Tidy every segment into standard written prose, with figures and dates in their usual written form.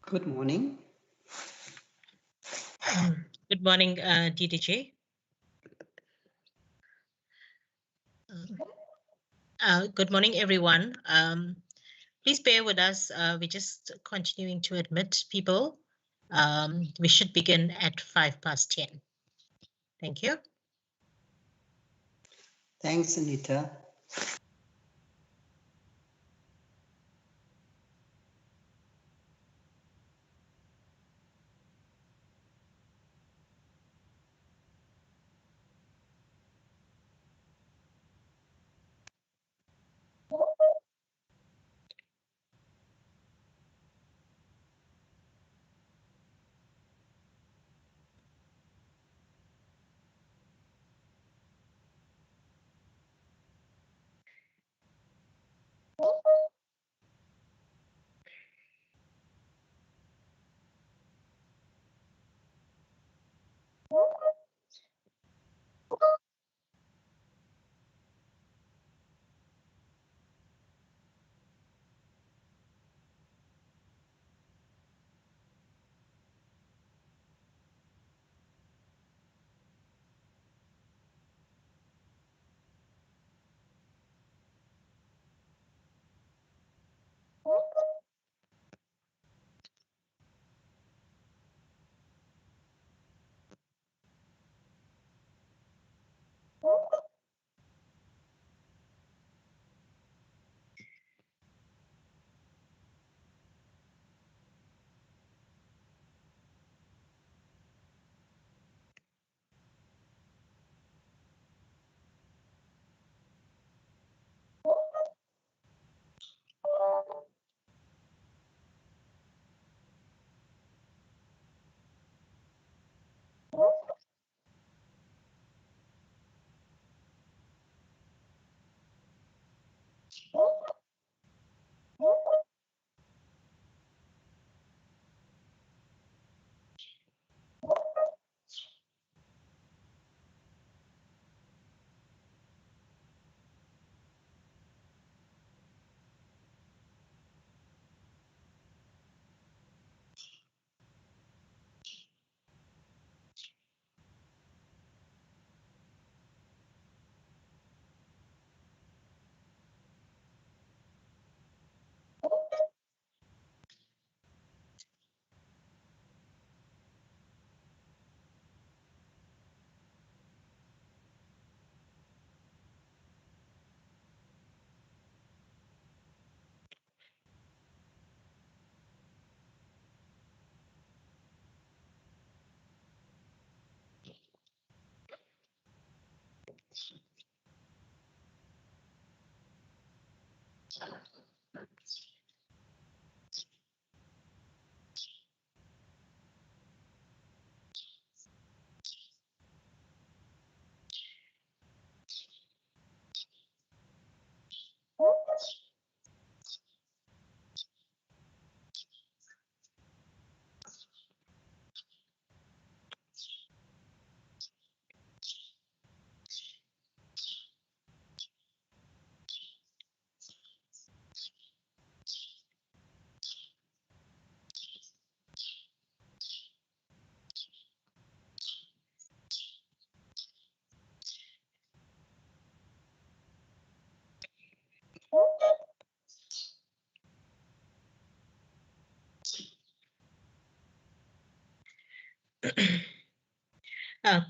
Good morning. Good morning, DDJ. Good morning, everyone. Please bear with us. We're just continuing to admit people. We should begin at 10:05. Thank you. Thanks, Anita.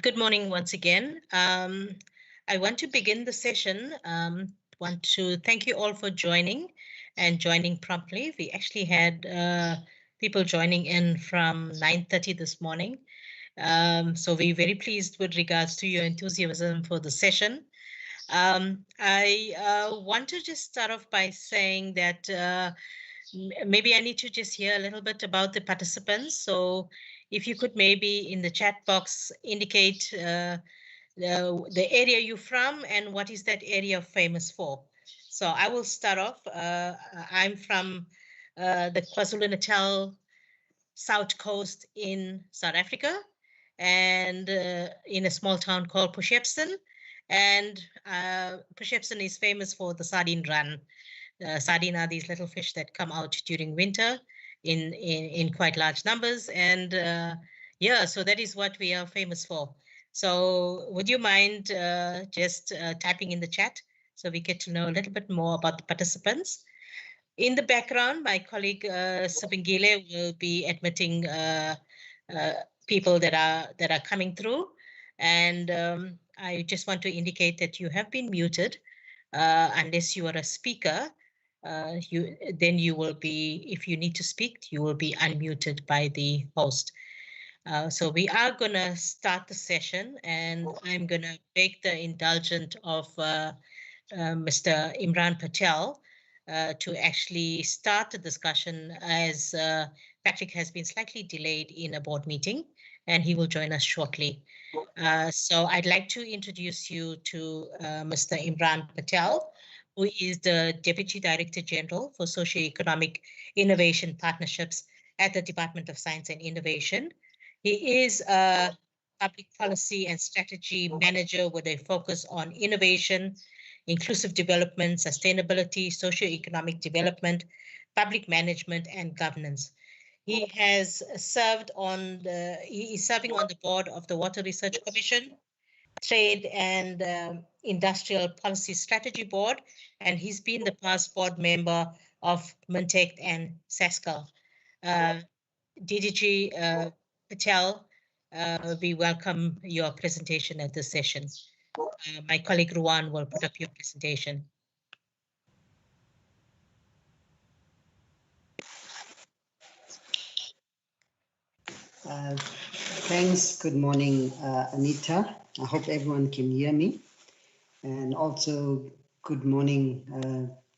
Good morning once again. I want to begin the session. Want to thank you all for joining and joining promptly. We actually had people joining in from 9:30 this morning. So we're very pleased with regards to your enthusiasm for the session. I want to just start off by saying that maybe I need to just hear a little bit about the participants. So if you could maybe in the chat box indicate the area you're from and what is that area famous for. So I will start off. I'm from the KwaZulu-Natal South Coast in South Africa, and in a small town called Poshepson. And Poshepson is famous for the sardine run. Sardine are these little fish that come out during winter, in quite large numbers. And yeah, so that is what we are famous for. So would you mind just typing in the chat so we get to know a little bit more about the participants? In the background, my colleague Sibongile will be admitting people that are coming through, and I just want to indicate that you have been muted unless you are a speaker. Then you will be, if you need to speak, you will be unmuted by the host. So we are going to start the session, and I'm going to beg the indulgence of Mr. Imran Patel to actually start the discussion, as Patrick has been slightly delayed in a board meeting, and he will join us shortly. So I'd like to introduce you to Mr. Imran Patel, who is the Deputy Director General for Socioeconomic Innovation Partnerships at the Department of Science and Innovation. He is a public policy and strategy manager with a focus on innovation, inclusive development, sustainability, socioeconomic development, public management, and governance. He has served on he is serving on the board of the Water Research Commission, Trade and Industrial Policy Strategy Board, and he's been the past board member of Mintec and SASCAL. DDG Patel, we welcome your presentation at this session. My colleague Ruan will put up your presentation. Thanks. Good morning, Anita. I hope everyone can hear me. And also good morning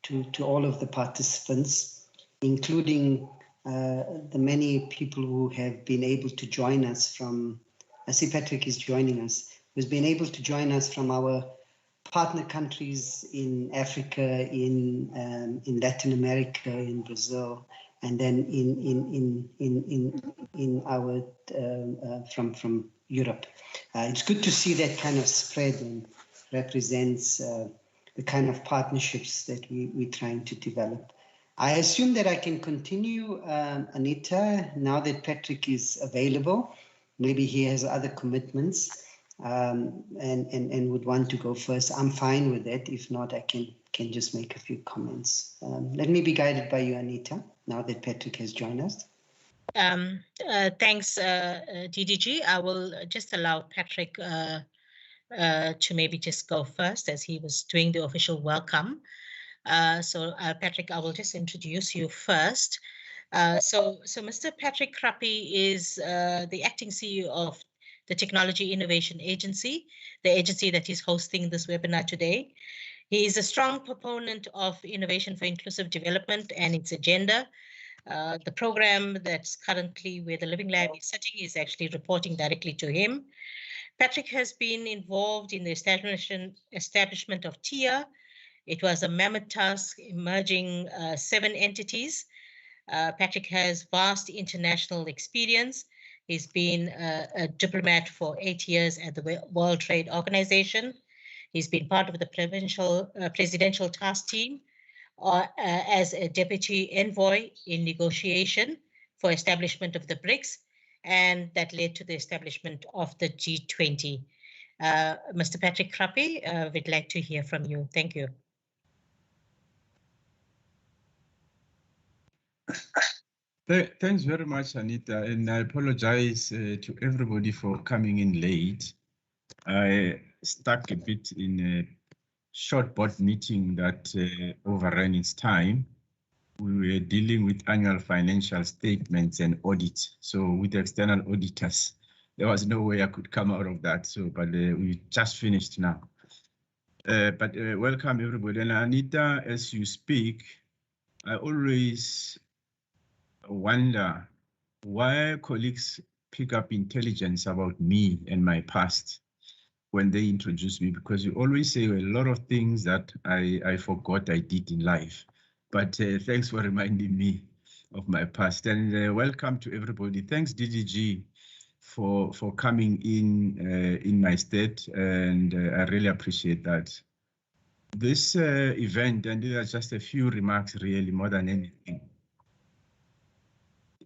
to all of the participants, including the many people who have been able to join us from, I see Patrick is joining us, who's been able to join us from our partner countries in Africa, in Latin America, in Brazil, and then in our from Europe. It's good to see that kind of spread and represents the kind of partnerships that we're trying to develop. I assume that I can continue, Anita, now that Patrick is available. Maybe he has other commitments and would want to go first. I'm fine with that. If not, I can just make a few comments. Let me be guided by you, Anita, now that Patrick has joined us. Thanks, DDG. I will just allow Patrick to maybe just go first, as he was doing the official welcome. So Patrick, I will just introduce you first. So Mr. Patrick Krappi is the acting CEO of the Technology Innovation Agency, the agency that is hosting this webinar today. He is a strong proponent of innovation for inclusive development and its agenda. The program that's currently where the Living Lab is sitting is actually reporting directly to him. Patrick has been involved in the establishment of TIA. It was a mammoth task, merging 7 entities. Patrick has vast international experience. He's been a diplomat for 8 years at the World Trade Organization. He's been part of the presidential task team as a deputy envoy in negotiation for establishment of the BRICS, and that led to the establishment of the G20. Mr. Patrick Krappi, we'd like to hear from you. Thank you. Thanks very much, Anita, and I apologize to everybody for coming in late. I stuck a bit in a short board meeting that overran its time. We were dealing with annual financial statements and audit. So with external auditors, there was no way I could come out of that. So, but we just finished now. But welcome everybody. And Anita, as you speak, I always wonder why colleagues pick up intelligence about me and my past when they introduce me, because you always say a lot of things that I forgot I did in life. But thanks for reminding me of my past, and welcome to everybody. Thanks DDG for coming in my stead, and I really appreciate that. This event, and these are just a few remarks really more than anything.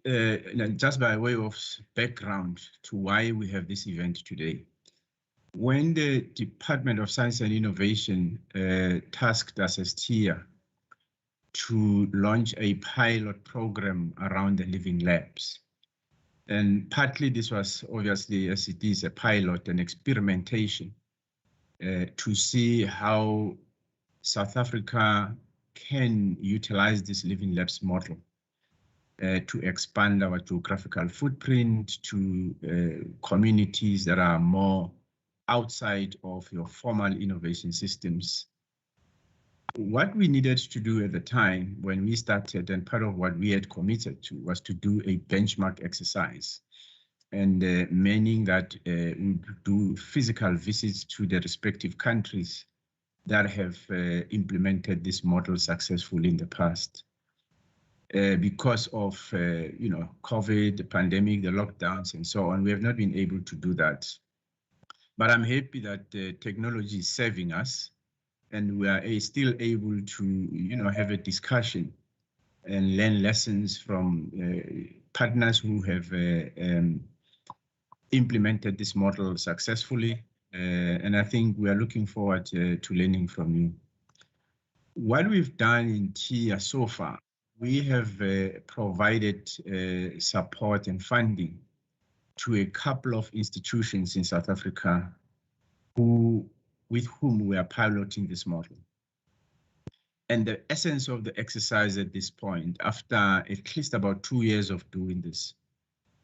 just by way of background to why we have this event today. When the Department of Science and Innovation tasked us as TIA to launch a pilot program around the living labs, and partly this was obviously, as it is, a pilot and experimentation to see how South Africa can utilize this living labs model to expand our geographical footprint to communities that are more outside of your formal innovation systems. What we needed to do at the time when we started, and part of what we had committed to, was to do a benchmark exercise, and meaning that we do physical visits to the respective countries that have implemented this model successfully in the past. Because of COVID, the pandemic, the lockdowns, and so on, we have not been able to do that. But I'm happy that technology is serving us, and we are still able to have a discussion and learn lessons from partners who have implemented this model successfully. And I think we are looking forward to learning from you. What we've done in TIA so far, we have provided support and funding to a couple of institutions in South Africa with whom we are piloting this model. And the essence of the exercise at this point, after at least about 2 years of doing this,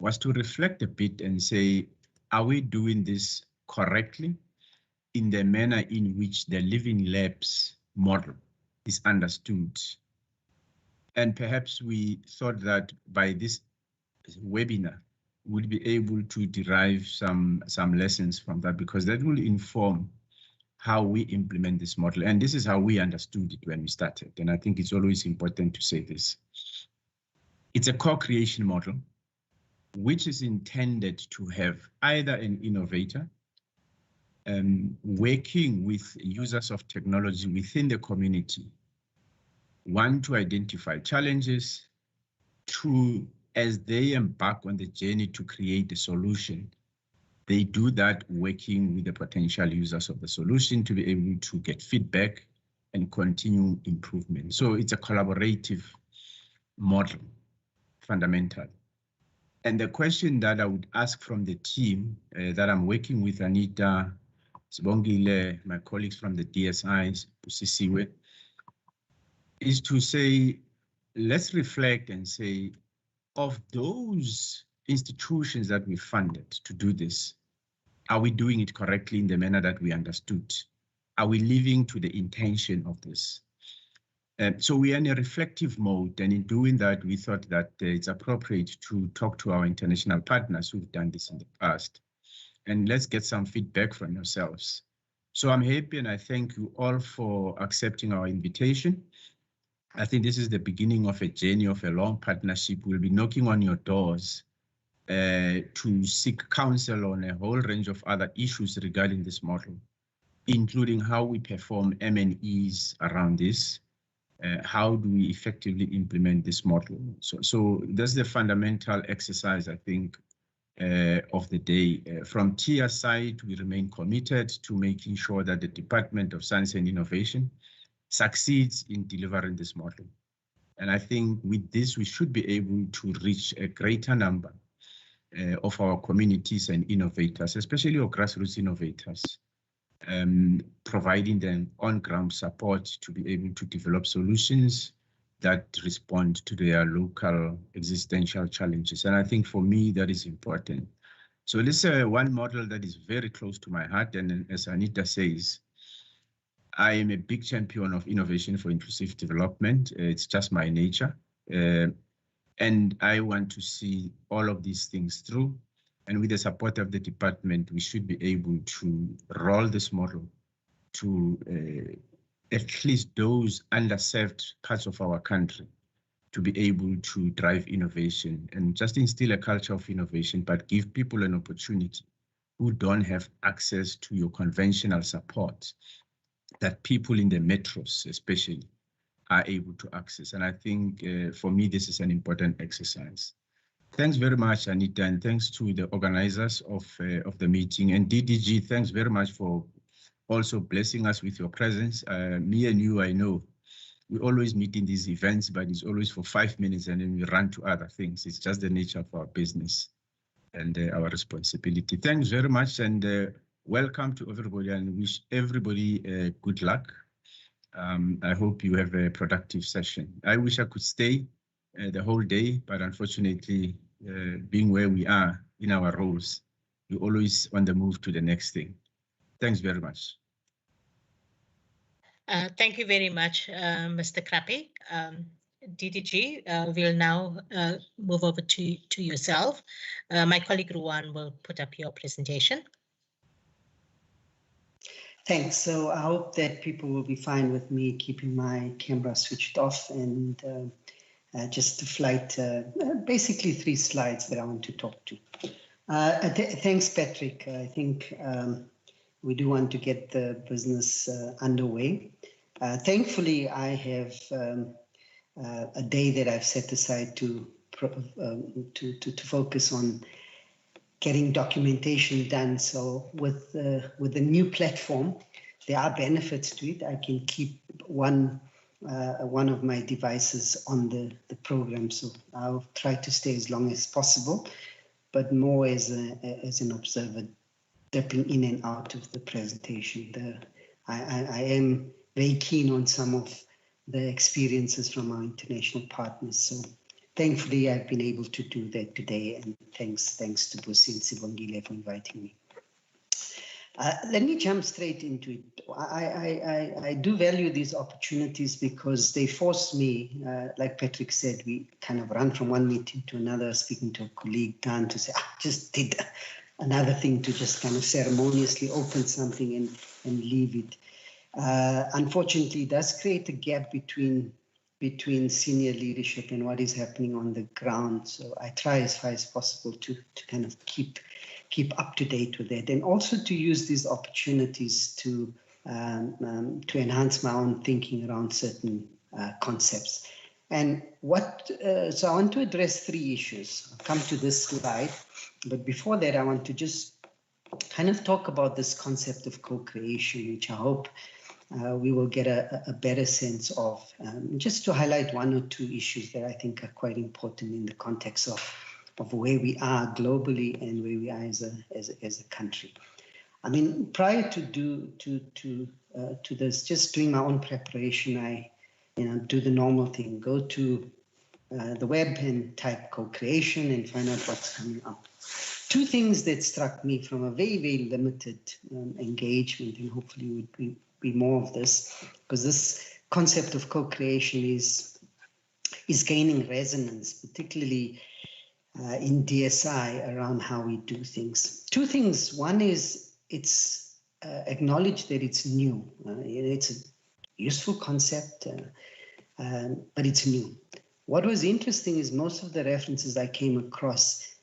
was to reflect a bit and say, are we doing this correctly in the manner in which the Living Labs model is understood? And perhaps we thought that by this webinar, we'll be able to derive some lessons from that, because that will inform how we implement this model. And this is how we understood it when we started. And I think it's always important to say this. It's a co-creation model, which is intended to have either an innovator working with users of technology within the community, one, to identify challenges, two, as they embark on the journey to create a solution, they do that working with the potential users of the solution to be able to get feedback and continue improvement. So it's a collaborative model, fundamental. And the question that I would ask from the team that I'm working with, Anita, Sibongile, my colleagues from the DSIs, Pusisiwe, is to say, let's reflect and say, of those institutions that we funded to do this, are we doing it correctly in the manner that we understood? Are we living to the intention of this? So we are in a reflective mode, and in doing that, we thought that it's appropriate to talk to our international partners who've done this in the past. And let's get some feedback from yourselves. So I'm happy, and I thank you all for accepting our invitation. I think this is the beginning of a journey of a long partnership. We'll be knocking on your doors to seek counsel on a whole range of other issues regarding this model, including how we perform M&Es around this, how do we effectively implement this model. So that's the fundamental exercise, I think, of the day. From TIA side, we remain committed to making sure that the Department of Science and Innovation succeeds in delivering this model. And I think with this, we should be able to reach a greater number of our communities and innovators, especially our grassroots innovators, providing them on-ground support to be able to develop solutions that respond to their local existential challenges. And I think for me, that is important. So this is one model that is very close to my heart. And as Anita says, I am a big champion of innovation for inclusive development. It's just my nature. And I want to see all of these things through. And with the support of the department, we should be able to roll this model to at least those underserved parts of our country to be able to drive innovation and just instill a culture of innovation, but give people an opportunity who don't have access to your conventional support, that people in the metros especially are able to access. And I think for me, this is an important exercise. Thanks very much, Anita, and thanks to the organizers of the meeting. And DDG, thanks very much for also blessing us with your presence. Me and you, I know, we always meet in these events, but it's always for 5 minutes and then we run to other things. It's just the nature of our business and our responsibility. Thanks very much, and welcome to everybody, and wish everybody good luck. I hope you have a productive session. I wish I could stay the whole day, but unfortunately, being where we are in our roles, we always on the move to the next thing. Thanks very much. Thank you very much, Mr. Krappe. DDG, we'll now move over to yourself. My colleague Ruan will put up your presentation. Thanks. So I hope that people will be fine with me keeping my camera switched off, and just the flight, basically 3 slides that I want to talk to. Thanks, Patrick. I think we do want to get the business underway. Thankfully, I have a day that I've set aside to focus on getting documentation done. So with the new platform, there are benefits to it. I can keep one of my devices on the program, so I'll try to stay as long as possible, but more as an observer, dipping in and out of the presentation. I am very keen on some of the experiences from our international partners. So thankfully, I've been able to do that today, and thanks to Busi and Sibongile for inviting me. Let me jump straight into it. I do value these opportunities because they force me, like Patrick said, we kind of run from one meeting to another, speaking to a colleague, Dan, to say, I just did another thing, to just kind of ceremoniously open something and leave it. Unfortunately, it does create a gap between senior leadership and what is happening on the ground. So I try as far as possible to kind of keep up to date with that, and also to use these opportunities to enhance my own thinking around certain concepts. And so I want to address 3 issues. I'll come to this slide, but before that, I want to just kind of talk about this concept of co-creation, which I hope we will get a better sense of, just to highlight 1 or 2 issues that I think are quite important in the context of where we are globally and where we are as a country. I mean, prior to this, just doing my own preparation, I do the normal thing, go to the web and type co-creation and find out what's coming up. 2 things that struck me from a very, very limited engagement, and hopefully would be more of this, because this concept of co-creation is gaining resonance, particularly in DSI, around how we do things. 2 things. One is it's acknowledged that it's new. It's a useful concept, but it's new. What was interesting is most of the references I came across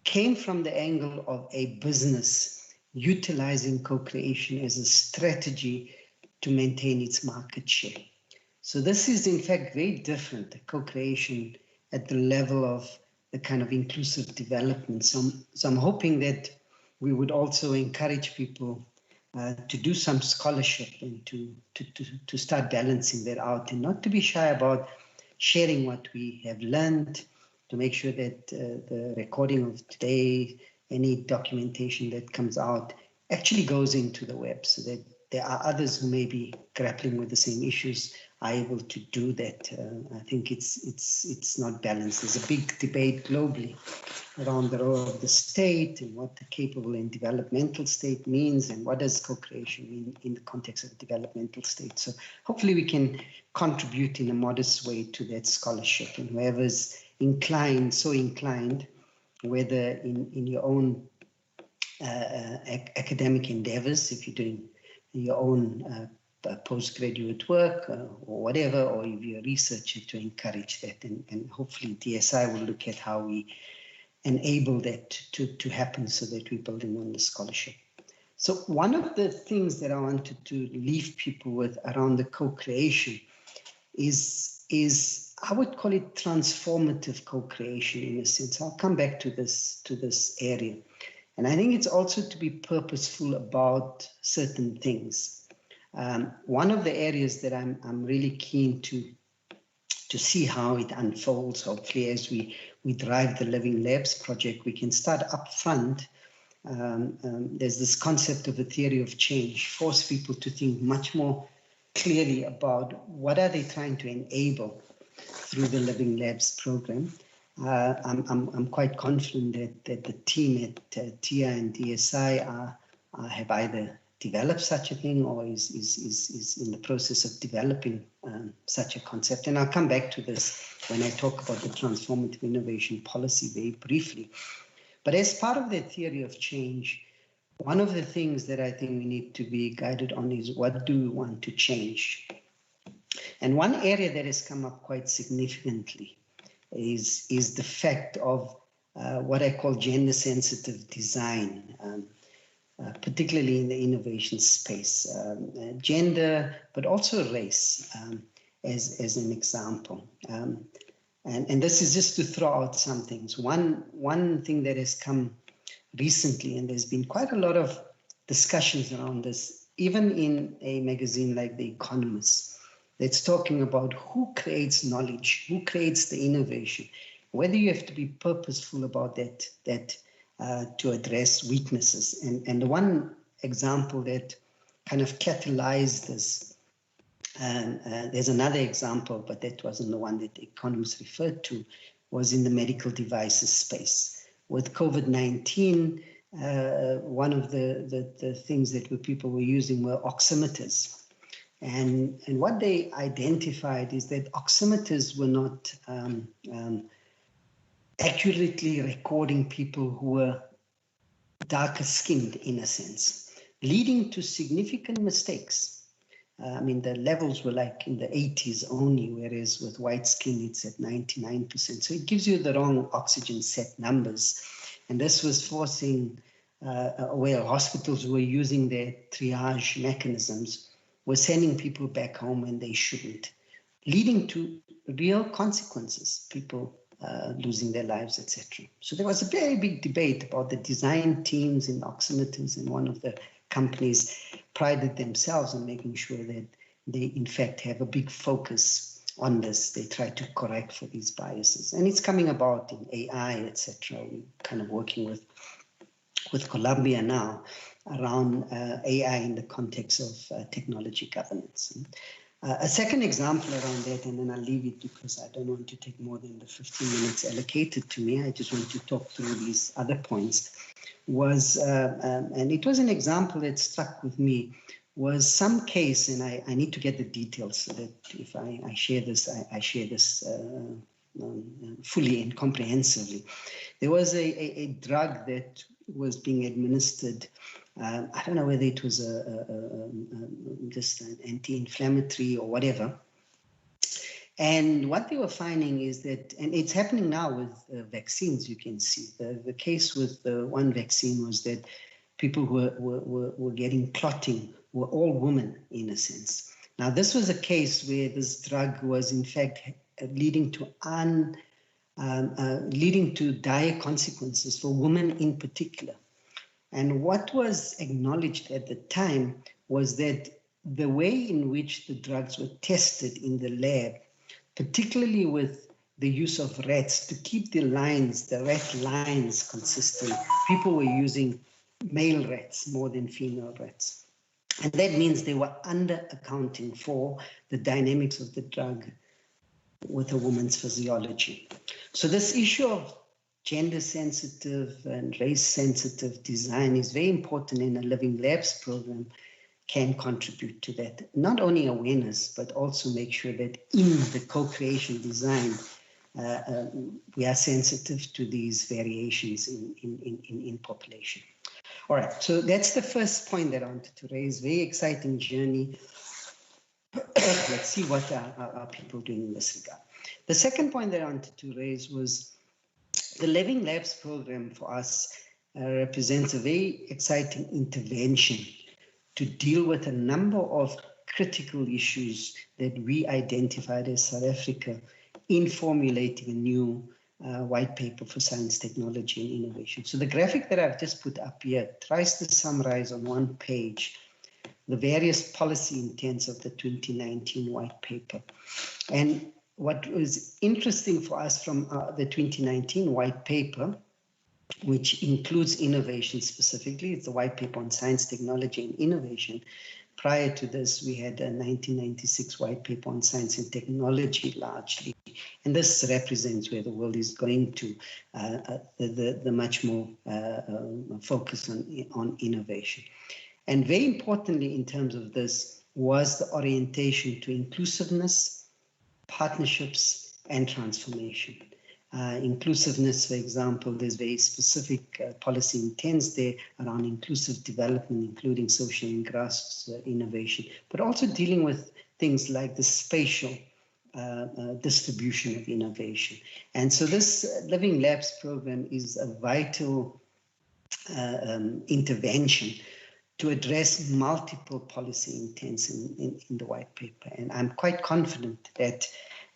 came from the angle of a business utilizing co-creation as a strategy to maintain its market share. So this is in fact very different, the co-creation at the level of the kind of inclusive development. So I'm hoping that we would also encourage people to do some scholarship and to start balancing that out, and not to be shy about sharing what we have learned, to make sure that the recording of today, any documentation that comes out, actually goes into the web, so that there are others who may be grappling with the same issues are able to do that. I think it's not balanced. There's a big debate globally around the role of the state and what the capable and developmental state means, and what does co-creation mean in the context of developmental state. So hopefully we can contribute in a modest way to that scholarship, and whoever's inclined, whether in your own academic endeavors, if you're doing your own postgraduate work or whatever, or if you're a researcher, to encourage that, and hopefully DSI will look at how we enable that to happen, so that we're building on the scholarship. So one of the things that I wanted to leave people with around the co-creation is I would call it transformative co-creation in a sense. I'll come back to this area. And I think it's also to be purposeful about certain things. One of the areas that I'm really keen to see how it unfolds, hopefully as we drive the Living Labs project, we can start up front. There's this concept of a theory of change, force people to think much more clearly about what are they trying to enable through the Living Labs program. I'm quite confident that the team at TIA and DSI have either developed such a thing or is in the process of developing such a concept. And I'll come back to this when I talk about the transformative innovation policy very briefly. But as part of the theory of change, one of the things that I think we need to be guided on is what do we want to change? And one area that has come up quite significantly is the fact of what I call gender-sensitive design, particularly in the innovation space. Gender, but also race as an example. And this is just to throw out some things. One thing that has come recently, and there's been quite a lot of discussions around this, even in a magazine like The Economist, that's talking about who creates knowledge, who creates the innovation, whether you have to be purposeful about that to address weaknesses. And the one example that kind of catalyzed this, there's another example, but that wasn't the one that The Economist referred to, was in the medical devices space. With COVID-19, one of the things that people were using were oximeters. And what they identified is that oximeters were not accurately recording people who were darker skinned in a sense, leading to significant mistakes. I mean, the levels were like in the 80s only, whereas with white skin, it's at 99%. So it gives you the wrong oxygen set numbers. And this was forcing where hospitals were using their triage mechanisms, were sending people back home when they shouldn't, leading to real consequences, people losing their lives, etc. So there was a very big debate about the design teams in oximeters, and one of the companies prided themselves on making sure that they in fact have a big focus on this. They try to correct for these biases, and it's coming about in AI, etc. We're kind of working with Columbia now around AI in the context of technology governance. A second example around that, and then I'll leave it because I don't want to take more than the 15 minutes allocated to me. I just want to talk through these other points. Was, and it was an example that struck with me, was some case, and I need to get the details so that if I share this, I share this fully and comprehensively. There was a drug that was being administered. I don't know whether it was just an anti-inflammatory or whatever. And what they were finding is that, and it's happening now with vaccines, you can see. The case with the one vaccine was that people who were getting clotting were all women in a sense. Now, this was a case where this drug was in fact leading to dire consequences for women in particular. And what was acknowledged at the time was that the way in which the drugs were tested in the lab, particularly with the use of rats to keep the rat lines consistent, people were using male rats more than female rats. And that means they were under-accounting for the dynamics of the drug with a woman's physiology. So this issue of gender-sensitive and race-sensitive design is very important in a Living Labs program, can contribute to that. Not only awareness, but also make sure that in the co-creation design, we are sensitive to these variations in population. All right, so that's the first point that I wanted to raise. Very exciting journey. Let's see what are people doing in this regard. The second point that I wanted to raise was the Living Labs program for us represents a very exciting intervention to deal with a number of critical issues that we identified as South Africa in formulating a new white paper for science, technology, and innovation. So the graphic that I've just put up here tries to summarize on one page the various policy intents of the 2019 white paper. And what was interesting for us from the 2019 white paper, which includes innovation specifically, it's the white paper on science, technology, and innovation. Prior to this, we had a 1996 white paper on science and technology largely. And this represents where the world is going to, the much more focus on innovation. And very importantly, in terms of this, was the orientation to inclusiveness, partnerships, and transformation. Inclusiveness, for example, there's very specific policy intents there around inclusive development, including social and grassroots innovation, but also dealing with things like the spatial distribution of innovation. And so this Living Labs program is a vital intervention to address multiple policy intents in the white paper. And I'm quite confident that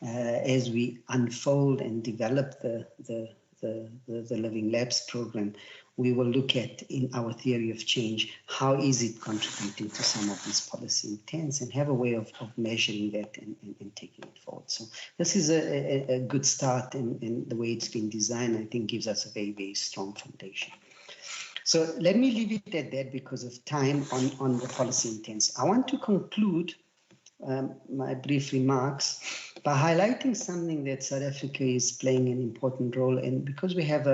as we unfold and develop the Living Labs program, we will look at, in our theory of change, how is it contributing to some of these policy intents, and have a way of measuring that and taking it forward. So this is a good start, and the way it's been designed, I think, gives us a very, very strong foundation. So let me leave it at that because of time on the policy intents. I want to conclude my brief remarks by highlighting something that South Africa is playing an important role in. Because we have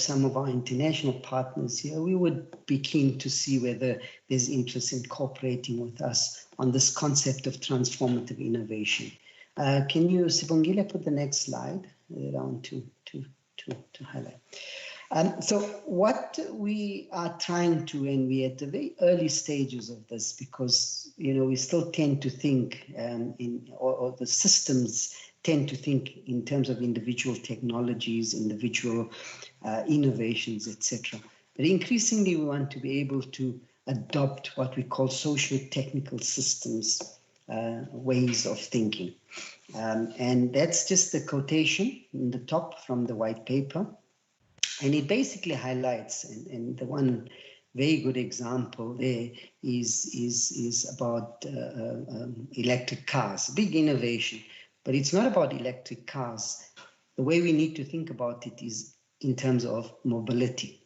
some of our international partners here, we would be keen to see whether there's interest in cooperating with us on this concept of transformative innovation. Can you, Sibongile, put the next slide around to highlight? So what we are trying to, and we're at the very early stages of this, because we still tend to think or the systems tend to think in terms of individual technologies, individual innovations, etc. But increasingly, we want to be able to adopt what we call socio-technical systems, ways of thinking. And that's just the quotation in the top from the white paper. And it basically highlights, and the one very good example there is about electric cars, big innovation. But it's not about electric cars. The way we need to think about it is in terms of mobility,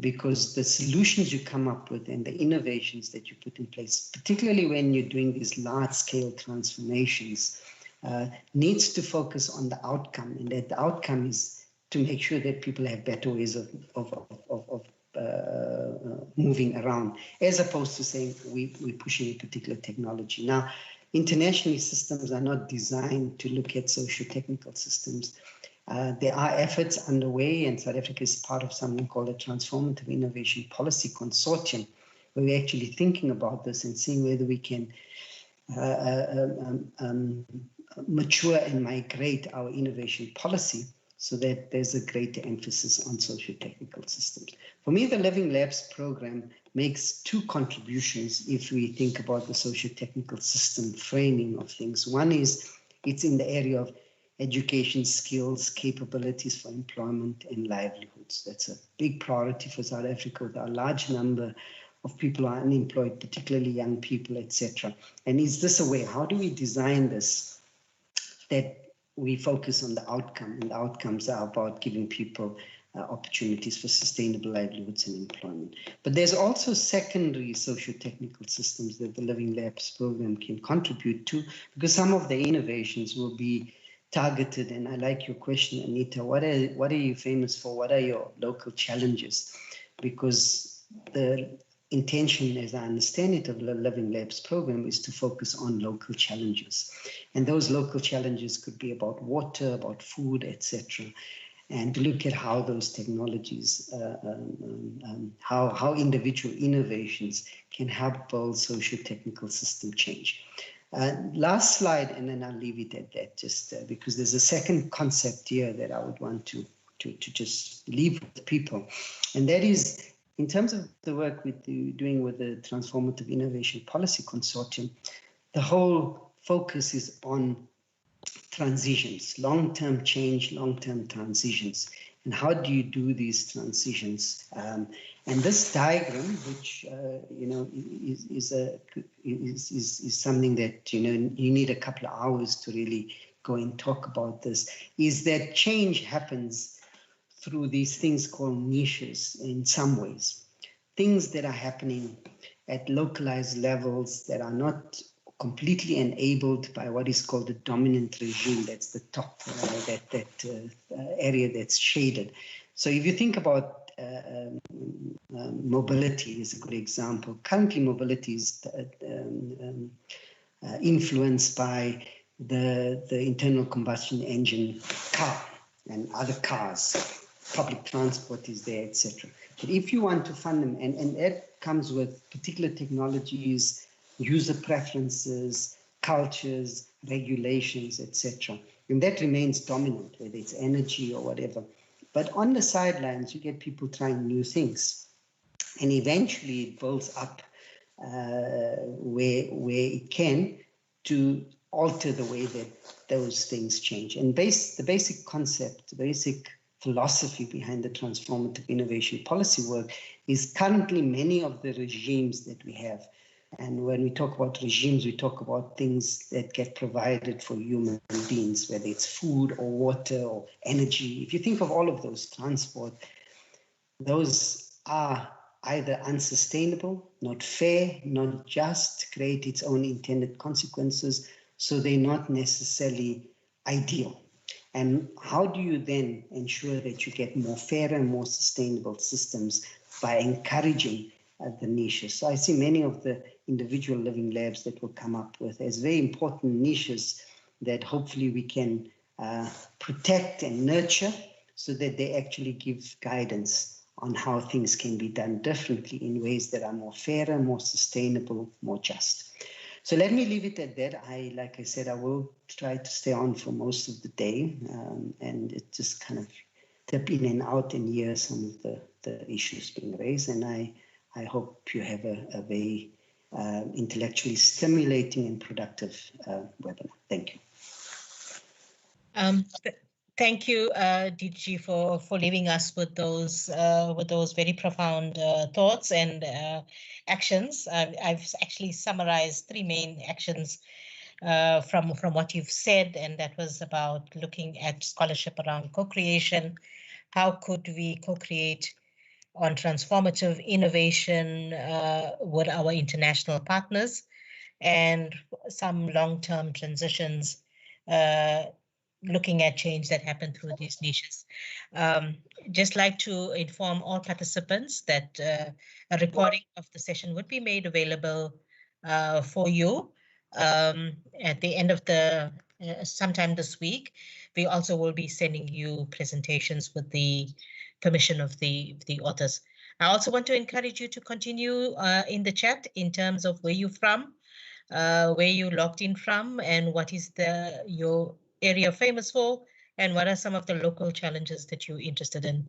because the solutions you come up with and the innovations that you put in place, particularly when you're doing these large-scale transformations, needs to focus on the outcome, and that the outcome is to make sure that people have better ways of moving around, as opposed to saying we're pushing a particular technology. Now, internationally, systems are not designed to look at socio-technical systems. There are efforts underway, and South Africa is part of something called a Transformative Innovation Policy Consortium, where we're actually thinking about this and seeing whether we can mature and migrate our innovation policy so that there's a greater emphasis on socio-technical systems. For me, the Living Labs program makes two contributions if we think about the socio-technical system framing of things. One is it's in the area of education, skills, capabilities for employment and livelihoods. That's a big priority for South Africa with our large number of people who are unemployed, particularly young people, etc. And is this a way? How do we design this that we focus on the outcome, and the outcomes are about giving people opportunities for sustainable livelihoods and employment. But there's also secondary socio-technical systems that the Living Labs program can contribute to, because some of the innovations will be targeted. And I like your question, Anita, what are you famous for? What are your local challenges? Because the intention, as I understand it, of the Living Labs program is to focus on local challenges. And those local challenges could be about water, about food, etc. And to look at how those technologies, how individual innovations can help build socio-technical system change. Last slide, and then I'll leave it at that, just because there's a second concept here that I would want to just leave with people. And that is, in terms of the work we're doing with the Transformative Innovation Policy Consortium, the whole focus is on transitions, long-term change, long-term transitions. And how do you do these transitions? And this diagram, which is something that you need a couple of hours to really go and talk about this, is that change happens through these things called niches in some ways. Things that are happening at localized levels that are not completely enabled by what is called the dominant regime. That's the top, area that's shaded. So if you think about mobility is a good example. Currently, mobility is influenced by the internal combustion engine car and other cars. Public transport is there, etc. But if you want to fund them, and that comes with particular technologies, user preferences, cultures, regulations, etc. And that remains dominant, whether it's energy or whatever. But on the sidelines, you get people trying new things. And eventually it builds up where it can to alter the way that those things change. And the basic concept, the basic philosophy behind the transformative innovation policy work is currently many of the regimes that we have. And when we talk about regimes, we talk about things that get provided for human beings, whether it's food or water or energy. If you think of all of those, transport, those are either unsustainable, not fair, not just, create its own intended consequences. So they're not necessarily ideal. And how do you then ensure that you get more fair and more sustainable systems by encouraging the niches? So I see many of the individual living labs that will come up with as very important niches that hopefully we can protect and nurture so that they actually give guidance on how things can be done differently in ways that are more fairer, more sustainable, more just. So let me leave it at that. Like I said, I will try to stay on for most of the day, and it just kind of tap in and out and hear some of the issues being raised. And I hope you have a very intellectually stimulating and productive webinar. Thank you. Thank you, DG, for leaving us with those very profound thoughts and actions. I've actually summarized 3 main actions from what you've said, and that was about looking at scholarship around co-creation. How could we co-create on transformative innovation with our international partners, and some long-term transitions, looking at change that happened through these niches. Just like to inform all participants that a recording of the session would be made available for you at the end of the sometime this week. We also will be sending you presentations with the permission of the authors. I also want to encourage you to continue in the chat in terms of where you're from, where you logged in from, and what is your area famous for, and what are some of the local challenges that you're interested in.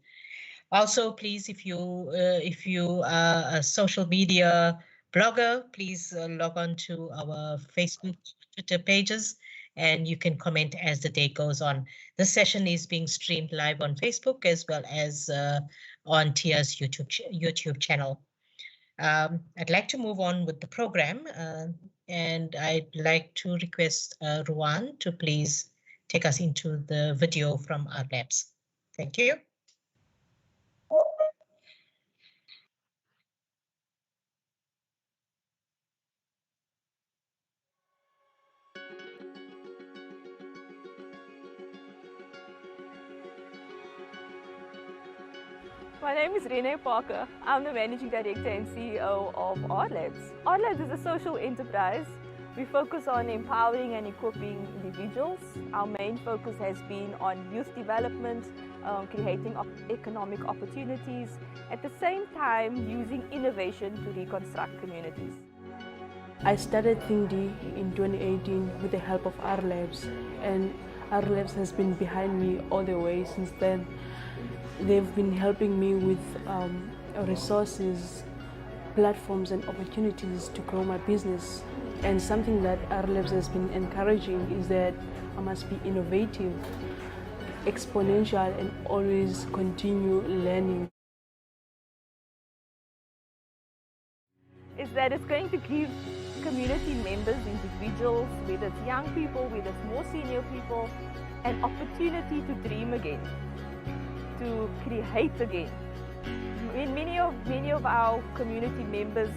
Also, please, if you are a social media blogger, please log on to our Facebook, Twitter pages, and you can comment as the day goes on. This session is being streamed live on Facebook as well as on TIA's YouTube channel. I'd like to move on with the program, and I'd like to request Ruan to please take us into the video from our labs. Thank you. My name is Renee Parker. I'm the Managing Director and CEO of Art Labs. Art Labs is a social enterprise. We focus on empowering and equipping individuals. Our main focus has been on youth development, creating economic opportunities, at the same time using innovation to reconstruct communities. I started ThinkD in 2018 with the help of Art Labs, and Art Labs has been behind me all the way since then. They've been helping me with resources, platforms and opportunities to grow my business And something that our labs has been encouraging is that I must be innovative, exponential, and always continue learning. Is that it's going to give community members, individuals, whether it's young people, whether it's more senior people, an opportunity to dream again, to create again. In many of our community members,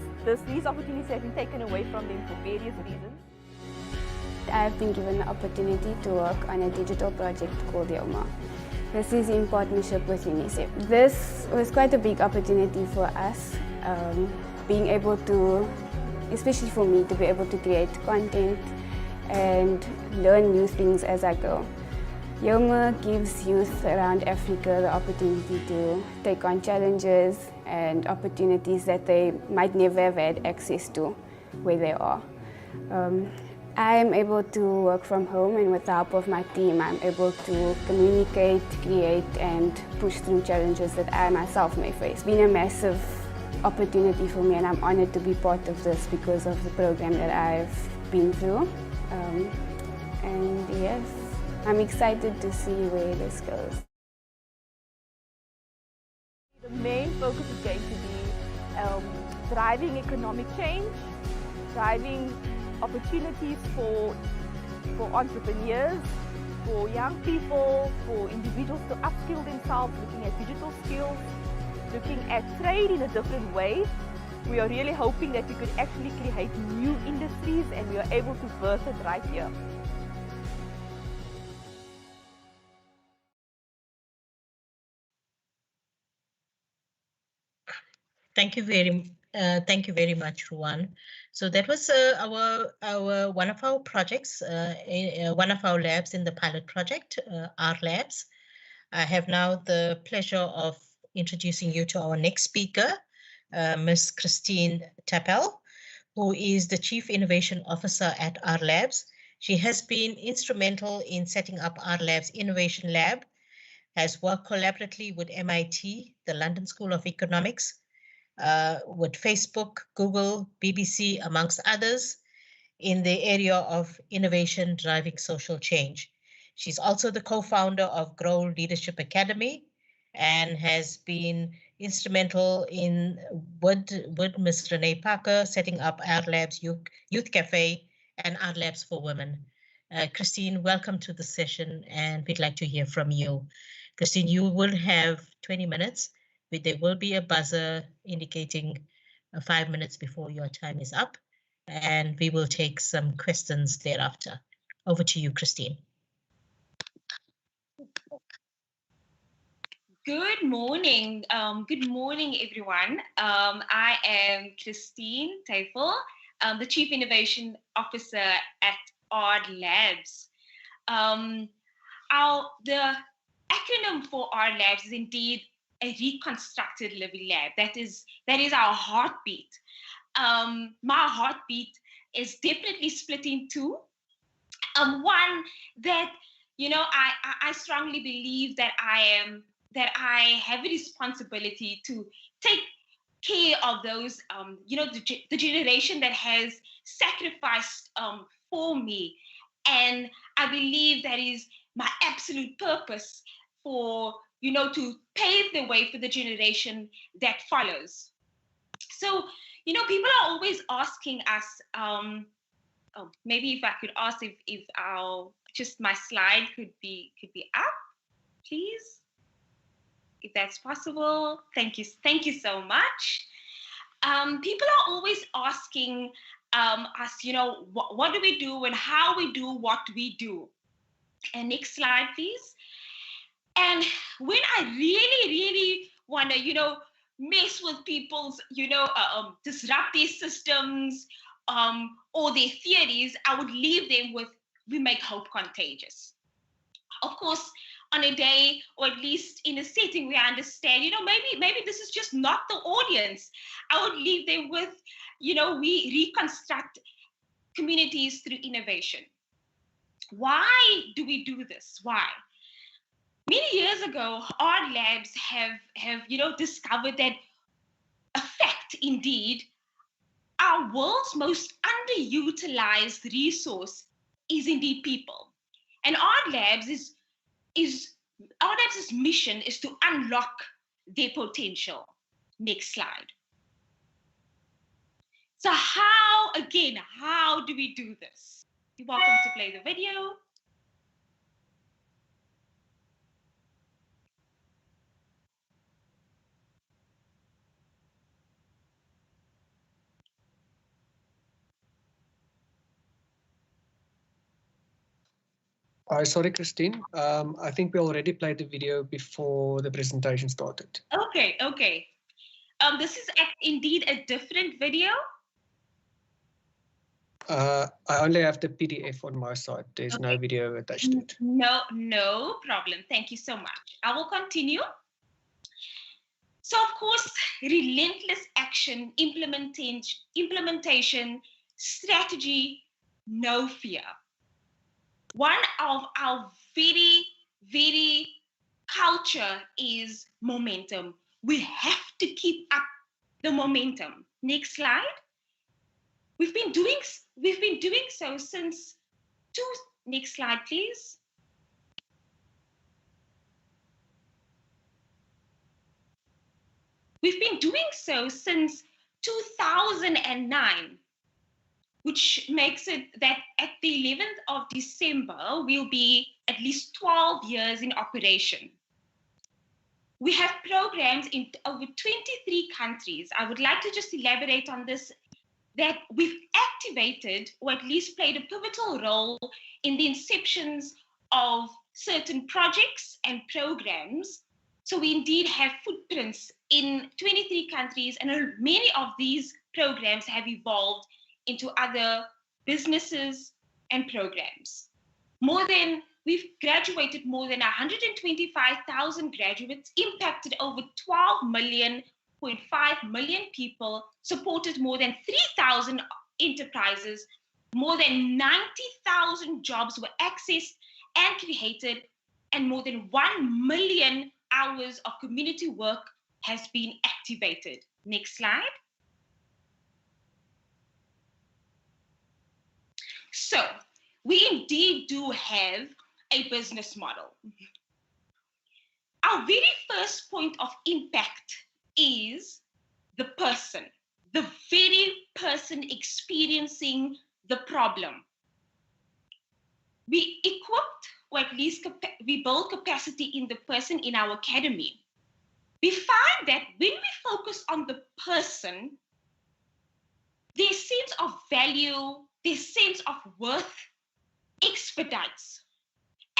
these opportunities have been taken away from them for various reasons. I've been given the opportunity to work on a digital project called Yoma. This is in partnership with UNICEF. This was quite a big opportunity for us, being able to, especially for me, to be able to create content and learn new things as I go. Yoma gives youth around Africa the opportunity to take on challenges and opportunities that they might never have had access to where they are. I am able to work from home, and with the help of my team, I'm able to communicate, create, and push through challenges that I myself may face. It's been a massive opportunity for me, and I'm honored to be part of this because of the program that I've been through. And yes, I'm excited to see where this goes. The main focus is going to be driving economic change, driving opportunities for entrepreneurs, for young people, for individuals to upskill themselves, looking at digital skills, looking at trade in a different way. We are really hoping that we could actually create new industries, and we are able to birth it right here. Thank you very much, Ruan. So that was our one of our projects, one of our labs in the pilot project, our labs. I have now the pleasure of introducing you to our next speaker, Ms. Christine Tappel, who is the Chief Innovation Officer at our labs. She has been instrumental in setting up our labs Innovation Lab, has worked collaboratively with MIT, the London School of Economics, with Facebook, Google, BBC, amongst others, in the area of innovation driving social change. She's also the co-founder of Grow Leadership Academy and has been instrumental in, with Ms. Renee Parker, setting up Our Labs Youth Cafe and Our Labs for Women. Christine, welcome to the session, and we'd like to hear from you. Christine, you will have 20 minutes. There will be a buzzer indicating 5 minutes before your time is up, and we will take some questions thereafter. Over to you, Christine. Good morning. Good morning, everyone. I am Christine Tappel, the Chief Innovation Officer at Our Labs. The acronym for Our Labs is indeed a reconstructed living lab. That is our heartbeat. My heartbeat is definitely split in two. One that, you know, I strongly believe that I have a responsibility to take care of those, you know, the generation that has sacrificed for me. And I believe that is my absolute purpose for, you know, to pave the way for the generation that follows. So, you know, people are always asking us, maybe if I could ask if just my slide could be up, please, if that's possible. Thank you so much. People are always asking us, you know, what do we do and how we do what we do. And next slide, please. And when I really want to, you know, mess with people's, you know, disrupt their systems or their theories, I would leave them with, we make hope contagious. Of course, on a day, or at least in a setting where I understand, you know, maybe this is just not the audience, I would leave them with, you know, we reconstruct communities through innovation. Why do we do this? Why? Many years ago, Our Labs have you know, discovered that a fact indeed, our world's most underutilized resource is indeed people. And Art Labs' mission is to unlock their potential. Next slide. So how do we do this? You're welcome to play the video. Sorry, Christine. I think we already played the video before the presentation started. Okay. This is indeed a different video. I only have the PDF on my side. There's no video attached to it. No problem. Thank you so much. I will continue. So, of course, relentless action, implementation, strategy, no fear. One of our very, very culture is momentum. We have to keep up the momentum. Next slide. We've been doing so since next slide, please. We've been doing so since 2009, which makes it that at the 11th of December, we'll be at least 12 years in operation. We have programs in over 23 countries. I would like to just elaborate on this, that we've activated or at least played a pivotal role in the inceptions of certain projects and programs. So we indeed have footprints in 23 countries, and many of these programs have evolved into other businesses and programs. We've graduated more than 125,000 graduates, impacted over 12.5 million people, supported more than 3,000 enterprises, more than 90,000 jobs were accessed and created, and more than 1 million hours of community work has been activated. Next slide. So we indeed do have a business model. Our very first point of impact is the person, the very person experiencing the problem. We equipped, or at least we build capacity in the person in our academy. We find that when we focus on the person, their sense of value, their sense of worth expedites.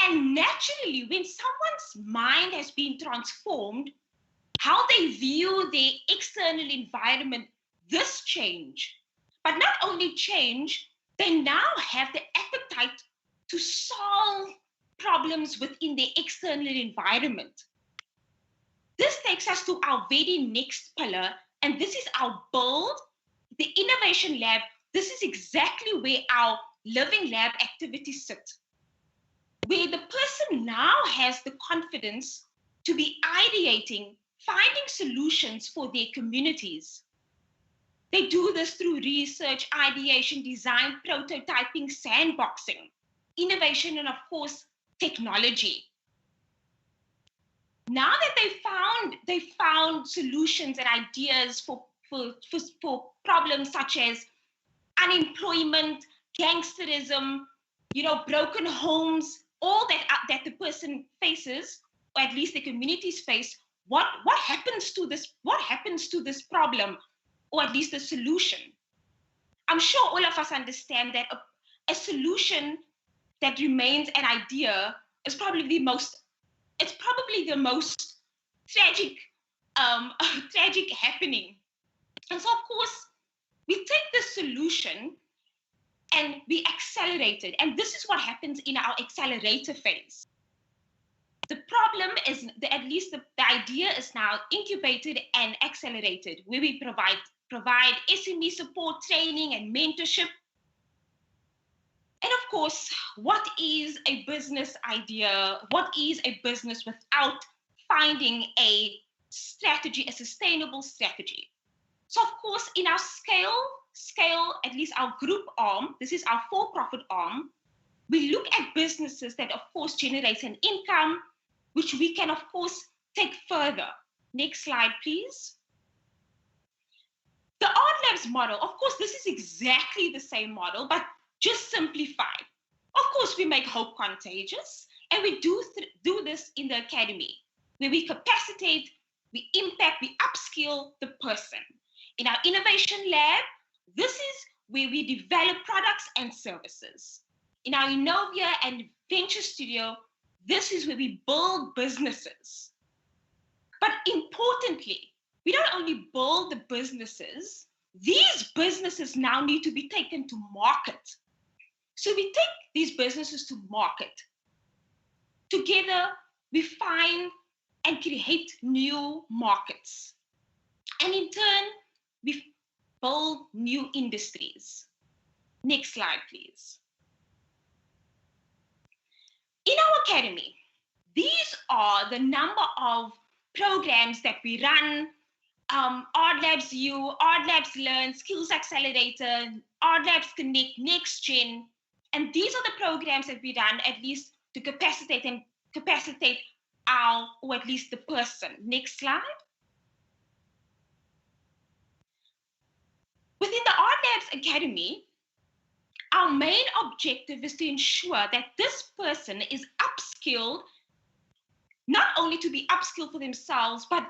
And naturally, when someone's mind has been transformed, how they view their external environment, this change. But not only change, they now have the appetite to solve problems within their external environment. This takes us to our very next pillar, and this is our build, the innovation lab. This is exactly where our living lab activities sit, where the person now has the confidence to be ideating, finding solutions for their communities. They do this through research, ideation, design, prototyping, sandboxing, innovation, and of course, technology. Now that they found solutions and ideas for problems such as unemployment, gangsterism, broken homes, all that the person faces, or at least the communities face, what happens to this problem, or at least the solution? I'm sure all of us understand that a solution that remains an idea is probably the most tragic happening. And so, of course, we take this solution and we accelerate it. And this is what happens in our accelerator phase. The problem is, at least the idea is now incubated and accelerated, where we provide SME support, training, and mentorship. And of course, what is a business idea? What is a business without finding a strategy, a sustainable strategy? So of course, in our scale, at least our group arm, this is our for-profit arm, we look at businesses that of course generate an income, which we can of course take further. Next slide, please. The Art Labs model, of course, this is exactly the same model, but just simplified. Of course, we make hope contagious, and we do this in the academy, where we capacitate, we impact, we upskill the person. In our innovation lab, this is where we develop products and services. In our Innovia and Venture Studio, this is where we build businesses. But importantly, we don't only build the businesses, these businesses now need to be taken to market. So we take these businesses to market. Together, we find and create new markets. And in turn, we build new industries. Next slide, please. In our academy, these are the number of programs that we run. Art Labs U, Art Labs Learn, Skills Accelerator, Art Labs Connect, Next Gen. And these are the programs that we run, at least to capacitate our, or at least the person. Next slide. Within the Art Labs Academy, our main objective is to ensure that this person is upskilled, not only to be upskilled for themselves, but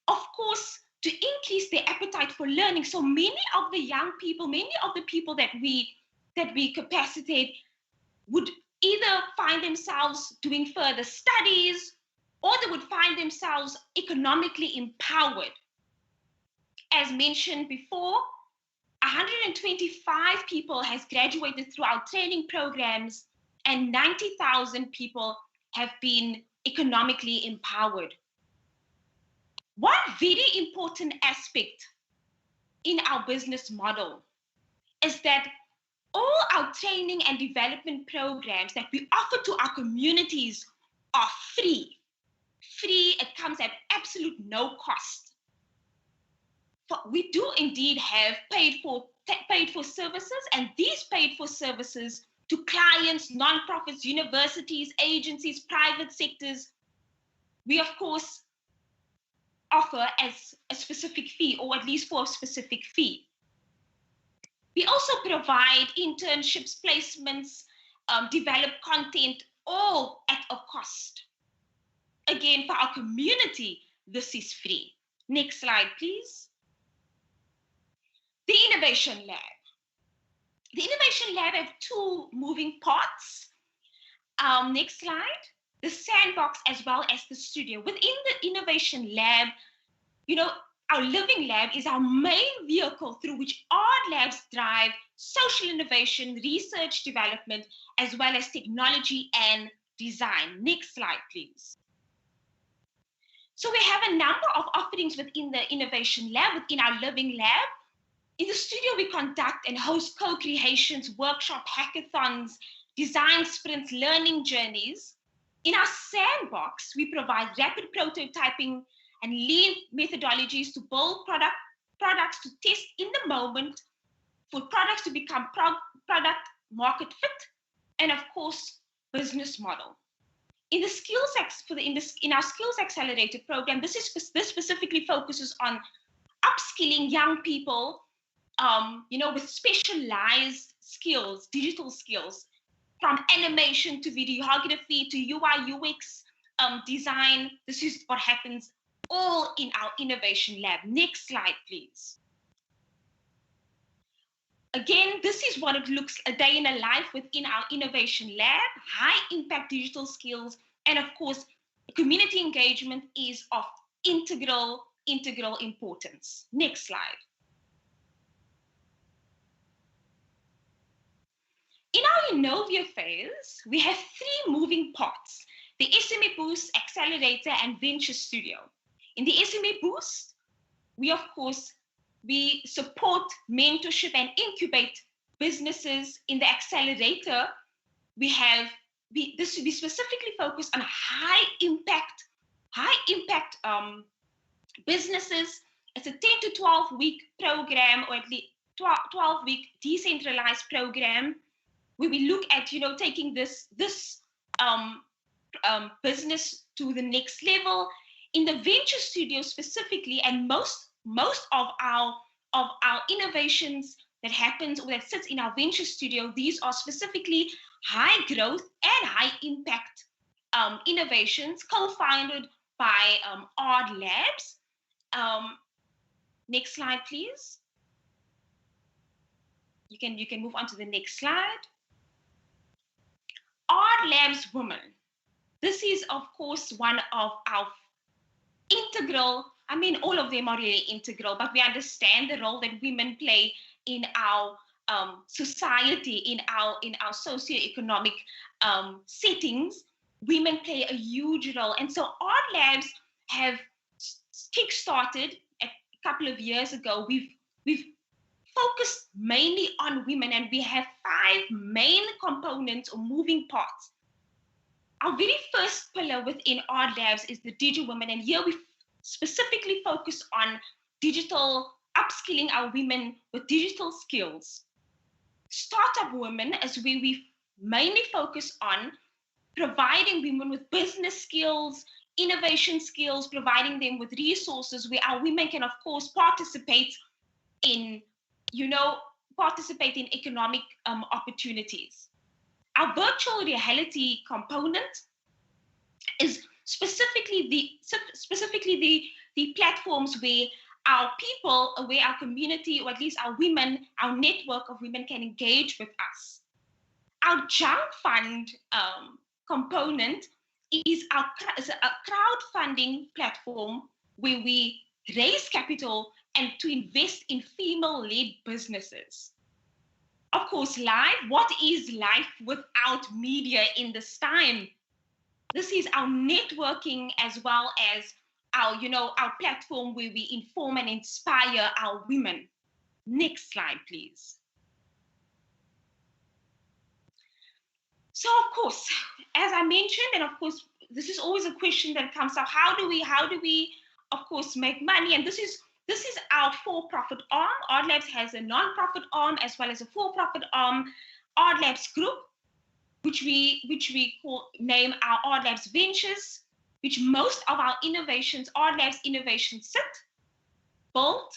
of course, to increase their appetite for learning. So many of the young people, many of the people that we capacitate would either find themselves doing further studies, or they would find themselves economically empowered. As mentioned before, 125 people has graduated through our training programs, and 90,000 people have been economically empowered. One very important aspect in our business model is that all our training and development programs that we offer to our communities are free. Free, it comes at absolute no cost. We do indeed have paid for services, and these paid for services to clients, nonprofits, universities, agencies, private sectors, we of course offer as a specific fee, or at least for a specific fee. We also provide internships, placements, develop content, all at a cost. Again, for our community, this is free. Next slide, please. The Innovation Lab. The Innovation Lab have two moving parts. Next slide. The sandbox as well as the studio. Within the Innovation Lab, our Living Lab is our main vehicle through which Art Labs drive social innovation, research development, as well as technology and design. Next slide, please. So we have a number of offerings within the Innovation Lab, within our Living Lab. In the studio, we conduct and host co-creations, workshop hackathons, design sprints, learning journeys. In our sandbox, we provide rapid prototyping and lean methodologies to build products to test in the moment, for products to become product market fit, and of course, business model. In the in our Skills Accelerator program, this specifically focuses on upskilling young people, with specialized skills, digital skills, from animation to videography to UI UX design. This is what happens all in our Innovation Lab. Next slide, please. Again, this is what it looks a day in a life within our Innovation Lab. High impact digital skills, and of course, community engagement is of integral importance. Next slide. In our Innovia phase, we have three moving parts: the SME Boost, Accelerator, and Venture Studio. In the SME Boost, we support mentorship and incubate businesses. In the Accelerator, we specifically focus on high impact businesses. It's a 10 to 12 week program, or at least 12-week decentralized program, where we look at, taking this business to the next level. In the venture studio specifically, and most of our innovations that happens or that sits in our venture studio, these are specifically high growth and high impact innovations co-founded by Odd Labs. Next slide, please. You can move on to the next slide. Odd Labs Women. This is, of course, one of our integral, all of them are really integral, but we understand the role that women play in our society, in our socioeconomic settings. Women play a huge role. And so Odd Labs have kick-started a couple of years ago. We've focused mainly on women, and we have 5 main components or moving parts. Our very first pillar within Odd Labs is the Digi Women, and here we specifically focus on digital, upskilling our women with digital skills. Startup Women is where we mainly focus on providing women with business skills, innovation skills, providing them with resources where our women can, of course, participate in economic opportunities. Our virtual reality component is specifically the platforms where our people, where our community, or at least our women, our network of women can engage with us. Our Jump Fund component is a crowdfunding platform where we raise capital and to invest in female-led businesses. Of course, live. What is life without media in this time? This is our networking as well as our platform where we inform and inspire our women. Next slide, please. So, of course, as I mentioned, and of course, this is always a question that comes up: how do we, of course, make money? And this is our for-profit arm. Odd Labs has a non-profit arm as well as a for-profit arm, Odd Labs Group, which we name our Odd Labs Ventures, which most of our innovations, Odd Labs innovations sit, built,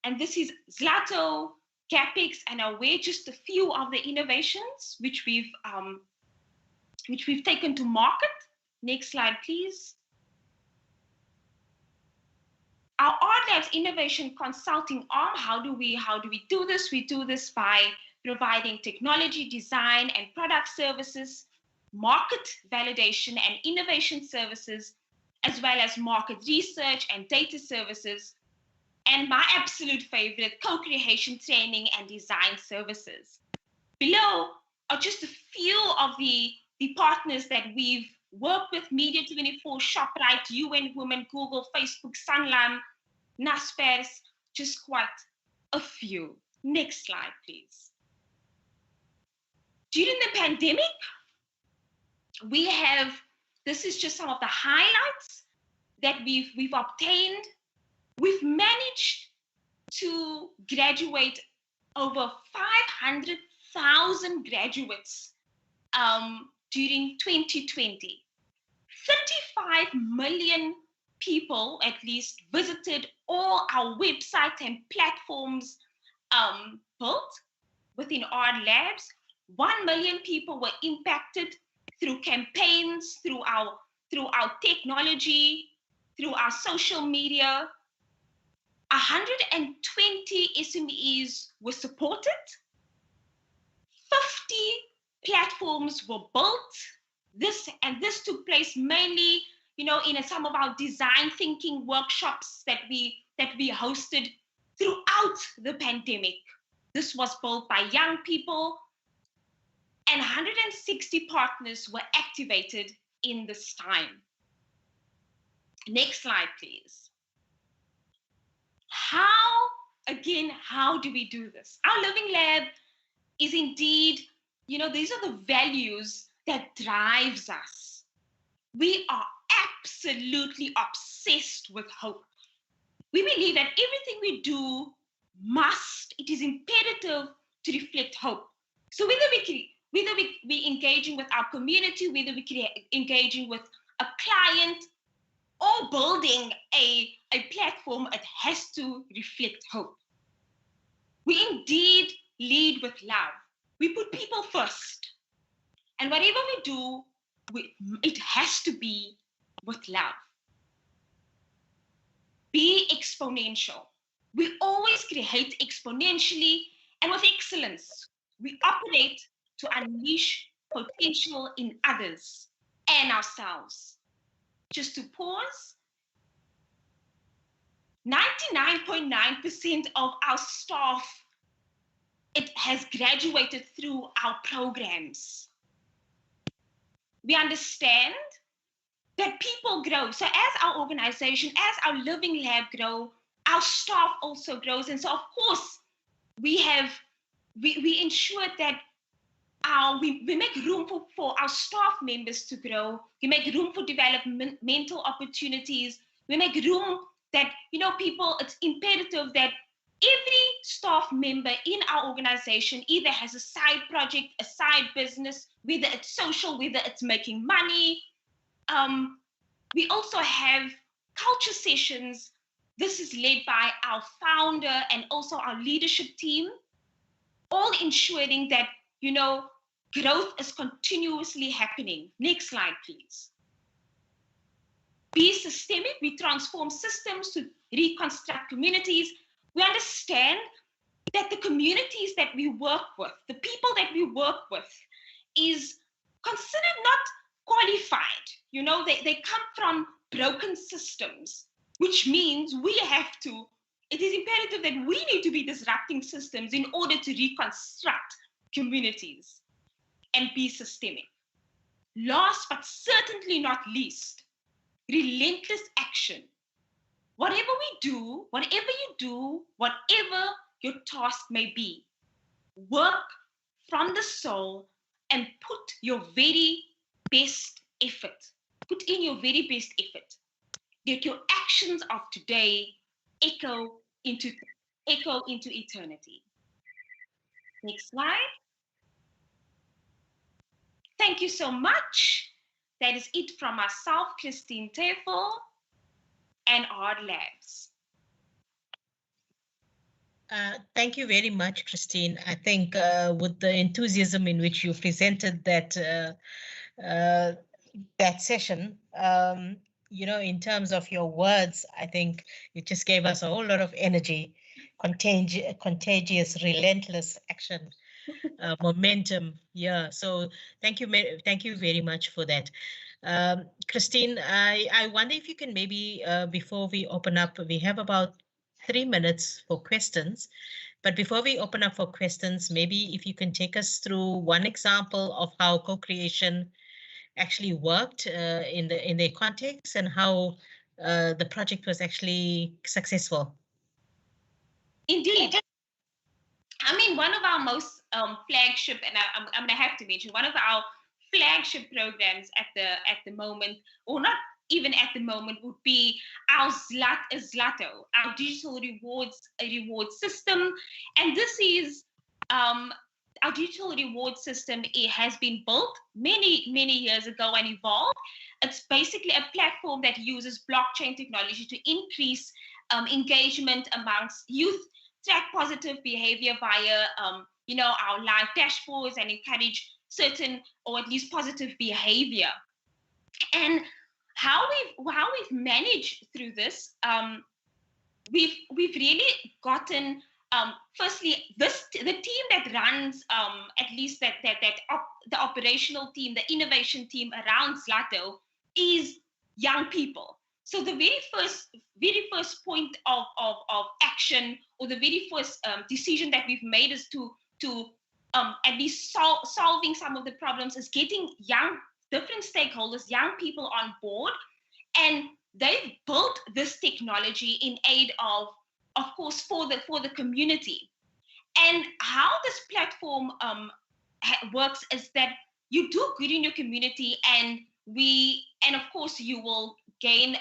and this is Zlato, Capex, and Aware, just a few of the innovations which we've taken to market. Next slide, please. Our Odd Labs Innovation Consulting arm, how do we do this? We do this by providing technology, design, and product services, market validation and innovation services, as well as market research and data services, and my absolute favorite, co-creation training and design services. Below are just a few of the partners that we've worked with: Media24, ShopRite, UN Women, Google, Facebook, Sanlam, Naspers, just quite a few. Next slide, please. During the pandemic, this is just some of the highlights that we've obtained. We've managed to graduate over 500,000 graduates during 2020. 35 million people at least visited all our websites and platforms built within Odd Labs. 1 million people were impacted through campaigns, through our technology, through our social media. 120 SMEs were supported. 50 platforms were built. This took place mainly, in some of our design thinking workshops that we hosted throughout the pandemic. This was built by young people, and 160 partners were activated in this time. Next slide, please. How do we do this? Our Living Lab is indeed, these are the values that drives us. We are absolutely obsessed with hope. We believe that everything we do it is imperative to reflect hope. So whether we engaging with our community, whether we engaging with a client or building a platform, it has to reflect hope. We indeed lead with love. We put people first. And whatever we do, it has to be with love. Be exponential. We always create exponentially and with excellence. We operate to unleash potential in others and ourselves. Just to pause, 99.9% of our staff, it has graduated through our programs. We understand that people grow. So as our organization, as our Living Lab grow, our staff also grows. And so of course, we ensure that we make room for our staff members to grow. We make room for developmental opportunities. We make room that, people, it's imperative that every staff member in our organization either has a side project, a side business, whether it's social, whether it's making money. We also have culture sessions. This is led by our founder and also our leadership team, all ensuring that, growth is continuously happening. Next slide, please. Be systemic. We transform systems to reconstruct communities. We understand that the communities that we work with, the people that we work with, is considered not qualified. They come from broken systems, which means it is imperative that we need to be disrupting systems in order to reconstruct communities and be systemic. Last but certainly not least, relentless action. Whatever we do, whatever you do, whatever your task may be, work from the soul and put your very best effort. Put in your very best effort. Let your actions of today echo into eternity. Next slide. Thank you so much. That is it from myself, Christine Teffel, and Art Labs. Thank you very much, Christine. I think with the enthusiasm in which you presented that session, in terms of your words, I think it just gave us a whole lot of energy, contagious, relentless action, momentum. Yeah. So thank you very much for that. Christine, I wonder if you can maybe, before we open up, we have about 3 minutes for questions. But before we open up for questions, maybe if you can take us through one example of how co-creation actually worked in the context and how the project was actually successful. Indeed. I mean, one of our most flagship, and I'm going to have to mention, one of our flagship programs at the moment, or not even at the moment, would be our Zlato, our digital reward system. And this is our digital reward system. It has been built many years ago and evolved. It's basically a platform that uses blockchain technology to increase engagement amongst youth, track positive behavior via our live dashboards, and encourage certain or at least positive behavior. And how we've managed through this, we've really gotten firstly the team that runs at least the operational team, the innovation team around Zlato is young people. So the very first point of action, or the very first decision that we've made is to at least solving some of the problems, is getting different stakeholders, young people on board. And they've built this technology in aid of course, for the community. And how this platform works is that you do good in your community, and of course you will gain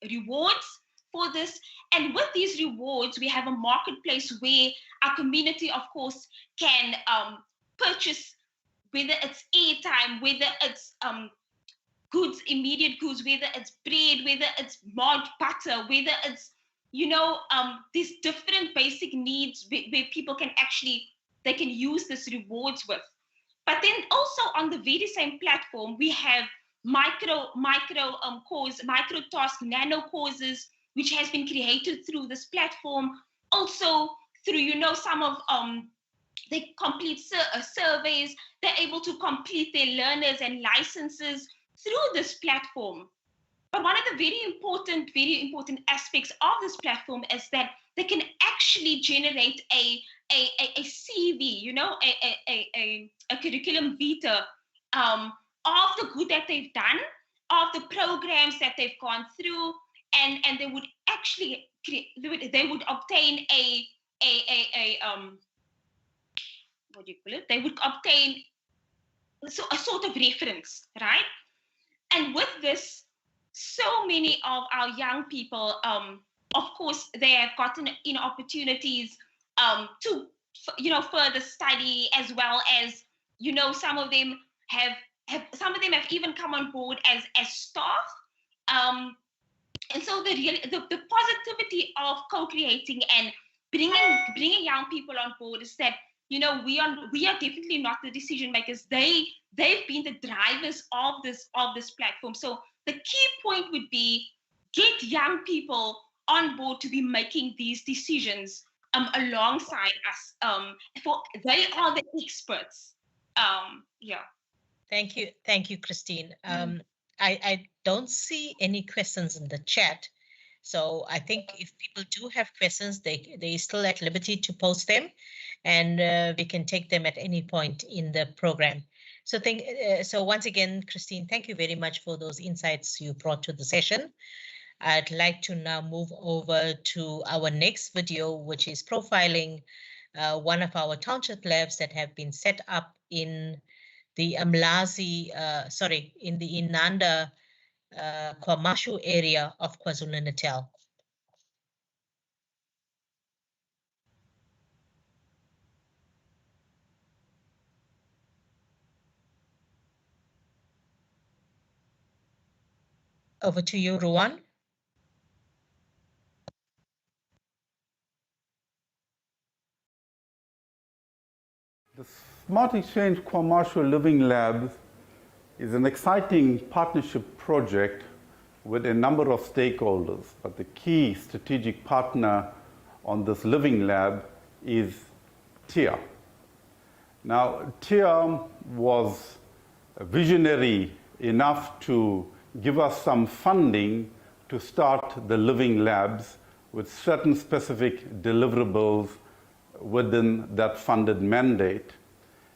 rewards for this. And with these rewards, we have a marketplace where our community, of course, can purchase, whether it's airtime, whether it's goods, immediate goods, whether it's bread, whether it's mud, butter, whether it's, these different basic needs where people can actually, they can use this rewards with. But then also on the very same platform, we have micro task, nano courses, which has been created through this platform. Also through, some of, they complete surveys, they're able to complete their learners and licenses through this platform. But one of the very important aspects of this platform is that they can actually generate a CV, a curriculum vitae of the good that they've done, of the programs that they've gone through, and they would actually they would obtain what do you call it? They would obtain a sort of reference, right? And with this, so many of our young people, of course, they have gotten opportunities to further study, as well as some of them have even come on board as staff. And so the positivity of co-creating and bringing young people on board is that we are definitely not the decision makers. They've been the drivers of this platform. So the key point would be get young people on board to be making these decisions alongside us. For they are the experts. Yeah. Thank you, Christine. I don't see any questions in the chat. So I think if people do have questions, they still at liberty to post them, and we can take them at any point in the program. So once again, Christine, thank you very much for those insights you brought to the session. I'd like to now move over to our next video, which is profiling one of our township labs that have been set up in the in the Inanda KwaMashu area of KwaZulu-Natal. Over to you, Ruan. The Smart Exchange KwaMashu Living Labs is an exciting partnership project with a number of stakeholders, but the key strategic partner on this living lab is TIA. Now, TIA was visionary enough to give us some funding to start the living labs with certain specific deliverables within that funded mandate.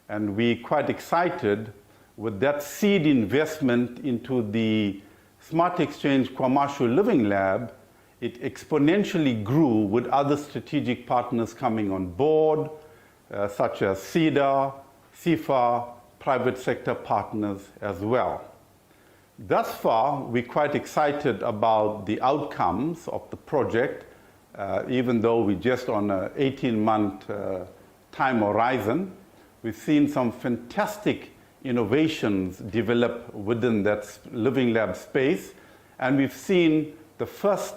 And we're quite excited with that seed investment into the Smart Exchange KwaMashu Living Lab. It exponentially grew with other strategic partners coming on board, such as CEDA, CIFA, private sector partners as well. Thus far, we're quite excited about the outcomes of the project, even though we're just on an 18-month time horizon. We've seen some fantastic innovations develop within that living lab space, and we've seen the first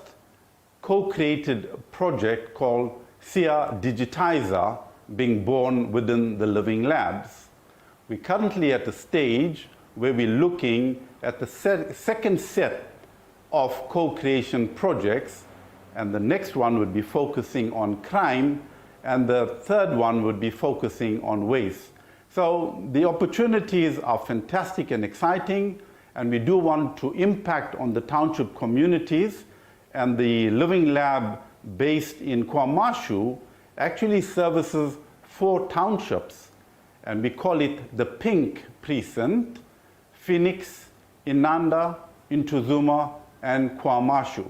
co-created project called SIA Digitizer being born within the living labs. We're currently at the stage where we're looking at the second set of co-creation projects, and the next one would be focusing on crime, and the third one would be focusing on waste. So the opportunities are fantastic and exciting, and we do want to impact on the township communities, and the living lab based in KwaMashu actually services 4 townships, and we call it the Pink Precinct: Phoenix, Inanda, Intuzuma, and KwaMashu.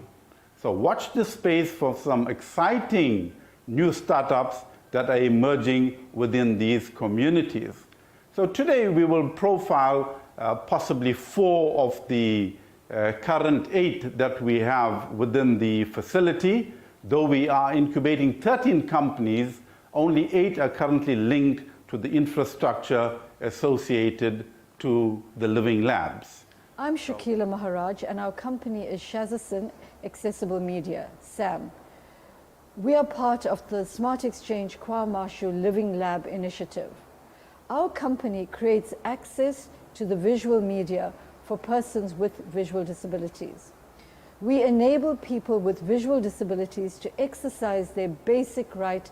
So watch this space for some exciting new startups that are emerging within these communities. So today we will profile possibly 4 of the current 8 that we have within the facility. Though we are incubating 13 companies, only 8 are currently linked to the infrastructure associated to the living labs. I'm Shakila Maharaj, and our company is Shazasyn Accessible Media, SAM. We are part of the Smart Exchange KwaMashu Living Lab initiative. Our company creates access to the visual media for persons with visual disabilities. We enable people with visual disabilities to exercise their basic right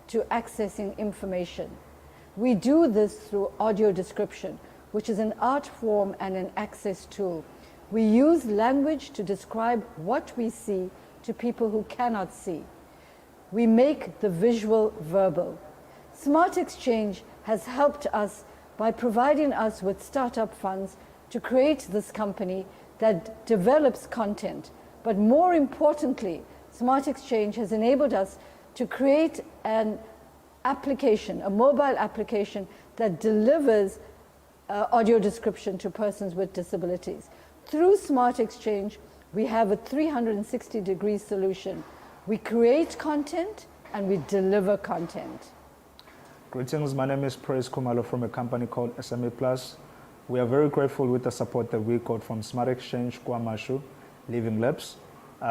to accessing information. We do this through audio description, which is an art form and an access tool. We use language to describe what we see to people who cannot see. We make the visual verbal. Smart Exchange has helped us by providing us with startup funds to create this company that develops content. But more importantly, Smart Exchange has enabled us to create an application, a mobile application that delivers audio description to persons with disabilities. Through Smart Exchange, we have a 360-degree solution. We create content and we deliver content. Greetings, my name is Praise Kumalo from a company called SMA Plus. We are very grateful with the support that we got from Smart Exchange KwaMashu Living Labs.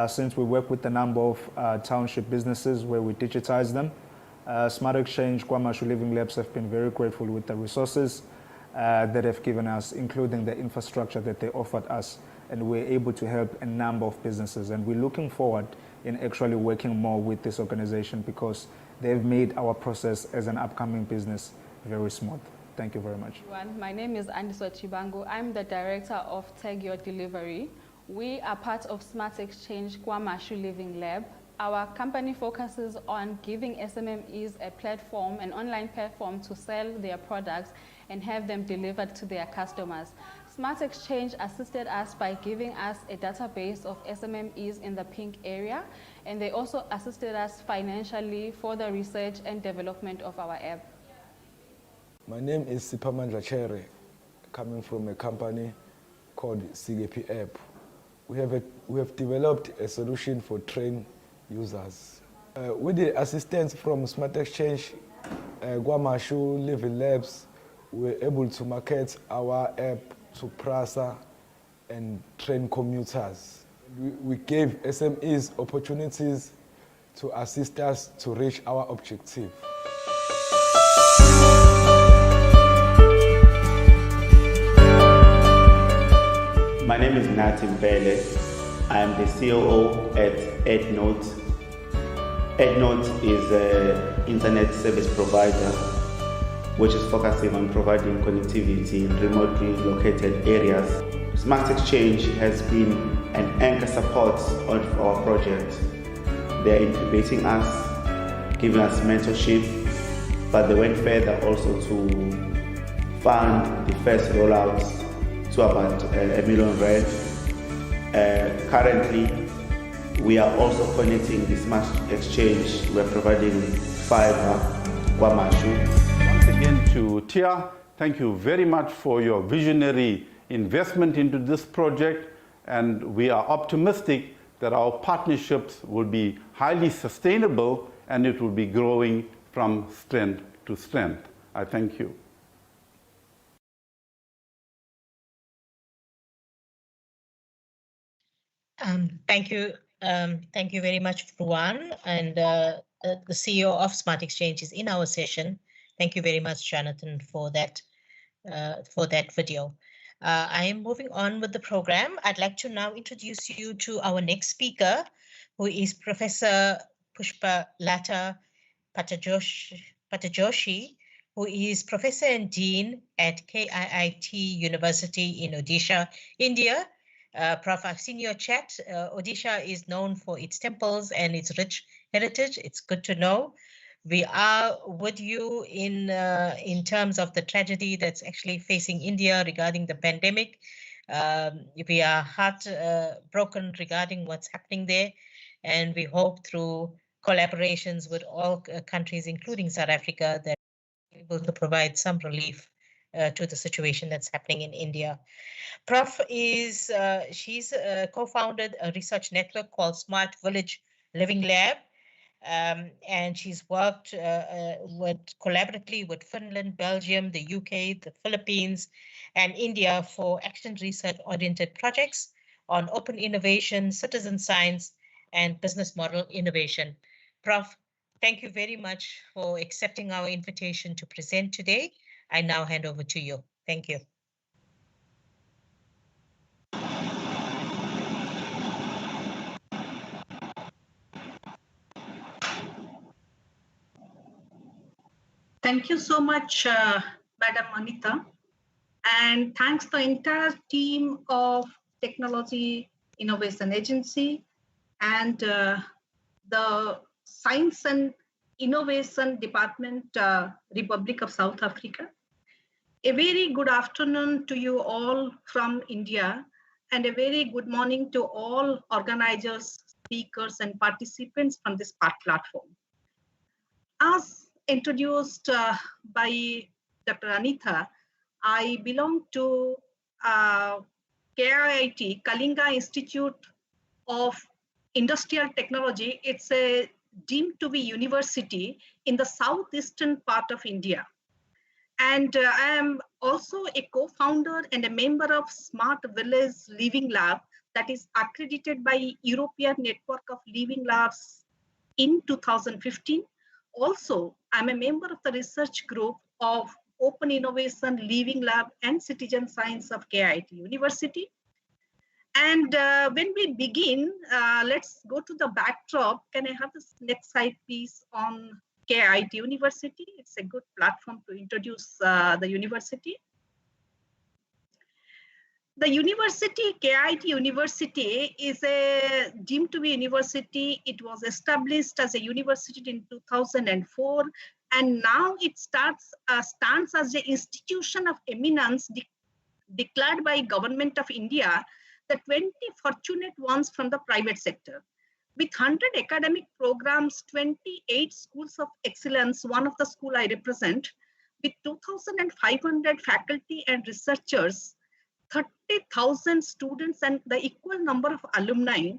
Since we work with a number of township businesses where we digitize them, Smart Exchange KwaMashu Living Labs have been very grateful with the resources that have given us, including the infrastructure that they offered us, and we're able to help a number of businesses. And we're looking forward in actually working more with this organization because they've made our process as an upcoming business very smooth. Thank you very much. My name is Andiswa Chibango. I'm the director of Tag Your Delivery. We are part of Smart Exchange KwaMashu Living Lab. Our company focuses on giving SMMEs a platform, an online platform to sell their products and have them delivered to their customers. Smart Exchange assisted us by giving us a database of SMMEs in the Pink area, and they also assisted us financially for the research and development of our app. My name is Sipamandla Chere, coming from a company called CGP App. We have developed a solution for train users. With the assistance from Smart Exchange, KwaMashu Living Labs, we were able to market our app to PRASA and train commuters. We gave SMEs opportunities to assist us to reach our objective. My name is Nati Mbele. I am the COO at EdNote. EdNote is an internet service provider which is focusing on providing connectivity in remotely located areas. Smart Exchange has been an anchor support of our project. They are incubating us, giving us mentorship, but they went further also to fund the first rollout to about R1 million. Currently, we are also connecting the Smart Exchange. We are providing fiber, KwaMashu. Once again to Tia, thank you very much for your visionary investment into this project, and we are optimistic that our partnerships will be highly sustainable and it will be growing from strength to strength. I thank you. Thank you. Thank you very much, Ruan. And the CEO of Smart Exchange is in our session. Thank you very much, Jonathan, for that video. I am moving on with the program. I'd like to now introduce you to our next speaker, who is Professor Pushpalata Patajoshi, who is Professor and Dean at KIIT University in Odisha, India. Prof, I've seen your chat. Odisha is known for its temples and its rich heritage. It's good to know. We are with you in terms of the tragedy that's actually facing India regarding the pandemic. We are heartbroken regarding what's happening there, and we hope through collaborations with all countries, including South Africa, that we're able to provide some relief to the situation that's happening in India. Prof is, she's co-founded a research network called Smart Village Living Lab. And she's worked collaboratively with Finland, Belgium, the UK, the Philippines, and India for action research-oriented projects on open innovation, citizen science, and business model innovation. Prof, thank you very much for accepting our invitation to present today. I now hand over to you. Thank you. Thank you so much, Madam Anita. And thanks the entire team of Technology Innovation Agency and the Science and Innovation Department, Republic of South Africa. A very good afternoon to you all from India, and a very good morning to all organizers, speakers, and participants from this platform. As introduced by Dr. Anita, I belong to KIIT, Kalinga Institute of Industrial Technology. It's a deemed to be university in the southeastern part of India. And I am also a co-founder and a member of Smart Village Living Lab that is accredited by European Network of Living Labs in 2015. Also, I'm a member of the research group of Open Innovation Living Lab and Citizen Science of KIIT University. And when we begin, let's go to the backdrop. Can I have this next slide, please, on KIIT University? It's a good platform to introduce the university. The university, KIIT University, is a deemed to be university. It was established as a university in 2004, and now it stands as the institution of eminence declared by Government of India, the 20 fortunate ones from the private sector. With 100 academic programs, 28 schools of excellence, one of the school I represent, with 2,500 faculty and researchers, 30,000 students, and the equal number of alumni,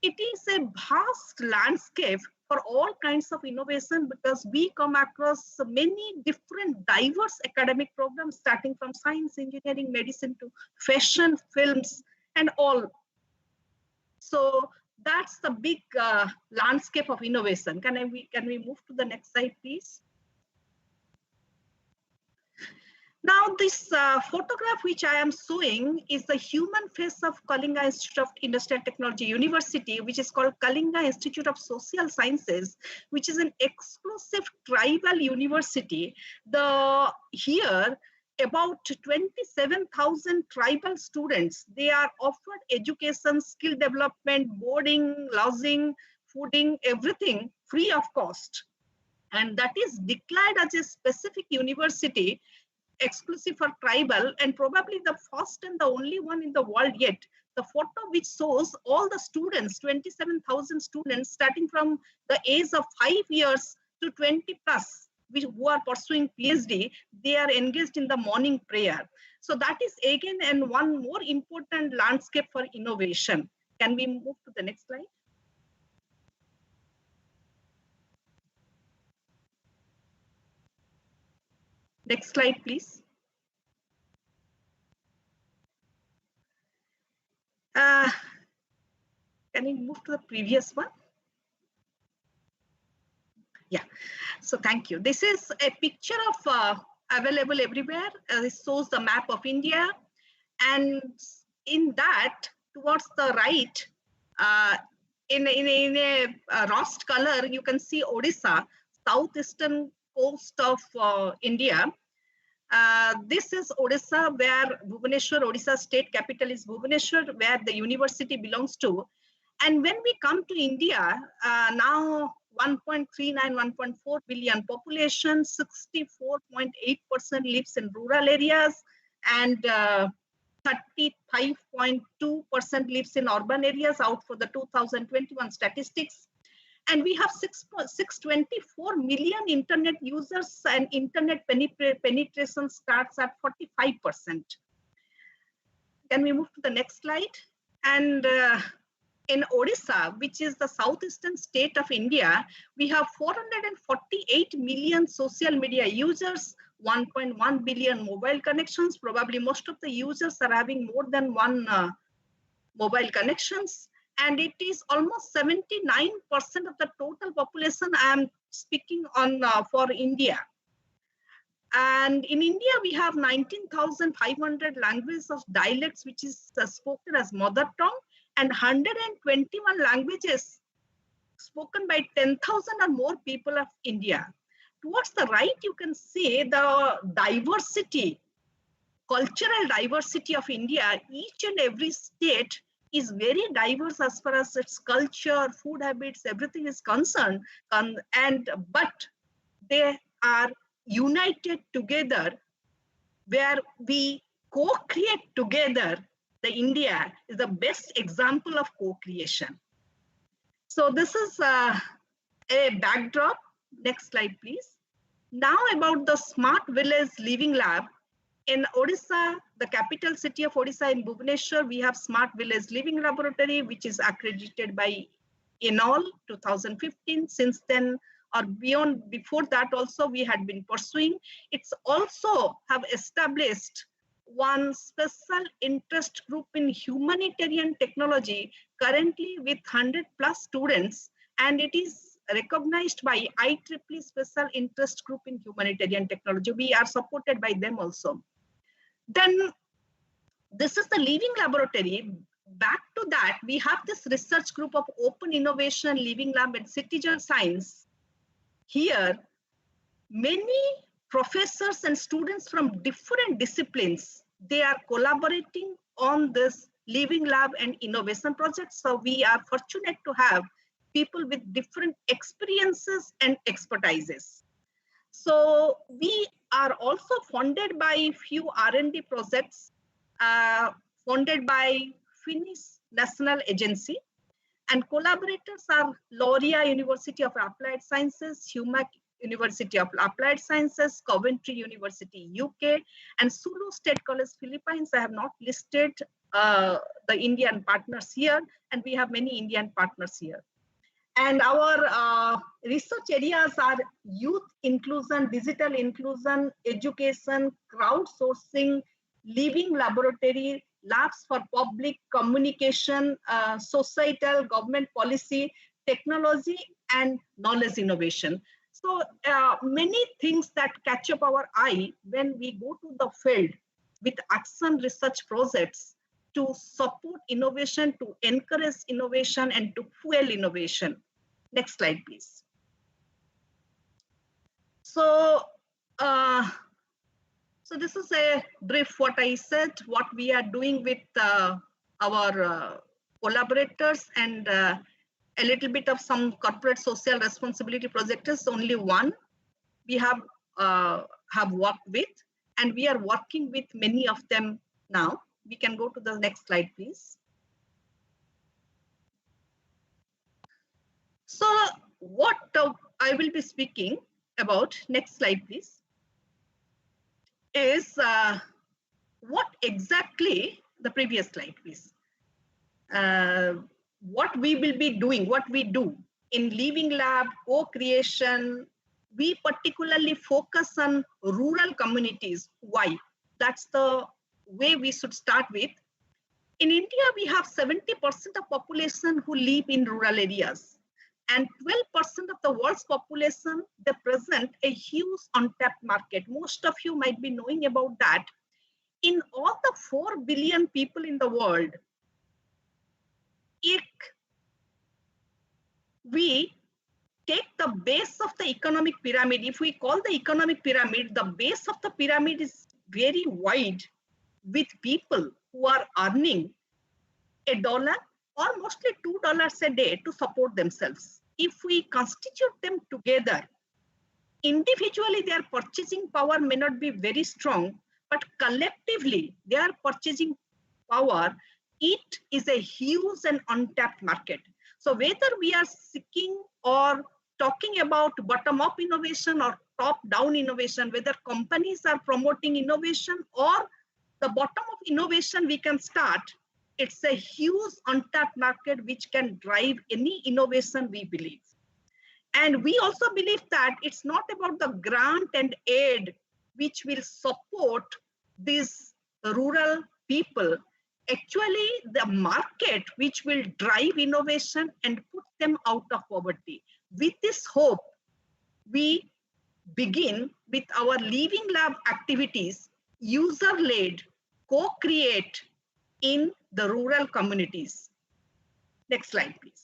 it is a vast landscape for all kinds of innovation, because we come across many different diverse academic programs, starting from science, engineering, medicine to fashion, films, and all. So that's the big landscape of innovation. Can we move to the next slide, please? Now, this photograph which I am showing is the human face of Kalinga Institute of Industrial Technology University, which is called Kalinga Institute of Social Sciences, which is an exclusive tribal university. Here, about 27,000 tribal students, they are offered education, skill development, boarding, lodging, fooding, everything free of cost. And that is declared as a specific university exclusive for tribal, and probably the first and the only one in the world yet. The photo which shows all the students, 27,000 students, starting from the age of 5 years to 20 plus, who are pursuing PhD, they are engaged in the morning prayer. So that is again and one more important landscape for innovation. Can we move to the next slide? Next slide, please. Can we move to the previous one? Yeah, so thank you. This is a picture of available everywhere. This shows the map of India. And in that, towards the right, in a rust color, you can see Odisha, southeastern coast of India. This is Odisha, where Bhubaneswar, Odisha state capital is Bhubaneswar, where the university belongs to. And when we come to India, now 1.39, 1.4 billion population, 64.8% lives in rural areas, and 35.2% lives in urban areas out for the 2021 statistics. And we have 624 million internet users, and internet penetration starts at 45%. Can we move to the next slide? And in Odisha, which is the southeastern state of India, we have 448 million social media users, 1.1 billion mobile connections. Probably most of the users are having more than one mobile connections. And it is almost 79% of the total population I am speaking on for India. And in India, we have 19,500 languages of dialects, which is spoken as mother tongue, and 121 languages spoken by 10,000 or more people of India. Towards the right, you can see the diversity, cultural diversity of India. Each and every state is very diverse as far as its culture, food habits, everything is concerned. But they are united together, where we co-create together. The India is the best example of co-creation. So this is a backdrop. Next slide, please. Now about the Smart Village Living Lab. In Odisha, the capital city of Odisha in Bhubaneswar, we have Smart Village Living Laboratory, which is accredited by ENOL 2015. Since then, or before that also, we had been pursuing. It's also have established one special interest group in humanitarian technology, currently with 100+ students, and it is recognized by IEEE Special Interest Group in Humanitarian Technology. We are supported by them also. Then this is the Living Laboratory. Back to that, we have this research group of Open Innovation, Living Lab, and Citizen Science. Here, many professors and students from different disciplines, they are collaborating on this Living Lab and innovation projects. So we are fortunate to have people with different experiences and expertises. So we are also funded by few R&D projects funded by Finnish National Agency, and collaborators are Laurea University of Applied Sciences, Humac University of Applied Sciences, Coventry University, UK, and Sulu State College, Philippines. I have not listed the Indian partners here, and we have many Indian partners here. And our research areas are youth inclusion, digital inclusion, education, crowdsourcing, living laboratory, labs for public communication, societal, government policy, technology, and knowledge innovation. So many things that catch up our eye when we go to the field with action research projects to support innovation, to encourage innovation, and to fuel innovation. Next slide, please. So, so this is a brief what I said, what we are doing with our collaborators, and a little bit of some corporate social responsibility project is only one we have worked with, and we are working with many of them now. We can go to the next slide, please. So what I will be speaking about, next slide, please, is what exactly, the previous slide, please, what we will be doing, what we do in Living Lab, co-creation. We particularly focus on rural communities. Why? That's the way we should start with. In India, we have 70% of population who live in rural areas, and 12% of the world's population, they present a huge untapped market. Most of you might be knowing about that. In all the 4 billion people in the world, if we take the base of the economic pyramid, if we call the economic pyramid, the base of the pyramid is very wide, with people who are earning $1 or mostly $2 a day to support themselves. If we constitute them together, individually their purchasing power may not be very strong, but collectively their purchasing power, it is a huge and untapped market. So whether we are seeking or talking about bottom-up innovation or top-down innovation, whether companies are promoting innovation or the bottom of innovation we can start, it's a huge untapped market which can drive any innovation we believe. And we also believe that it's not about the grant and aid which will support these rural people. Actually, the market which will drive innovation and put them out of poverty. With this hope, we begin with our Living Lab activities, user-led, co-create in the rural communities. Next slide, please.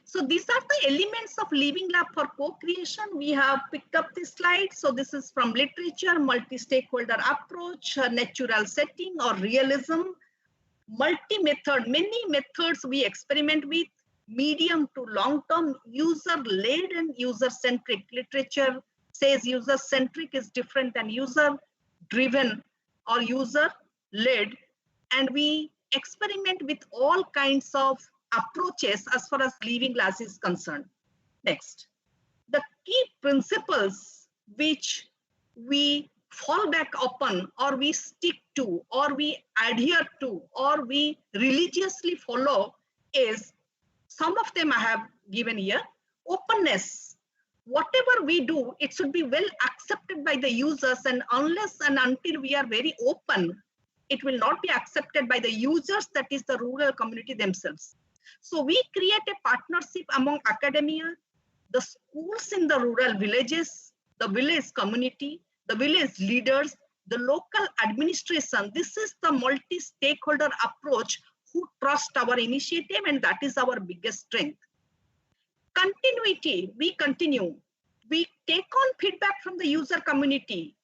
So these are the elements of Living Lab for co-creation. We have picked up this slide. So this is from literature, multi-stakeholder approach, natural setting or realism, multi-method, many methods we experiment with, medium to long-term, user-led and user-centric. Literature says user-centric is different than user-driven or user-led. And we experiment with all kinds of approaches as far as Living Labs is concerned. Next. The key principles which we fall back upon or we stick to or we adhere to or we religiously follow is, some of them I have given here. Openness. Whatever we do, it should be well accepted by the users, and unless and until we are very open, it will not be accepted by the users, that is the rural community themselves. So we create a partnership among academia, the schools in the rural villages, the village community, the village leaders, the local administration. This is the multi-stakeholder approach who trust our initiative, and that is our biggest strength. Continuity, we continue. We take on feedback from the user community,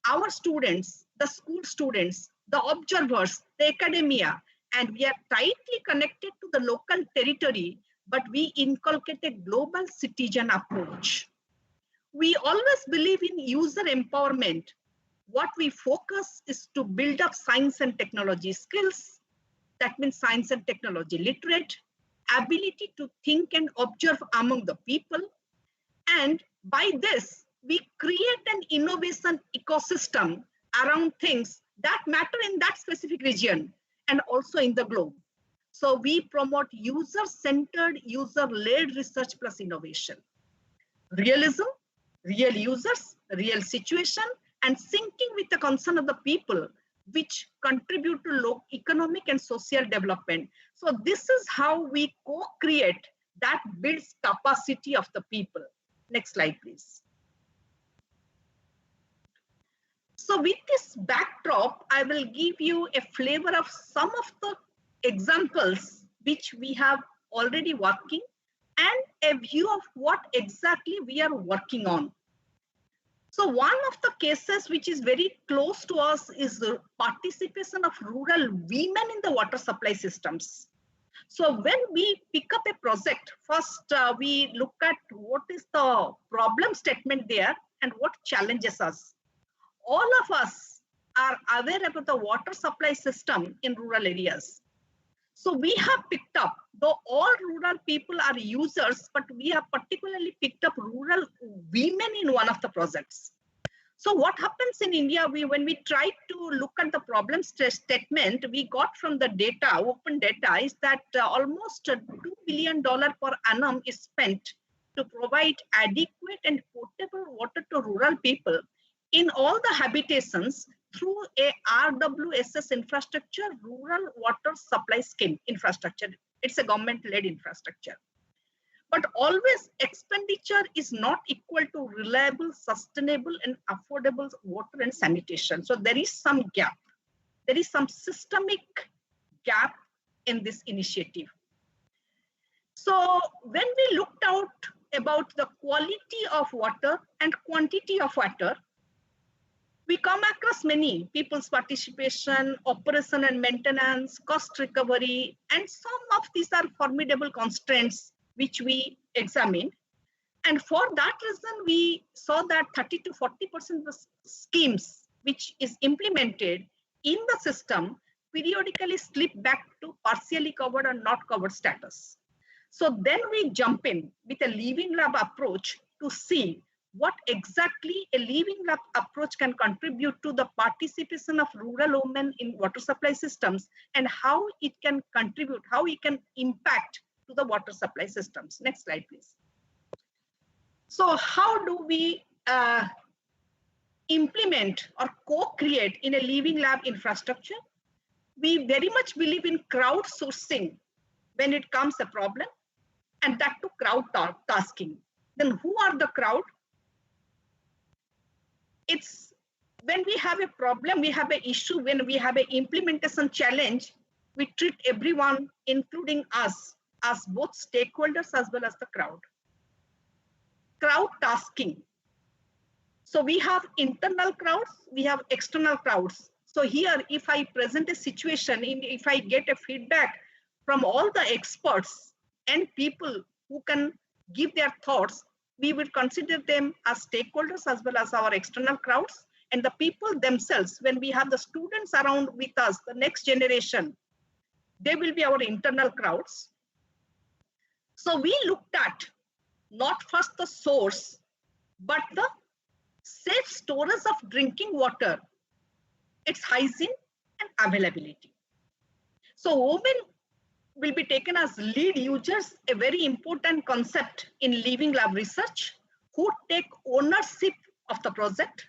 our students, the school students, the observers, the academia, and we are tightly connected to the local territory, but we inculcate a global citizen approach. We always believe in user empowerment. What we focus is to build up science and technology skills. That means science and technology literate, ability to think and observe among the people. And by this, we create an innovation ecosystem around things that matter in that specific region and also in the globe. So we promote user-centered, user-led research plus innovation. Realism, real users, real situation, and syncing with the concern of the people, which contribute to local economic and social development. So this is how we co-create that builds capacity of the people. Next slide, please. So with this backdrop, I will give you a flavor of some of the examples which we have already working and a view of what exactly we are working on. So one of the cases which is very close to us is the participation of rural women in the water supply systems. So when we pick up a project, first we look at what is the problem statement there and what challenges us. All of us are aware about the water supply system in rural areas. So we have picked up, though all rural people are users, but we have particularly picked up rural women in one of the projects. So what happens in India, when we try to look at the problem statement we got from the data, open data, is that almost $2 billion per annum is spent to provide adequate and potable water to rural people in all the habitations through a RWSS infrastructure, rural water supply scheme infrastructure. It's a government-led infrastructure. But always expenditure is not equal to reliable, sustainable, and affordable water and sanitation. So there is some gap. There is some systemic gap in this initiative. So when we looked out about the quality of water and quantity of water, we come across many people's participation, operation and maintenance, cost recovery, and some of these are formidable constraints which we examined. And for that reason, we saw that 30 to 40% of the schemes which is implemented in the system periodically slip back to partially covered or not covered status. So then we jump in with a living lab approach to see what exactly a living lab approach can contribute to the participation of rural women in water supply systems and how it can contribute, how it can impact to the water supply systems. Next slide, please. So how do we implement or co-create in a living lab infrastructure? We very much believe in crowdsourcing when it comes a problem, and that to crowd tasking. Then who are the crowd? It's when we have a problem, we have an issue, when we have an implementation challenge, we treat everyone, including us, as both stakeholders as well as the crowd. Crowd tasking. So we have internal crowds, we have external crowds. So here, if I present a situation, if I get a feedback from all the experts and people who can give their thoughts, we will consider them as stakeholders as well as our external crowds. And the people themselves, when we have the students around with us, the next generation, they will be our internal crowds. So we looked at not first the source, but the safe storage of drinking water, its hygiene and availability. So women will be taken as lead users, a very important concept in living lab research, who take ownership of the project.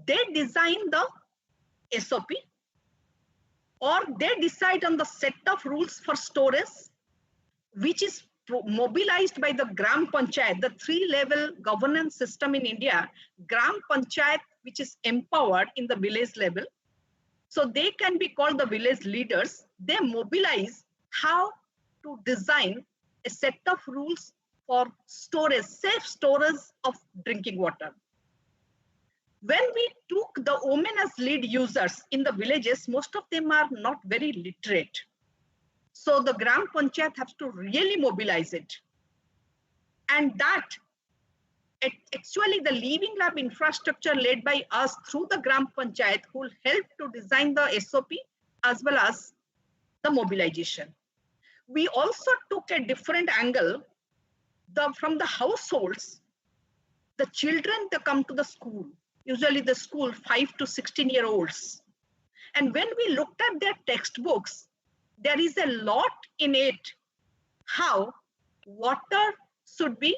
They design the SOP, or they decide on the set of rules for storage, which is mobilized by the Gram Panchayat, the 3-level governance system in India. Gram Panchayat, which is empowered in the village level. So they can be called the village leaders. They mobilize how to design a set of rules for storage, safe storage of drinking water. When we took the women as lead users in the villages, most of them are not very literate. So the Gram Panchayat has to really mobilize it. And that, actually the living lab infrastructure led by us through the Gram Panchayat will help to design the SOP as well as the mobilization. We also took a different angle from the households. The children, they come to the school, usually the school 5 to 16-year-olds. And when we looked at their textbooks, there is a lot in it how water should be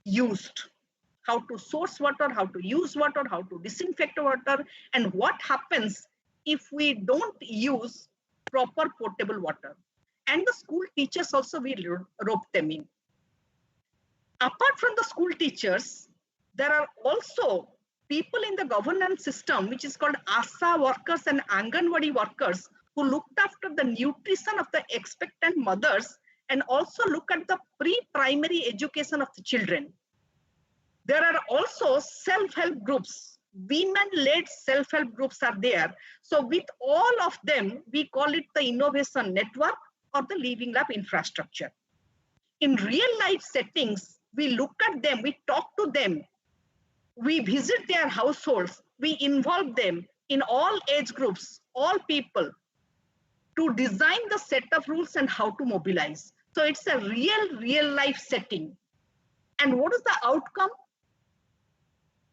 used, how to source water, how to use water, how to disinfect water, and what happens if we don't use proper potable water. And the school teachers also, we rope them in. Apart from the school teachers, there are also people in the governance system, which is called ASA workers and Anganwadi workers, who looked after the nutrition of the expectant mothers and also look at the pre-primary education of the children. There are also self-help groups, women-led self-help groups are there. So with all of them, we call it the innovation network or the living lab infrastructure. In real life settings, we look at them, we talk to them, we visit their households, we involve them in all age groups, all people, to design the set of rules and how to mobilize. So it's a real life setting. And what is the outcome?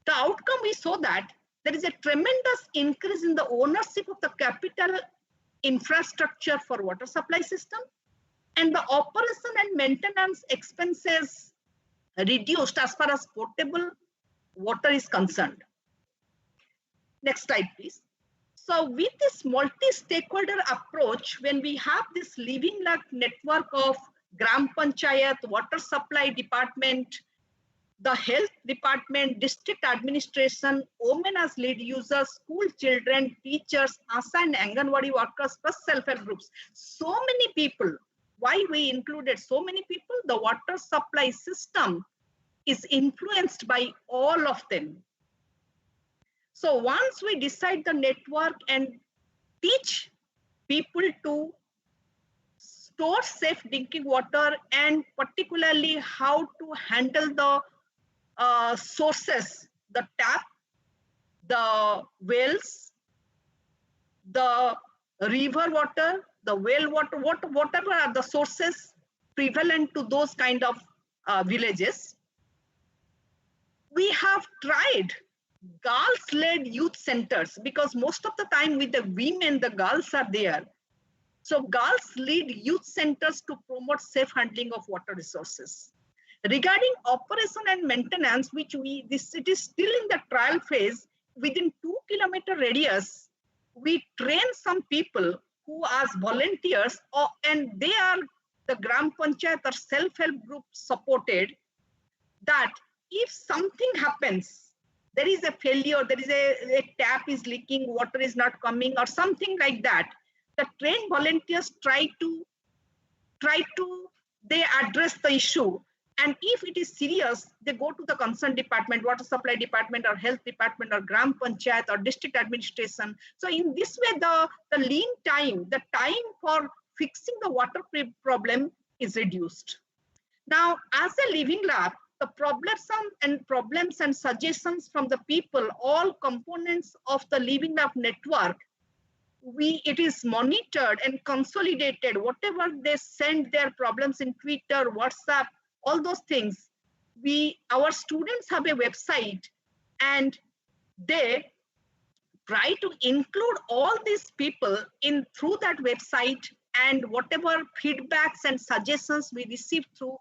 The outcome, we saw that there is a tremendous increase in the ownership of the capital infrastructure for water supply system, and the operation and maintenance expenses reduced as far as potable water is concerned. Next slide, please. So with this multi-stakeholder approach, when we have this living lab network of Gram Panchayat, water supply department, the health department, district administration, women as lead users, school children, teachers, ASA and Anganwadi workers, plus self-help groups. So many people. Why we included so many people? The water supply system is influenced by all of them. So once we decide the network and teach people to store safe drinking water and particularly how to handle the sources, the tap, the wells, the river water, the well water, whatever are the sources prevalent to those kind of villages. We have tried girls-led youth centers because most of the time with the women, the girls are there. So girls lead youth centers to promote safe handling of water resources. Regarding operation and maintenance, which it is still in the trial phase, within 2 kilometer radius, we train some people who as volunteers, and they are the Gram Panchayat or self-help group supported, that if something happens, there is a failure, there is a tap is leaking, water is not coming or something like that, the trained volunteers they address the issue. And if it is serious, they go to the concerned department, water supply department or health department or Gram Panchayat or district administration. So in this way, the lean time, the time for fixing the water problem is reduced. Now, as a living lab, the problems and suggestions from the people, all components of the living lab network, it is monitored and consolidated. Whatever they send their problems in Twitter, WhatsApp, all those things, our students have a website and they try to include all these people through that website, and whatever feedbacks and suggestions we receive through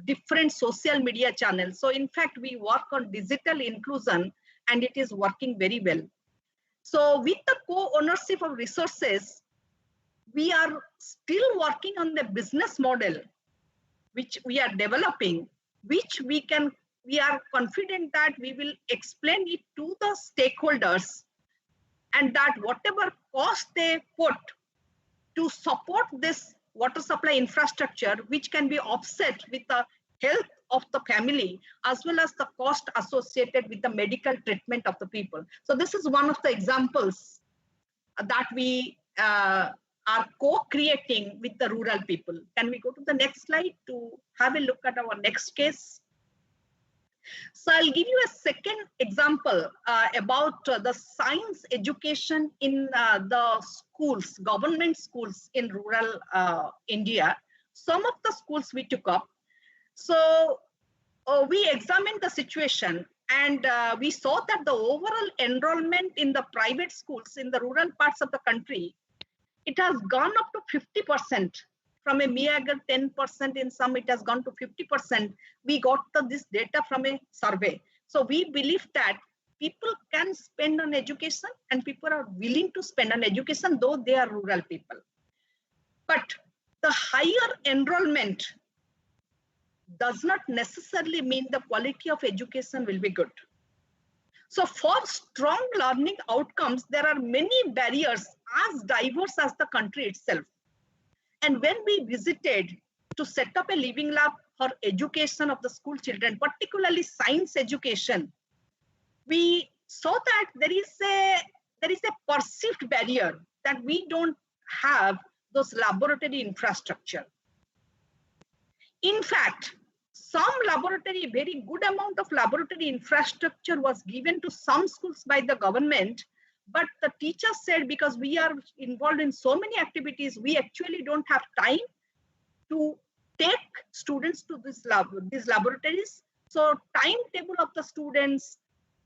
different social media channels. So in fact, we work on digital inclusion and it is working very well. So with the co-ownership of resources, we are still working on the business model, which we are developing, which we are confident that we will explain it to the stakeholders, and that whatever cost they put to support this water supply infrastructure, which can be offset with the health of the family, as well as the cost associated with the medical treatment of the people. So this is one of the examples that we are co-creating with the rural people. Can we go to the next slide to have a look at our next case? So I'll give you a second example about the science education in the schools, government schools in rural India. Some of the schools we took up. So we examined the situation, and we saw that the overall enrollment in the private schools in the rural parts of the country, it has gone up to 50%. From a mere 10%, in some it has gone to 50%. We got this data from a survey. So we believe that people can spend on education and people are willing to spend on education, though they are rural people. But the higher enrollment does not necessarily mean the quality of education will be good. So for strong learning outcomes, there are many barriers as diverse as the country itself. And when we visited to set up a living lab for education of the school children, particularly science education, we saw that there is a perceived barrier that we don't have those laboratory infrastructure. In fact, very good amount of laboratory infrastructure was given to some schools by the government, but the teachers said, because we are involved in so many activities, we actually don't have time to take students to these laboratories. So timetable of the students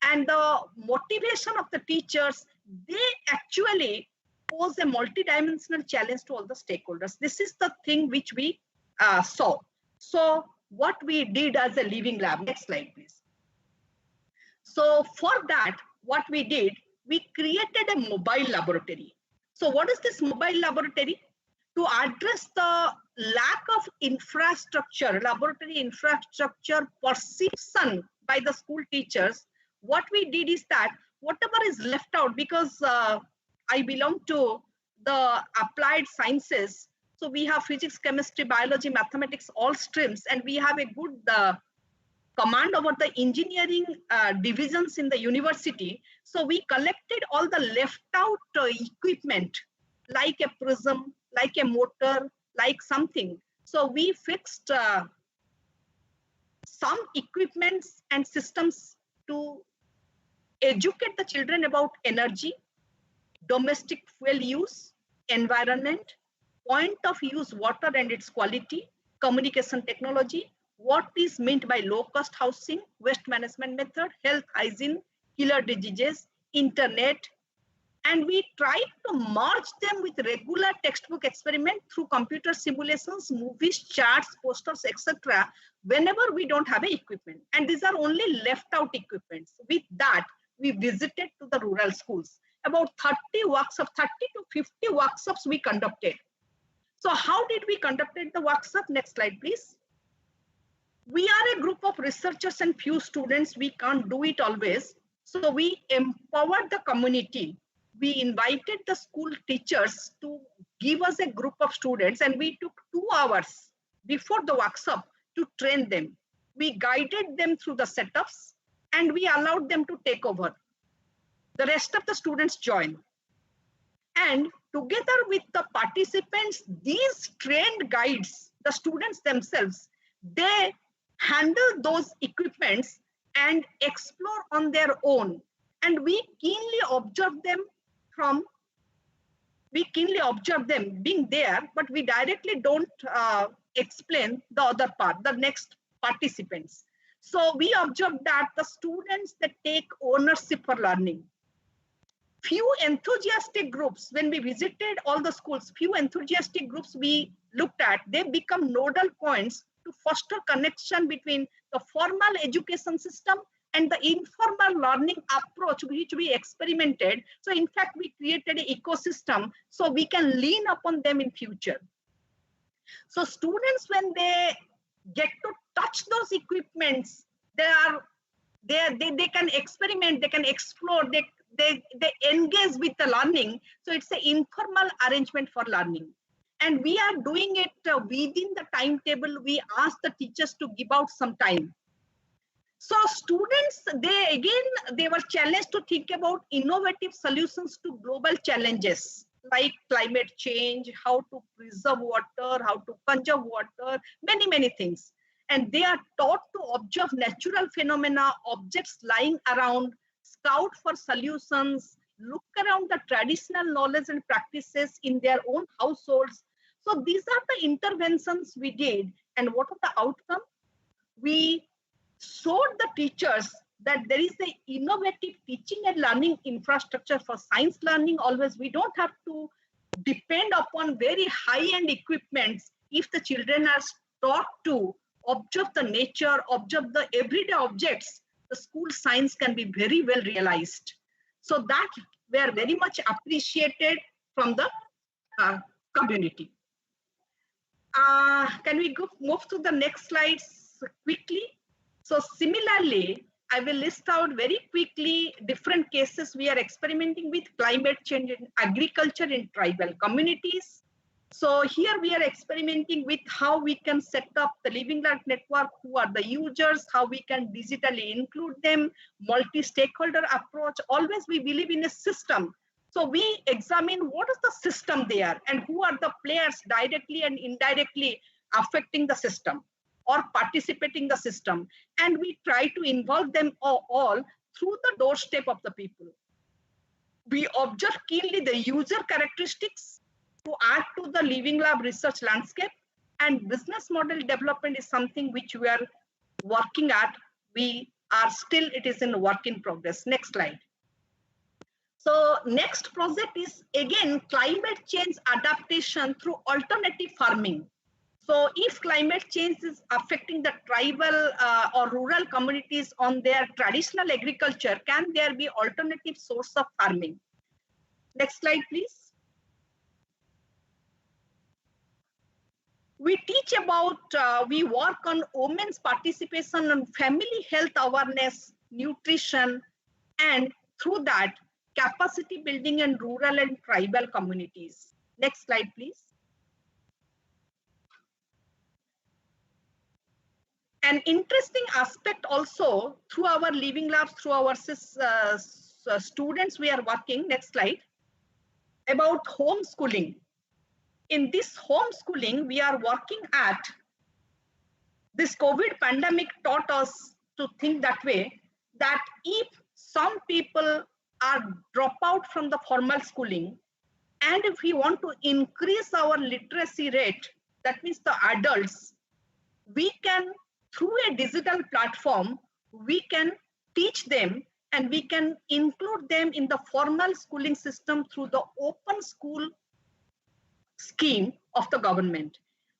and the motivation of the teachers, they actually pose a multidimensional challenge to all the stakeholders. This is the thing which we saw. So what we did as a living lab, next slide please. So for that, what we did, we created a mobile laboratory. So what is this mobile laboratory? To address the lack of infrastructure, laboratory infrastructure perception by the school teachers, what we did is that whatever is left out, because I belong to the applied sciences, so we have physics, chemistry, biology, mathematics, all streams, and we have a good command over the engineering divisions in the university. So we collected all the left out equipment, like a prism, like a motor, like something. So we fixed some equipments and systems to educate the children about energy, domestic fuel use, environment, point of use water and its quality, communication technology, what is meant by low-cost housing, waste management method, health, hygiene, killer diseases, internet, and we try to merge them with regular textbook experiment through computer simulations, movies, charts, posters, etc. whenever we don't have a equipment. And these are only left out equipments. With that, we visited to the rural schools. About 30 workshops, 30 to 50 workshops we conducted. So how did we conduct the workshop? Next slide, please. We are a group of researchers and few students. We can't do it always. So we empowered the community. We invited the school teachers to give us a group of students, and we took 2 hours before the workshop to train them. We guided them through the setups and we allowed them to take over. The rest of the students joined. And together with the participants, these trained guides, the students themselves, they handle those equipments and explore on their own. And we keenly observe them being there, but we directly don't explain the other part, the next participants. So we observe that the students that take ownership for learning. Few enthusiastic groups, when we visited all the schools, few enthusiastic groups we looked at, they become nodal points to foster connection between the formal education system and the informal learning approach which we experimented. So in fact, we created an ecosystem so we can lean upon them in future. So students, when they get to touch those equipments, they can experiment, they can explore, they engage with the learning. So it's an informal arrangement for learning. And we are doing it within the timetable. We ask the teachers to give out some time. So students, they were challenged to think about innovative solutions to global challenges like climate change, how to preserve water, how to conserve water, many, many things. And they are taught to observe natural phenomena, objects lying around, scout for solutions, look around the traditional knowledge and practices in their own households. So these are the interventions we did. And what was the outcome? We showed the teachers that there is an innovative teaching and learning infrastructure for science learning. Always, we don't have to depend upon very high-end equipments. If the children are taught to observe the nature, observe the everyday objects, the school science can be very well realized. So that were very much appreciated from the community. Can we move to the next slides quickly? So similarly, I will list out very quickly different cases we are experimenting with climate change in agriculture in tribal communities. So here we are experimenting with how we can set up the Living Lab Network, who are the users, how we can digitally include them, multi-stakeholder approach. Always we believe in a system. So we examine what is the system there and who are the players directly and indirectly affecting the system or participating the system. And we try to involve them all through the doorstep of the people. We observe keenly the user characteristics to add to the Living Lab research landscape, and business model development is something which we are working at. It is in work in progress. Next slide. So next project is again climate change adaptation through alternative farming. So if climate change is affecting the tribal or rural communities on their traditional agriculture, can there be alternative source of farming? Next slide, please. We teach about, we work on women's participation on family health awareness, nutrition, and through that, capacity building in rural and tribal communities. Next slide, please. An interesting aspect also through our Living Labs, through our students we are working, next slide, about homeschooling. In this homeschooling, we are working at, this COVID pandemic taught us to think that way, that if some people are drop out from the formal schooling, And if we want to increase our literacy rate, that means the adults, we can, through a digital platform, we can teach them and we can include them in the formal schooling system through the open school scheme of the government.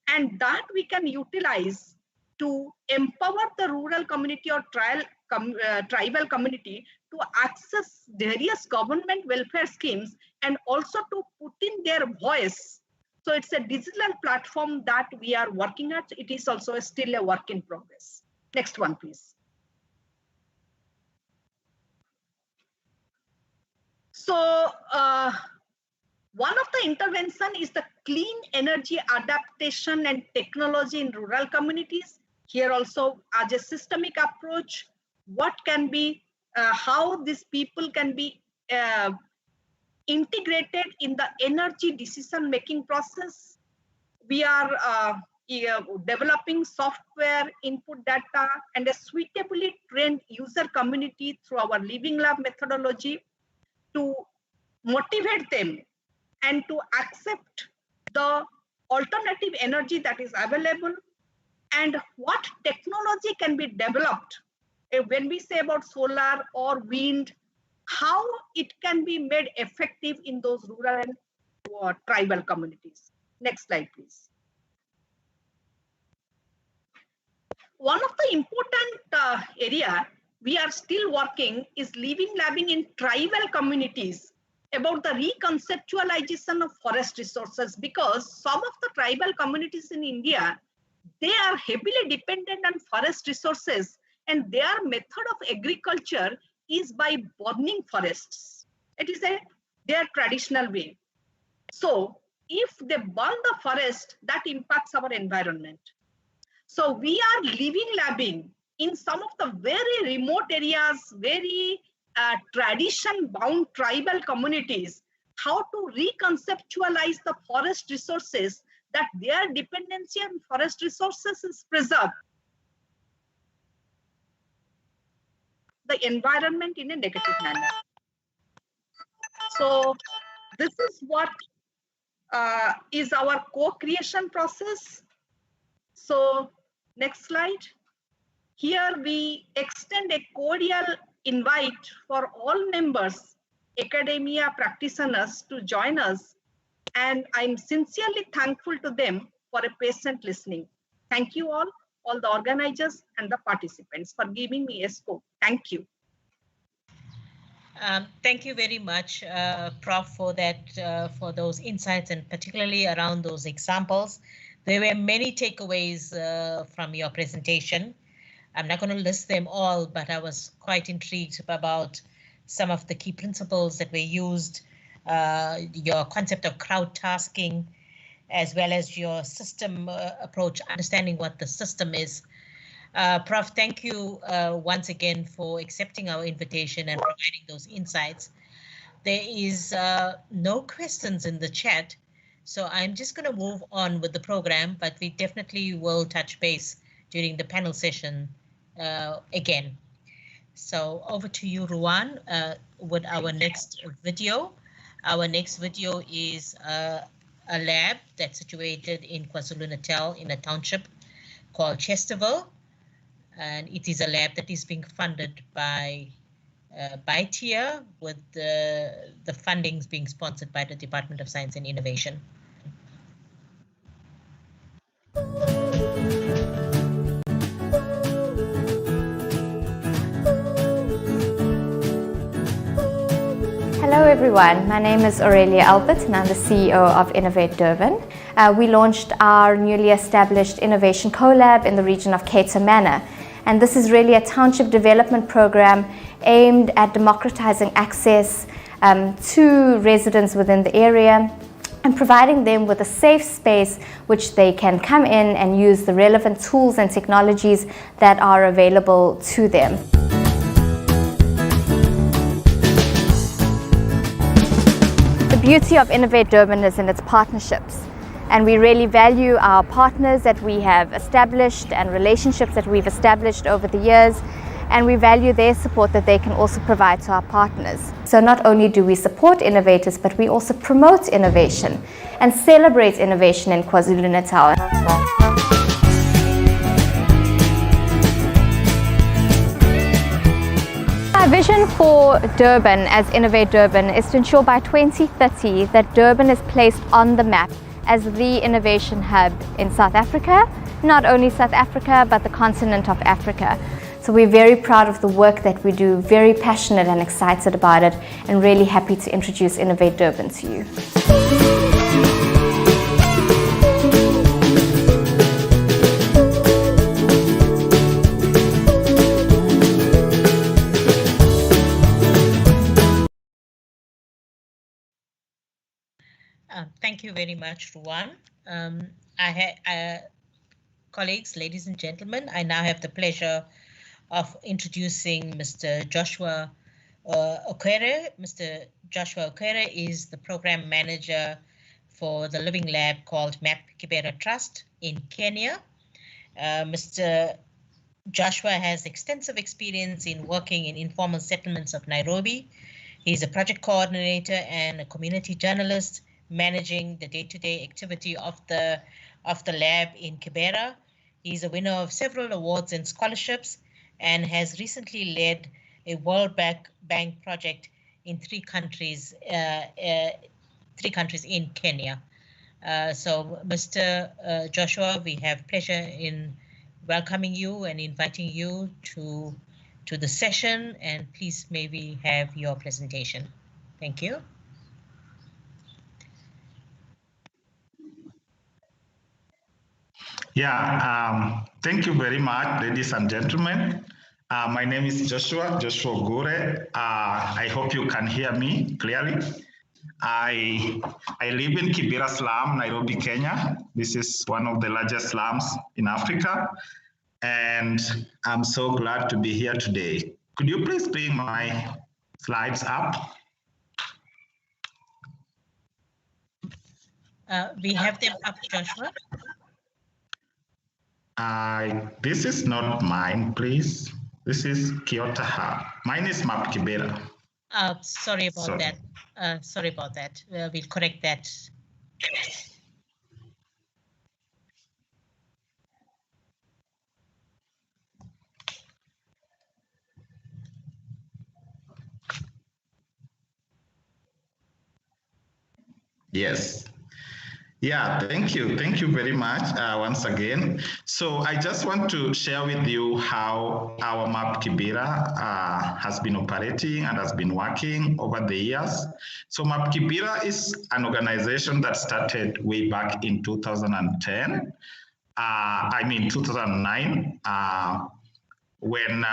And that we can utilize to empower the rural community or tribal community to access various government welfare schemes and also to put in their voice. So it's a digital platform that we are working at. It is also still a work in progress. Next one, please. So one of the intervention is the clean energy adaptation and technology in rural communities. Here also as a systemic approach, what can be, how these people can be integrated in the energy decision-making process. We are developing software, input data, and a suitably trained user community through our Living Lab methodology to motivate them and to accept the alternative energy that is available and what technology can be developed. When we say about solar or wind, how it can be made effective in those rural and tribal communities. Next slide, please. One of the important area we are still working is Living Labbing in tribal communities about the reconceptualization of forest resources, because some of the tribal communities in India, they are heavily dependent on forest resources and their method of agriculture is by burning forests. It is their traditional way. So if they burn the forest, that impacts our environment. So we are Living Labbing in some of the very remote areas, very tradition-bound tribal communities, how to reconceptualize the forest resources, that their dependency on forest resources is preserved. The environment in a negative manner. So this is what is our co-creation process. So next slide. Here we extend a cordial invite for all members, academia practitioners to join us. And I'm sincerely thankful to them for a patient listening. Thank you all the organizers and the participants for giving me a scope. Thank you. Thank you very much, Prof, for that, for those insights and particularly around those examples. There were many takeaways from your presentation. I'm not going to list them all, but I was quite intrigued about some of the key principles that were used, your concept of crowd tasking, as well as your system approach, understanding what the system is. Prof, thank you once again for accepting our invitation and providing those insights. There is no questions in the chat, so I'm just going to move on with the program, but we definitely will touch base during the panel session again. So over to you, Ruan, with our next video. Our next video is a lab that's situated in KwaZulu-Natal in a township called Chesterville. And it is a lab that is being funded by TIA, with the fundings being sponsored by the Department of Science and Innovation. Hello everyone, my name is Aurelia Albert and I'm the CEO of Innovate Durban. We launched our newly established Innovation Collab in the region of Cato Manor. And this is really a township development program aimed at democratizing access to residents within the area and providing them with a safe space which they can come in and use the relevant tools and technologies that are available to them. The beauty of Innovate Durban is in its partnerships. And we really value our partners that we have established and relationships that we've established over the years. and we value their support that they can also provide to our partners. So not only do we support innovators, but we also promote innovation and celebrate innovation in KwaZulu-Natal. Our vision for Durban as Innovate Durban is to ensure by 2030 that Durban is placed on the map as the innovation hub in South Africa, not only South Africa, but the continent of Africa. So we're very proud of the work that we do, very passionate and excited about it, and really happy to introduce Innovate Durban to you. Thank you very much, Ruan. Colleagues, ladies and gentlemen, I now have the pleasure of introducing Mr. Joshua Okwere. Mr. Joshua Okwere is the program manager for the living lab called MAP Kibera Trust in Kenya. Mr. Joshua has extensive experience in working in informal settlements of Nairobi. He's a project coordinator and a community journalist, managing the day-to-day activity of the lab in Kibera. He's a winner of several awards and scholarships and has recently led a World Bank project in three countries in Kenya. So Mr. Joshua, we have pleasure in welcoming you and inviting you to the session, and please maybe have your presentation. Thank you. Yeah, thank you very much, ladies and gentlemen. My name is Joshua Okwere. I hope you can hear me clearly. I live in Kibera slum, Nairobi, Kenya. This is one of the largest slums in Africa. And I'm so glad to be here today. Could you please bring my slides up? We have them up, Joshua. This is not mine, please. This is Kyoto Hub. Mine is MAP Kibera. Sorry about that. Sorry about that. We'll correct that. Yes. Yeah, thank you. Thank you very much once again. So I just want to share with you how our MAP Kibera has been operating and has been working over the years. So MAP Kibera is an organization that started way back in 2010. 2009, when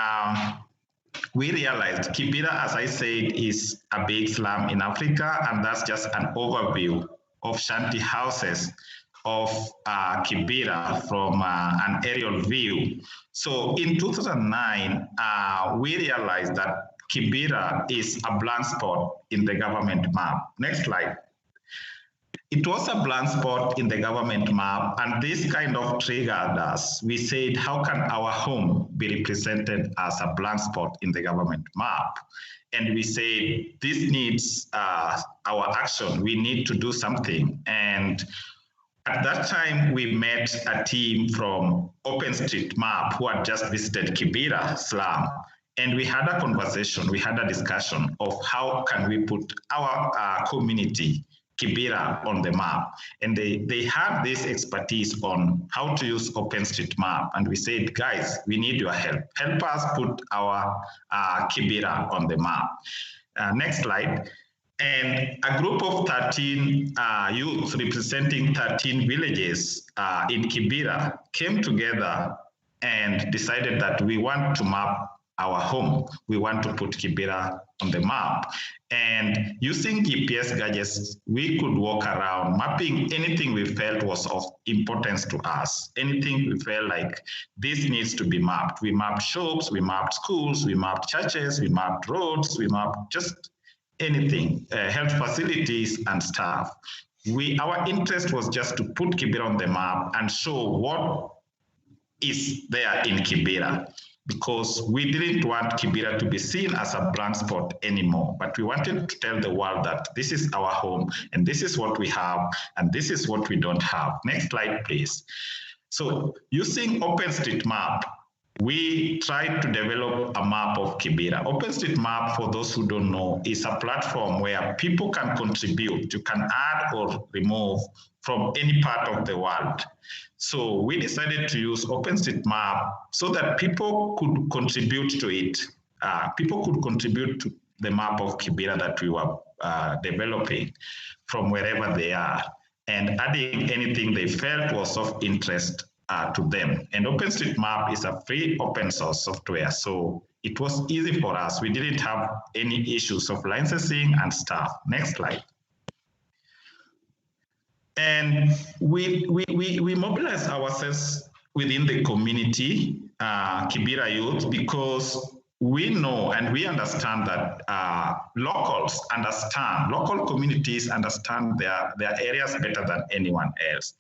we realized Kibera, as I said, is a big slum in Africa, and that's just an overview of shanty houses of Kibera from an aerial view. So in 2009, we realized that Kibera is a blind spot in the government map. Next slide. It was a blind spot in the government map, and this kind of triggered us. We said, how can our home be represented as a blind spot in the government map? And we say, this needs our action. We need to do something. And at that time, we met a team from OpenStreetMap who had just visited Kibera slum. And we had a conversation, we had a discussion of how can we put our community, Kibera, on the map. And they had this expertise on how to use OpenStreetMap. And we said, guys, we need your help. Help us put our Kibera on the map. Next slide. And a group of 13 youths representing 13 villages in Kibera came together and decided that we want to map our home. We want to put Kibera on the map. And using GPS gadgets, we could walk around mapping anything we felt was of importance to us. Anything we felt like this needs to be mapped. We mapped shops, we mapped schools, we mapped churches, we mapped roads, we mapped just anything, health facilities and stuff. Our interest was just to put Kibera on the map and show what is there in Kibera. because we didn't want Kibera to be seen as a blank spot anymore, but we wanted to tell the world that this is our home and this is what we have and this is what we don't have. Next slide, please. So using OpenStreetMap, we tried to develop a map of Kibera. OpenStreetMap, for those who don't know, is a platform where people can contribute. You can add or remove from any part of the world. So we decided to use OpenStreetMap so that people could contribute to it. People could contribute to the map of Kibera that we were developing from wherever they are, and adding anything they felt was of interest to them. And OpenStreetMap is a free open source software, so it was easy for us. We didn't have any issues of licensing and stuff. Next slide. And we mobilized ourselves within the community, Kibera youth, because we know and we understand that locals understand, local communities understand their areas better than anyone else.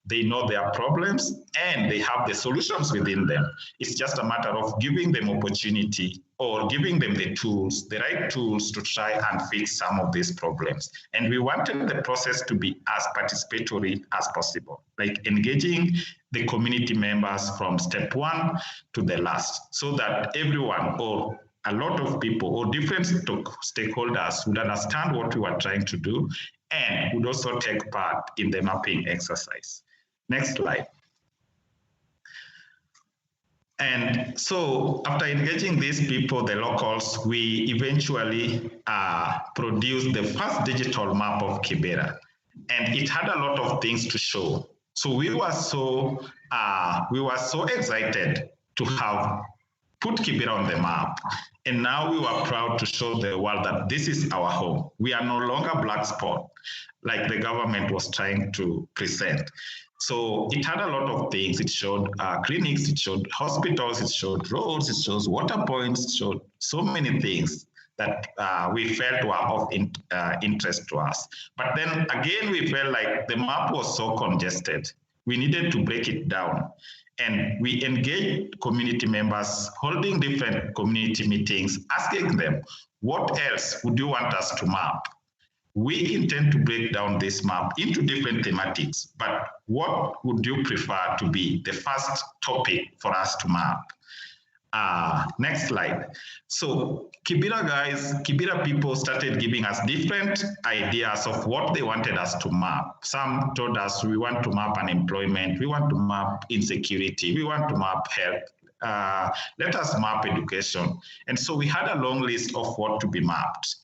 They know their problems and they have the solutions within them. It's just a matter of giving them opportunity or giving them the tools, the right tools to try and fix some of these problems. And we wanted the process to be as participatory as possible, like engaging the community members from step one to the last, so that everyone or a lot of people or different stakeholders would understand what we were trying to do and would also take part in the mapping exercise. Next slide. And so after engaging these people, the locals, we eventually produced the first digital map of Kibera. And it had a lot of things to show. So we were so excited to have put Kibera on the map. And now we were proud to show the world that this is our home. We are no longer black spot, like the government was trying to present. So it had a lot of things. It showed clinics, it showed hospitals, it showed roads, it shows water points, it showed so many things that we felt were of interest to us. But then again, we felt like the map was so congested. We needed to break it down. And we engaged community members, holding different community meetings, asking them, what else would you want us to map? We intend to break down this map into different thematics, but what would you prefer to be the first topic for us to map? Next slide. So Kibera guys, Kibera people started giving us different ideas of what they wanted us to map. Some told us we want to map unemployment, we want to map insecurity, we want to map health, let us map education. And so we had a long list of what to be mapped.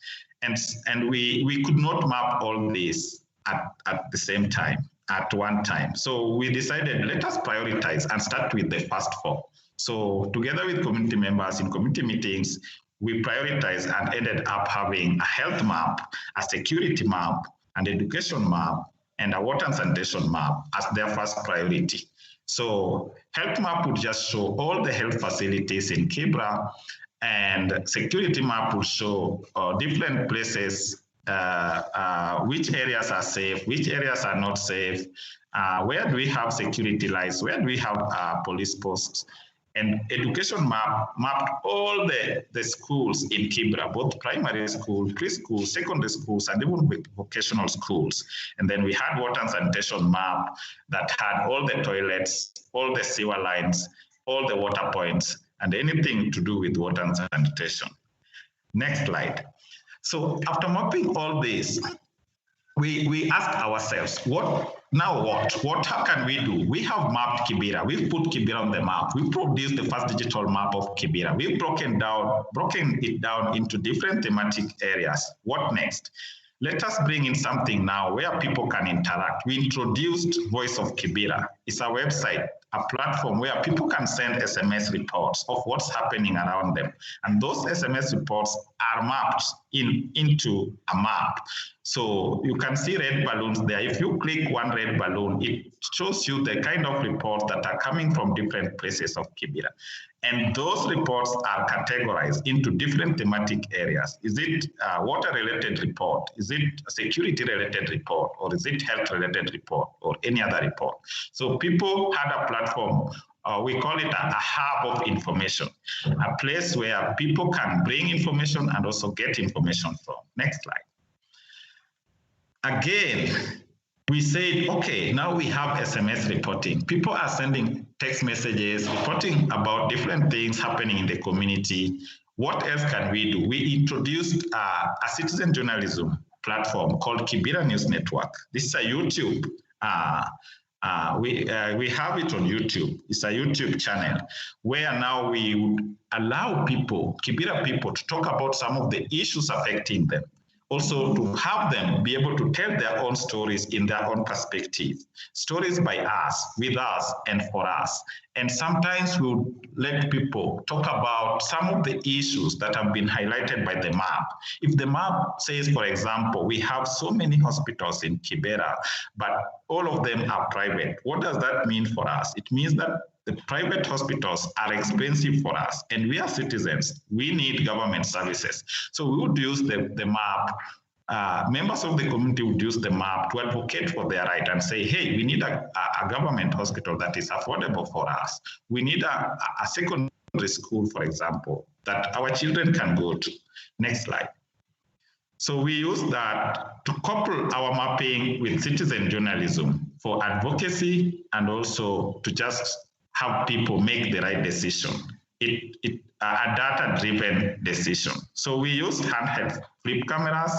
And we could not map all this at the same time, at one time. So we decided, let us prioritize and start with the first four. So together with community members in community meetings, we prioritized and ended up having a health map, a security map, an education map, and a water and sanitation map as their first priority. So health map would just show all the health facilities in Kibera, and security map will show different places, which areas are safe, which areas are not safe, where do we have security lights, where do we have police posts. And education map mapped all the schools in Kibera, both primary school, preschool, secondary schools, and even vocational schools. And then we had water and sanitation map that had all the toilets, all the sewer lines, all the water points, and anything to do with water and sanitation. Next slide. So after mapping all this, we asked ourselves, how can we do? We have mapped Kibera. We've put Kibera on the map. We produced the first digital map of Kibera. We've broken it down into different thematic areas. What next? Let us bring in something now where people can interact. We introduced Voice of Kibera. It's a website, a platform where people can send SMS reports of what's happening around them. And those SMS reports are mapped into a map. So you can see red balloons there. If you click one red balloon, it shows you the kind of reports that are coming from different places of Kibera. And those reports are categorized into different thematic areas. Is it a water-related report? Is it a security-related report? Or is it health-related report? Or any other report? So people had a platform we call it a hub of information, a place where people can bring information and also get information from. Next slide. Again, we said, okay, now we have SMS reporting. People are sending text messages, reporting about different things happening in the community. What else can we do? We introduced a citizen journalism platform called Kibera News Network. This is a YouTube. We have it on YouTube. It's a YouTube channel where now we would allow people, Kibera people, to talk about some of the issues affecting them. Also to have them be able to tell their own stories in their own perspective. Stories by us, with us, and for us. And sometimes we'll let people talk about some of the issues that have been highlighted by the map. If the map says, for example, we have so many hospitals in Kibera, but all of them are private, what does that mean for us? It means that the private hospitals are expensive for us, and we are citizens. We need government services. So we would use the map. Members of the community would use the map to advocate for their right and say, hey, we need a government hospital that is affordable for us. We need a secondary school, for example, that our children can go to. Next slide. So we use that to couple our mapping with citizen journalism for advocacy and also to just have people make the right decision. A data-driven decision. So we use handheld flip cameras,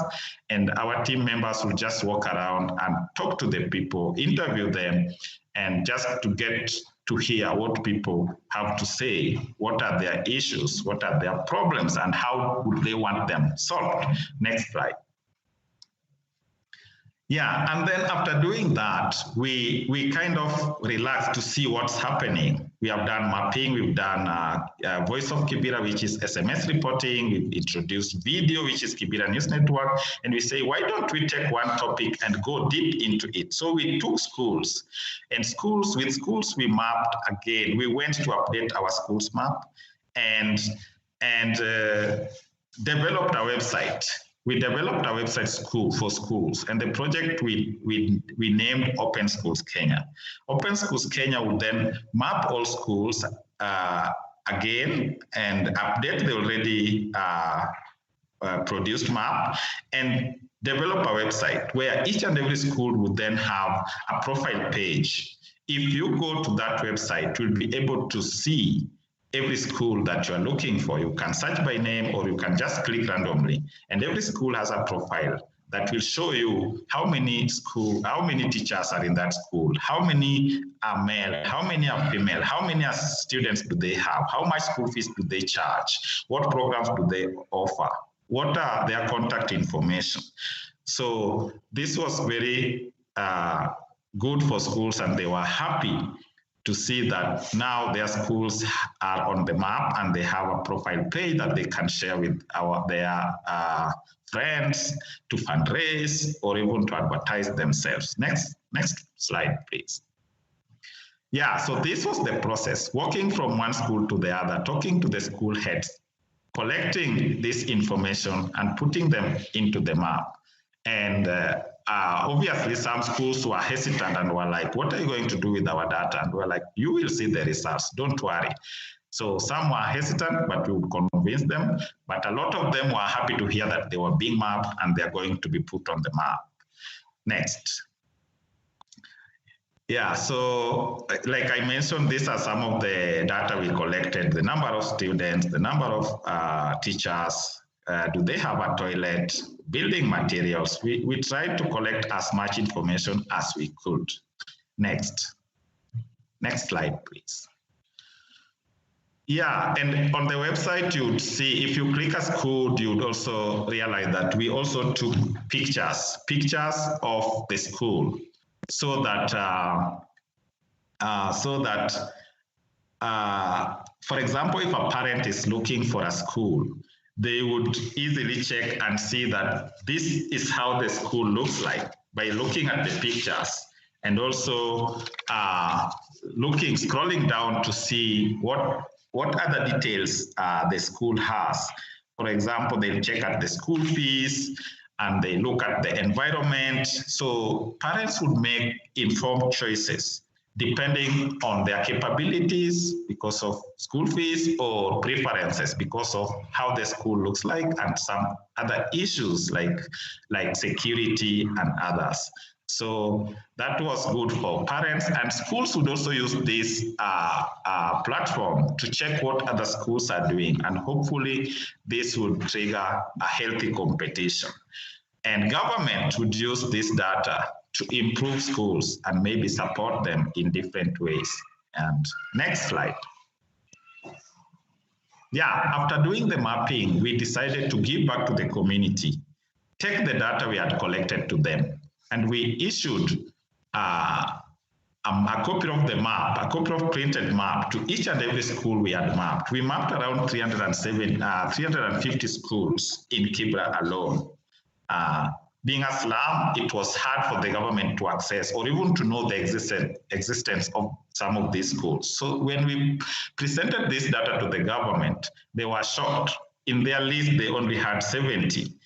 and our team members will just walk around and talk to the people, interview them, and just to get to hear what people have to say, what are their issues, what are their problems, and how would they want them solved. Next slide. Yeah, and then after doing that, we kind of relax to see what's happening. We have done mapping, we've done Voice of Kibera, which is SMS reporting, we've introduced video, which is Kibera News Network, and we say, why don't we take one topic and go deep into it? So we took schools, and with schools we mapped again. We went to update our schools map and developed a website. We developed a website for schools, and the project we named Open Schools Kenya. Open Schools Kenya would then map all schools again and update the already produced map and develop a website where each and every school would then have a profile page. If you go to that website, you'll be able to see every school that you are looking for. You can search by name or you can just click randomly. And every school has a profile that will show you how many teachers are in that school, how many are male, how many are female, how many students do they have, how much school fees do they charge, what programs do they offer, what are their contact information. So this was very good for schools, and they were happy to see that now their schools are on the map and they have a profile page that they can share with their friends to fundraise or even to advertise themselves. Next slide, please. Yeah, so this was the process, walking from one school to the other, talking to the school heads, collecting this information and putting them into the map. And obviously, some schools were hesitant and were like, what are you going to do with our data? And we're like, you will see the results, don't worry. So some were hesitant, but we would convince them. But a lot of them were happy to hear that they were being mapped and they're going to be put on the map. Next. Yeah, so like I mentioned, these are some of the data we collected, the number of students, the number of teachers, do they have a toilet, building materials. We tried to collect as much information as we could. Next slide, please. Yeah, and on the website, you'd see, if you click a school, you'd also realize that we also took pictures of the school so that, for example, if a parent is looking for a school, they would easily check and see that this is how the school looks like by looking at the pictures, and also scrolling down to see what other details the school has. For example, they check at the school fees and they look at the environment. So parents would make informed choices depending on their capabilities because of school fees or preferences because of how the school looks like and some other issues like security and others. So that was good for parents, and schools would also use this platform to check what other schools are doing, and hopefully this would trigger a healthy competition. And government would use this data to improve schools and maybe support them in different ways. And next slide. Yeah, after doing the mapping, we decided to give back to the community, take the data we had collected to them, and we issued a copy of the map, a copy of printed map to each and every school we had mapped. We mapped around 350 schools in Kibra alone. Being a slum, it was hard for the government to access or even to know the existence of some of these schools. So when we presented this data to the government, they were shocked. In their list, they only had 70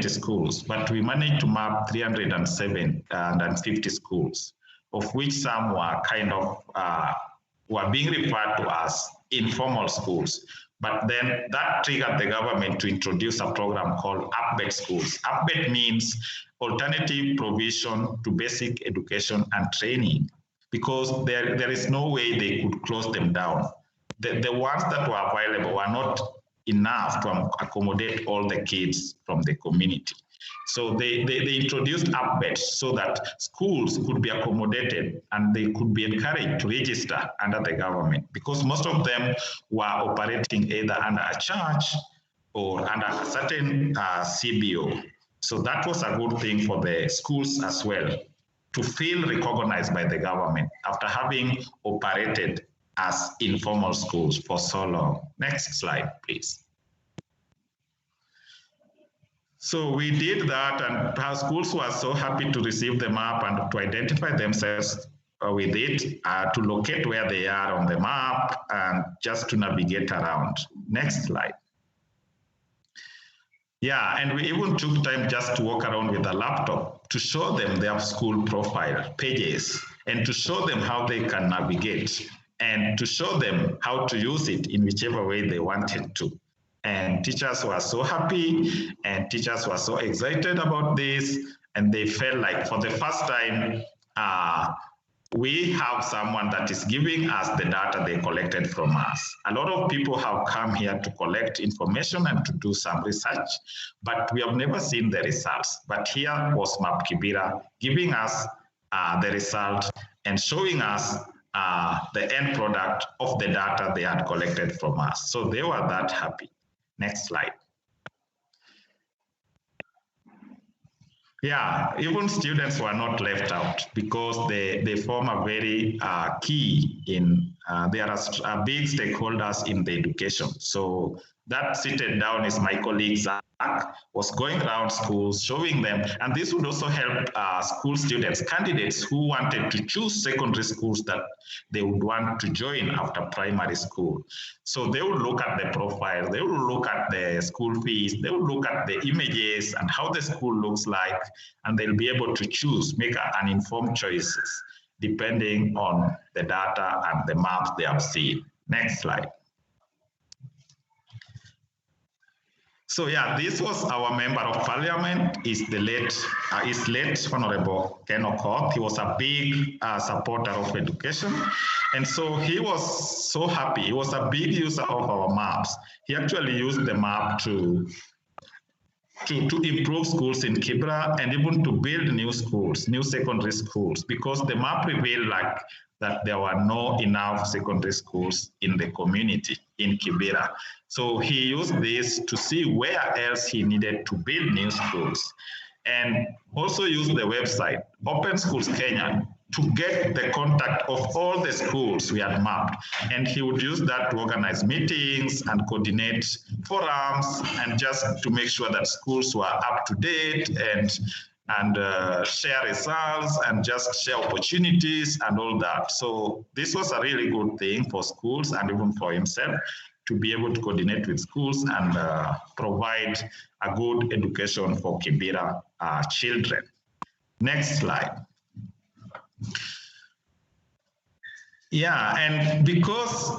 schools, but we managed to map 350 schools, of which some were kind of were being referred to as informal schools. But then that triggered the government to introduce a program called UpBet Schools. UpBet means alternative provision to basic education and training, because there is no way they could close them down. The ones that were available were not enough to accommodate all the kids from the community. So they introduced UpBet so that schools could be accommodated and they could be encouraged to register under the government, because most of them were operating either under a church or under a certain CBO. So that was a good thing for the schools as well, to feel recognized by the government after having operated as informal schools for so long. Next slide, please. So we did that, and our schools were so happy to receive the map and to identify themselves with it, to locate where they are on the map and just to navigate around. Next slide. Yeah, and we even took time just to walk around with a laptop to show them their school profile pages and to show them how they can navigate and to show them how to use it in whichever way they wanted to. And teachers were so happy and teachers were so excited about this, and they felt like for the first time, we have someone that is giving us the data they collected from us. A lot of people have come here to collect information and to do some research, but we have never seen the results. But here was Map Kibera giving us the result and showing us the end product of the data they had collected from us. So they were that happy. Next slide. Yeah, even students were not left out because they form a very key in, they are big stakeholders in the education. So that seated down is my colleague Zach, was going around schools, showing them, and this would also help school students, candidates who wanted to choose secondary schools that they would want to join after primary school. So they would look at the profile, they would look at the school fees, they would look at the images and how the school looks like, and they'll be able to choose, make an informed choices depending on the data and the maps they have seen. Next slide. So yeah, this was our member of parliament, is late Honorable Ken Okoth. He was a big supporter of education. And so he was so happy. He was a big user of our maps. He actually used the map to improve schools in Kibra and even to build new schools, new secondary schools, because the map revealed that there were not enough secondary schools in the community in Kibera. So he used this to see where else he needed to build new schools, and also used the website, Open Schools Kenya, to get the contact of all the schools we had mapped. And he would use that to organize meetings and coordinate forums and just to make sure that schools were up to date and share results and just share opportunities and all that. So this was a really good thing for schools and even for himself to be able to coordinate with schools and provide a good education for Kibera children. Next slide. Yeah, and because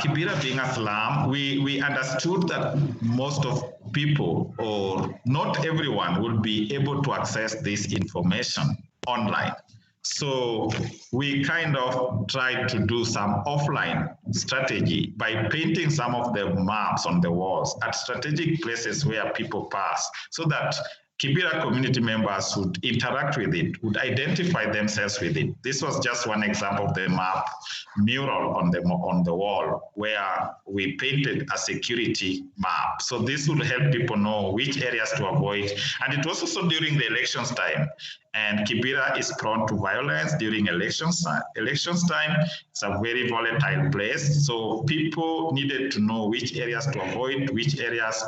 Kibera being a slum, we understood that most of people, or not everyone, will be able to access this information online. So we kind of tried to do some offline strategy by painting some of the maps on the walls at strategic places where people pass, so that Kibera community members would interact with it, would identify themselves with it. This was just one example of the map mural on the wall where we painted a security map. So this would help people know which areas to avoid. And it was also during the elections time. And Kibera is prone to violence during elections time. It's a very volatile place. So people needed to know which areas to avoid, which areas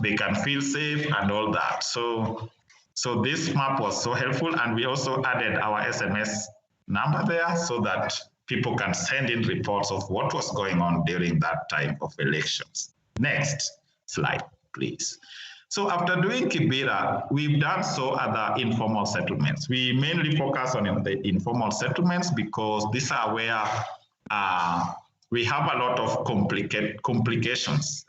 they can feel safe and all that. So this map was so helpful, and we also added our SMS number there so that people can send in reports of what was going on during that time of elections. Next slide, please. So after doing Kibera, we've done other informal settlements. We mainly focus on the informal settlements because these are where we have a lot of complications.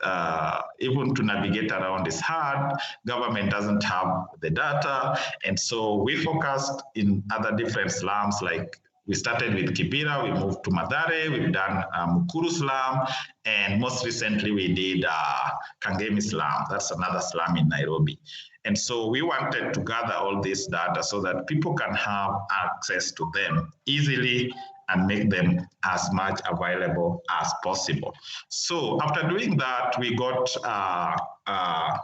Even to navigate around is hard. Government doesn't have the data. And so we focused in other different slums, like we started with Kibera, we moved to Mathare, we've done Mukuru slum, and most recently we did Kangemi slum. That's another slum in Nairobi. And so we wanted to gather all this data so that people can have access to them easily and make them as much available as possible. So after doing that, we got a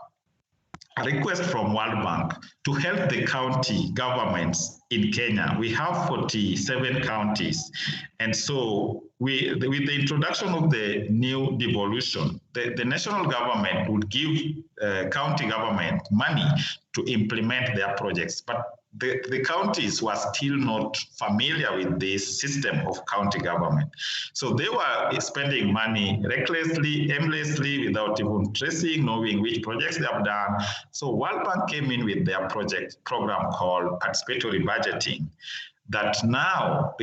request from World Bank to help the county governments in Kenya. We have 47 counties. And so with the introduction of the new devolution, the national government would give county government money to implement their projects. But the counties were still not familiar with this system of county government. So they were spending money recklessly, aimlessly, without even tracing, knowing which projects they have done. So World Bank came in with their program called participatory budgeting that now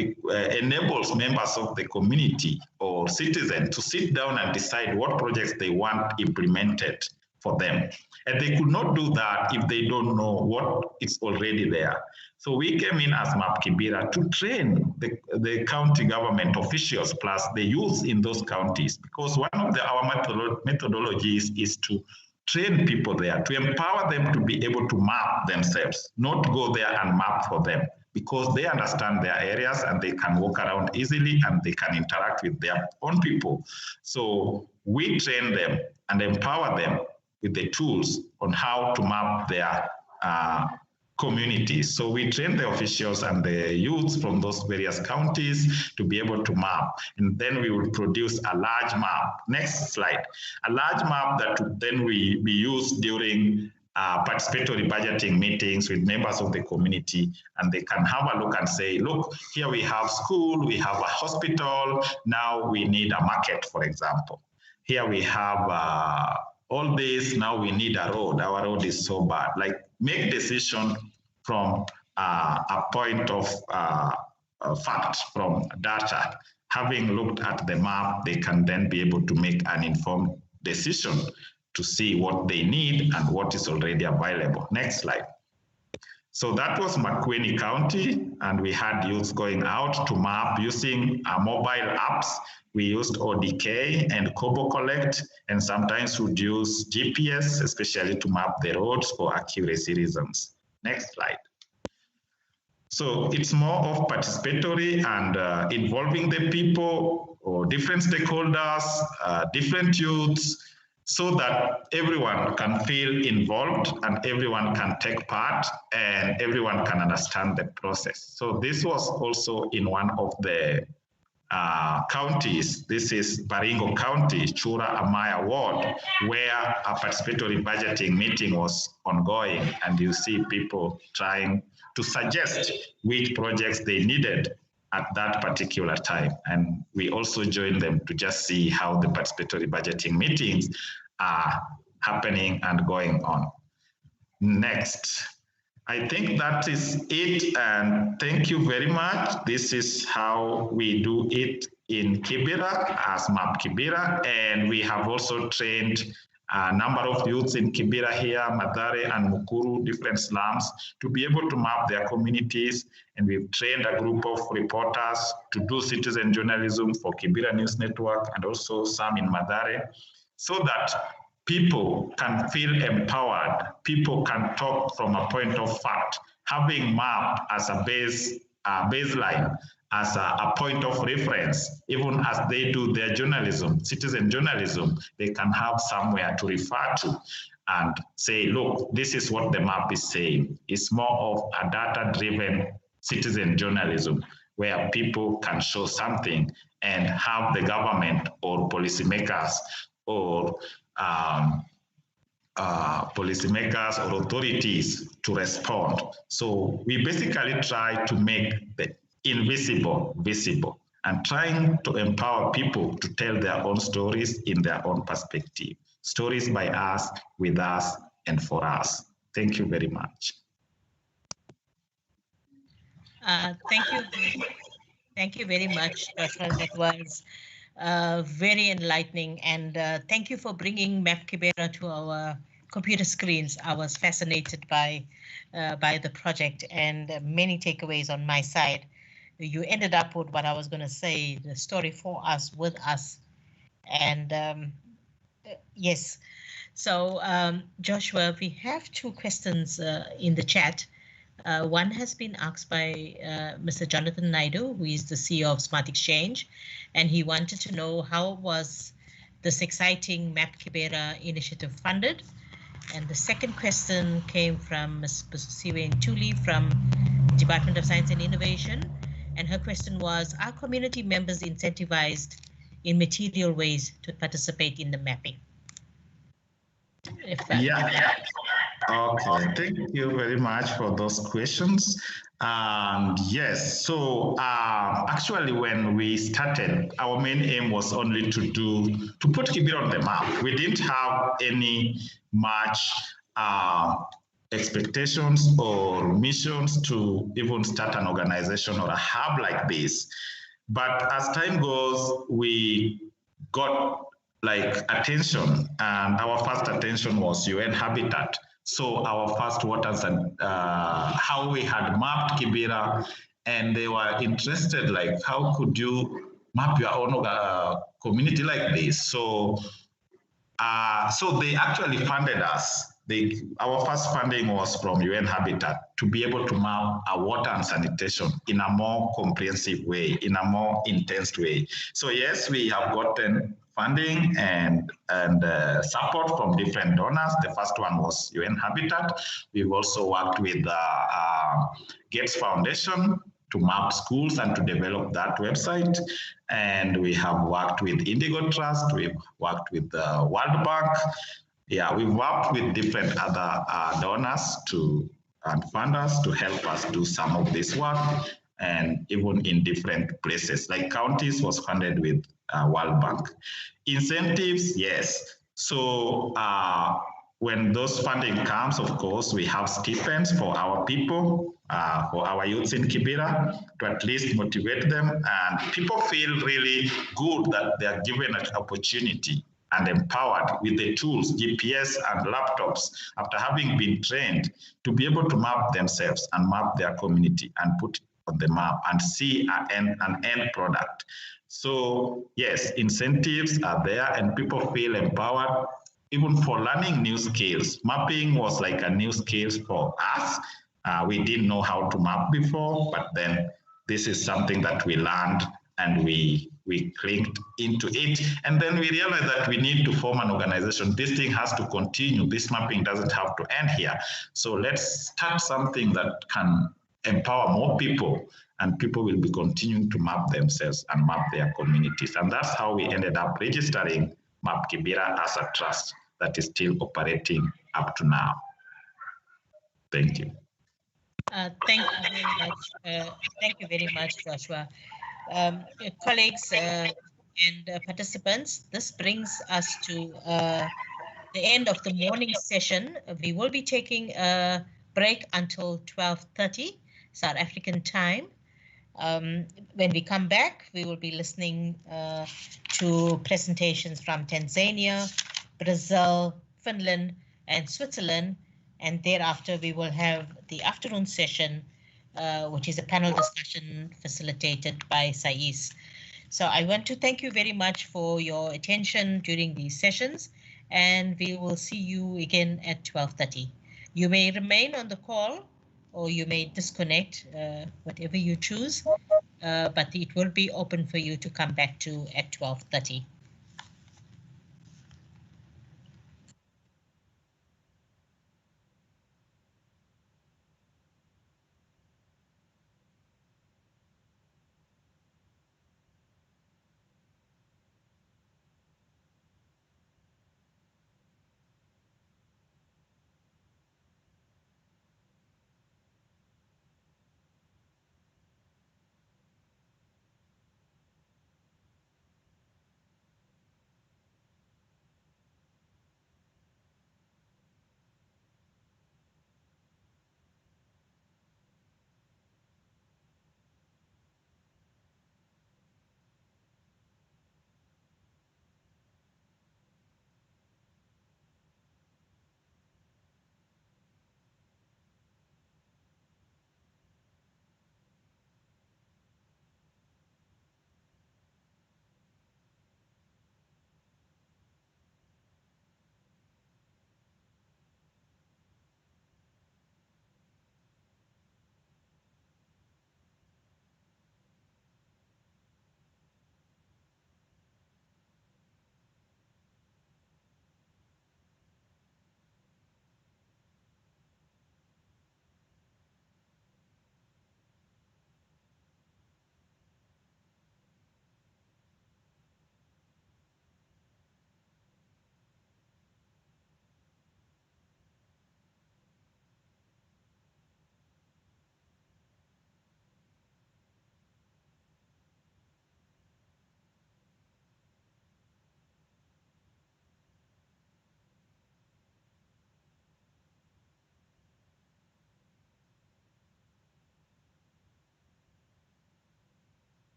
enables members of the community or citizens to sit down and decide what projects they want implemented for them. And they could not do that if they don't know what is already there. So we came in as MAP Kibera to train the county government officials plus the youth in those counties, because one of our methodologies is to train people there, to empower them to be able to map themselves, not go there and map for them, because they understand their areas and they can walk around easily and they can interact with their own people. So we train them and empower them with the tools on how to map their communities. So we train the officials and the youths from those various counties to be able to map. And then we will produce a large map. Next slide. A large map that then we use during participatory budgeting meetings with members of the community, and they can have a look and say, look, here we have school, we have a hospital, now we need a market, for example. Here we have all this, now we need a road, our road is so bad. Like, make decision from a point of fact, from data. Having looked at the map, they can then be able to make an informed decision to see what they need and what is already available. Next slide. So that was Makueni County, and we had youths going out to map using mobile apps. We used ODK and Kobo Collect, and sometimes would use GPS, especially to map the roads for accuracy reasons. Next slide. So it's more of participatory and involving the people or different stakeholders, different youths, so that everyone can feel involved and everyone can take part and everyone can understand the process. So this was also in one of the counties. This is Baringo County, Chura Amaya Ward, where a participatory budgeting meeting was ongoing, and you see people trying to suggest which projects they needed at that particular time. And we also joined them to just see how the participatory budgeting meetings are happening and going on. Next. I think that is it, and thank you very much. This is how we do it in Kibera as MAP Kibera, and we have also trained a number of youths in Kibera here, Mathare and Mukuru, different slums, to be able to map their communities. And we've trained a group of reporters to do citizen journalism for Kibera News Network and also some in Mathare, so that people can feel empowered. People can talk from a point of fact, having MAP as a baseline, as a point of reference. Even as they do their journalism, citizen journalism, they can have somewhere to refer to and say, look, this is what the MAP is saying. It's more of a data-driven citizen journalism where people can show something and have the government or policymakers or policymakers or authorities to respond. So we basically try to make the invisible visible and trying to empower people to tell their own stories in their own perspective. Stories by us, with us, and for us. Thank you very much. Thank you. Thank you very much, Joshua. That was very enlightening, and thank you for bringing MAP Kibera to our computer screens. I was fascinated by the project and many takeaways on my side. You ended up with what I was going to say, the story for us, with us. And yes, so Joshua, we have two questions in the chat. One has been asked by Mr. Jonathan Naidu, who is the CEO of Smart Exchange, and he wanted to know how was this exciting MAP Kibera initiative funded. And the second question came from Ms. Busiwe Ntuli from Department of Science and Innovation. And her question was, are community members incentivized in material ways to participate in the mapping? Yeah. Okay, thank you very much for those questions. Yes, so actually when we started, our main aim was only to put Kibera on the map. We didn't have any much expectations or missions to even start an organization or a hub like this. But as time goes, we got like attention, and our first attention was UN Habitat. So our first waters and how we had mapped Kibera, and they were interested, like, how could you map your own community like this? So, so they actually funded us. Our first funding was from UN Habitat to be able to map water and sanitation in a more comprehensive way, in a more intense way. So yes, we have gotten funding and support from different donors. The first one was UN Habitat. We've also worked with Gates Foundation to map schools and to develop that website. And we have worked with Indigo Trust. We've worked with the World Bank. Yeah, we've worked with different other donors and funders to help us do some of this work, and even in different places, like counties was funded with World Bank. Incentives, yes. So when those funding comes, of course, we have stipends for our people, for our youths in Kibera, to at least motivate them. And people feel really good that they are given an opportunity and empowered with the tools, GPS and laptops, after having been trained to be able to map themselves and map their community and put it on the map and see an end product. So yes, incentives are there and people feel empowered, even for learning new skills. Mapping was like a new skill for us. We didn't know how to map before, but then this is something that we learned and we clicked into it. And then we realized that we need to form an organization. This thing has to continue. This mapping doesn't have to end here. So let's start something that can empower more people, and people will be continuing to map themselves and map their communities. And that's how we ended up registering MAP Kibera as a trust that is still operating up to now. Thank you. Thank you very much. Thank you very much, Joshua. Colleagues and participants, this brings us to the end of the morning session. We will be taking a break until 12:30 South African time. When we come back, we will be listening to presentations from Tanzania, Brazil, Finland, and Switzerland. And thereafter, we will have the afternoon session, which is a panel discussion facilitated by Sais. So I want to thank you very much for your attention during these sessions, and we will see you again at 12:30. You may remain on the call or you may disconnect, whatever you choose, but it will be open for you to come back to at 12:30.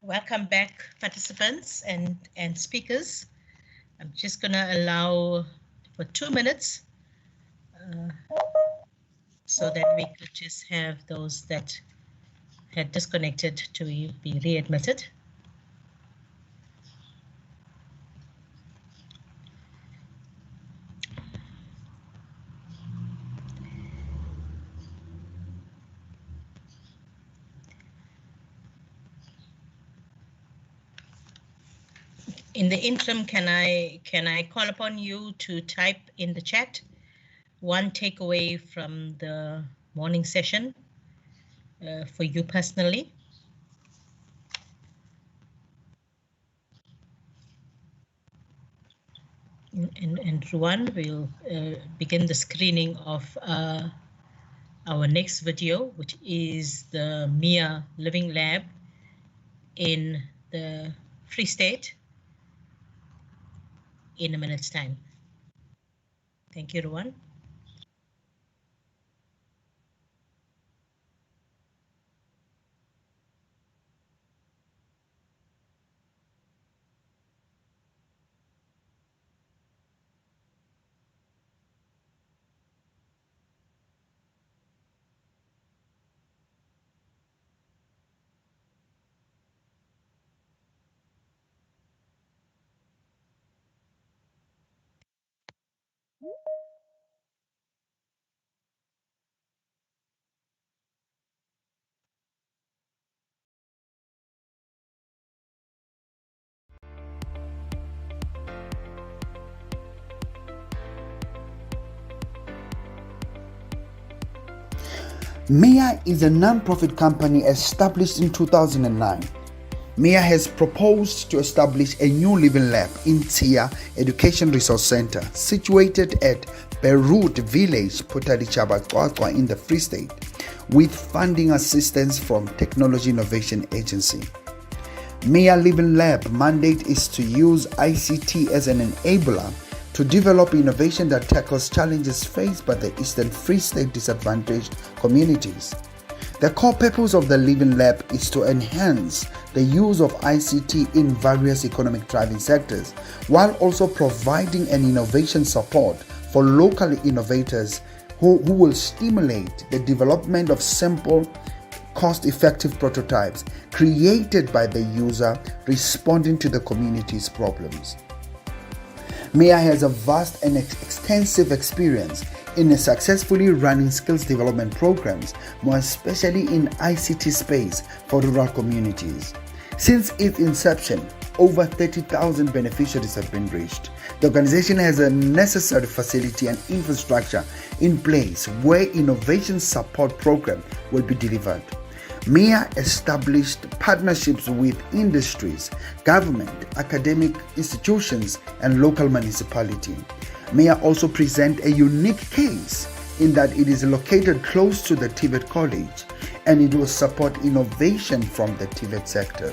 Welcome back, participants and speakers. I'm just going to allow for 2 minutes so that we could just have those that had disconnected to be readmitted. In the interim, can I call upon you to type in the chat one takeaway from the morning session for you personally? And Ruan will begin the screening of our next video, which is the MIA Living Lab in the Free State, in a minute's time. Thank you, Ruan. MIA is a non-profit company established in 2009. MIA has proposed to establish a new living lab in Tia Education Resource Center, situated at Beirut Village, Putalichaba in the Free State, with funding assistance from Technology Innovation Agency. MIA Living Lab mandate is to use ICT as an enabler to develop innovation that tackles challenges faced by the Eastern Free State disadvantaged communities. The core purpose of the Living Lab is to enhance the use of ICT in various economic driving sectors, while also providing an innovation support for local innovators who will stimulate the development of simple, cost-effective prototypes created by the user responding to the community's problems. MIA has a vast and extensive experience in successfully running skills development programs, more especially in ICT space for rural communities. Since its inception, over 30,000 beneficiaries have been reached. The organization has a necessary facility and infrastructure in place where innovation support program will be delivered. MIA established partnerships with industries, government, academic institutions, and local municipality. MIA also presents a unique case in that it is located close to the TVET College, and it will support innovation from the TVET sector.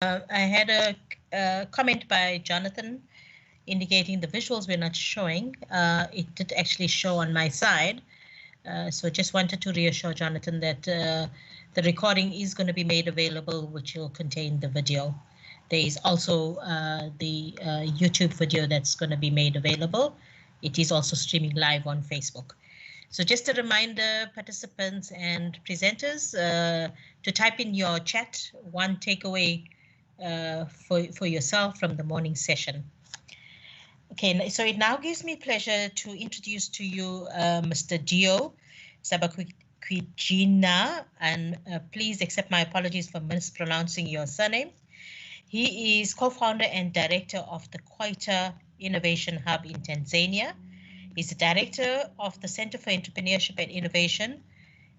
I had a comment by Jonathan indicating the visuals were not showing. It did actually show on my side. So just wanted to reassure Jonathan that the recording is going to be made available, which will contain the video. There is also the YouTube video that's going to be made available. It is also streaming live on Facebook. So just a reminder, participants and presenters, to type in your chat one takeaway for yourself from the morning session. Okay, so it now gives me pleasure to introduce to you Mr. Dio Sabakwijina, and please accept my apologies for mispronouncing your surname. He is co-founder and director of the Kwaita Innovation Hub in Tanzania. He's the director of the Center for Entrepreneurship and Innovation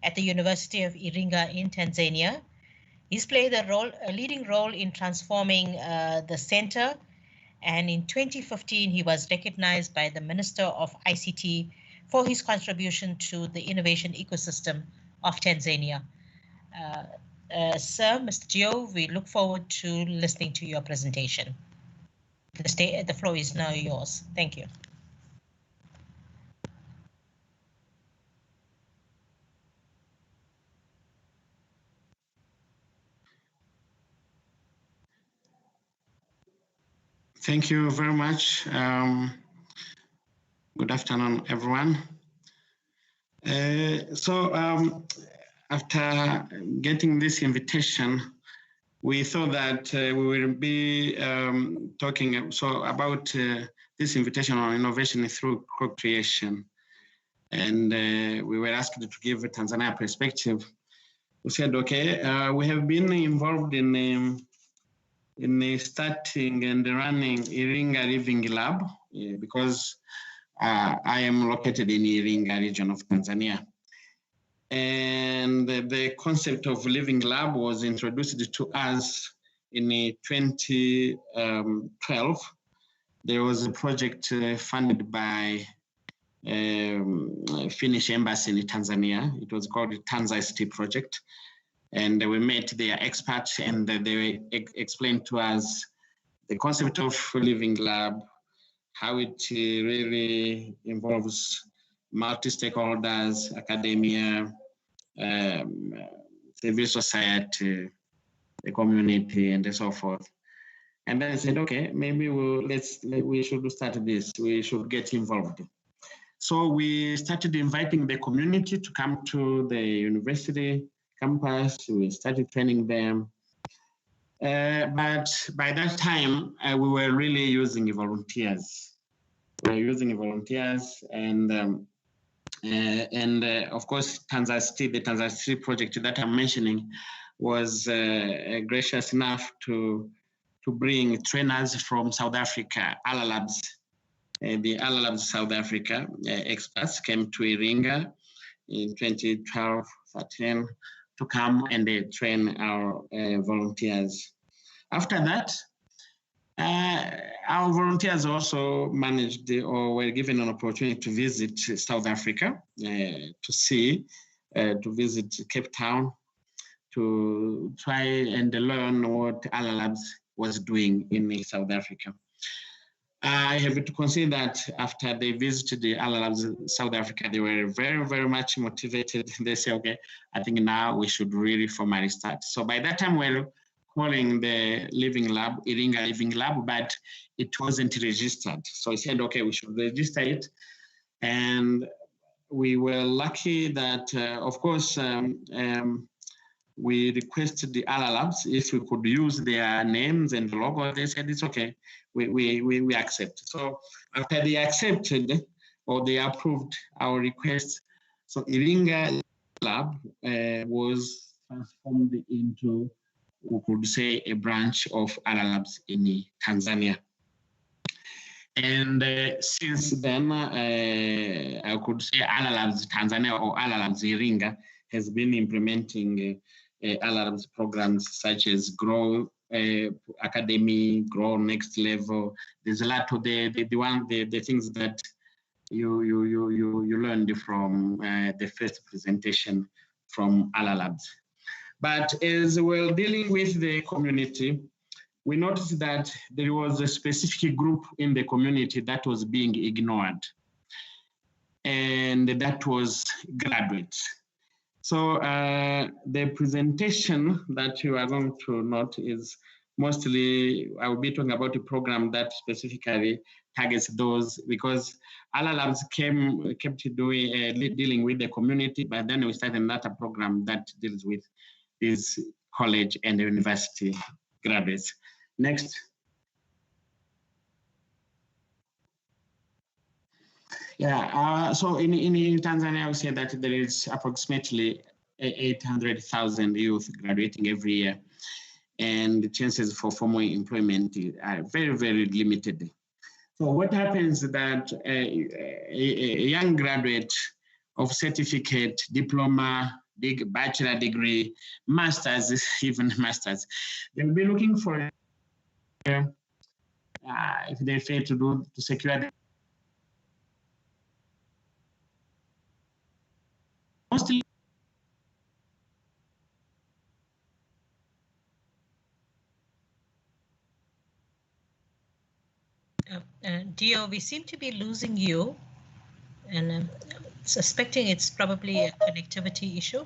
at the University of Iringa in Tanzania. He's played a leading role in transforming the center, and in 2015 he was recognized by the Minister of ICT for his contribution to the innovation ecosystem of Tanzania. Sir, Mr. Dio, we look forward to listening to your presentation. The floor is now yours. Thank you. Thank you very much. Good afternoon, everyone. After getting this invitation, we thought that we will be talking about this invitation on innovation through co-creation. And we were asked to give a Tanzania perspective. We said, okay, we have been involved in starting and running Iringa Living Lab because I am located in Iringa region of Tanzania. And the concept of Living Lab was introduced to us in 2012. There was a project funded by Finnish Embassy in Tanzania. It was called the TanzICT project. And we met their experts and they explained to us the concept of Living Lab, how it really involves multi-stakeholders, academia, civil society, the community, and so forth. And then I said, okay, maybe we should start this. We should get involved. So we started inviting the community to come to the university campus. We started training them. But by that time, we were really using volunteers. We were using volunteers, and of course, TanzICT, the TanzICT project that I'm mentioning, was gracious enough to bring trainers from South Africa, ALA Labs. The ALA Labs South Africa experts came to Iringa in 2012-13 to come and train our volunteers. After that, our volunteers also managed or were given an opportunity to visit South Africa, to visit Cape Town, to try and learn what ALA Labs was doing in South Africa. I have to consider that after they visited the ALA Labs South Africa, they were very, very much motivated. They say, okay, I think now we should really formally start. So by that time, we're calling the Living Lab, Iringa Living Lab, but it wasn't registered. So I said, okay, we should register it. And we were lucky that, of course, we requested the ALA Labs if we could use their names and logo. They said, it's okay, we accept. So after they accepted or they approved our request, so Iringa Lab was transformed into, we could say, a branch of ALA Labs in Tanzania. And since then, I could say ALA Labs Tanzania or ALA Labs Iringa has been implementing ALA Labs programs such as Grow Academy, Grow Next Level. There's a lot of the things that you learned from the first presentation from ALA Labs. But as we're dealing with the community, we noticed that there was a specific group in the community that was being ignored, and that was graduates. So the presentation that you are going to note is mostly, I will be talking about a program that specifically targets those, because other labs kept dealing with the community, but then we started another program that deals with these college and university graduates. Next. Yeah, so in Tanzania, I would say that there is approximately 800,000 youth graduating every year, and the chances for formal employment are very, very limited. So what happens is that a young graduate of certificate, diploma, bachelor degree, master's, even master's, they'll be looking for, if they fail to secure mostly Dio, we seem to be losing you, and I'm suspecting it's probably a connectivity issue.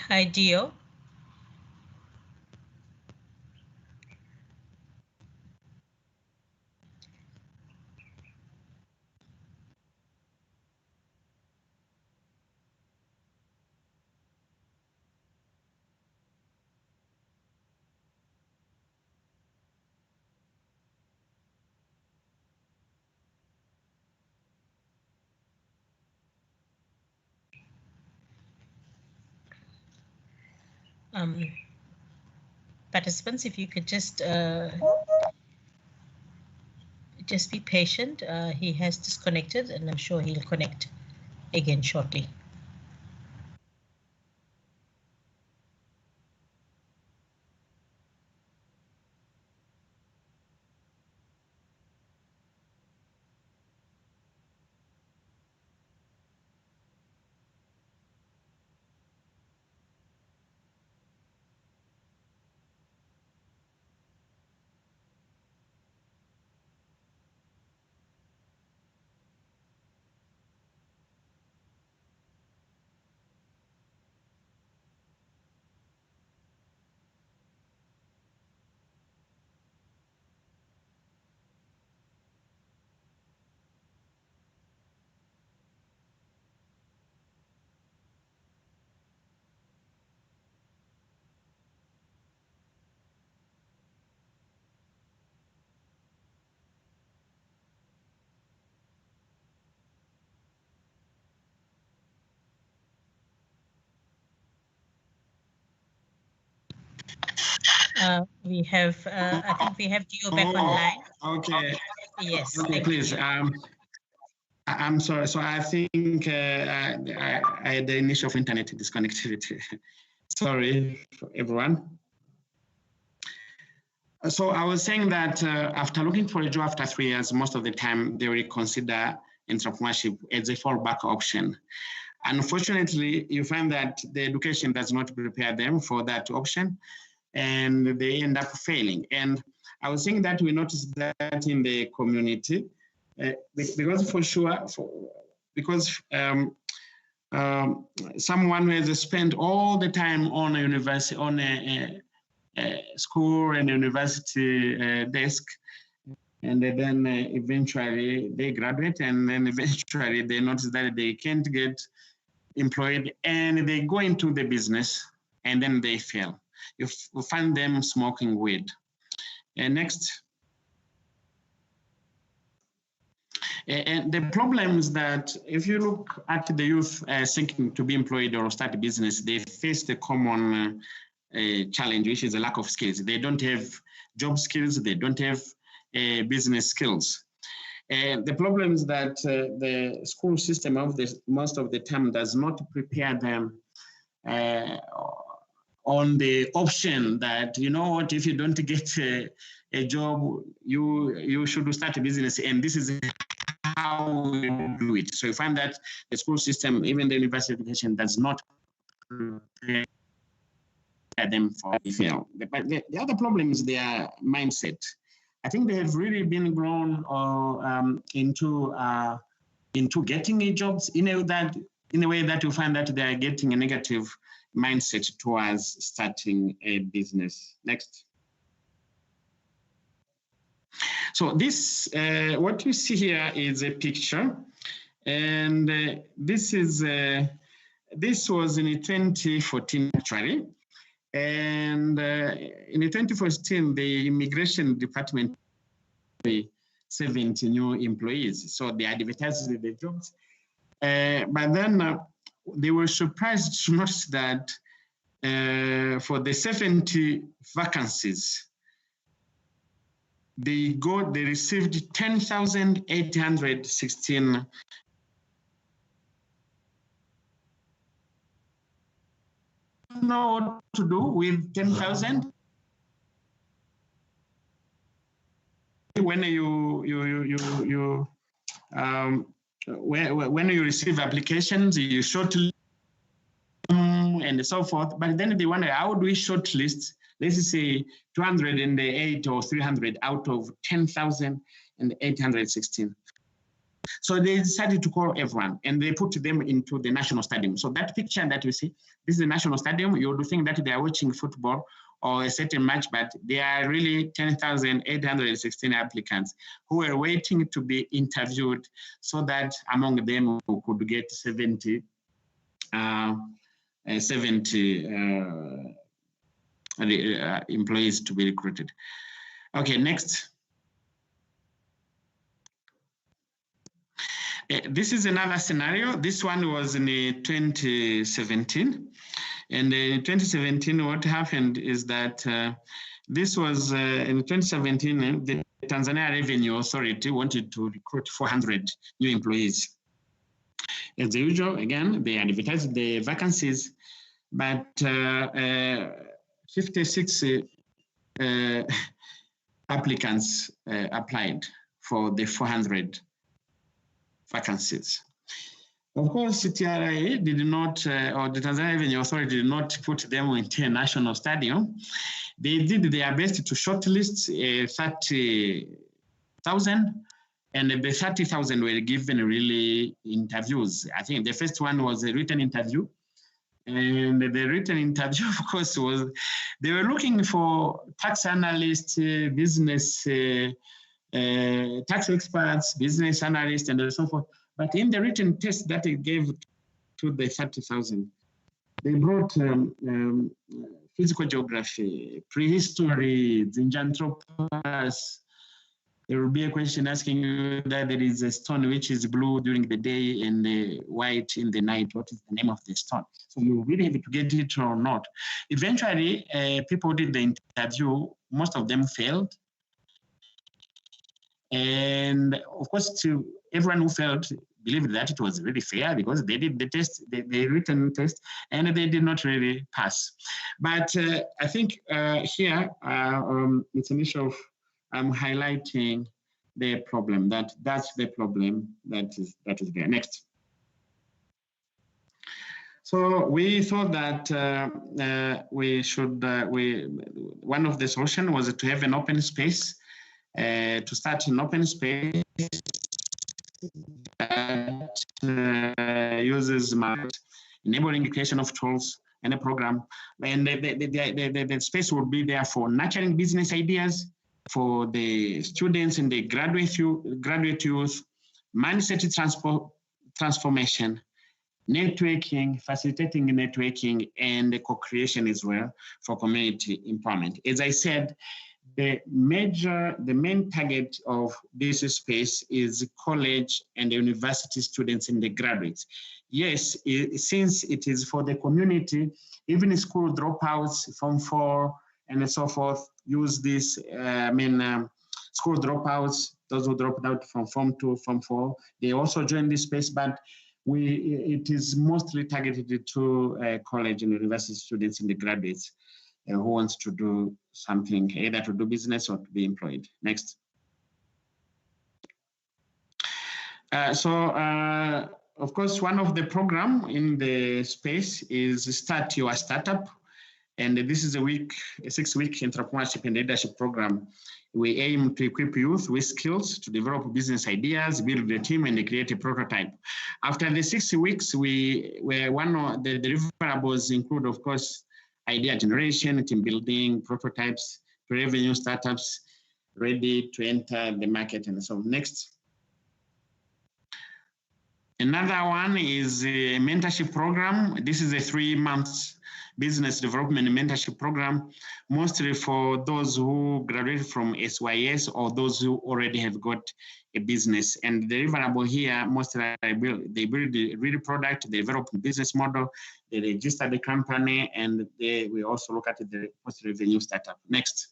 Hi, Dio. Participants, if you could just be patient. He has disconnected, and I'm sure he'll connect again shortly. We have, I think we have Dio back online. Okay. Yes. Okay, please. I'm sorry. So I think I had the initial of internet disconnectivity. Sorry for everyone. So I was saying that after looking for a job after 3 years, most of the time they will consider entrepreneurship as a fallback option. Unfortunately, you find that the education does not prepare them for that option, and they end up failing. And I was saying that we noticed that in the community, because for sure, someone who has spent all the time on a university, on a school and university desk, and then eventually they graduate, and then eventually they notice that they can't get employed, and they go into the business, and then they fail. You find them smoking weed. Next. And the problem is that if you look at the youth seeking to be employed or start a business, they face the common challenge, which is a lack of skills. They don't have job skills, they don't have business skills. The problem is that the school system most of the time does not prepare them on the option that, you know what, if you don't get a job, you should start a business, and this is how we do it. So you find that the school system, even the university education, does not prepare them for the fail. But the other problem is their mindset. I think they have really been grown into getting jobs in a way that you find that they are getting a negative mindset towards starting a business. Next. So this, what you see here is a picture, and this was in 2014 actually, and in 2014 the immigration department 70 new employees, so they advertised the jobs, but then they were surprised to notice that for the 70 vacancies, they received 10,816 know what to do with 10,000. When when you receive applications, you shortlist and so forth. But then they wonder, how do we shortlist? Let's say 208 or 300 out of 10,816. So they decided to call everyone, and they put them into the national stadium. So that picture that you see, this is the national stadium. You would think that they are watching football or a certain match, but they are really 10,816 applicants who were waiting to be interviewed, so that among them who could get 70 employees to be recruited. Okay, next. This is another scenario. This one was in 2017. And in 2017, what happened is that this was in 2017, the Tanzania Revenue Authority wanted to recruit 400 new employees. As usual, again, they advertised the vacancies, but 56 applicants applied for the 400 vacancies. Of course, TRA did not, or the Tanzania Revenue Authority did not put them into a national stadium. They did their best to shortlist 30,000, and the 30,000 were given really interviews. I think the first one was a written interview. And the written interview, of course, was, they were looking for tax analysts, business, tax experts, business analysts, and so forth. But in the written test that they gave to the 30,000, they brought physical geography, prehistory, Zinjanthropus. There will be a question asking you that there is a stone which is blue during the day and white in the night. What is the name of the stone? So you really have to get it or not. Eventually, people did the interview. Most of them failed. And of course, to everyone who failed, believed that it was really fair because they did the test, the written test, and they did not really pass. But I think here it's an issue of highlighting the problem. That's the problem that is there. Next. So we thought that we should. One of the solutions was to have an open space. To start an open space that uses enabling creation of tools and a program. And the space will be there for nurturing business ideas, for the students and the graduate youth, mindset transformation, networking, facilitating networking, and co-creation as well for community empowerment. As I said, the main target of this space is college and university students and the graduates. Yes, since it is for the community, even school dropouts, Form 4 and so forth, use this, school dropouts, those who dropped out from Form 2, Form 4, they also join this space, but it is mostly targeted to college and university students and the graduates who wants to do something, either to do business or to be employed. Next. Of course, one of the program in the space is Start Your Startup. And this is a 6-week entrepreneurship and leadership program. We aim to equip youth with skills to develop business ideas, build a team, and create a prototype. After the 6 weeks, one of the deliverables include, of course, idea generation, team building, prototypes, revenue startups, ready to enter the market, and so on. Next. Another one is a mentorship program. This is a 3-month business development mentorship program, mostly for those who graduated from SYS or those who already have got a business. And the deliverable here, mostly they build the real product, they develop the business model, they register the company, and we also look at the post-revenue startup. Next.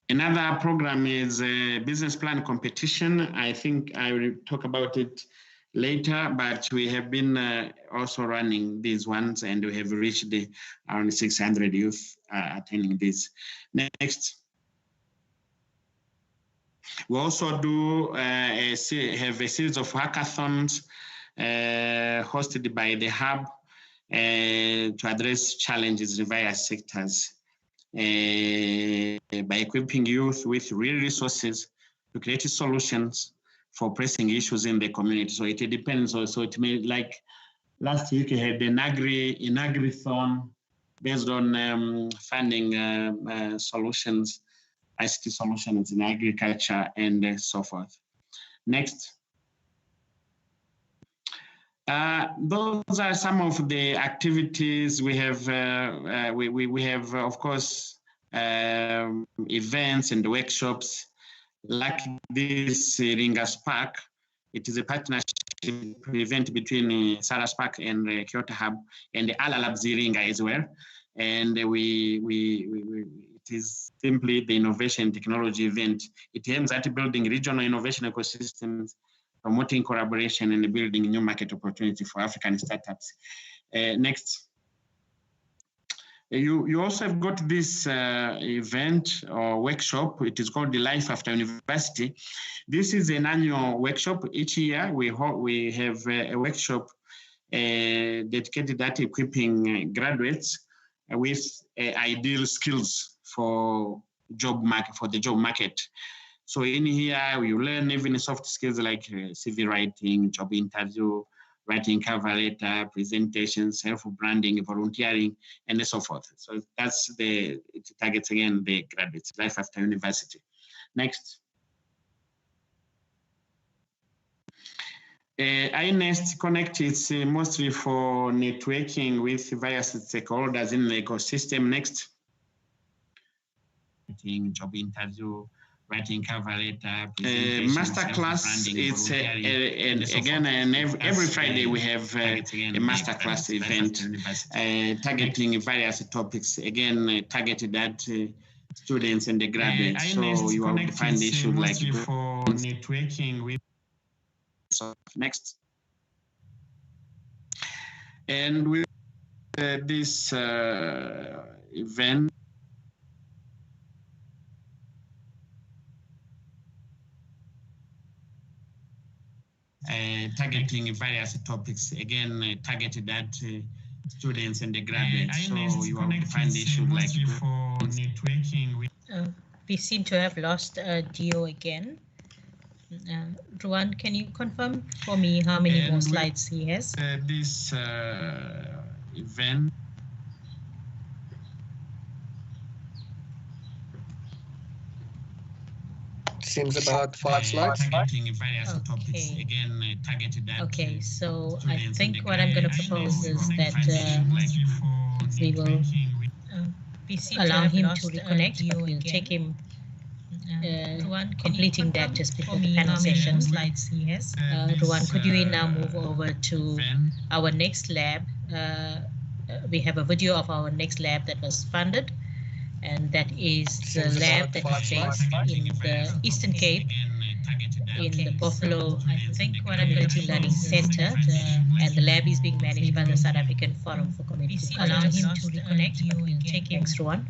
Another program is a business plan competition. I think I will talk about it later, but we have been also running these ones, and we have reached around 600 youth attending this. Next. We also do have a series of hackathons hosted by the Hub to address challenges in various sectors. By equipping youth with real resources to create solutions for pressing issues in the community. So it depends also. It may, like last week, we had an agri-thon based on funding solutions, ICT solutions in agriculture and so forth. Next. Those are some of the activities we have. We have, of course, events and workshops like this Ringa Spark. It is a partnership event between Sarah Spark and Kyoto Hub and the Ala Labs Ringa as well. And it is simply the innovation technology event. It aims at building regional innovation ecosystems, promoting collaboration and building new market opportunity for African startups. Next. You also have got this event or workshop. It is called the Life After University. This is an annual workshop. Each year we have a workshop dedicated at equipping graduates with ideal skills for the job market. So in here, we learn even soft skills like CV writing, job interview, writing cover letter, presentations, self-branding, volunteering, and so forth. So it targets again the graduates, life after university. Next. iNest Connect is mostly for networking with various stakeholders in the ecosystem. Next. Job interview, writing cover letter, masterclass. It's again, and every Friday we have a masterclass event targeting various topics. Again, targeted at students and the graduates. So you will find issues like for networking with. So next, and with this event. Targeting various topics, again, targeted at students and the graduates. So you will find issues like for networking. We seem to have lost Dio again. Ruan, can you confirm for me how many more slides he has? This event. Seems about 5 slides. Okay, so I think what I'm going to propose is that we will allow him to reconnect, but we'll take him completing that just before the panel session. Ruan, could you now move over to our next lab? We have a video of our next lab that was funded, and that is the lab that is based in the Eastern Cape, in the Buffalo, I think, Community Learning Center, and the lab is being managed by the South African Forum for Community Colleges. Allow him to reconnect, but we'll take him. Thanks, Ruan.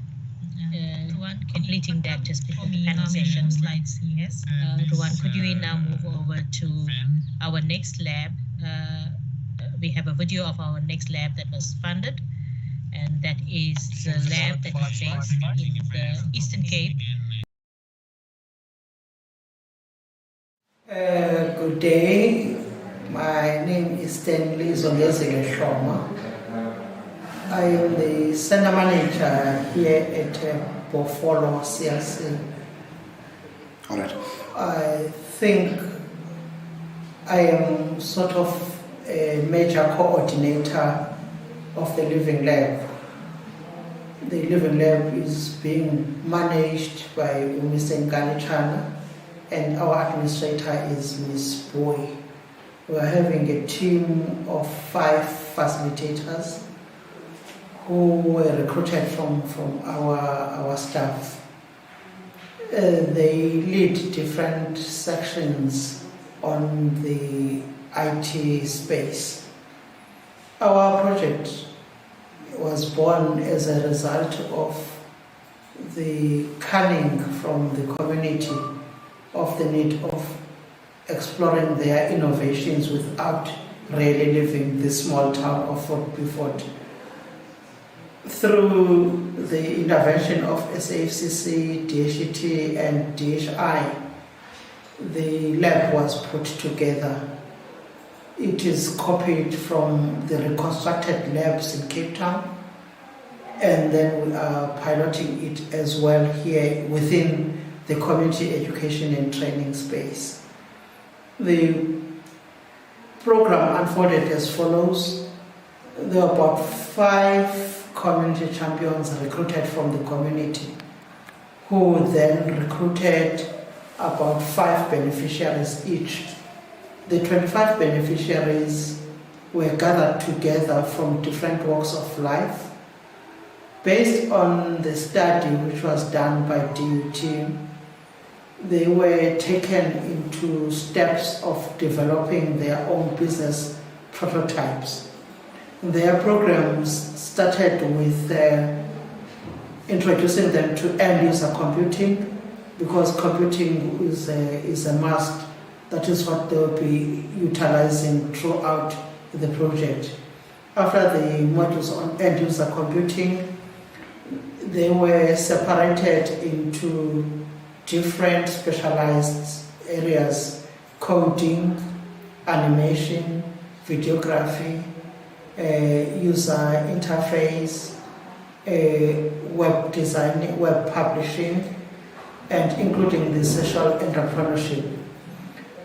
Completing that just before the panel session. Slides, yes. Ruan, could you now move over to our next lab? We have a video of our next lab that was funded, and that is the lab that is based in the Eastern Cape. Good day. My name is Stanley Zongezile Shoma. I am the center manager here at Buffalo CLC. All right. I think I am sort of a major coordinator of the Living Lab. The Living Lab is being managed by Mr. Ngalichana, and our administrator is Ms. Boy. We are having a team of 5 facilitators who were recruited from our staff. They lead different sections on the IT space. Our project was born as a result of the calling from the community of the need of exploring their innovations without really leaving the small town of Fort Beaufort. Through the intervention of SAFCC, DHET and DHI, the lab was put together. It is copied from the reconstructed labs in Cape Town, and then we are piloting it as well here within the community education and training space. The program unfolded as follows. There were about 5 community champions recruited from the community, who then recruited about 5 beneficiaries each. The 25 beneficiaries were gathered together from different walks of life based on the study which was done by DUT. They were taken into steps of developing their own business prototypes. Their programs started with introducing them to end-user computing, because computing is a must. That is what they will be utilizing throughout the project. After the modules on end-user computing, they were separated into different specialized areas: coding, animation, videography, user interface, web design, web publishing, and including the social entrepreneurship.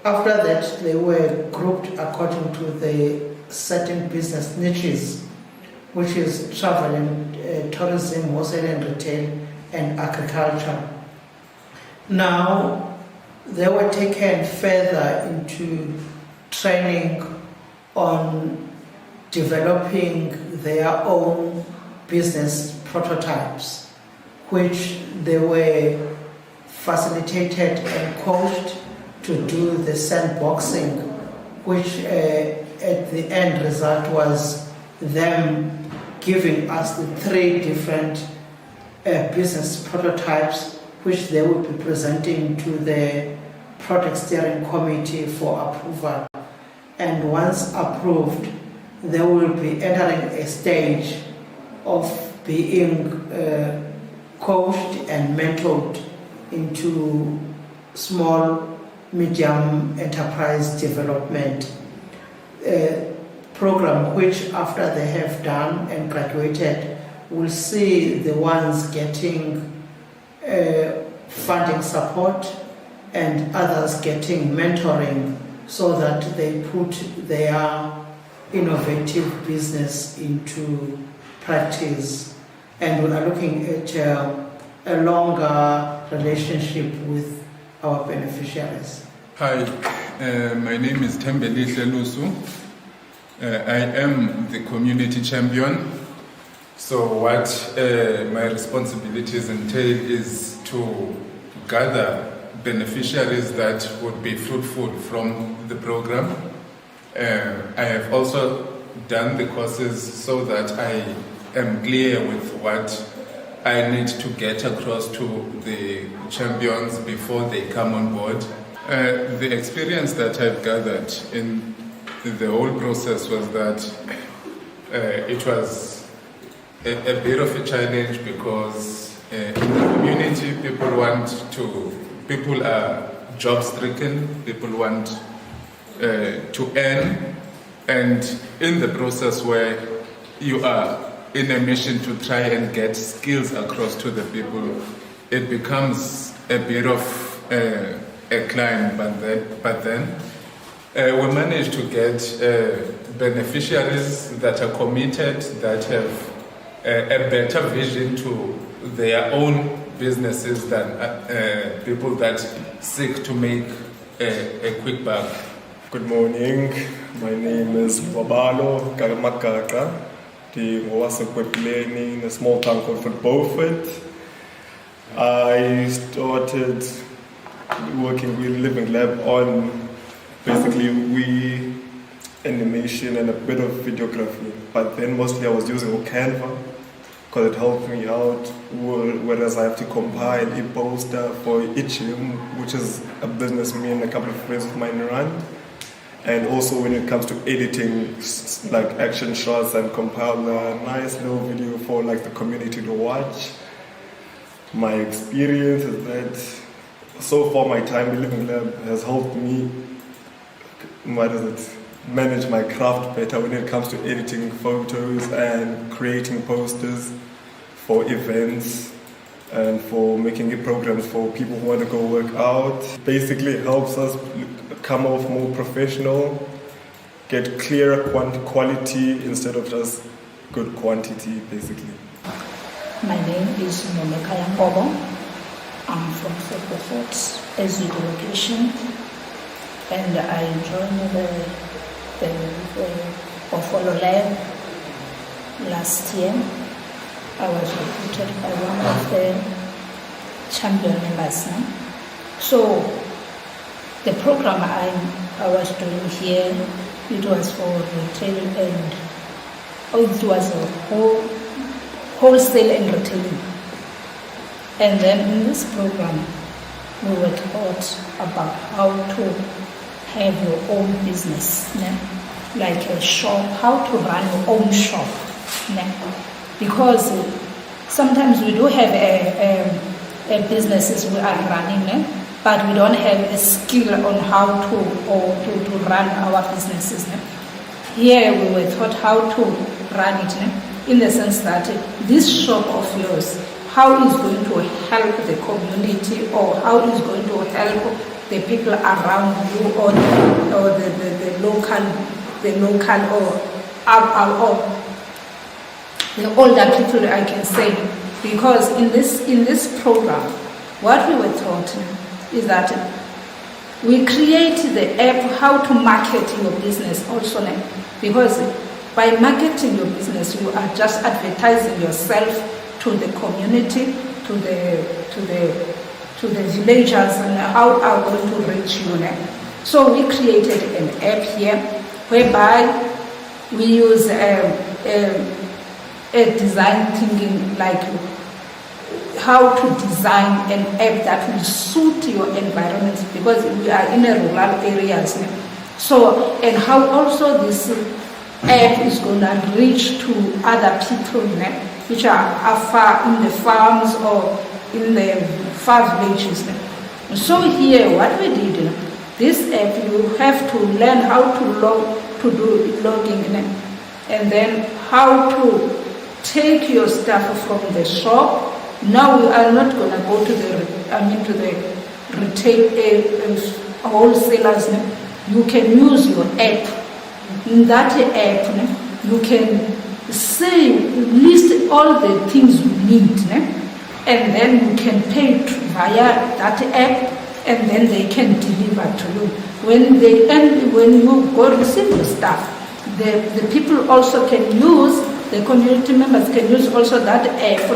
After that, they were grouped according to the certain business niches, which is travel and tourism, wholesale and retail, and agriculture. Now, they were taken further into training on developing their own business prototypes, which they were facilitated and coached to do the sandboxing, which at the end result was them giving us the 3 different business prototypes, which they will be presenting to the project steering committee for approval. And once approved, they will be entering a stage of being coached and mentored into small, medium enterprise development program, which after they have done and graduated, will see the ones getting funding support and others getting mentoring, so that they put their innovative business into practice. And we are looking at a longer relationship with our beneficiaries. Hi, my name is Tembelihle Lusu. I am the community champion. So what my responsibilities entail is to gather beneficiaries that would be fruitful from the program. I have also done the courses so that I am clear with what I need to get across to the champions before they come on board. The experience that I've gathered in the whole process was that it was a bit of a challenge because in the community people are job stricken, people want to earn, and in the process where you are in a mission to try and get skills across to the people, it becomes a bit of a climb, but then we managed to get beneficiaries that are committed, that have a better vision to their own businesses than people that seek to make a quick buck. Good morning, my name is Wabalo Karamakaka. I was in a small town called Fort Beaufort. I started working with Living Lab on basically animation and a bit of videography, but then mostly I was using Canva because it helped me out, whereas I have to compile a poster for each gym, which is a business me and a couple of friends of mine run. And also when it comes to editing, like action shots, and compile a nice little video for like the community to watch. My experience is that so far my time in Living Lab has helped me manage my craft better when it comes to editing photos and creating posters for events and for making programs for people who want to go work out. Basically it helps us come off more professional, get clearer quality instead of just good quantity, basically. My name is Momeka Yangobo. I'm from Fort Beaufort, as the location, and I joined the Buffalo Lab last year. I was recruited by one of the champion members. So the program I was doing here, it was for retail and it was a wholesale and retailing. And then in this program, we were taught about how to have your own business, like a shop, how to run your own shop. Because sometimes we do have a businesses we are running, but we don't have a skill on how to run our businesses. Here we were taught how to run it, in the sense that this shop of yours, how is going to help the community, or how is going to help the people around you, or the local or the older people, I can say. Because in this program, what we were taught is that we create the app how to market your business also, because by marketing your business, you are just advertising yourself to the community, to the villagers, and how are going to reach you. So we created an app here whereby we use a design thinking, like how to design an app that will suit your environment, because we are in a rural areas. So, and how also this app is going to reach to other people which are far in the farms or in the far villages. So here what we did, this app, you have to learn how to do logging, and then how to take your stuff from the shop. Now we are not going to go to the retail wholesalers. You can use your app. In that app, you can list all the things you need, and then you can pay via that app, and then they can deliver to you. When you go receive the stuff, the people also can use, the community members can use also that app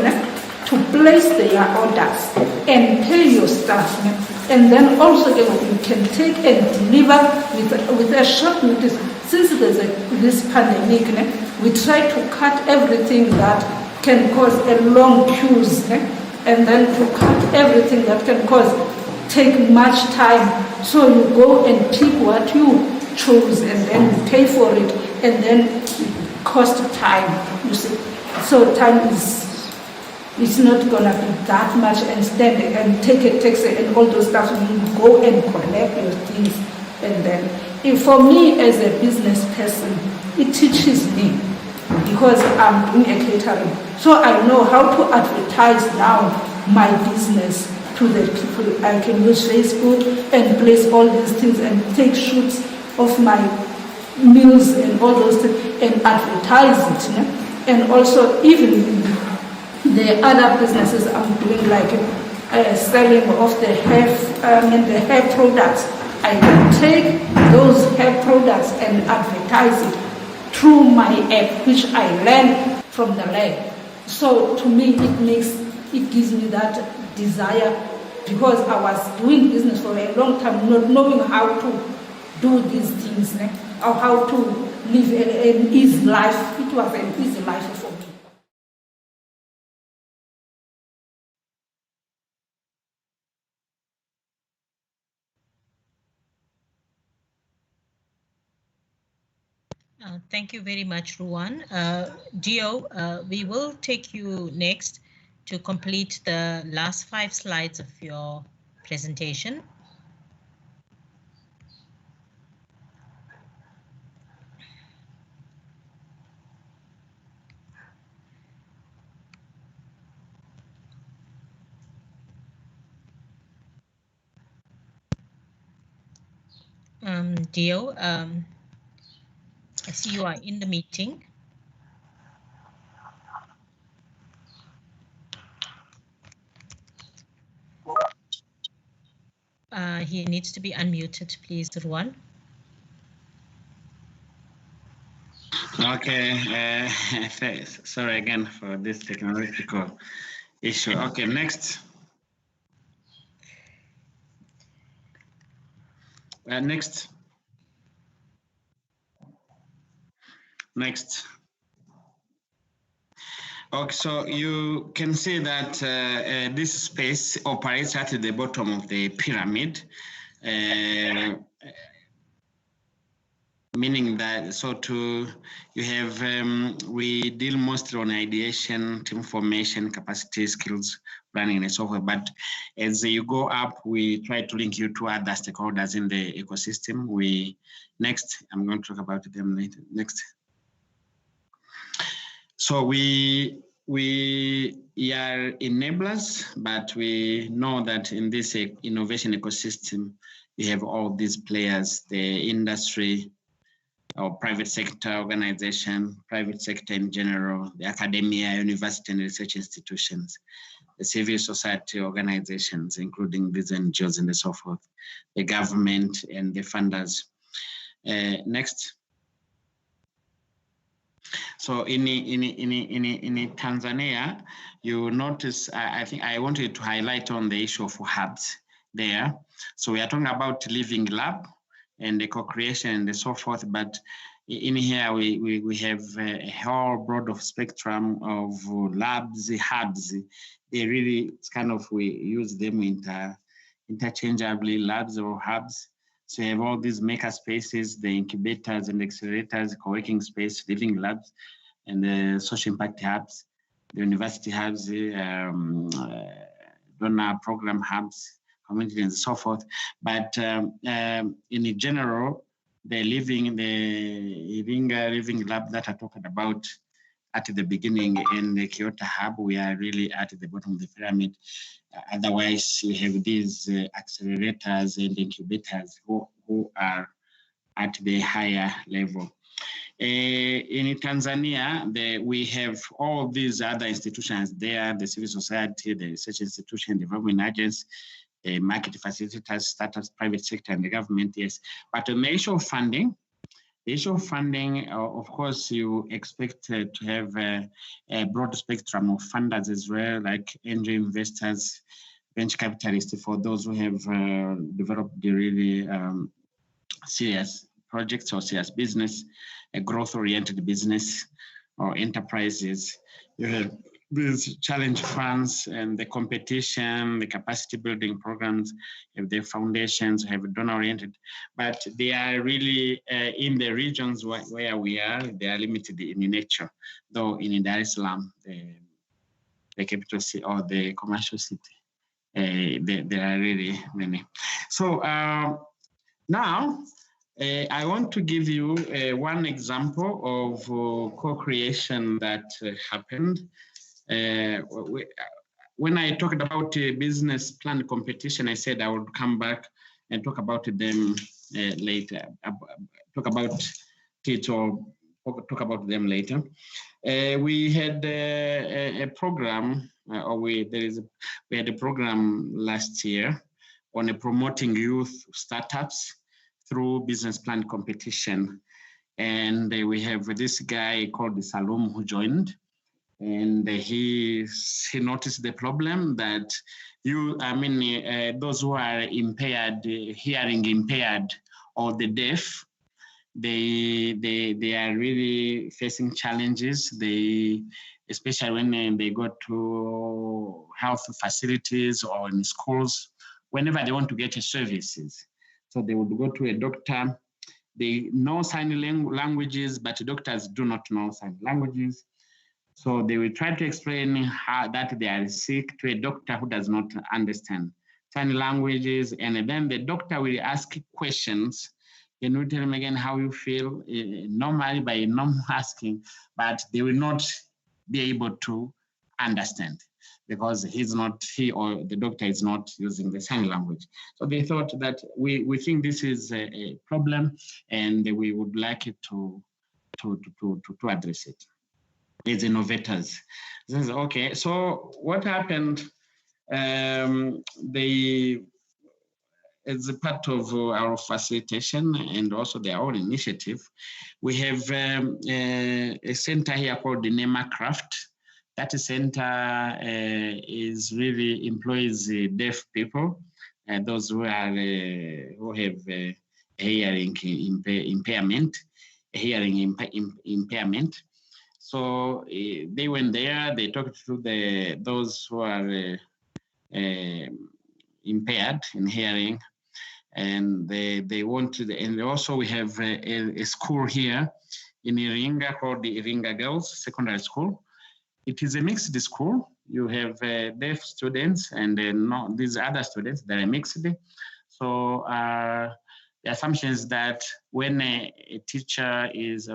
to place their orders and pay your staff And then also we can take and deliver with a short notice. Since there's this pandemic, we try to cut everything that can cause a long queues, and then to cut everything that can take much time. So you go and pick what you choose, and then you pay for it, and then it costs time, you see. So time is not gonna be that much, and stand and take a taxi and all those stuff. You go and collect your things, and then for me as a business person, it teaches me, because I'm doing a catering. So I know how to advertise now my business to the people. I can use Facebook and place all these things and take shoots of my meals and all those things and advertise it. And also even the other businesses I'm doing, like selling of the hair products. I can take those hair products and advertise it through my app, which I learned from the lab. So to me, it gives me that desire, because I was doing business for a long time, not knowing how to do these things, or how to live an easy life. It was an easy life for me. Thank you very much, Ruan. Dio, we will take you next to complete the last 5 slides of your presentation. Dio, I see you are in the meeting. He needs to be unmuted, please, Ruan. Okay, sorry again for this technological issue. Okay, next. Next. Okay, so you can see that this space operates at the bottom of the pyramid, meaning that you have we deal mostly on ideation, team formation, capacity, skills, planning, and so forth. But as you go up, we try to link you to other stakeholders in the ecosystem. I'm going to talk about them later. Next. So we are enablers, but we know that in this innovation ecosystem, we have all these players, the industry, or private sector organization, private sector in general, the academia, university and research institutions, the civil society organizations, including these NGOs and so forth, the government and the funders. Next. So in Tanzania, you notice, I think I wanted to highlight on the issue of hubs there. So we are talking about Living Lab and the co-creation and so forth, but in here we have a whole broad of spectrum of labs, hubs. They really, it's kind of, we use them interchangeably, labs or hubs. So you have all these maker spaces, the incubators and accelerators, co-working space, living labs, and the social impact hubs, the university hubs, donor program hubs, community and so forth. But in general, the living lab that I talked about at the beginning in the Kyoto hub, we are really at the bottom of the pyramid. Otherwise, you have these accelerators and incubators who are at the higher level. In Tanzania, we have all these other institutions there, the civil society, the research institution, development agents, the market facilitators, startups, private sector, and the government, yes. But on the issue of funding, of course, you expect to have a broad spectrum of funders as well, like angel investors, venture capitalists for those who have developed the really serious projects or serious business, a growth-oriented business or enterprises. You have these challenge funds and the competition, the capacity building programs, have the foundations, have donor-oriented, but they are really in the regions where we are, they are limited in nature, though in Dar es Salaam, the capital city or the commercial city, there are really many. So now, I want to give you one example of co-creation that happened. When I talked about business plan competition, I said I would come back and talk about them later, talk about it or talk about them later. We had a program, we had a program last year on promoting youth startups through business plan competition. And we have this guy called Salum who joined. And he noticed the problem that those who are impaired, hearing impaired, or the deaf, they are really facing challenges. Especially when they go to health facilities or in schools, whenever they want to get services. So they would go to a doctor. They know sign languages, but doctors do not know sign languages. So they will try to explain that they are sick to a doctor who does not understand sign languages. And then the doctor will ask questions. Can you tell him again how you feel? Normally by normal asking, but they will not be able to understand because he or the doctor is not using the sign language. So they thought that we think this is a problem and we would like it to address it. As innovators. Okay, so what happened, as a part of our facilitation and also their own initiative, we have a center here called the NemaCraft. That center is really employs deaf people, those who have hearing impairment. So they went there, they talked to those who are impaired in hearing, and they want to, and also we have a school here in Iringa called the Iringa Girls Secondary School. It is a mixed school. You have deaf students and these other students that are mixed. So the assumption is that when a teacher is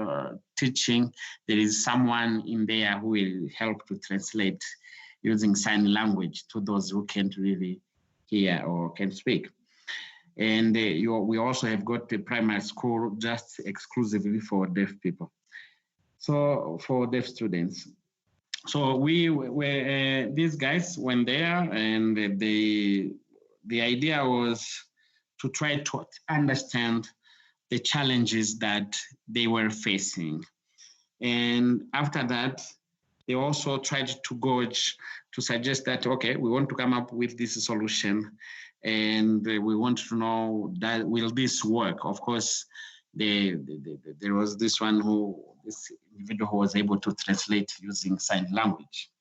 teaching, there is someone in there who will help to translate using sign language to those who can't really hear or can speak. And we also have got a primary school just exclusively for deaf people. So for deaf students. So these guys went there, and the idea was to try to understand the challenges that they were facing. And after that, they also tried to gauge, to suggest that, okay, we want to come up with this solution, and we want to know that will this work? Of course, there was this individual who was able to translate using sign language.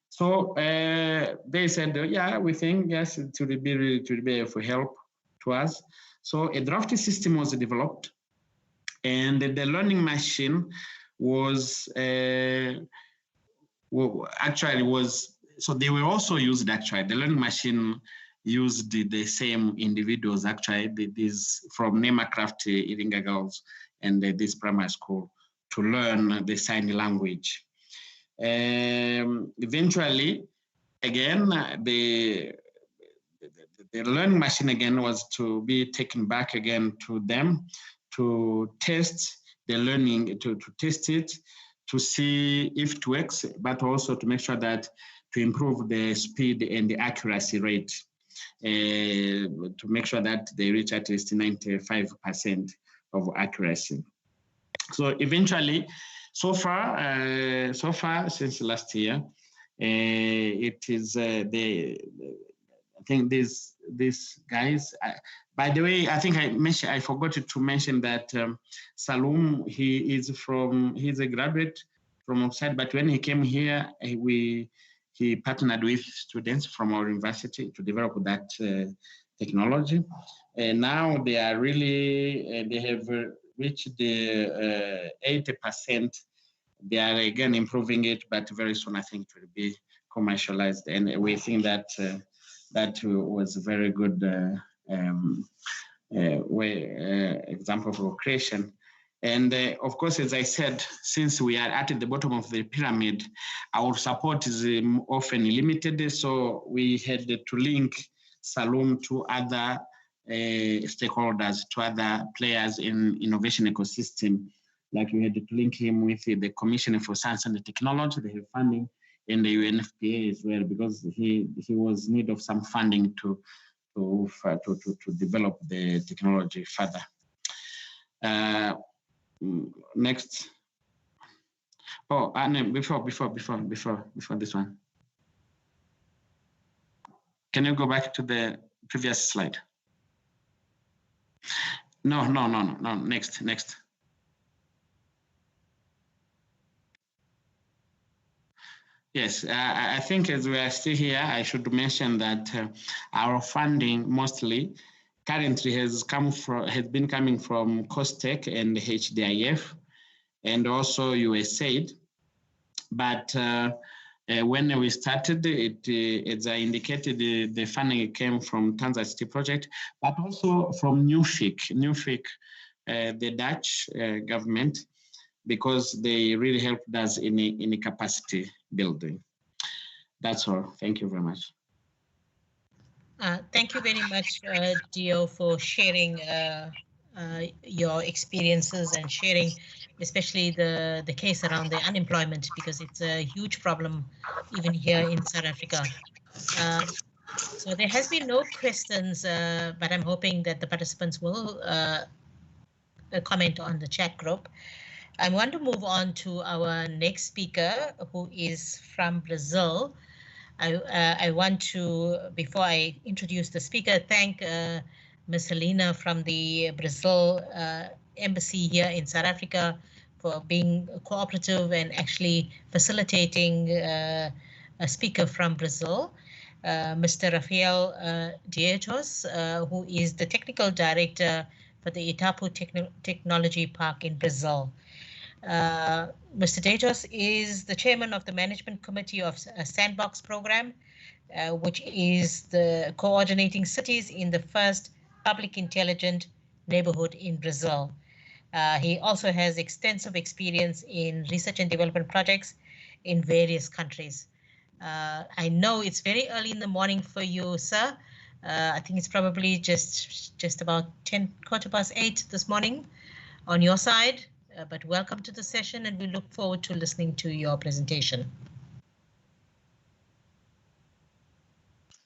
So they said, yeah, we think, yes, it will be of help to us. So a drafting system was developed, and the learning machine was, so they were also used actually, the learning machine used the same individuals actually, these from NemaCraft Iringa Girls and this primary school to learn the sign language. Eventually, again, the learning machine again was to be taken back again to them to test the learning, to test it, to see if it works, but also to make sure that to improve the speed and the accuracy rate, to make sure that they reach at least 95% of accuracy. So eventually, so far since last year, it is think these guys. By the way, I think I forgot to mention that Salum, he's a graduate from outside, but when he came here, he partnered with students from our university to develop that technology. And now they are really, they have reached the 80%. They are again improving it, but very soon I think it will be commercialized. And we think that that was a very good example for creation. And of course, as I said, since we are at the bottom of the pyramid, our support is often limited. So we had to link Salum to other stakeholders, to other players in innovation ecosystem. Like we had to link him with the Commission for Science and Technology, they have funding, and the UNFPA as well, because he was in need of some funding to develop the technology further. Next. Oh, no, before this one. Can you go back to the previous slide? No, next. Yes, I think as we are still here, I should mention that our funding mostly currently has been coming from COSTECH and HDIF and also USAID. But when we started, as I indicated, the funding came from Tanzania City Project, but also from NUFIC, the Dutch government, because they really helped us in a capacity building. That's all. Thank you very much. Thank you very much, Dio, for sharing your experiences and sharing especially the case around the unemployment, because it's a huge problem even here in South Africa. So there has been no questions, but I'm hoping that the participants will comment on the chat group. I want to move on to our next speaker, who is from Brazil. I want to, before I introduce the speaker, thank Ms. Helena from the Brazil Embassy here in South Africa for being cooperative and actually facilitating a speaker from Brazil, Mr. Rafael Dietos, who is the Technical Director for the Itapu Technology Park in Brazil. Mr. Dietos is the chairman of the management committee of a Sandbox program, which is the coordinating cities in the first public intelligent neighborhood in Brazil. He also has extensive experience in research and development projects in various countries. I know it's very early in the morning for you, sir. I think it's probably just about 8:15 this morning on your side. But welcome to the session, and we look forward to listening to your presentation.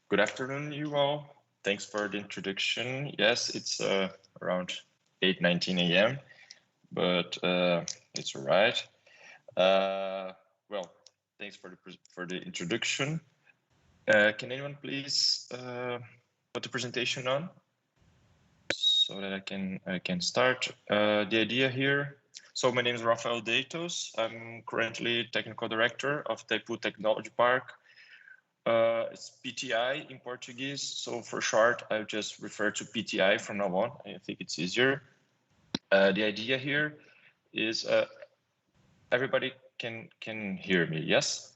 Good afternoon, you all. Thanks for the introduction. Yes, it's around 8:19 a.m., but it's all right. Well, thanks for the introduction. Can anyone please put the presentation on so that I can start? The idea here. So my name is Rafael Dietos. I'm currently technical director of Itapu Technology Park. It's PTI in Portuguese, so for short, I'll just refer to PTI from now on. I think it's easier. The idea here is everybody can hear me, yes?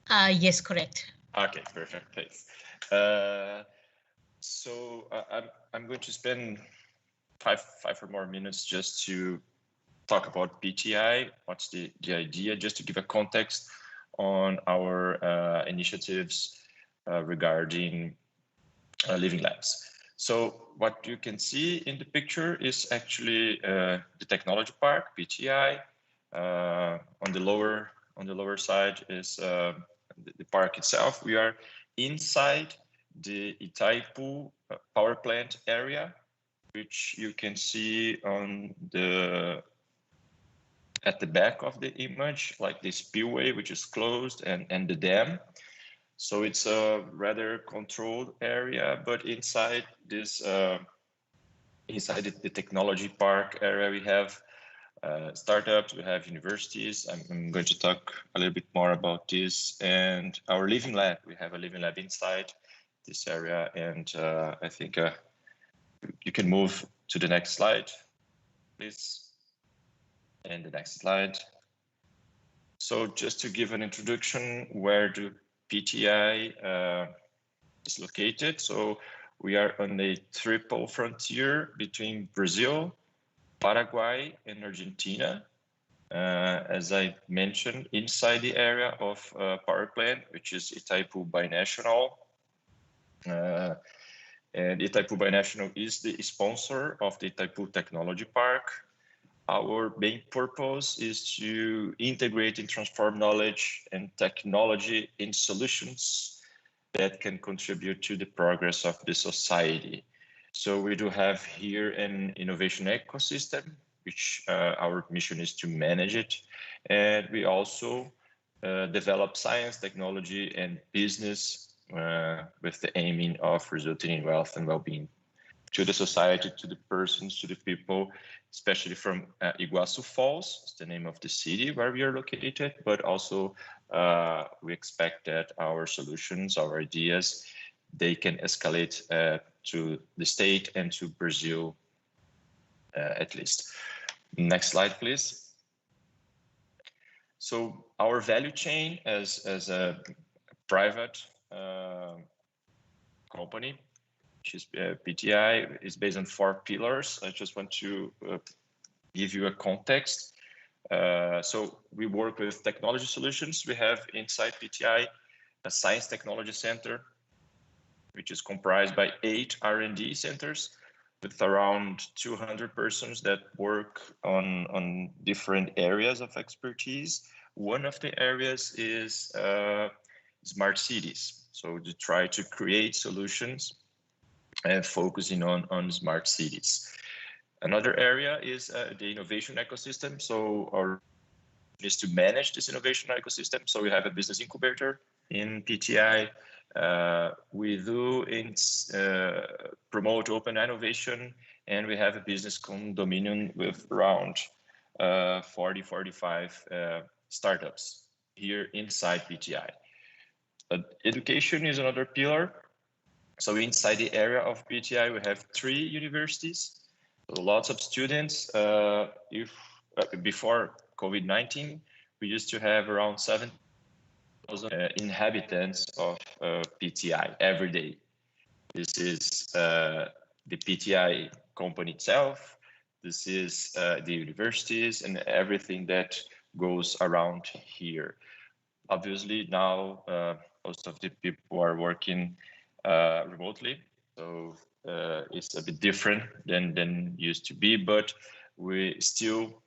Yes, correct. Okay, perfect, thanks. So I'm going to spend five or more minutes just to talk about PTI, what's the idea, just to give a context on our initiatives regarding living labs. So what you can see in the picture is actually the technology park, PTI. On the lower side is the park itself. We are inside the Itaipu power plant area, which you can see on at the back of the image, like the spillway, which is closed, and the dam. So it's a rather controlled area, but inside this, inside the technology park area, we have startups, we have universities. I'm going to talk a little bit more about this, and our living lab. We have a living lab inside this area, and I think you can move to the next slide, please, and the next slide. So just to give an introduction, where do PTI is located? So we are on the triple frontier between Brazil, Paraguay, and Argentina. As I mentioned, inside the area of power plant, which is Itaipu Binational. And Itaipu Binational is the sponsor of the Itaipu Technology Park. Our main purpose is to integrate and transform knowledge and technology in solutions that can contribute to the progress of the society. So we do have here an innovation ecosystem, which our mission is to manage it. And we also develop science, technology, and business with the aiming of resulting in wealth and well-being to the society, to the persons, to the people, especially from Iguaçu Falls, it's the name of the city where we are located, but also we expect that our solutions, our ideas, they can escalate to the state and to Brazil at least. Next slide, please. So our value chain as a private company, which is PTI, is based on 4 pillars. I just want to give you a context. So we work with technology solutions. We have inside PTI a science technology center, which is comprised by 8 R&D centers with around 200 persons that work on different areas of expertise. One of the areas is smart cities. So to try to create solutions and focusing on smart cities. Another area is the innovation ecosystem. So our is to manage this innovation ecosystem. So we have a business incubator in PTI. We do promote open innovation, and we have a business condominium with around 40-45 startups here inside PTI. Education is another pillar. So inside the area of PTI, we have 3 universities, lots of students. Before COVID-19, we used to have around 7,000 inhabitants of PTI every day. This is the PTI company itself. This is the universities and everything that goes around here. Obviously, now most of the people are working remotely, so it's a bit different than used to be, but we still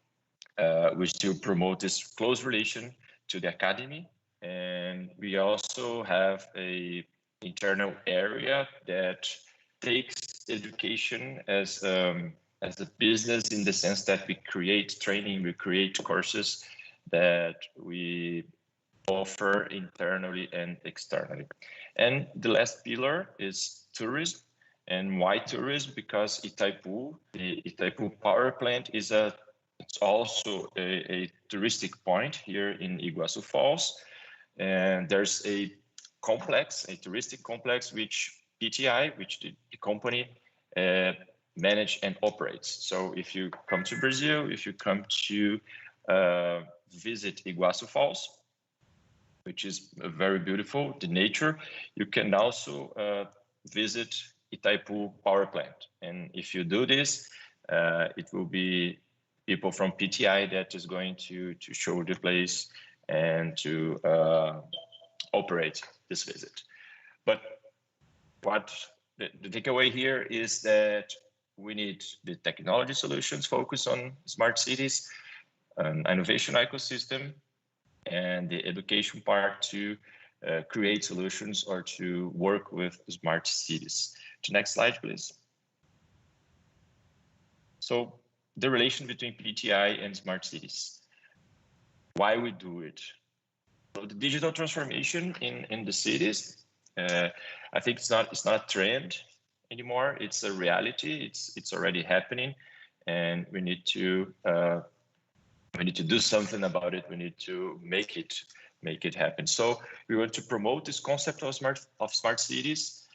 promote this close relation to the academy, and we also have a internal area that takes education as a business, in the sense that we create training, we create courses that we offer internally and externally. And the last pillar is tourism. And why tourism? Because Itaipu, the Itaipu power plant it's also a touristic point here in Iguaçu Falls. And there's a touristic complex, which PTI, which the company manage and operates. So if you come to Brazil, if you come to visit Iguaçu Falls, which is very beautiful, the nature, you can also visit Itaipu power plant. And if you do this, it will be people from PTI that is going to show the place and to operate this visit. But what the takeaway here is that we need the technology solutions focus on smart cities, an innovation ecosystem, and the education part to create solutions or to work with smart cities. The next slide, please. So the relation between PTI and smart cities. Why we do it? So the digital transformation in the cities, I think it's not a trend anymore. It's a reality. It's already happening, and we need to do something about it. We need to make it happen. So we want to promote this concept of smart cities.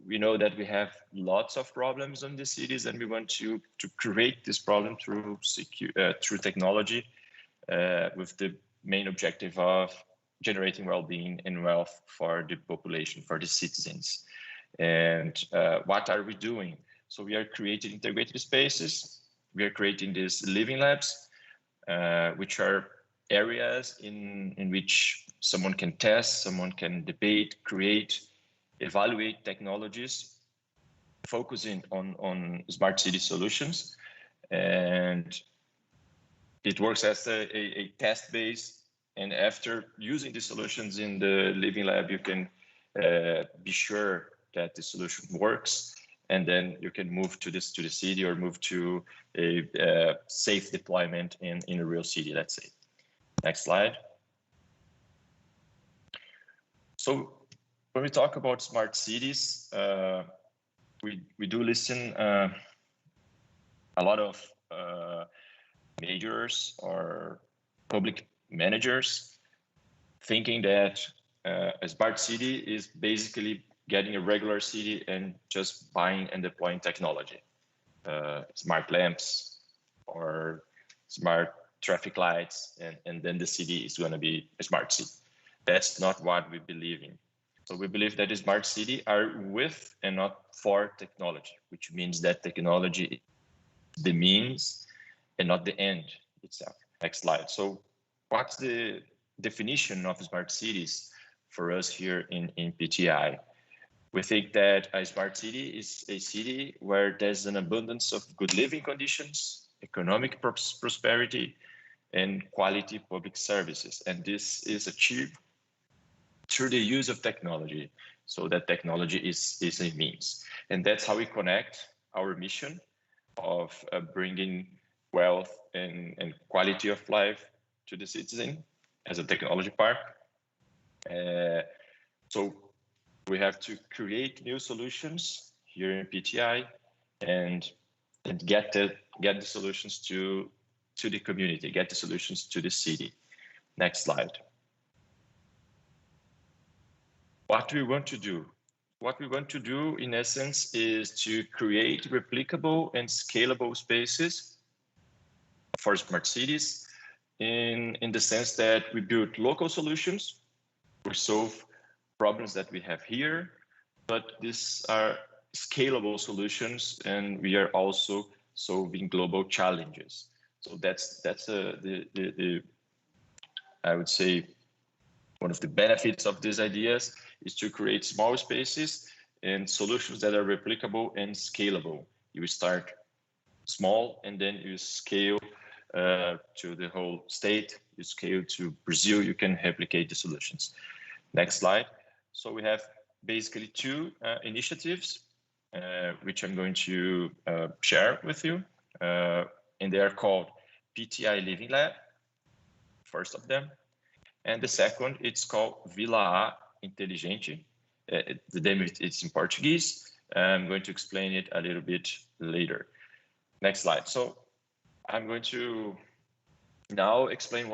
We know that we have lots of problems in the cities, and we want to create this problem through technology, with the main objective of generating well-being and wealth for the population, for the citizens. And what are we doing? So we are creating integrated spaces. We are creating these living labs, which are areas in which someone can test, someone can debate, create, evaluate technologies, focusing on smart city solutions. And it works as a test base. And after using the solutions in the living lab, you can be sure that the solution works. And then you can move to the city, or move to a safe deployment in a real city, let's say. Next slide. So when we talk about smart cities, we do listen a lot of majors or public managers thinking that a smart city is basically getting a regular city and just buying and deploying technology, smart lamps or smart traffic lights, and then the city is going to be a smart city. That's not what we believe in. So we believe that a smart city are with and not for technology, which means that technology is the means and not the end itself. Next slide. So what's the definition of smart cities for us here in PTI? We think that a smart city is a city where there's an abundance of good living conditions, economic prosperity, and quality public services. And this is achieved through the use of technology. So that technology is a means. And that's how we connect our mission of bringing wealth and quality of life to the citizen as a technology part. So we have to create new solutions here in PTI and get the solutions to the community, get the solutions to the city. Next slide. What we want to do? What we want to do, in essence, is to create replicable and scalable spaces for smart cities in the sense that we build local solutions, we solve problems that we have here, but these are scalable solutions, and we are also solving global challenges. So that's I would say one of the benefits of these ideas is to create small spaces and solutions that are replicable and scalable. You start small and then you scale to the whole state, you scale to Brazil, you can replicate the solutions. Next slide. So we have basically two initiatives, which I'm going to share with you. And they are called PTI Living Lab, first of them. And the second, it's called Vila A Inteligente. The name it's in Portuguese. I'm going to explain it a little bit later. Next slide. So I'm going to now explain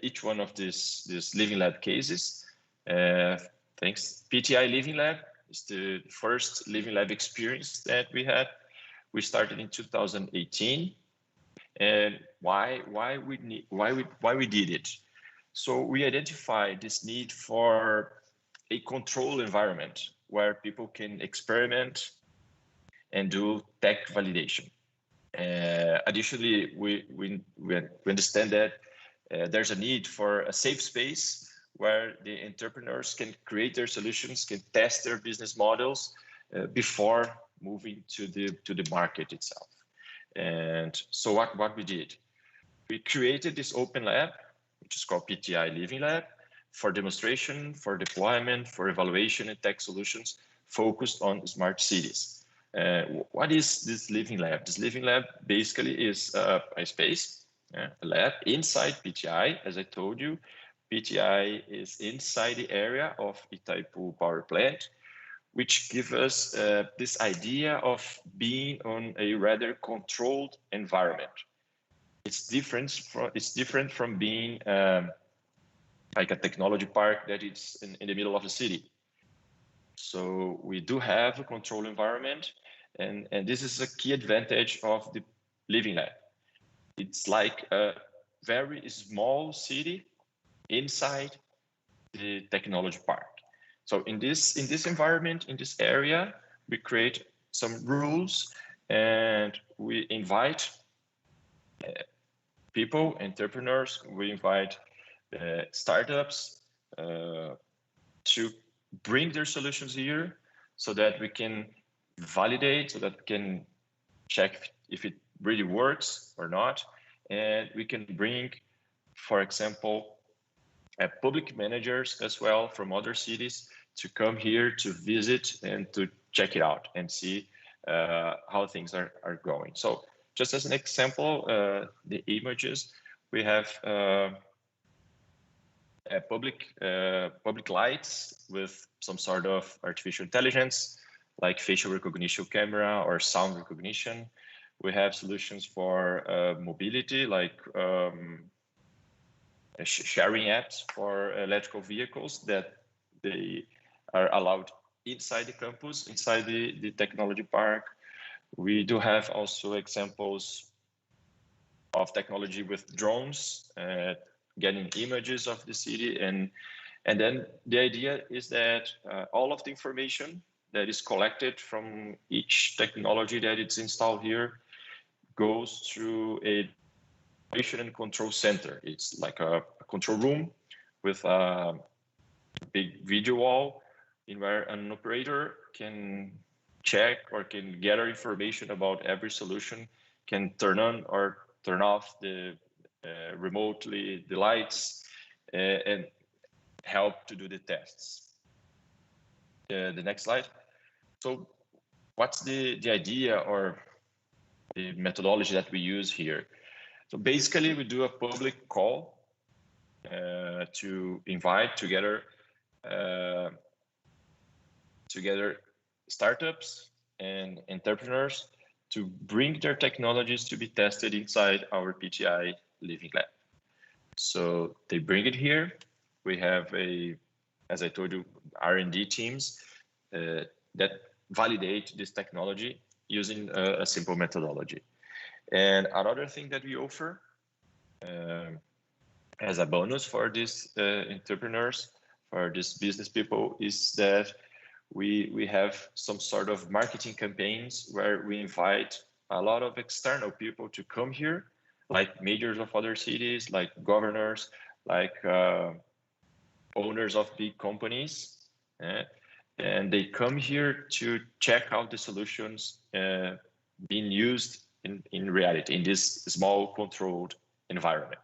each one of these Living Lab cases. Thanks. PTI Living Lab is the first Living Lab experience that we had. We started in 2018. And why we did it? So we identified this need for a control environment where people can experiment and do tech validation. Additionally, we understand that there's a need for a safe space where the entrepreneurs can create their solutions, can test their business models before moving to the market itself. And so what we did, we created this open lab, which is called PTI Living Lab, for demonstration, for deployment, for evaluation and tech solutions focused on smart cities. What is this Living Lab? This Living Lab basically is a space, a lab inside PTI, as I told you, PTI is inside the area of Itaipu power plant, which gives us this idea of being on a rather controlled environment. It's different from being like a technology park that is in the middle of the city. So we do have a controlled environment, and this is a key advantage of the Living Lab. It's like a very small city inside the technology park. So in this environment, in this area, we create some rules, and we invite people, entrepreneurs, we invite startups to bring their solutions here so that we can validate, so that we can check if it really works or not. And we can bring, for example, public managers as well from other cities to come here to visit and to check it out and see how things are going. So just as an example, the images, we have public lights with some sort of artificial intelligence, like facial recognition camera or sound recognition. We have solutions for mobility, like sharing apps for electrical vehicles that they are allowed inside the campus, inside the technology park. We do have also examples of technology with drones, getting images of the city. And then the idea is that all of the information that is collected from each technology that is installed here goes through a operation and control center. It's like a control room with a big video wall in where an operator can check or can gather information about every solution, can turn on or turn off the remotely the lights, and help to do the tests. The next slide. So what's the idea or the methodology that we use here? So basically we do a public call to invite together startups and entrepreneurs to bring their technologies to be tested inside our PTI Living Lab. So they bring it here. We have as I told you, R&D teams that validate this technology using a simple methodology. And another thing that we offer as a bonus for these entrepreneurs, for these business people, is that we have some sort of marketing campaigns where we invite a lot of external people to come here, like mayors of other cities, like governors, like owners of big companies. And they come here to check out the solutions being used in reality, in this small controlled environment.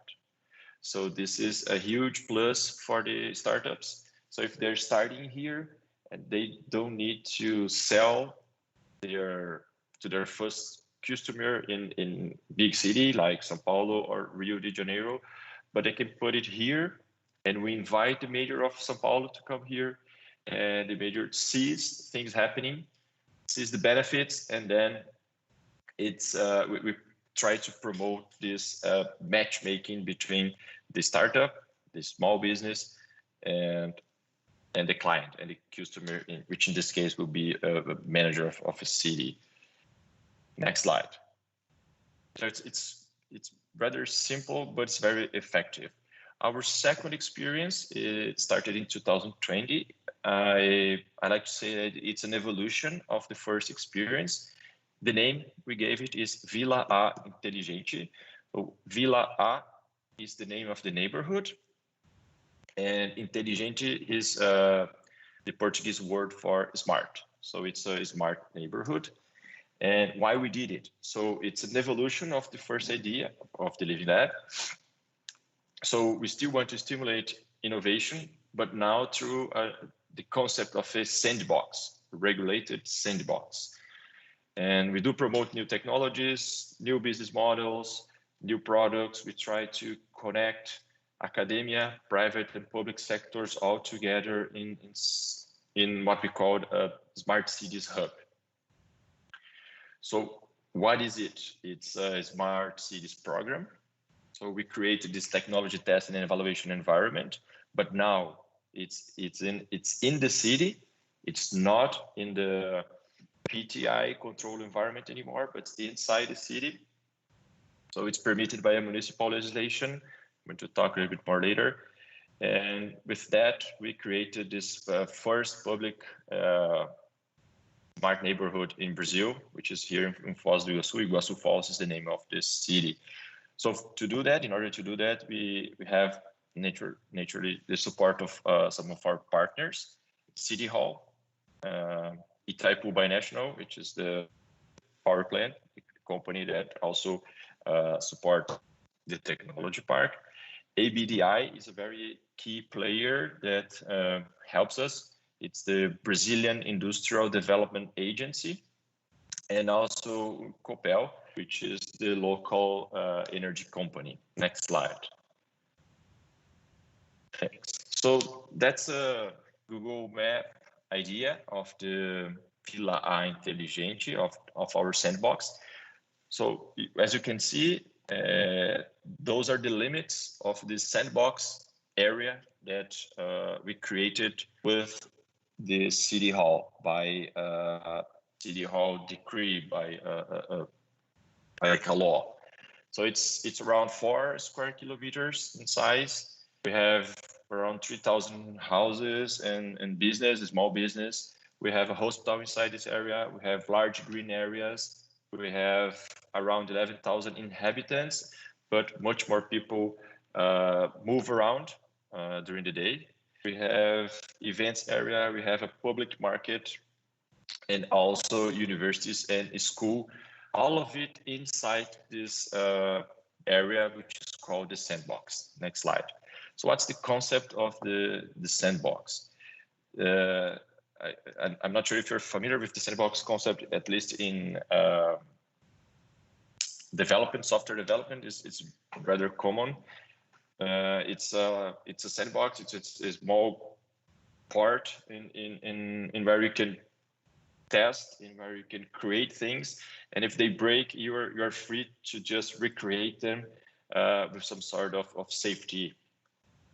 So this is a huge plus for the startups. So if they're starting here and they don't need to sell to their first customer in big city like São Paulo or Rio de Janeiro, but they can put it here, and we invite the mayor of São Paulo to come here, and the mayor sees things happening, sees the benefits, and then it's we try to promote this matchmaking between the startup, the small business, and the client and the customer, which in this case will be a manager of a city. Next slide. So it's rather simple, but it's very effective. Our second experience, it started in 2020. I like to say that it's an evolution of the first experience. The name we gave it is Vila A Inteligente. So Vila A is the name of the neighborhood, and Inteligente is the Portuguese word for smart. So it's a smart neighborhood. And why we did it? So it's an evolution of the first idea of the Living Lab. So we still want to stimulate innovation, but now through the concept of a sandbox, a regulated sandbox. And we do promote new technologies, new business models, new products. We try to connect academia, private and public sectors all together in what we call a Smart Cities Hub. So what is it? It's a Smart Cities program. So we created this technology testing and evaluation environment, but now it's in the city. It's not in the PTI control environment anymore, but it's inside the city. So it's permitted by a municipal legislation. I'm going to talk a little bit more later. And with that, we created this first public smart neighborhood in Brazil, which is here in Foz do Iguaçu. Iguaçu Falls is the name of this city. So to do that, in order to do that, we have naturally the support of some of our partners, City Hall, Itaipu Binational, which is the power plant, the company that also support the technology park. ABDI is a very key player that helps us. It's the Brazilian Industrial Development Agency, and also Copel, which is the local energy company. Next slide. Thanks. So that's a Google Map idea of the Vila A Inteligente of our sandbox. So as you can see, those are the limits of the sandbox area that we created with the City Hall by City Hall decree by like a law. So it's around 4 square kilometers in size. We have around 3,000 houses and business, small business. We have a hospital inside this area. We have large green areas. We have around 11,000 inhabitants, but much more people move around during the day. We have events area. We have a public market and also universities and school. All of it inside this area, which is called the sandbox. Next slide. So what's the concept of the sandbox? I'm not sure if you're familiar with the sandbox concept, at least in development, software development is rather common. It's a sandbox. It's a small part in where you can test, in where you can create things, and if they break, you're free to just recreate them with some sort of safety.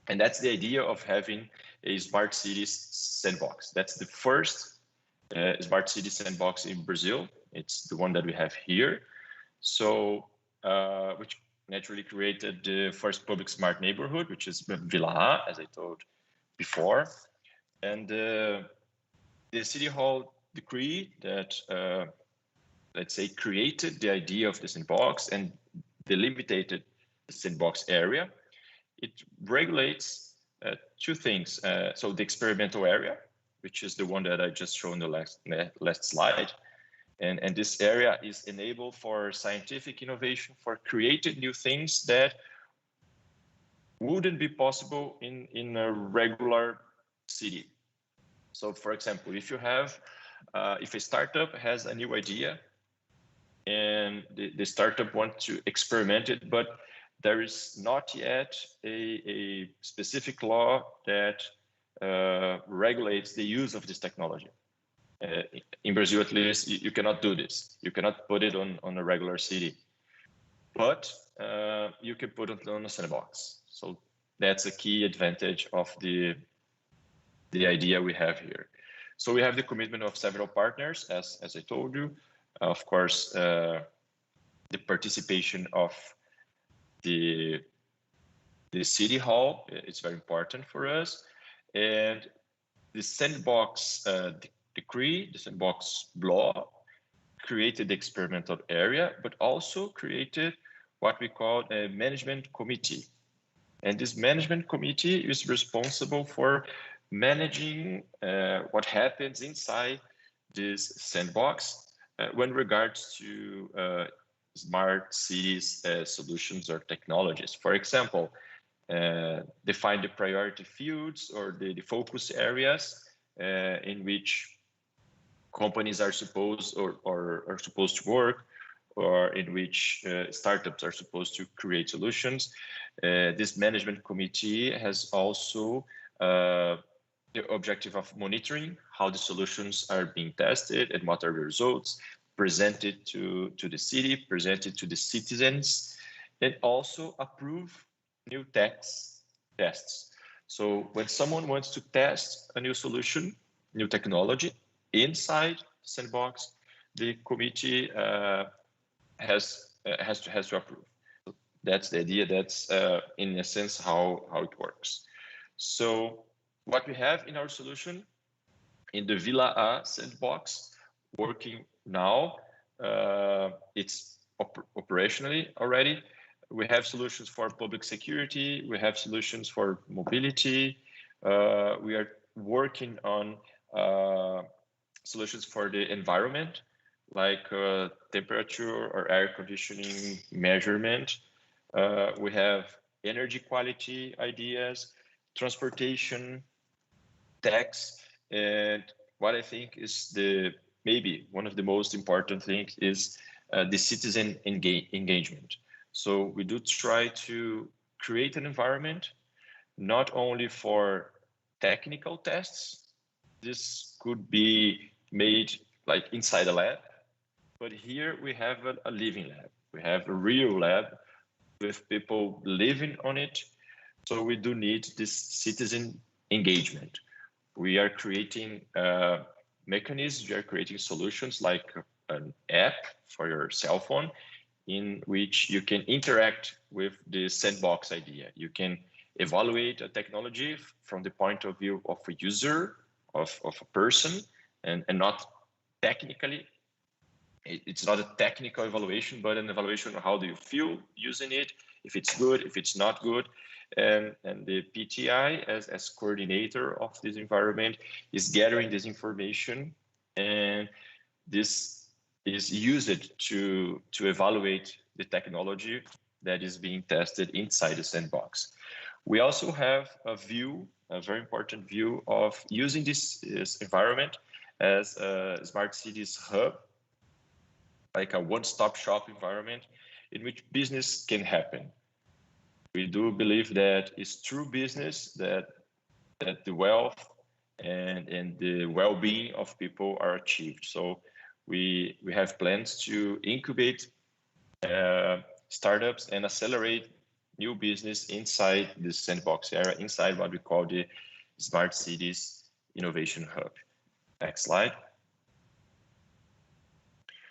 And that's the idea of having a smart cities sandbox. That's the first smart city sandbox in Brazil. It's the one that we have here. So, which naturally created the first public smart neighborhood, which is Vila A, as I told before. And the City Hall decree that, let's say, created the idea of the sandbox and delimited the sandbox area. It regulates two things. So the experimental area, which is the one that I just showed in the last slide. And this area is enabled for scientific innovation, for creating new things that wouldn't be possible in a regular city. So for example, if you have, if a startup has a new idea and the startup wants to experiment it, but there is not yet a specific law that regulates the use of this technology. In Brazil, at least, you cannot do this. You cannot put it on a regular city, but you can put it on a sandbox. So that's a key advantage of the idea we have here. So we have the commitment of several partners, as I told you. Of course, the participation of the City Hall is very important for us, and the sandbox decree, the sandbox law, created the experimental area, but also created what we call a management committee. And this management committee is responsible for managing what happens inside this sandbox when regards to smart cities solutions or technologies. For example, define the priority fields or the focus areas in which companies are supposed to work, or in which startups are supposed to create solutions. This management committee has also the objective of monitoring how the solutions are being tested and what are the results, presented to the city, presented to the citizens, and also approve new tests. So when someone wants to test a new solution, new technology inside Sandbox, the committee has to approve. So that's the idea. That's in a sense how it works. So what we have in our solution in the Vila A Sandbox working now, it's operationally already. We have solutions for public security. We have solutions for mobility. We are working on solutions for the environment, like temperature or air conditioning measurement. We have energy quality ideas, transportation, tax, and what I think is maybe one of the most important things is the citizen engagement. So we do try to create an environment not only for technical tests. This could be made like inside a lab, but here we have a living lab. We have a real lab with people living on it. So we do need this citizen engagement. We are creating mechanisms, we are creating solutions like an app for your cell phone in which you can interact with the Sandbox idea. You can evaluate a technology from the point of view of a user, of a person, and not technically. It's not a technical evaluation, but an evaluation of how do you feel using it, if it's good, if it's not good. And the PTI, as coordinator of this environment, is gathering this information, and this is used to evaluate the technology that is being tested inside the Sandbox. We also have a view, a very important view of using this environment as a smart cities hub, like a one-stop shop environment in which business can happen. We do believe that it's true business that the wealth and the well-being of people are achieved. So we have plans to incubate startups and accelerate new business inside the Sandbox area, inside what we call the Smart Cities Innovation Hub. Next slide.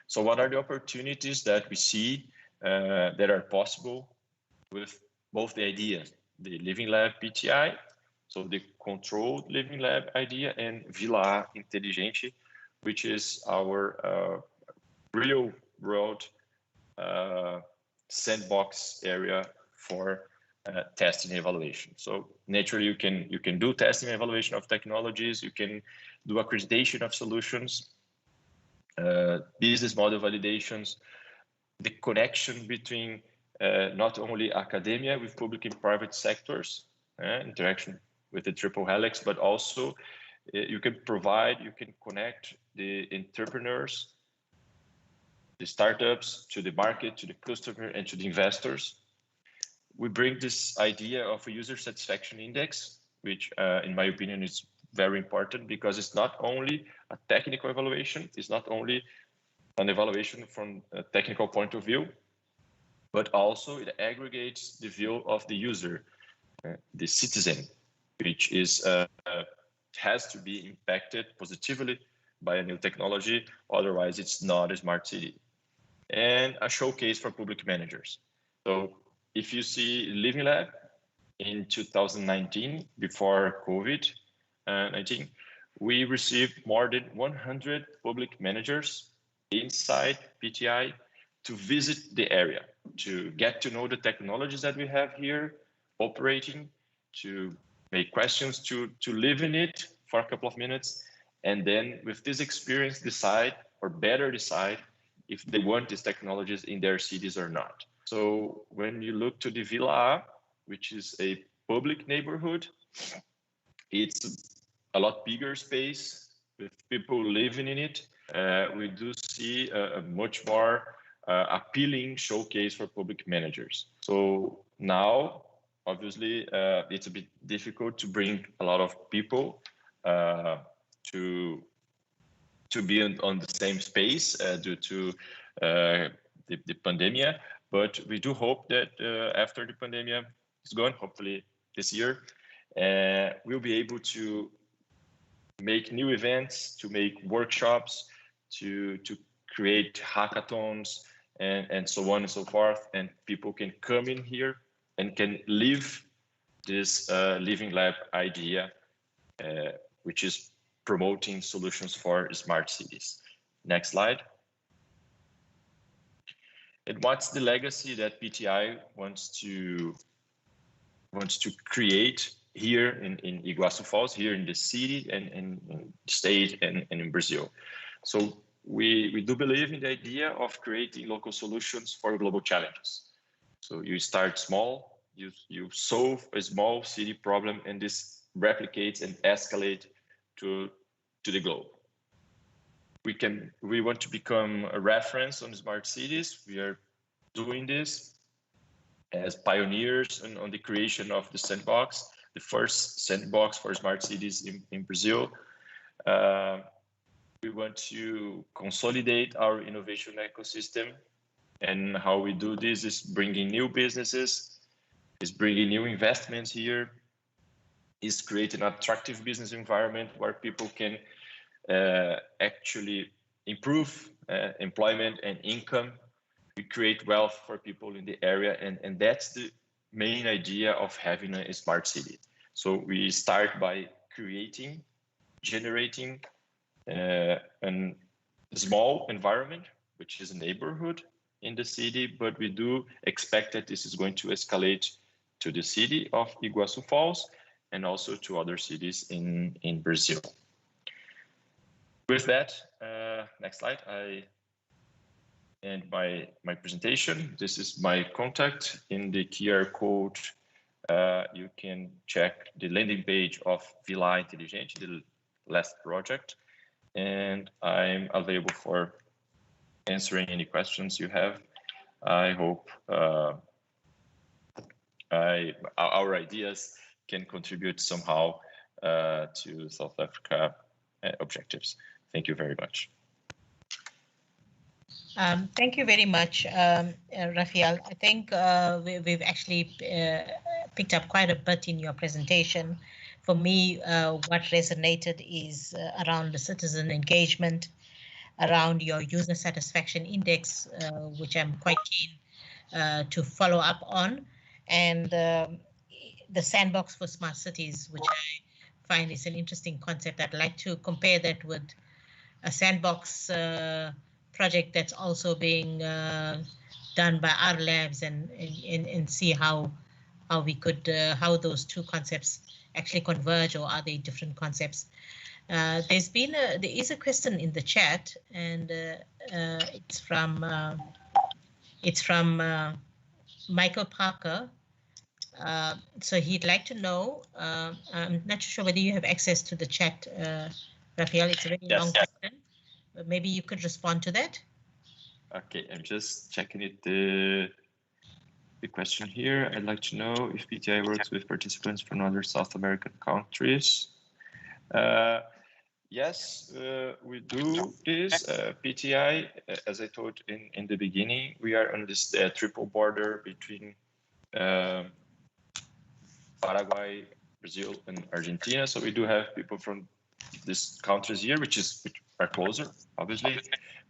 So what are the opportunities that we see that are possible with both the ideas, the Living Lab PTI, so the controlled Living Lab idea, and Vila Inteligente, which is our real world sandbox area for testing and evaluation. So naturally, you can do testing and evaluation of technologies, you can do accreditation of solutions, business model validations, the connection between not only academia with public and private sectors, interaction with the triple helix, but also you can connect the entrepreneurs, the startups to the market, to the customer, and to the investors. We bring this idea of a user satisfaction index, which in my opinion is very important because it's not only a technical evaluation, it's not only an evaluation from a technical point of view, but also it aggregates the view of the user, the citizen, which is has to be impacted positively by a new technology, otherwise it's not a smart city. And a showcase for public managers. So if you see Living Lab in 2019, before COVID-19, we received more than 100 public managers inside PTI to visit the area, to get to know the technologies that we have here operating, to make questions, to live in it for a couple of minutes, and then with this experience decide, or better decide, if they want these technologies in their cities or not. So when you look to the Vila, which is a public neighborhood, it's a lot bigger space with people living in it. We do see a much more appealing showcase for public managers. So now, obviously, it's a bit difficult to bring a lot of people to be on the same space due to the pandemic. But we do hope that after the pandemic is gone, hopefully this year, we'll be able to make new events, to make workshops, to create hackathons, and so on and so forth. And people can come in here and can live this Living Lab idea, which is promoting solutions for smart cities. Next slide. And what's the legacy that PTI wants to create here in Iguaçu Falls, here in the city and in the state and in Brazil? So we do believe in the idea of creating local solutions for global challenges. So you start small, you solve a small city problem, and this replicates and escalates to the globe. We want to become a reference on smart cities. We are doing this as pioneers on the creation of the sandbox, the first sandbox for smart cities in Brazil. We want to consolidate our innovation ecosystem, and how we do this is bringing new businesses, is bringing new investments here, is creating an attractive business environment where people can actually improve employment and income. We create wealth for people in the area, and that's the main idea of having a smart city. So we start by creating, generating a small environment, which is a neighborhood in the city, but we do expect that this is going to escalate to the city of Iguaçu Falls and also to other cities in Brazil. With that, next slide, I end my presentation. This is my contact. In the QR code, you can check the landing page of Vila Inteligente, the last project, and I'm available for answering any questions you have. I hope our ideas can contribute somehow to South Africa objectives. Thank you very much. Thank you very much, Rafael. I think we've actually picked up quite a bit in your presentation. For me, what resonated is around the citizen engagement, around your user satisfaction index, which I'm quite keen to follow up on, and the sandbox for smart cities, which I find is an interesting concept. I'd like to compare that with a sandbox project that's also being done by our labs, and see how we could how those two concepts actually converge, or are they different concepts? There is a question in the chat, and it's from Michael Parker. So he'd like to know, I'm not sure whether you have access to the chat, Rafael. It's a very long question, but maybe you could respond to that. Okay, I'm just checking it. The question here, I'd like to know if PTI works with participants from other South American countries. Yes, we do this. PTI, as I told in the beginning, we are on this triple border between Paraguay, Brazil, and Argentina. So we do have people from these countries here, which are closer, obviously,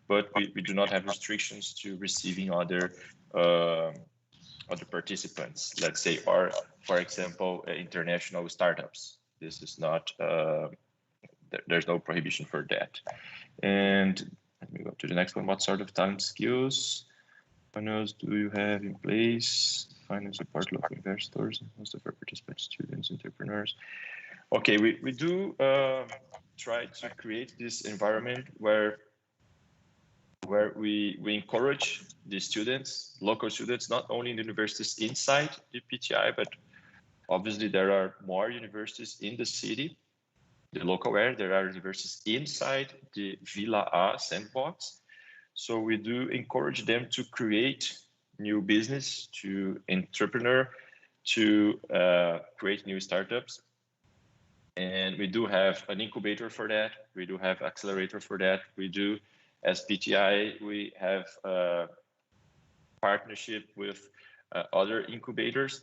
but we do not have restrictions to receiving other participants, let's say, or for example, international startups. This is not, there's no prohibition for that. And let me go to the next one. What sort of talent skills funnels do you have in place? Finance support local investors, most of our participants, students, entrepreneurs. Okay, we do try to create this environment where we encourage the students, local students, not only in the universities inside the PTI, but obviously there are more universities in the city, the local area. There are universities inside the Vila A sandbox. So we do encourage them to create new business, to entrepreneur, to create new startups. And we do have an incubator for that. We do have accelerator for that. We do, as PTI, we have a partnership with other incubators,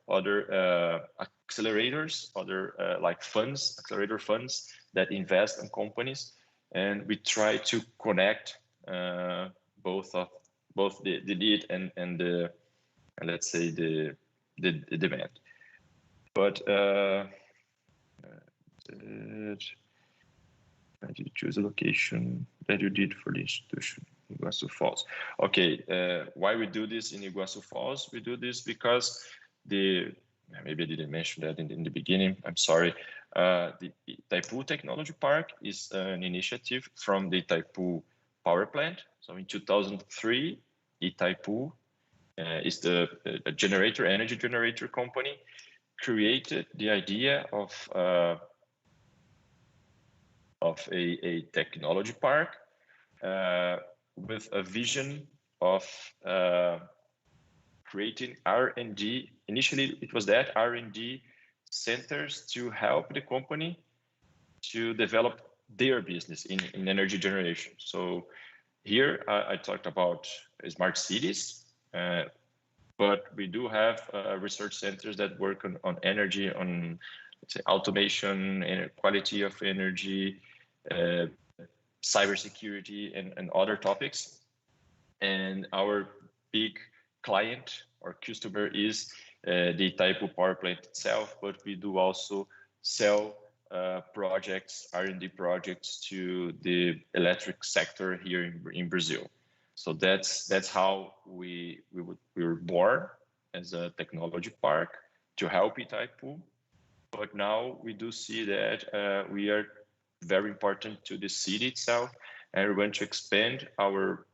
other accelerators, other like funds, accelerator funds that invest in companies. And we try to connect both the need and the, let's say, the demand. But did you choose a location that you did for the institution, Iguaçu Falls? Okay, why we do this in Iguaçu Falls? We do this because maybe I didn't mention that in the beginning, I'm sorry. The Itaipu Technology Park is an initiative from the Itaipu power plant. So in 2003, Itaipu is the energy generator company, created the idea of a technology park with a vision of creating R&D. Initially, it was that R&D centers to help the company to develop their business in energy generation. So here I talked about smart cities, but we do have research centers that work on energy, on, let's say, automation and quality of energy, cybersecurity, and other topics. And our big client or customer is the Itaipu power plant itself, but we do also sell projects, R&D projects to the electric sector here in Brazil. So that's how we were born as a technology park to help Itaipu. But now we do see that we are very important to the city itself, and we're going to expand our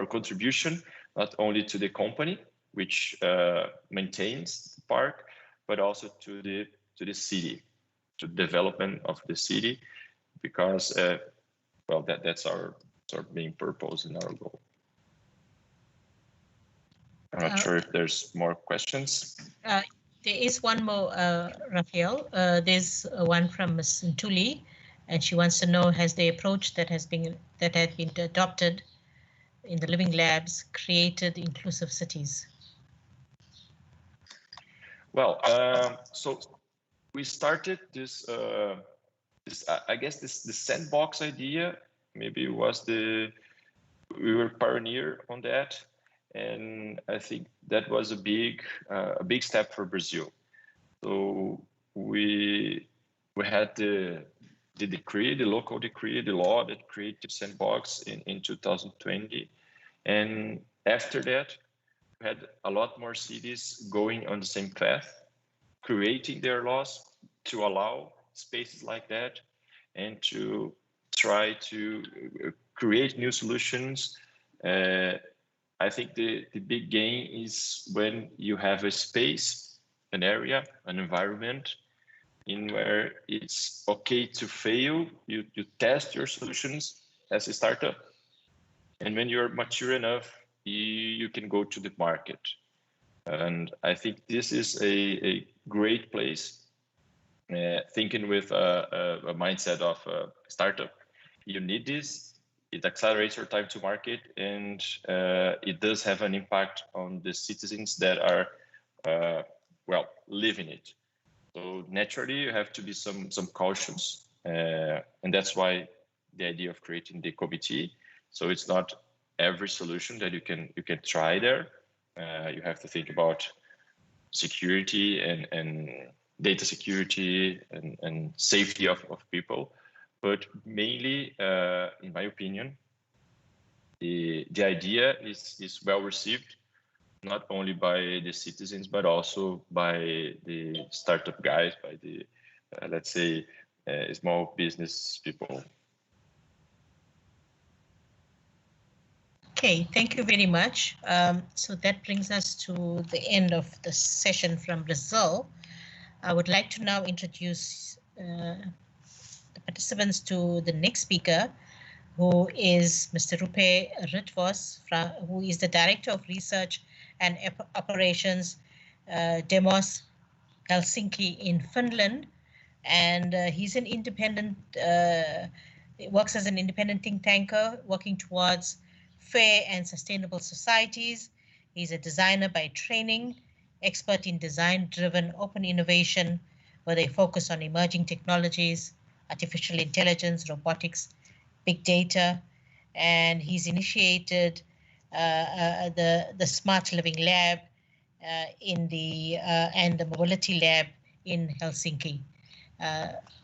contribution not only to the company, which maintains the park, but also to the city, to development of the city, because well, that's our main purpose and our goal. I'm not sure if there's more questions. There is one more, Raphael. There's one from Ms. Ntuli, and she wants to know, has the approach that had been adopted in the Living Labs created inclusive cities? Well, so we started this, I guess the sandbox idea, maybe was we were pioneer on that. And I think that was a big step for Brazil. So we had the decree, the local decree, the law that created sandbox in 2020. And after that, we had a lot more cities going on the same path, creating their laws to allow spaces like that and to try to create new solutions. I think the big gain is when you have a space, an area, an environment in where it's okay to fail. You test your solutions as a startup. And when you're mature enough, you can go to the market. And I think this is a great place, thinking with a mindset of a startup. You need this. It accelerates your time to market, and it does have an impact on the citizens that are, well, living it. So naturally, you have to be some cautions, and that's why the idea of creating the committee. So it's not every solution that you can try there. You have to think about security and data security and safety of people. But mainly, in my opinion, the idea is well received, not only by the citizens, but also by the startup guys, by the, let's say, small business people. Okay, thank you very much. So that brings us to the end of the session from Brazil. I would like to now introduce the participants to the next speaker, who is Mr. Rupe Ritvos, who is the Director of Research and Operations, Demos Helsinki in Finland. And he's an independent, works as an independent think tanker working towards fair and sustainable societies. He's a designer by training, expert in design-driven open innovation, where they focus on emerging technologies, artificial intelligence, robotics, big data, and he's initiated the Smart Living Lab and the Mobility Lab in Helsinki.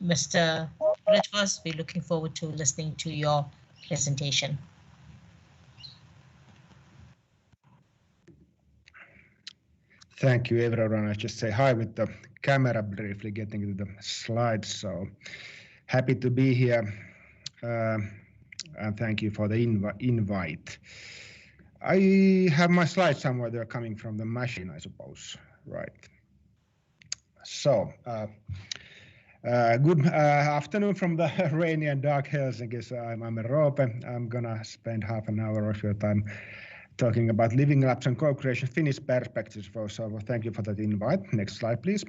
Mr. Ritvos, we're looking forward to listening to your presentation. Thank you, everyone. I just say hi with the camera briefly, getting to the slides. So happy to be here, and thank you for the invite. I have my slides somewhere. They're coming from the machine, I suppose. Right. So good afternoon from the rainy and dark Helsinki. So I'm Roope. I'm gonna spend half an hour of your time talking about Living Labs and co-creation Finnish perspectives. So thank you for that invite. Next slide, please.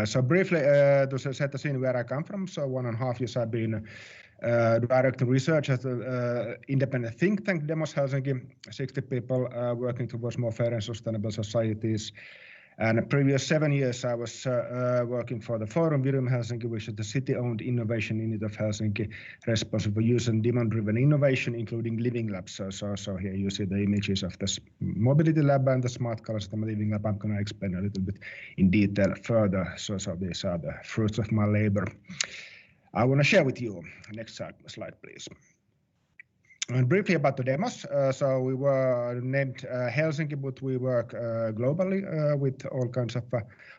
So briefly to set the scene where I come from. So 1.5 years I've been directing research at the independent think tank Demos Helsinki, 60 people working towards more fair and sustainable societies. And the previous 7 years I was working for the Forum Virum Helsinki, which is the city-owned innovation unit of Helsinki, responsible for use and demand-driven innovation, including Living Labs. So here you see the images of the Mobility Lab and the Smart Color System Living Lab. I'm going to explain a little bit in detail further. So these are the fruits of my labor I want to share with you. Next slide, please. And briefly about the demos. So we were named Helsinki, but we work globally with all kinds of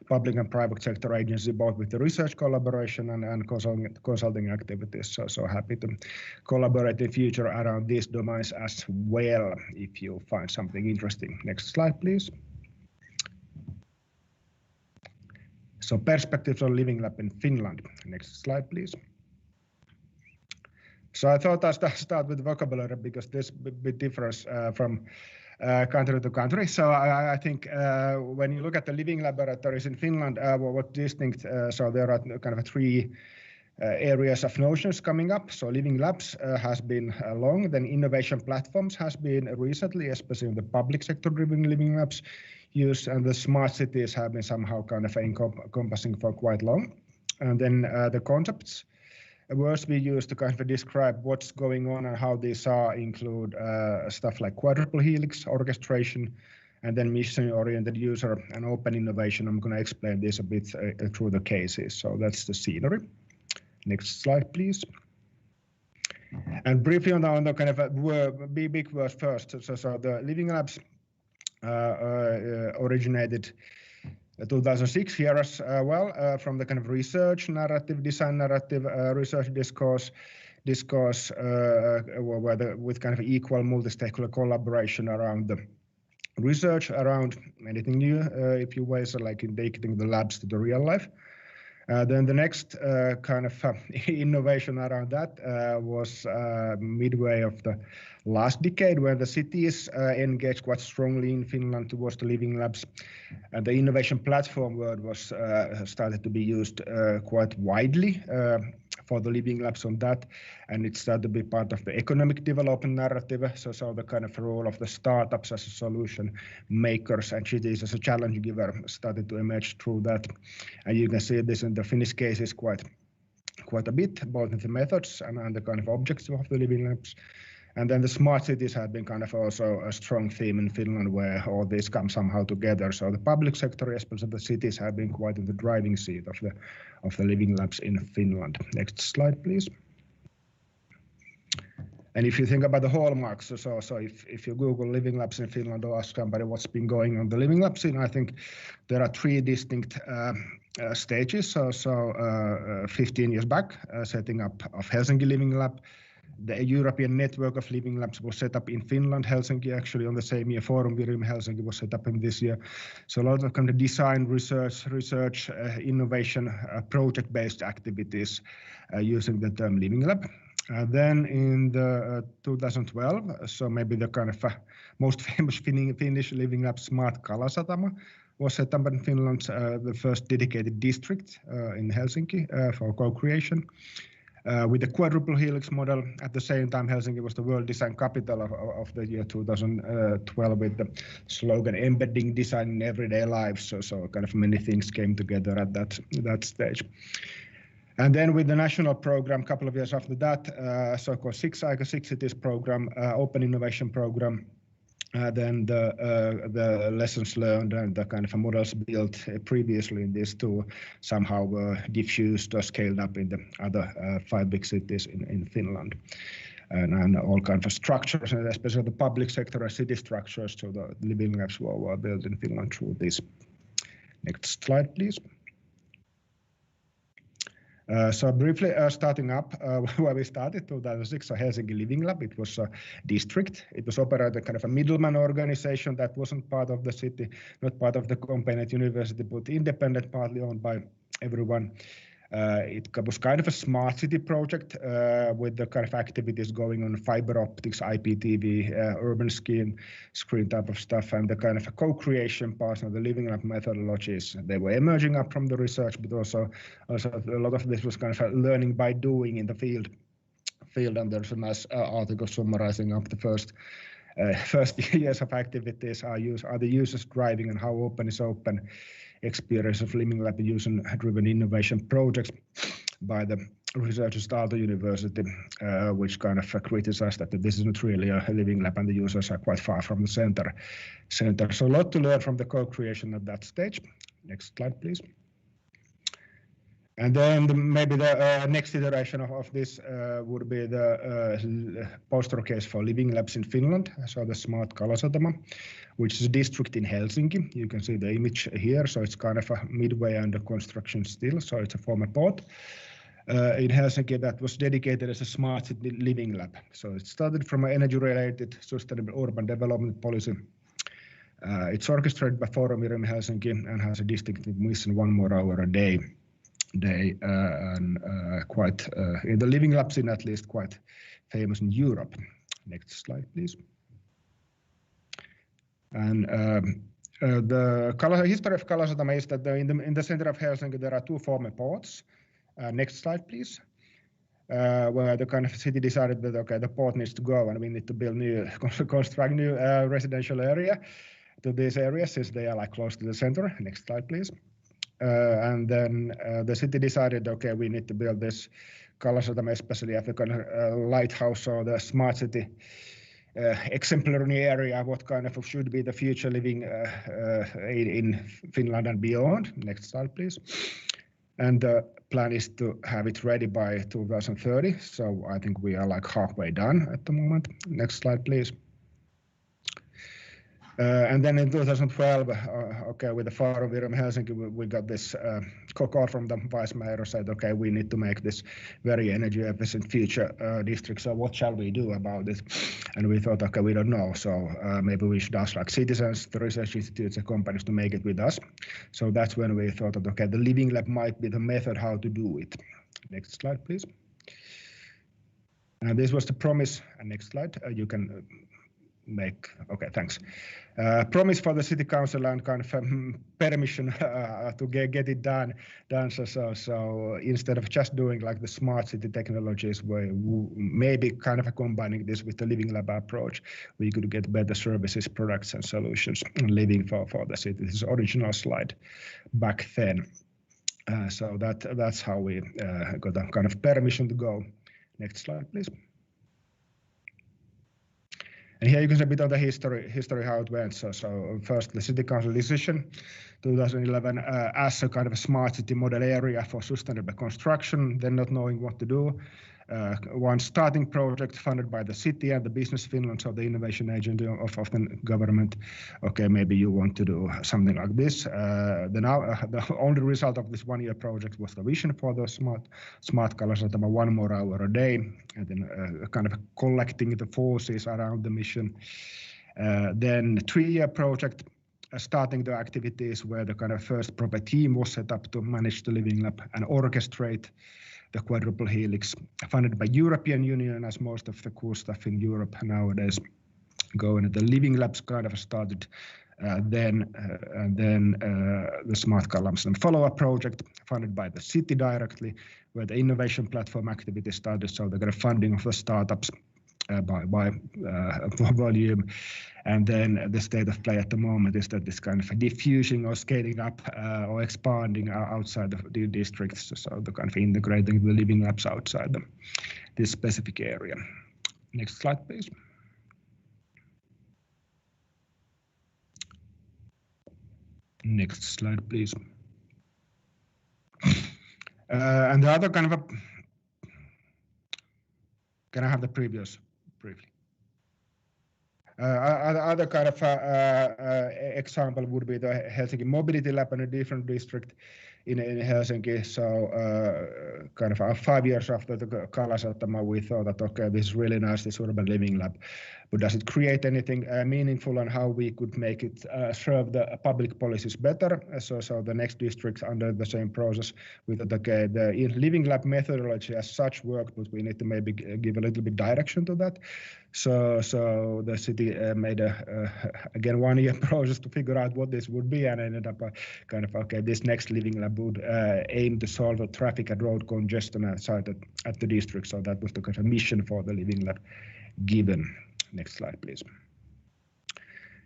public and private sector agencies, both with the research collaboration and consulting activities. So happy to collaborate in future around these domains as well, if you find something interesting. Next slide, please. So perspectives on Living Lab in Finland. Next slide, please. So I thought I'd start with vocabulary because there's a bit difference from country to country. So I think when you look at the living laboratories in Finland, what distinct, so there are kind of three areas of notions coming up. So living labs has been long, then innovation platforms has been recently, especially in the public sector driven living labs use, and the smart cities have been somehow kind of encompassing for quite long. And then the concepts words we use to kind of describe what's going on and how these are include stuff like quadruple helix, orchestration, and then mission-oriented user and open innovation. I'm going to explain this a bit through the cases. So that's the scenery. Next slide, please. And briefly on the kind of big words first. So the Living Labs originated 2006 here as well from the kind of research narrative, design narrative, research discourse with kind of equal multi-stakeholder collaboration around the research around anything new, if you will, so like in taking the labs to the real life. Then the next kind of innovation around that was midway of the last decade, where the cities engaged quite strongly in Finland towards the living labs. And the innovation platform word was started to be used quite widely for the living labs on that, and it started to be part of the economic development narrative. So the kind of role of the startups as a solution makers and cities as a challenge giver started to emerge through that. And you can see this in the Finnish cases quite a bit, both in the methods and the kind of objects of the living labs. And then the smart cities have been kind of also a strong theme in Finland, where all these come somehow together. So the public sector, especially the cities, have been quite in the driving seat of the living labs in Finland. Next slide, please. And if you think about the hallmarks, so if you Google living labs in Finland or ask somebody what's been going on the living lab scene, I think there are three distinct stages. So 15 years back, setting up of Helsinki Living Lab. The European Network of Living Labs was set up in Finland, Helsinki, actually on the same year. Forum Virim Helsinki was set up in this year. So a lot of kind of design, research, innovation, project-based activities using the term Living Lab. Then in the 2012, so maybe the kind of most famous Finnish Living Lab, Smart Kalasatama, was set up in Finland, the first dedicated district in Helsinki for co-creation. With the quadruple helix model. At the same time, Helsinki was the world design capital of the year 2012 with the slogan embedding design in everyday life. So kind of many things came together at that stage. And then with the national program, a couple of years after that, so-called 6 Cities program, open innovation program. Then the lessons learned and the kind of models built previously in these two somehow were diffused or scaled up in the other 5 big cities in Finland. And all kinds of structures, and especially the public sector and city structures, so the living labs were built in Finland through this. Next slide, please. So briefly starting up where we started, 2006, so Helsinki Living Lab. It was a district. It was operated kind of a middleman organization that wasn't part of the city, not part of the company at university, but independent, partly owned by everyone. It was kind of a smart city project with the kind of activities going on fiber optics, IPTV, urban screen type of stuff, and the kind of co-creation part of the Living Lab methodologies. They were emerging up from the research, but also a lot of this was kind of learning by doing in the field. And there's a nice article summarizing up the first years of activities. Are the users driving, and how open is open? Experience of Living Lab user-driven innovation projects by the researchers at Aalto University, which kind of criticized that this is not really a Living Lab and the users are quite far from the center. So a lot to learn from the co-creation at that stage. Next slide, please. And then maybe the next iteration of this would be the poster case for Living Labs in Finland, so the Smart Kalasatama, which is a district in Helsinki. You can see the image here, so it's kind of a midway under construction still, so it's a former port in Helsinki that was dedicated as a smart city living lab. So it started from an energy-related sustainable urban development policy. It's orchestrated by Forum Virim Helsinki and has a distinctive mission, 1 more hour a day. And quite in the Living Lab scene, at least quite famous in Europe. Next slide, please. And the history of Kalasatama is that in the center of Helsinki there are 2 former ports. Next slide, please. Where the kind of city decided that okay, the port needs to go and we need to build construct new residential area to these areas since they are like close to the center. Next slide, please. And then the city decided, okay, we need to build this Kalasatama, especially as a kind of lighthouse or the smart city exemplary area, what kind of should be the future living in Finland and beyond. Next slide, please. And the plan is to have it ready by 2030. So I think we are like halfway done at the moment. Next slide, please. And then in 2012, okay, with the Forum Virim Helsinki, we got this call from the vice mayor said, okay, we need to make this very energy efficient future district. So what shall we do about it? And we thought, okay, we don't know. So maybe we should ask like citizens, the research institutes and companies to make it with us. So that's when we thought that, okay, the Living Lab might be the method how to do it. Next slide, please. And this was the promise. And next slide, you can make, okay, thanks. Promise for the city council and kind of permission to get it done. So instead of just doing like the smart city technologies, where maybe kind of combining this with the Living Lab approach, we could get better services, products, and solutions living for the city. This is original slide back then. So that's how we got a kind of permission to go. Next slide, please. And here you can see a bit of the history how it went. So first the City Council decision, 2011, as a kind of a smart city model area for sustainable construction, then not knowing what to do. one starting project funded by the city and the Business Finland, so the innovation agency of the government. Okay, maybe you want to do something like this. The only result of this one-year project was the vision for the smart Kalasatama, 1 more hour a day, and then kind of collecting the forces around the mission. Then 3-year project, starting the activities where the kind of first proper team was set up to manage the Living Lab and orchestrate the quadruple helix, funded by European Union, as most of the cool stuff in Europe nowadays go into the Living Labs kind of started. Then the Smart Kalamazoo follow-up project funded by the city directly, where the innovation platform activity started, so the kind of funding of the startups by volume. And then the state of play at the moment is that this kind of diffusing or scaling up or expanding outside of the districts, so the kind of integrating the Living Labs outside this specific area. Next slide, please. Next slide, please. And the other kind of can I have the previous briefly? Other kind of example would be the Helsinki Mobility Lab in a different district in Helsinki. So kind of 5 years after the Kalasatama, we thought that, okay, this is really nice, this urban living lab, but does it create anything meaningful, and how we could make it serve the public policies better? So the next districts under the same process with the living lab methodology as such worked, but we need to maybe give a little bit direction to that. So the city made again 1-year process to figure out what this would be, and ended up kind of, okay, this next living lab would aim to solve the traffic and road congestion outside at the district. So that was the kind of mission for the living lab given. Next slide, please.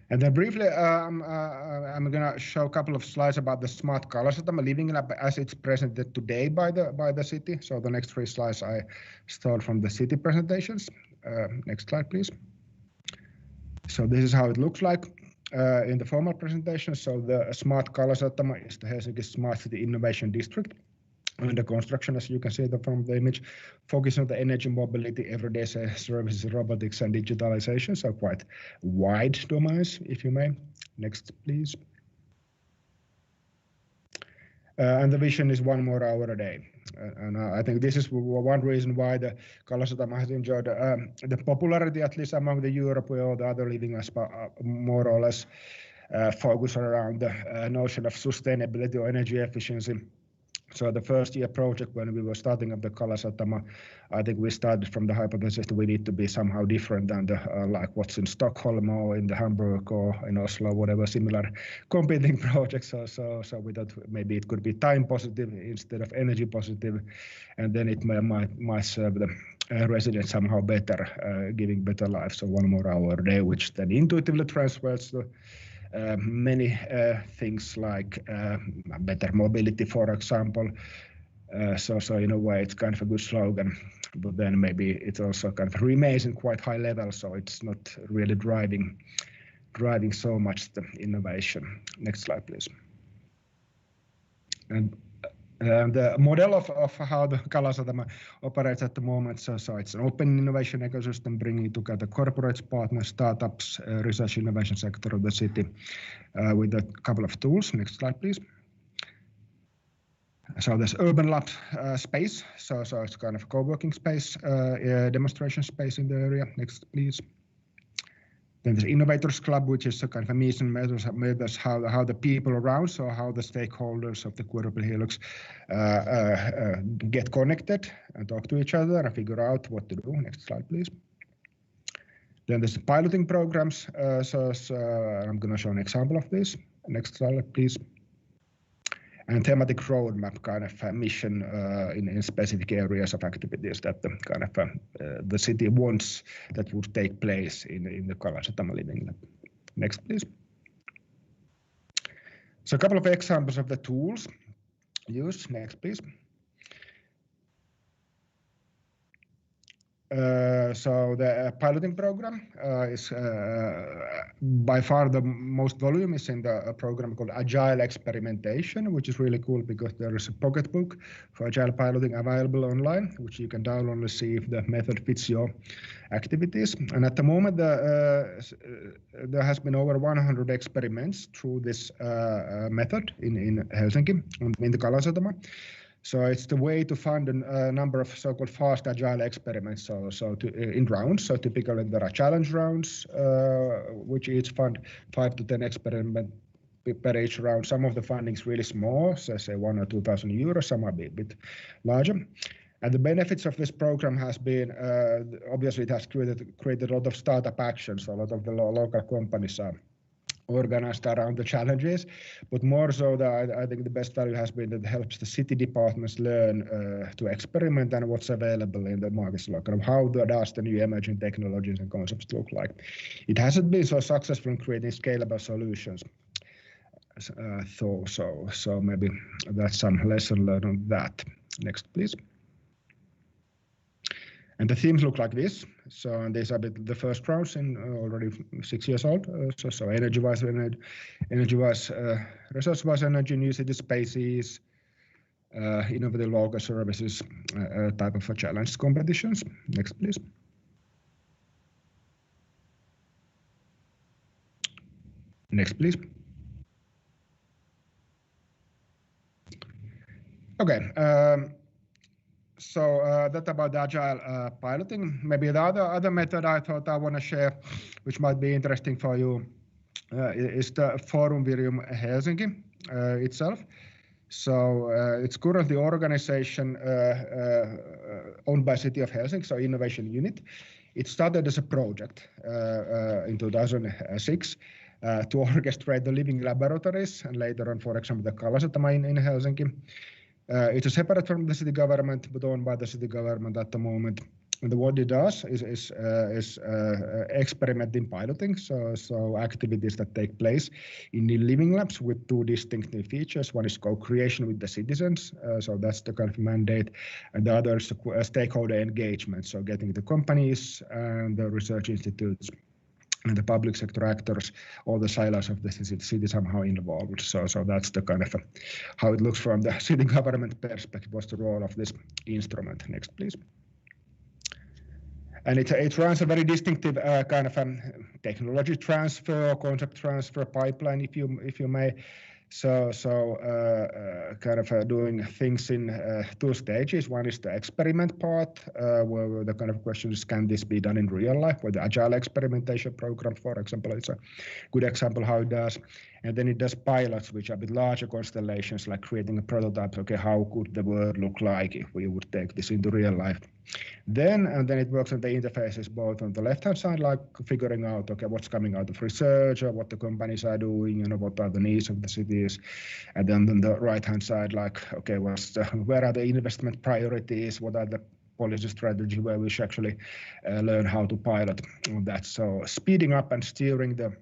And then briefly, I'm going to show a couple of slides about the Smart Kalasatama Living Lab as it's presented today by the city. So the next 3 slides I stole from the city presentations. Next slide, please. So this is how it looks like in the formal presentation. So the Smart Kalasatama is the Helsinki Smart City Innovation District under construction, as you can see from the image, focusing on the energy, mobility, everyday services, robotics, and digitalization. So quite wide domains, if you may. Next, please. And the vision is 1 more hour a day. And I think this is one reason why the Kalasatama has enjoyed the popularity, at least among the Europe, where all the other living labs more or less focus around the notion of sustainability or energy efficiency. So the first-year project, when we were starting up the Kalasatama, I think we started from the hypothesis that we need to be somehow different than the like what's in Stockholm or in the Hamburg or in Oslo, whatever similar competing projects. So we thought maybe it could be time positive instead of energy positive, and then it might serve the residents somehow better, giving better life. So 1 more hour a day, which then intuitively transfers to many things like better mobility, for example. So in a way, it's kind of a good slogan, but then maybe it also kind of remains in quite high level, so it's not really driving so much the innovation. Next slide, please. And the model of how the Kalasatama operates at the moment, so it's an open innovation ecosystem bringing together corporates, partners, startups, research innovation sector of the city with a couple of tools. Next slide, please. So there's urban lab space, so it's kind of co-working space, demonstration space in the area. Next, please. Then there's Innovators Club, which is a kind of a mission measures how the people around, so how the stakeholders of the quadruple helix get connected and talk to each other and figure out what to do. Next slide, please. Then there's piloting programs. So I'm going to show an example of this. Next slide, please. And thematic roadmap kind of mission in specific areas of activities that the kind of the city wants that would take place in the Kalasatama Living Lab. Next, please. So a couple of examples of the tools used. Next, please. So the piloting program is by far the most volume is in the program called Agile Experimentation, which is really cool because there is a pocketbook for Agile piloting available online, which you can download and see if the method fits your activities. And at the moment, there has been over 100 experiments through this method in Helsinki, in the Kalasatama. So it's the way to fund a number of so-called fast agile experiments. In rounds. So typically there are challenge rounds, which each fund 5 to 10 experiments per each round. Some of the funding is really small, so say 1,000 or 2,000 euros. Some are a bit larger. And the benefits of this program has been obviously it has created a lot of startup action. So a lot of the local companies are organized around the challenges, but more so that I think the best value has been that it helps the city departments learn to experiment and what's available in the markets locally. How does the new emerging technologies and concepts look like? It hasn't been so successful in creating scalable solutions. So maybe that's some lesson learned on that. Next, please. And the themes look like this. So these are the first rounds in already 6 years old. So energy-wise, resource-wise energy, new city spaces, innovative local services, type of challenge competitions. Next, please. Next, please. Okay. So that about the agile piloting. Maybe the other method I thought I want to share, which might be interesting for you, is the Forum Virium Helsinki itself. So it's currently an organization owned by City of Helsinki, so Innovation Unit. It started as a project in 2006 to orchestrate the living laboratories, and later on, for example, the Kalasatama in Helsinki. It's separate from the city government, but owned by the city government at the moment. And what it does is experimenting piloting, so activities that take place in the living labs with two distinctive features. One is co-creation with the citizens, so that's the kind of mandate, and the other is stakeholder engagement, so getting the companies and the research institutes and the public sector actors, all the silos of the city somehow involved. So that's the kind of how it looks from the city government perspective. What's the role of this instrument? Next, please. And it runs a very distinctive kind of technology transfer or concept transfer pipeline, if you may. So kind of doing things in 2 stages. One is the experiment part, where the kind of question is, can this be done in real life? Where the Agile Experimentation Program, for example, it's a good example how it does. And then it does pilots, which are a bit larger constellations, like creating a prototype. Okay, how could the world look like if we would take this into real life? Then it works on the interfaces, both on the left-hand side, like figuring out, okay, what's coming out of research or what the companies are doing, what are the needs of the cities. And then on the right-hand side, like, okay, where are the investment priorities? What are the policy strategy where we should actually learn how to pilot on that? So speeding up and steering the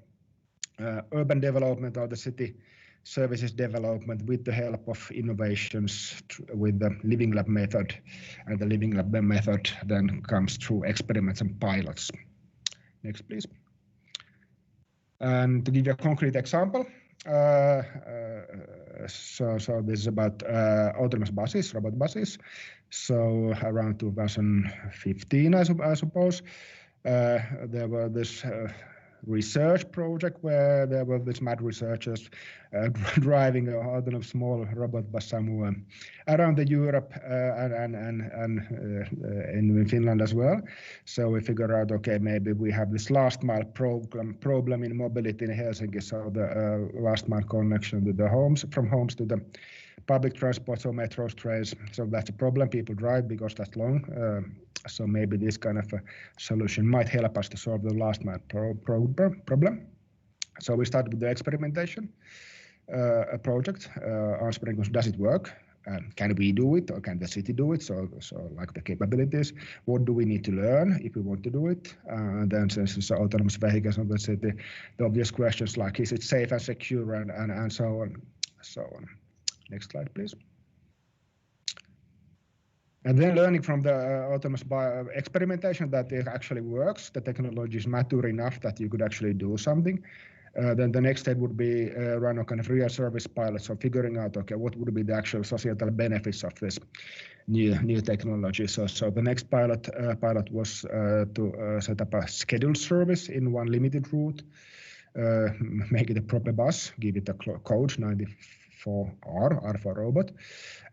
urban development of the city services development with the help of innovations with the Living Lab method, and the Living Lab method then comes through experiments and pilots. Next, please. And to give you a concrete example, so this is about autonomous buses, robot buses. So around 2015, I suppose, there were this research project where there were these mad researchers driving an autonomous small robot bus somewhere around the Europe and in Finland as well. So we figured out, okay, maybe we have this last mile problem in mobility in Helsinki. So the last mile connection to the from homes to the public transport, so metros, trains. So that's a problem. People drive because that's long. So maybe this kind of a solution might help us to solve the last mile problem. So we started with the experimentation project, answering, does it work? Can we do it, or can the city do it? So like the capabilities, what do we need to learn if we want to do it? And then since it's autonomous vehicles of the city, the obvious questions like, is it safe and secure, and so on. Next slide, please. And then learning from the autonomous experimentation that it actually works, the technology is mature enough that you could actually do something. Then the next step would be run a kind of real service pilot, so figuring out, okay, what would be the actual societal benefits of this new technology. So the next pilot was to set up a scheduled service in one limited route, make it a proper bus, give it a code 94R for robot,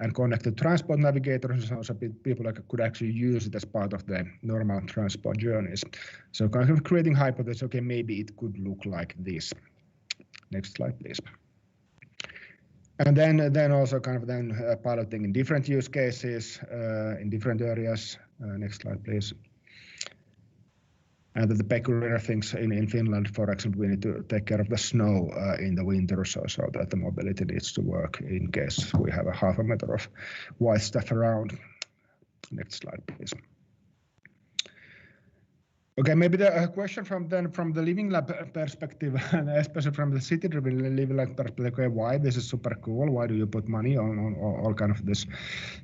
and connect the transport navigators so people could actually use it as part of their normal transport journeys. So kind of creating hypothesis, okay, maybe it could look like this. Next slide, please. And then also kind of piloting in different use cases in different areas. Next slide, please. And the peculiar things in Finland, for example, we need to take care of the snow in the winter so that the mobility needs to work in case we have a half a meter of white stuff around. Next slide, please. Okay, maybe the question from the Living Lab perspective, and especially from the city-driven Living Lab perspective, okay, why this is super cool? Why do you put money on all kind of this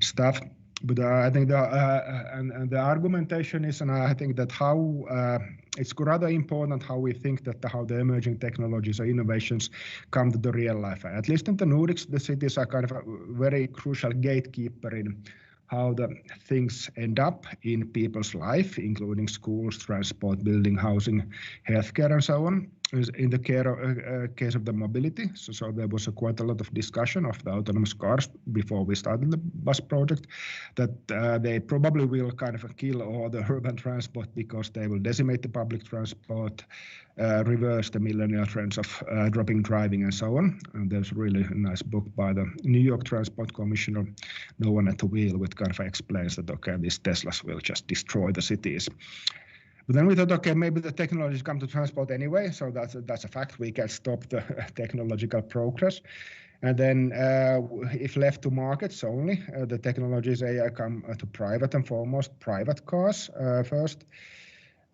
stuff? But I think the argumentation is, and I think that how it's rather important how we think that how the emerging technologies or innovations come to the real life. At least in the Nordics, the cities are kind of a very crucial gatekeeper in how the things end up in people's life, including schools, transport, building, housing, healthcare, and so on. In the case of the mobility, so there was quite a lot of discussion of the autonomous cars before we started the bus project, that they probably will kind of kill all the urban transport because they will decimate the public transport, reverse the millennial trends of dropping driving and so on. And there's a really nice book by the New York Transport Commissioner, No One at the Wheel, which kind of explains that, okay, these Teslas will just destroy the cities. But then we thought, okay, maybe the technologies come to transport anyway, so that's a fact. We can stop the technological progress. And then if left to markets only, the technologies AI come to private and foremost private cars first.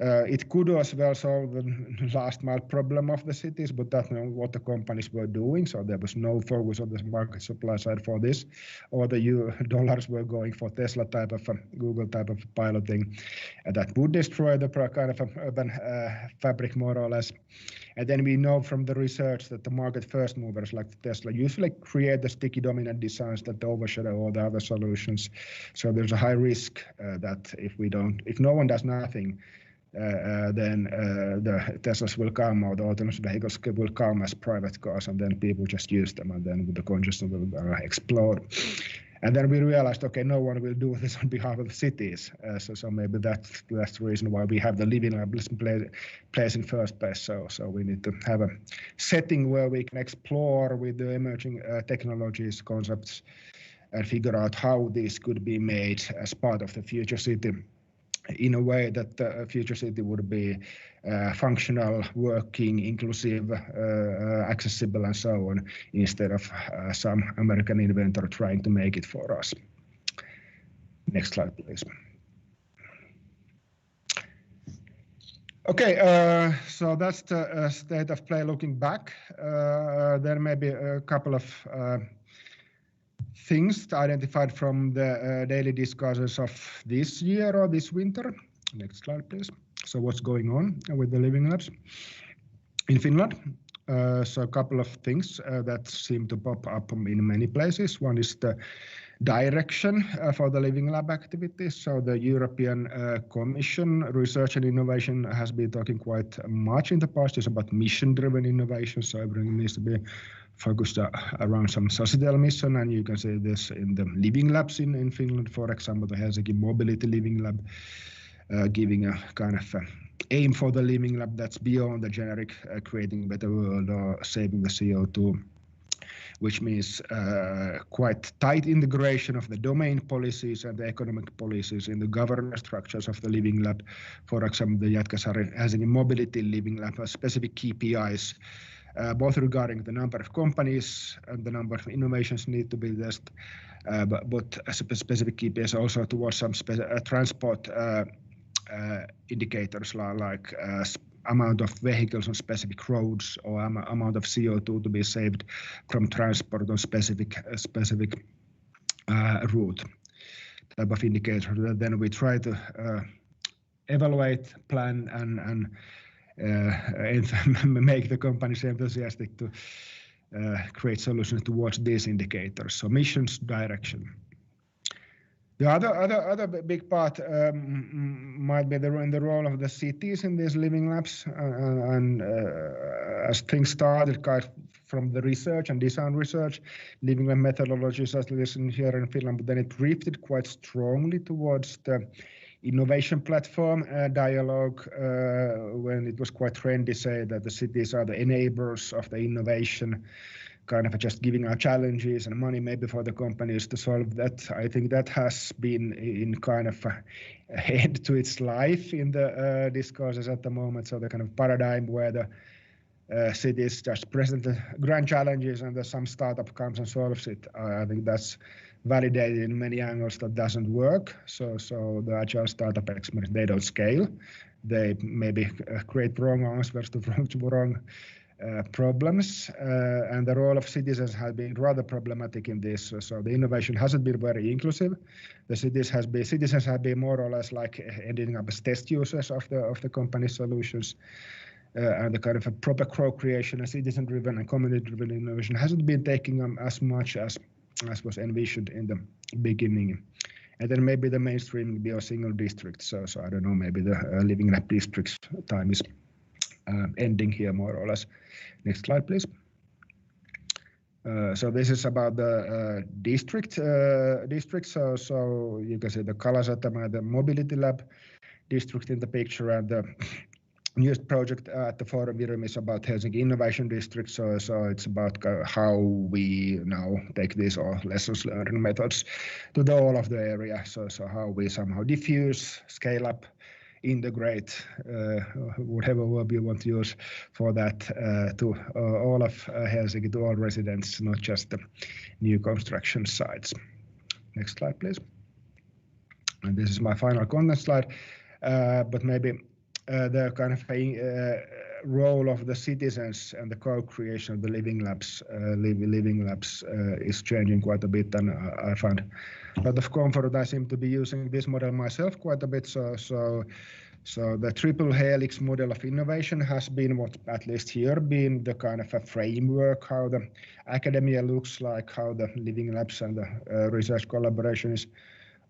It could as well solve the last mile problem of the cities, but that's not what the companies were doing. So there was no focus on the market supply side for this, or the dollars were going for Tesla type of Google type of piloting that would destroy the kind of urban fabric more or less. And then we know from the research that the market first movers like Tesla usually create the sticky dominant designs that overshadow all the other solutions. So there's a high risk that if no one does nothing, then the Teslas will come, or the autonomous vehicles will come as private cars, and then people just use them, and then the congestion will explode. And then we realized, okay, no one will do this on behalf of the cities. So maybe that's the reason why we have the Living Lab place in first place. So we need to have a setting where we can explore with the emerging technologies, concepts, and figure out how these could be made as part of the future city, in a way that the future city would be functional, working, inclusive, accessible, and so on, instead of some American inventor trying to make it for us. Next slide, please. Okay, so that's the state of play looking back. There may be a couple of things identified from the daily discussions of this year or this winter. Next slide, please. So what's going on with the Living Labs in Finland? So a couple of things that seem to pop up in many places. One is the direction for the Living Lab activities. So the European Commission Research and Innovation has been talking quite much in the past. It's about mission-driven innovation, so everything needs to be focused around some societal mission, and you can see this in the Living Labs in Finland, for example, the Helsinki Mobility Living Lab, giving a kind of aim for the Living Lab that's beyond the generic creating a better world or saving the CO2, which means quite tight integration of the domain policies and the economic policies in the governance structures of the Living Lab. For example, the Jätkäsaari Helsinki Mobility Living Lab has specific KPIs, both regarding the number of companies and the number of innovations need to be tested, but specific KPIs also towards some transport indicators like amount of vehicles on specific roads or amount of CO2 to be saved from transport on specific route. type of indicator that then we try to evaluate, plan, and make the companies enthusiastic to create solutions towards these indicators. So missions, direction. The other big part might be in the role of the cities in these living labs, and as things started from the research and design research, living lab methodologies, as listen here in Finland, but then it drifted quite strongly towards the innovation platform dialogue, when it was quite trendy to say that the cities are the enablers of the innovation, kind of just giving out challenges and money maybe for the companies to solve that. I think that has been in kind of a end to its life in the discourses at the moment. So the kind of paradigm where the cities just present the grand challenges and then some startup comes and solves it. I think that's validated in many angles that doesn't work. So the agile startup experiments, they don't scale. They maybe create wrong answers to wrong problems, and the role of citizens has been rather problematic in this. So the innovation hasn't been very inclusive. The citizens have been more or less like ending up as test users of the company solutions, and the kind of a proper co-creation and citizen-driven and community-driven innovation hasn't been taking as much as was envisioned in the beginning. And then maybe the mainstream be a single district. So I don't know, maybe the living lab districts time is ending here more or less. Next slide, please. So this is about the district. So you can see the Kalasatama, the mobility lab district in the picture, and the newest project at the Forum Virum is about Helsinki Innovation District. So it's about how we now take these lessons learned methods to the all of the area. So how we somehow diffuse, scale up, integrate, whatever word you want to use for that, to all of Helsinki, to all residents, not just the new construction sites. Next slide, please. And this is my final content slide, but maybe the kind of role of the citizens and the co-creation of the living labs, is changing quite a bit, and I find a lot of comfort. I seem to be using this model myself quite a bit. So the triple helix model of innovation has been what, at least here, been the kind of a framework how the academia looks like, how the living labs and the research collaboration is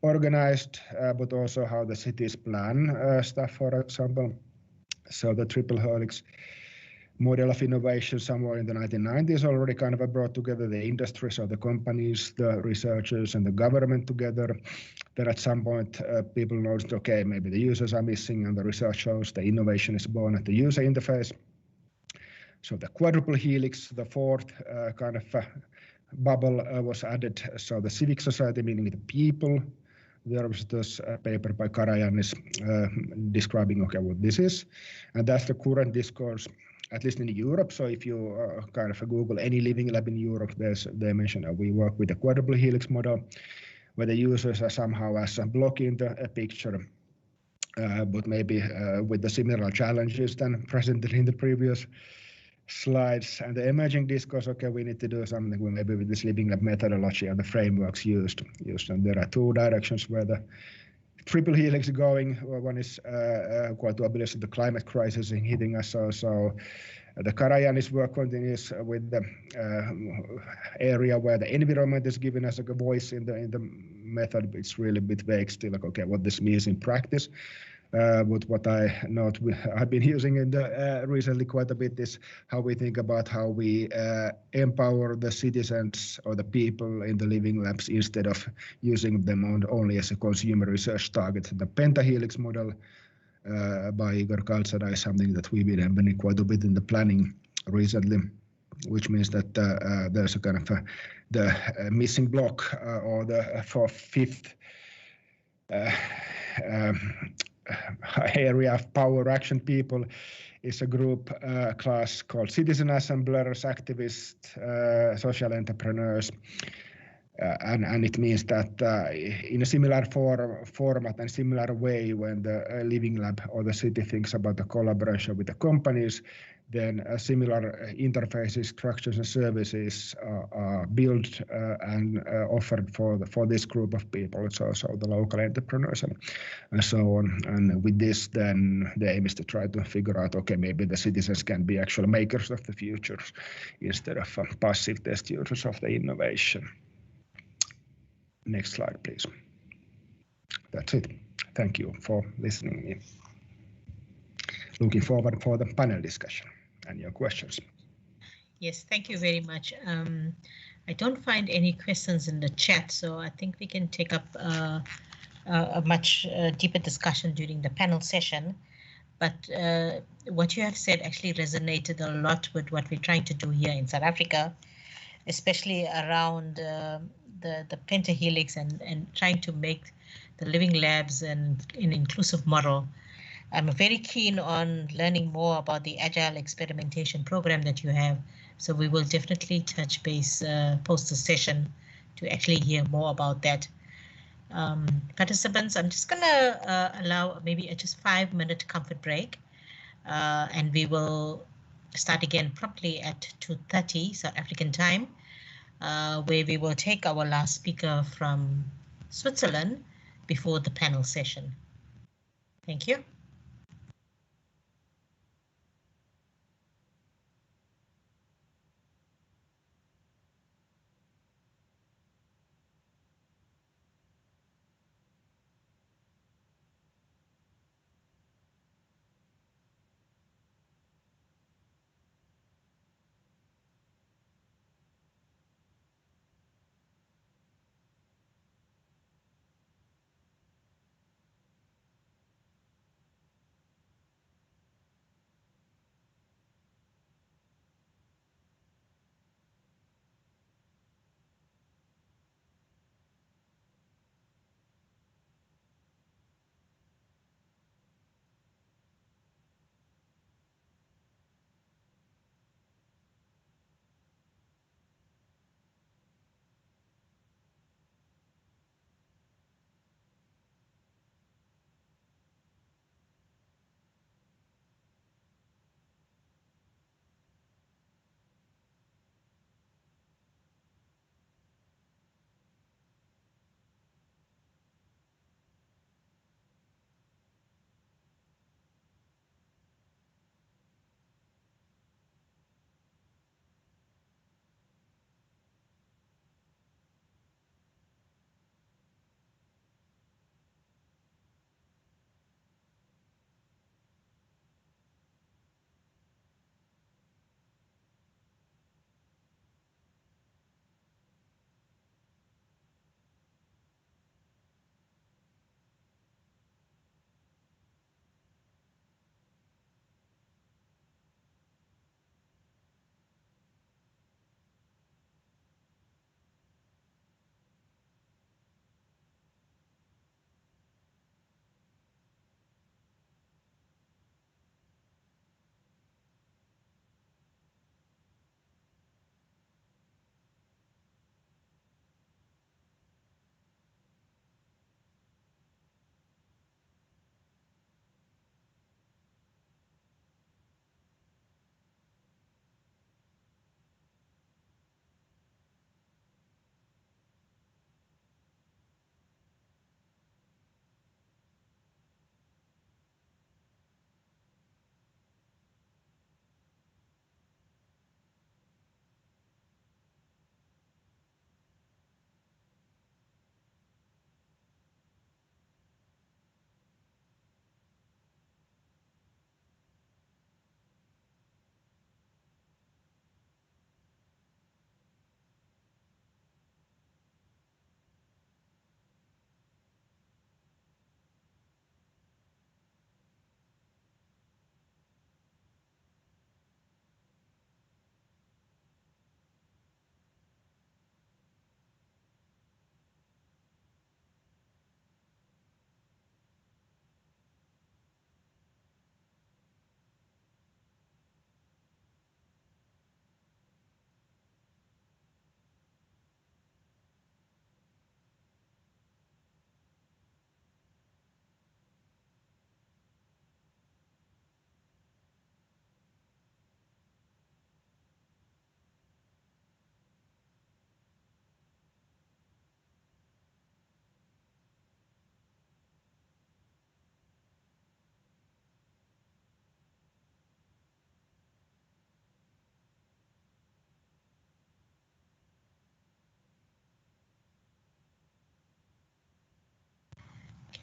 organized, but also how the cities plan stuff, for example. So the triple helix model of innovation somewhere in the 1990s already kind of brought together the industry, so the companies, the researchers, and the government together. Then at some point, people noticed, okay, maybe the users are missing, and the research shows the innovation is born at the user interface. So the quadruple helix, the fourth kind of bubble was added. So the civic society, meaning the people. There was this paper by Karajanis describing, okay, what this is. And that's the current discourse, at least in Europe. So if you kind of Google any living lab in Europe, they mention we work with the quadruple helix model, where the users are somehow as a block in the picture, but maybe with the similar challenges than presented in the previous slides. And the emerging discourse, okay, we need to do something maybe with this living lab methodology and the frameworks used. And there are two directions where the triple helix is going. One is quite obvious, the climate crisis is hitting us. So the Karajanis work continues with the area where the environment is giving us a voice in the method. It's really a bit vague still, like, okay, what this means in practice. But what I've been using in the recently quite a bit is how we think about how we empower the citizens or the people in the living labs instead of using them only as a consumer research target. The pentahelix model by Igor Kaltsada is something that we've been implementing quite a bit in the planning recently, which means that there's a kind of the missing block or the fifth area of power action people is a group class called citizen assemblers, activists, social entrepreneurs, and it means that in a similar format and similar way, when the living lab or the city thinks about the collaboration with the companies, then similar interfaces, structures, and services are built and offered for this group of people, so the local entrepreneurs and so on. And with this, then the aim is to try to figure out, okay, maybe the citizens can be actual makers of the futures instead of passive test users of the innovation. Next slide, please. That's it. Thank you for listening. Looking forward for the panel discussion and your questions. Yes, thank you very much. I don't find any questions in the chat, so I think we can take up a much deeper discussion during the panel session. But what you have said actually resonated a lot with what we're trying to do here in South Africa, especially around the pentahelix and trying to make the living labs and an inclusive model. I'm very keen on learning more about the Agile Experimentation Program that you have. So we will definitely touch base post the session to actually hear more about that. Participants, I'm just gonna allow maybe a just 5-minute comfort break, and we will start again promptly at 2:30 South African time, where we will take our last speaker from Switzerland before the panel session. Thank you.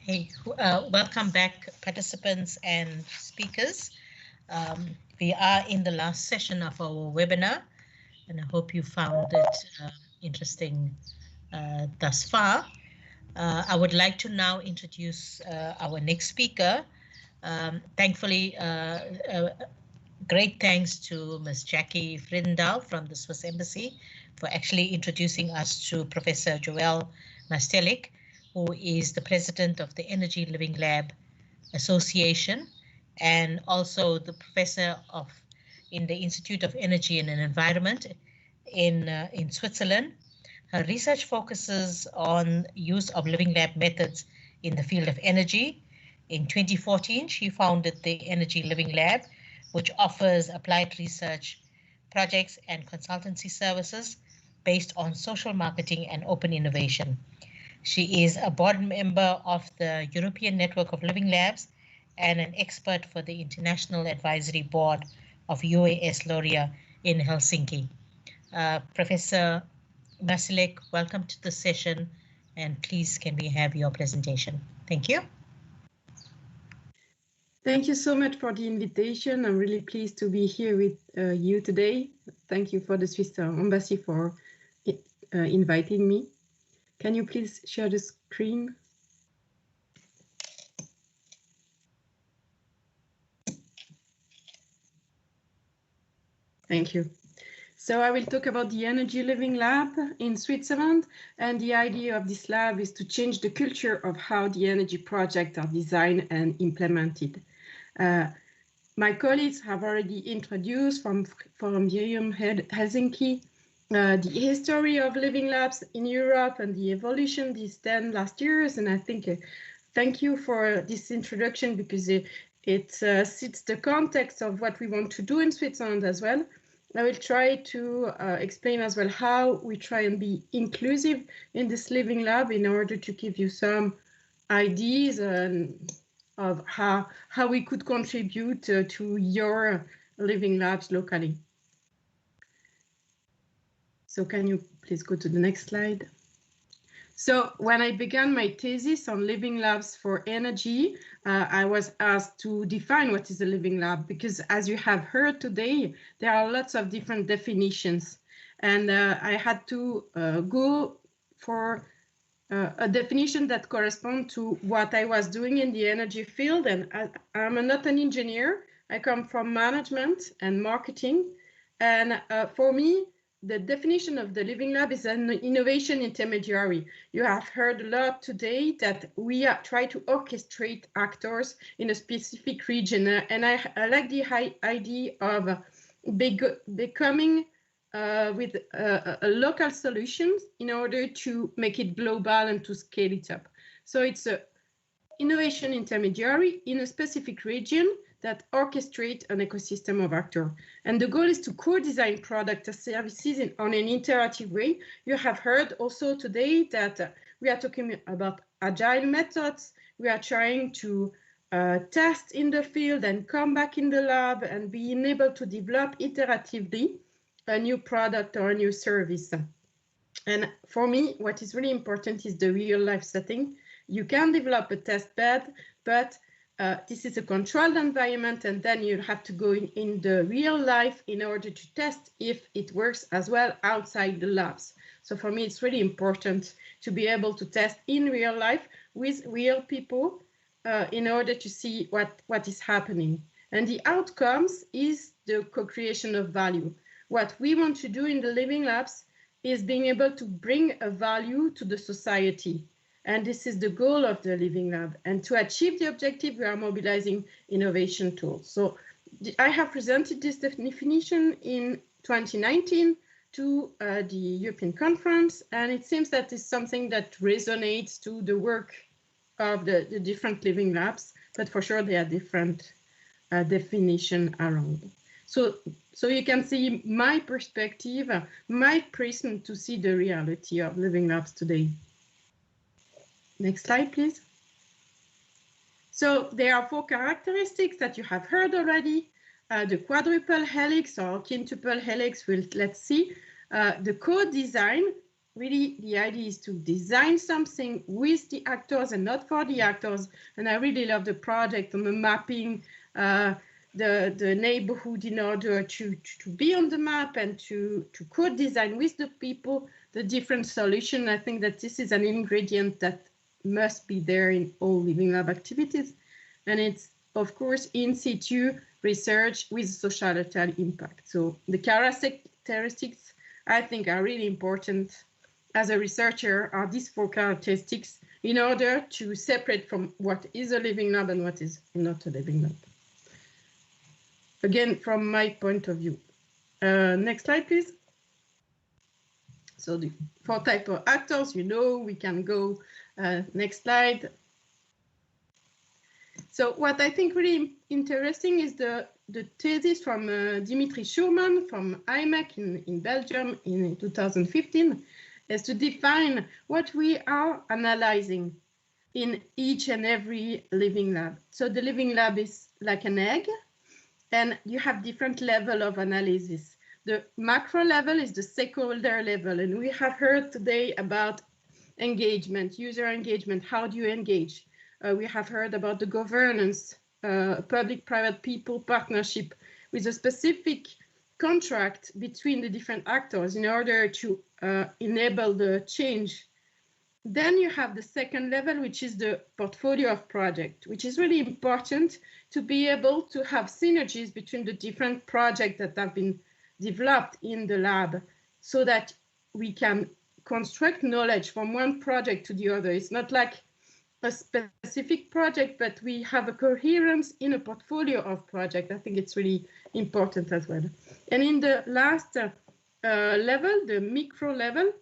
Hey, welcome back, participants and speakers. We are in the last session of our webinar, and I hope you found it interesting thus far. I would like to now introduce our next speaker. Thankfully, great thanks to Ms. Jackie Friedendahl from the Swiss Embassy for actually introducing us to Professor Joel Mastelik, who is the president of the Energy Living Lab Association and also the professor in the Institute of Energy and Environment in Switzerland. Her research focuses on use of living lab methods in the field of energy. In 2014, she founded the Energy Living Lab, which offers applied research projects and consultancy services based on social marketing and open innovation. She is a board member of the European Network of Living Labs and an expert for the International Advisory Board of UAS Laurea in Helsinki. Professor Mastelik, welcome to the session, and please can we have your presentation? Thank you. Thank you so much for the invitation. I'm really pleased to be here with you today. Thank you for the Swiss Embassy for inviting me. Can you please share the screen? Thank you. So I will talk about the Energy Living Lab in Switzerland, and the idea of this lab is to change the culture of how the energy projects are designed and implemented. My colleagues have already introduced from Helsinki the history of living labs in Europe and the evolution these 10 last years. And I think thank you for this introduction because it sets the context of what we want to do in Switzerland as well. I will try to explain as well how we try and be inclusive in this living lab in order to give you some ideas of how we could contribute to your living labs locally. So can you please go to the next slide? So when I began my thesis on living labs for energy, I was asked to define what is a living lab, because as you have heard today, there are lots of different definitions. And I had to go for a definition that corresponds to what I was doing in the energy field. And I'm not an engineer. I come from management and marketing. And for me, the definition of the Living Lab is an innovation intermediary. You have heard a lot today that we try to orchestrate actors in a specific region. And I like the idea of becoming with a local solution in order to make it global and to scale it up. So it's an innovation intermediary in a specific region that orchestrate an ecosystem of actors. And the goal is to co-design products and services on an interactive way. You have heard also today that we are talking about agile methods. We are trying to test in the field and come back in the lab and being able to develop iteratively a new product or a new service. And for me, what is really important is the real life setting. You can develop a test bed, but this is a controlled environment, and then you have to go in the real life in order to test if it works as well outside the labs. So for me, it's really important to be able to test in real life with real people in order to see what is happening. And the outcomes is the co-creation of value. What we want to do in the Living Labs is being able to bring a value to the society. And this is the goal of the Living Lab. And to achieve the objective, we are mobilizing innovation tools. So I have presented this definition in 2019 to the European conference, and it seems that it's something that resonates to the work of the different Living Labs, but for sure there are different definitions around. So you can see my perspective, my prism to see the reality of Living Labs today. Next slide, please. So there are 4 characteristics that you have heard already. The quadruple helix or quintuple helix, let's see. The co-design really the idea is to design something with the actors and not for the actors. And I really love the project on the mapping the neighborhood in order to be on the map and to co-design with the people the different solutions. I think that this is an ingredient that must be there in all Living Lab activities. And it's, of course, in situ research with societal impact. So the characteristics, I think, are really important as a researcher, are these 4 characteristics in order to separate from what is a Living Lab and what is not a Living Lab. Again, from my point of view. Next slide, please. So the 4 types of actors, we can go next slide. So what I think really interesting is the thesis from Dimitri Schurman from IMEC in Belgium in 2015 is to define what we are analyzing in each and every Living Lab. So the Living Lab is like an egg, and you have different level of analysis. The macro level is the stakeholder level, and we have heard today about engagement, user engagement. How do you engage? We have heard about the governance, public-private people partnership with a specific contract between the different actors in order to enable the change. Then you have the second level, which is the portfolio of project, which is really important to be able to have synergies between the different projects that have been developed in the lab so that we can construct knowledge from one project to the other. It's not like a specific project, but we have a coherence in a portfolio of projects. I think it's really important as well. And in the last level, the micro level,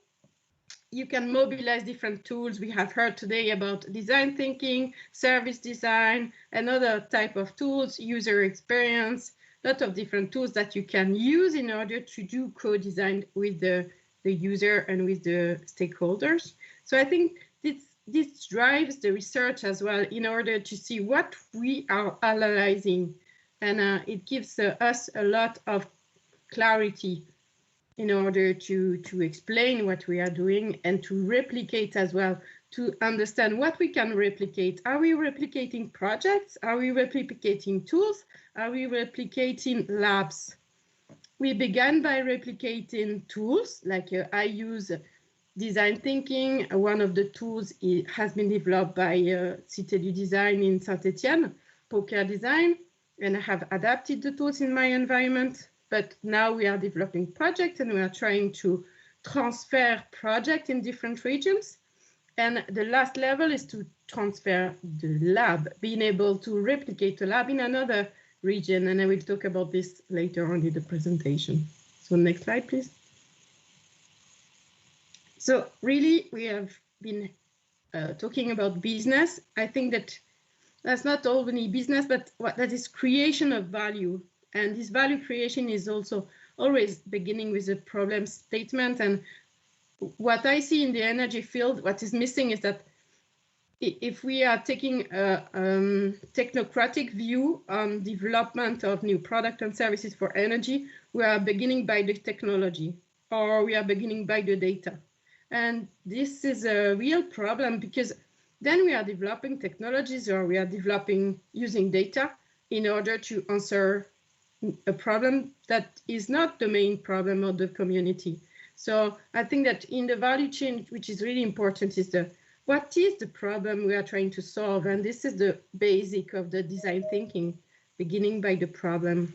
you can mobilize different tools. We have heard today about design thinking, service design, and other type of tools, user experience, a lot of different tools that you can use in order to do co-design with the user and with the stakeholders. So I think this drives the research as well in order to see what we are analyzing. And it gives us a lot of clarity in order to explain what we are doing and to replicate as well, to understand what we can replicate. Are we replicating projects? Are we replicating tools? Are we replicating labs? We began by replicating tools, like I use design thinking. One of the tools has been developed by Cité du Design in Saint-Etienne, Poker Design, and I have adapted the tools in my environment. But now we are developing projects and we are trying to transfer projects in different regions. And the last level is to transfer the lab, being able to replicate the lab in another region. And I will talk about this later on in the presentation. So next slide, please. So really, we have been talking about business. I think that that's not only business, but that is creation of value. And this value creation is also always beginning with a problem statement. And what I see in the energy field, what is missing is that if we are taking a technocratic view on development of new products and services for energy, we are beginning by the technology, or we are beginning by the data. And this is a real problem, because then we are developing technologies, or we are developing using data in order to answer a problem that is not the main problem of the community. So I think that in the value chain, which is really important, is what is the problem we are trying to solve? And this is the basic of the design thinking, beginning by the problem.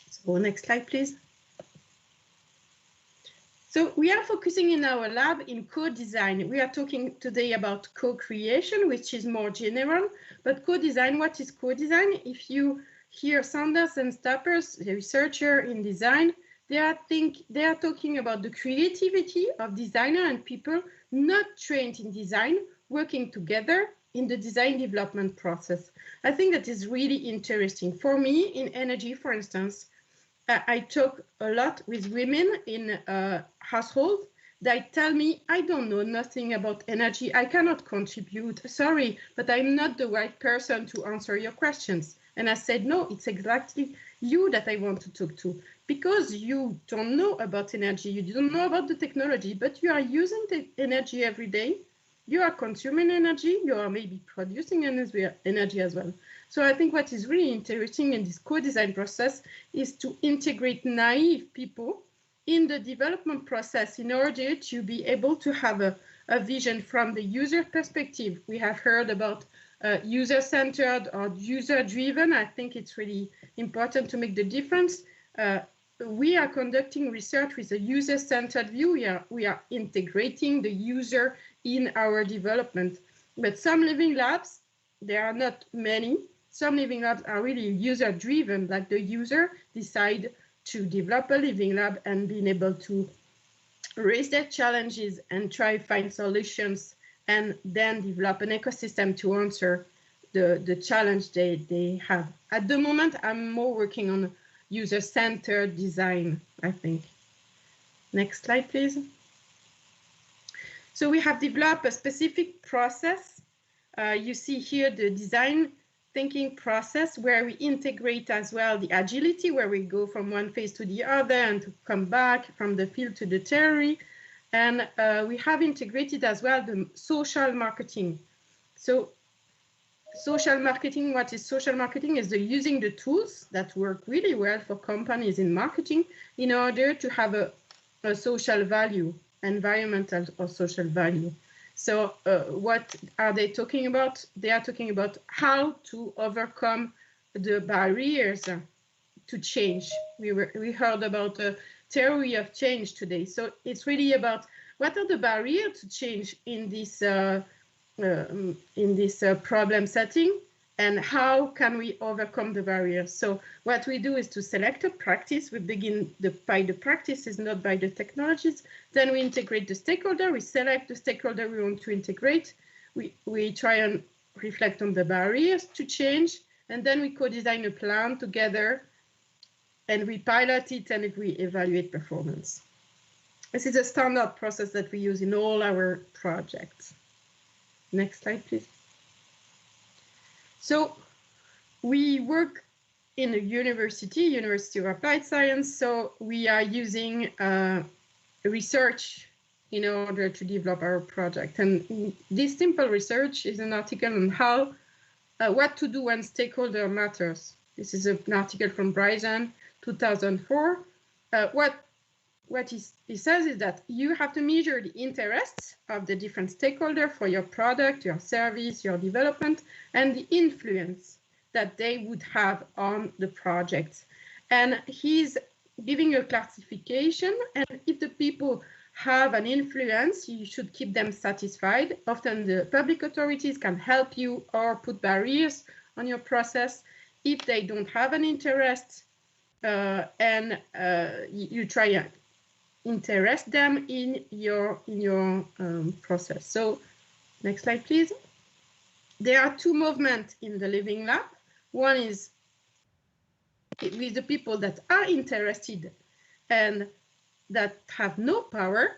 So next slide, please. So we are focusing in our lab in co-design. We are talking today about co-creation, which is more general, but co-design, what is co-design? If you hear Sanders and Stappers, the researcher in design, they are talking about the creativity of designer and people not trained in design, working together in the design development process. I think that is really interesting. For me, in energy, for instance, I talk a lot with women in a household. They tell me, I don't know nothing about energy. I cannot contribute. Sorry, but I'm not the right person to answer your questions. And I said, no, it's exactly you that I want to talk to, because you don't know about energy, you don't know about the technology, but you are using the energy every day. You are consuming energy, you are maybe producing energy as well. So I think what is really interesting in this co-design process is to integrate naive people in the development process in order to be able to have a vision from the user perspective. We have heard about user-centered or user-driven. I think it's really important to make the difference. We are conducting research with a user-centered view. We are integrating the user in our development. But some living labs, there are not many. Some living labs are really user-driven, like the user decide to develop a living lab and being able to raise their challenges and try to find solutions and then develop an ecosystem to answer the challenge they have. At the moment, I'm more working on user-centered design, I think. Next slide, please. So we have developed a specific process. You see here the design thinking process where we integrate as well the agility, where we go from one phase to the other and to come back from the field to the theory. And we have integrated as well the social marketing. So social marketing, what is social marketing is using the tools that work really well for companies in marketing in order to have a social value, environmental or social value. So what are they talking about? They are talking about how to overcome the barriers to change. We heard about the theory of change today. So it's really about what are the barriers to change in this problem setting, and how can we overcome the barriers. So what we do is to select a practice. We begin by the practices, not by the technologies. Then we integrate the stakeholder. We select the stakeholder we want to integrate. We try and reflect on the barriers to change, and then we co-design a plan together, and we pilot it and we evaluate performance. This is a standard process that we use in all our projects. Next slide, please. So we work in a University of Applied Science. So we are using research in order to develop our project. And this simple research is an article on how, what to do when stakeholder matters. This is an article from Bryson, 2004. What he says is that you have to measure the interests of the different stakeholders for your product, your service, your development, and the influence that they would have on the project. And he's giving a classification, and if the people have an influence, you should keep them satisfied. Often the public authorities can help you or put barriers on your process. If they don't have an interest, you try to interest them in your process. So next slide, please. There are two movements in the Living Lab. One is with the people that are interested and that have no power.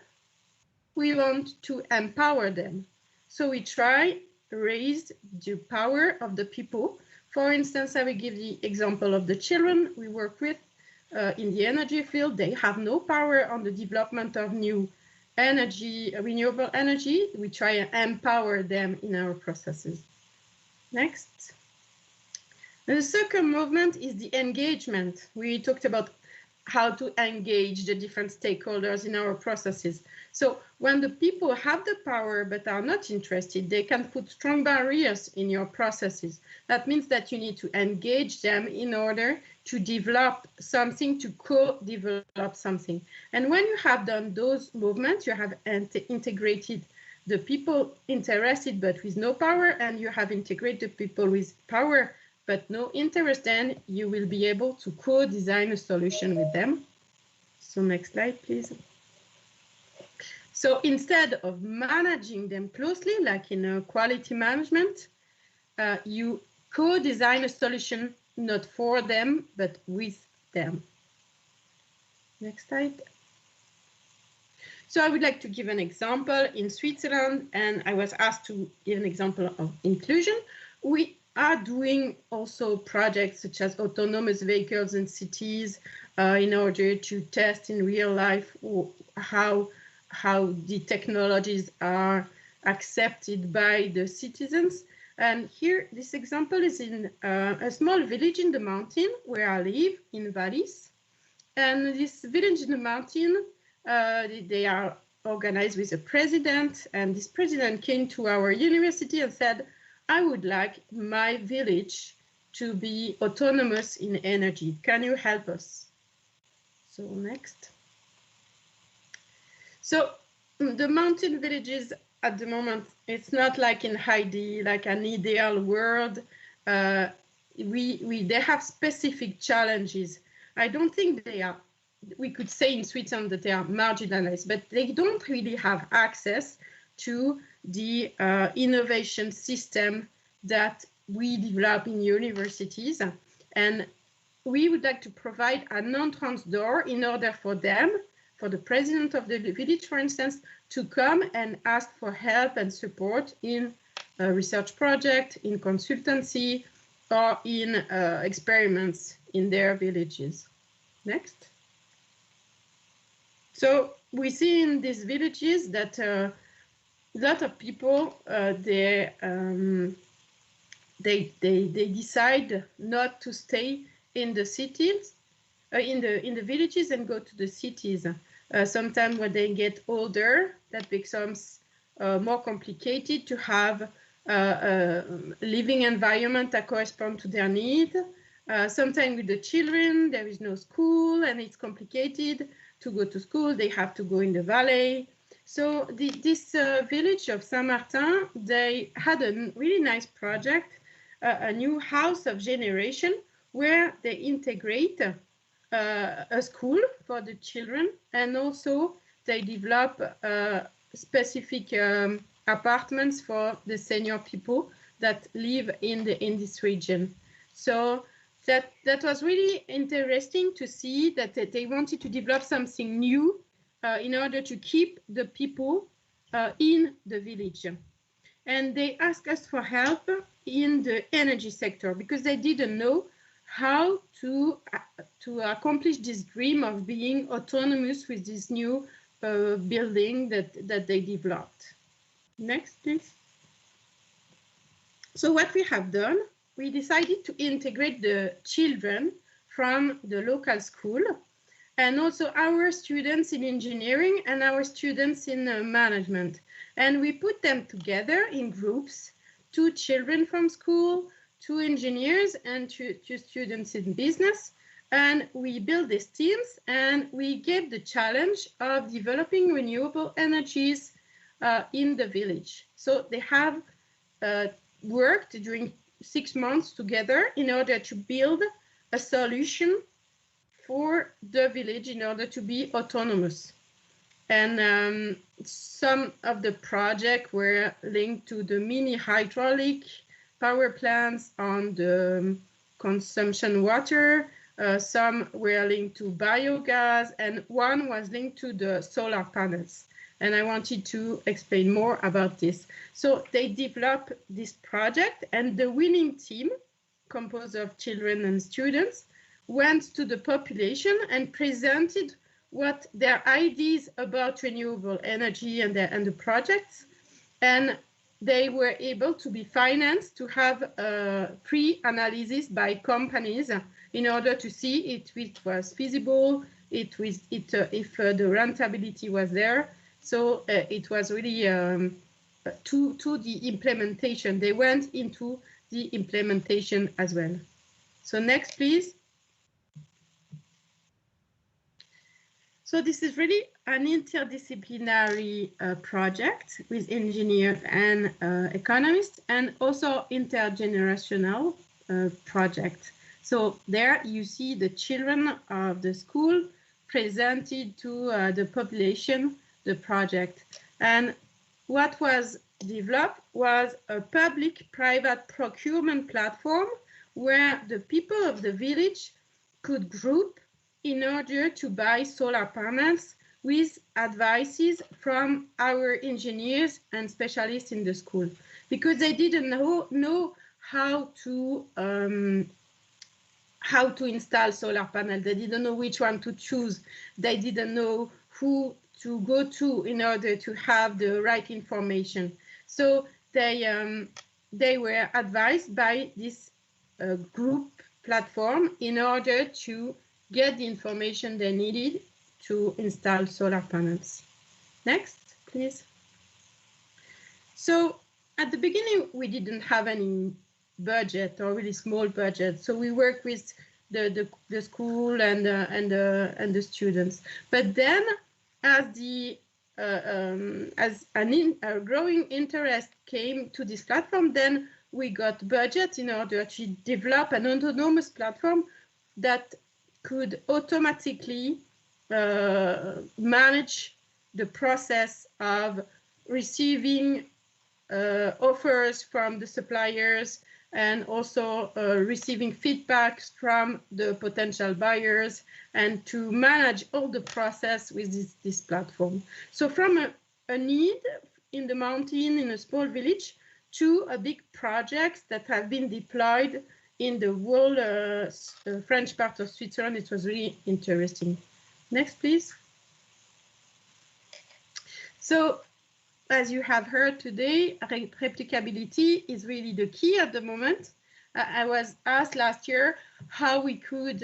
We want to empower them. So we try to raise the power of the people. For instance, I will give the example of the children we work with in the energy field. They have no power on the development of new energy, renewable energy. We try and empower them in our processes. Next. And the second movement is the engagement. We talked about how to engage the different stakeholders in our processes. So when the people have the power but are not interested, they can put strong barriers in your processes. That means that you need to engage them in order to develop something, to co-develop something. And when you have done those movements, you have integrated the people interested but with no power, and you have integrated the people with power but no interest, then you will be able to co-design a solution with them. So next slide, please. So instead of managing them closely, like in a quality management, you co-design a solution not for them, but with them. Next slide. So I would like to give an example in Switzerland, and I was asked to give an example of inclusion. are doing also projects such as autonomous vehicles in cities in order to test in real life how the technologies are accepted by the citizens. And here, this example is in a small village in the mountain where I live, in Vallis. And this village in the mountain, they are organized with a president, and this president came to our university and said, I would like my village to be autonomous in energy. Can you help us? So next. So the mountain villages at the moment, it's not like in Heidi, like an ideal world. They have specific challenges. I don't think they are, we could say in Switzerland that they are marginalized, but they don't really have access to the innovation system that we develop in universities. And we would like to provide an entrance door in order for them, for the president of the village, for instance, to come and ask for help and support in a research project, in consultancy, or in experiments in their villages. Next. So we see in these villages that a lot of people, they decide not to stay in the cities, in the villages, and go to the cities. Sometimes when they get older, that becomes more complicated to have a living environment that corresponds to their need. Sometimes with the children, there is no school and it's complicated to go to school. They have to go in the valley. So this village of Saint-Martin, they had a really nice project, a new house of generation, where they integrate a school for the children, and also they develop specific apartments for the senior people that live in this region. So that was really interesting to see that they wanted to develop something new in order to keep the people in the village. And they asked us for help in the energy sector because they didn't know how to accomplish this dream of being autonomous with this new building that they developed. Next, please. So what we have done, we decided to integrate the children from the local school and also our students in engineering and our students in management. And we put them together in groups, 2 children from school, 2 engineers, and 2 students in business. And we built these teams, and we gave the challenge of developing renewable energies in the village. So they have worked during 6 months together in order to build a solution for the village in order to be autonomous. And some of the projects were linked to the mini hydraulic power plants on the consumption water. Some were linked to biogas, and one was linked to the solar panels. And I wanted to explain more about this. So they developed this project, and the winning team, composed of children and students, went to the population and presented what their ideas about renewable energy and the projects. And they were able to be financed to have pre-analysis by companies in order to see if it was feasible, if the rentability was there. So it was really to the implementation. They went into the implementation as well. So next, please. So this is really an interdisciplinary project with engineers and economists, and also intergenerational project. So there you see the children of the school presented to the population the project. And what was developed was a public-private procurement platform where the people of the village could group in order to buy solar panels with advices from our engineers and specialists in the school, because they didn't know how to install solar panel. They didn't know which one to choose. They didn't know who to go to in order to have the right information. So they were advised by this group platform in order to get the information they needed to install solar panels. Next, please. So at the beginning, we didn't have any budget or really small budget. So we work with the school and the students. But then, as a growing interest came to this platform, then we got budget in order to develop an autonomous platform that could automatically manage the process of receiving offers from the suppliers and also receiving feedbacks from the potential buyers, and to manage all the process with this platform. So from a need in the mountain, in a small village, to a big project that have been deployed in the whole French part of Switzerland. It was really interesting. Next, please. So, as you have heard today, replicability is really the key at the moment. I was asked last year how we could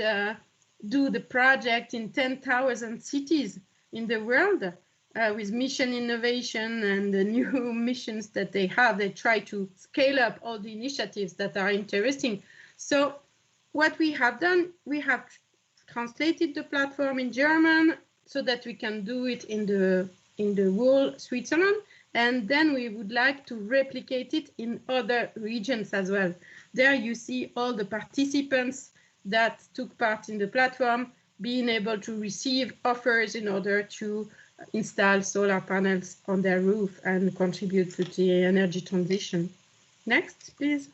do the project in 10,000 cities in the world with mission innovation and the new missions that they have. They try to scale up all the initiatives that are interesting. So what we have done, we have translated the platform in German so that we can do it in the whole Switzerland. And then we would like to replicate it in other regions as well. There you see all the participants that took part in the platform being able to receive offers in order to install solar panels on their roof and contribute to the energy transition. Next, please.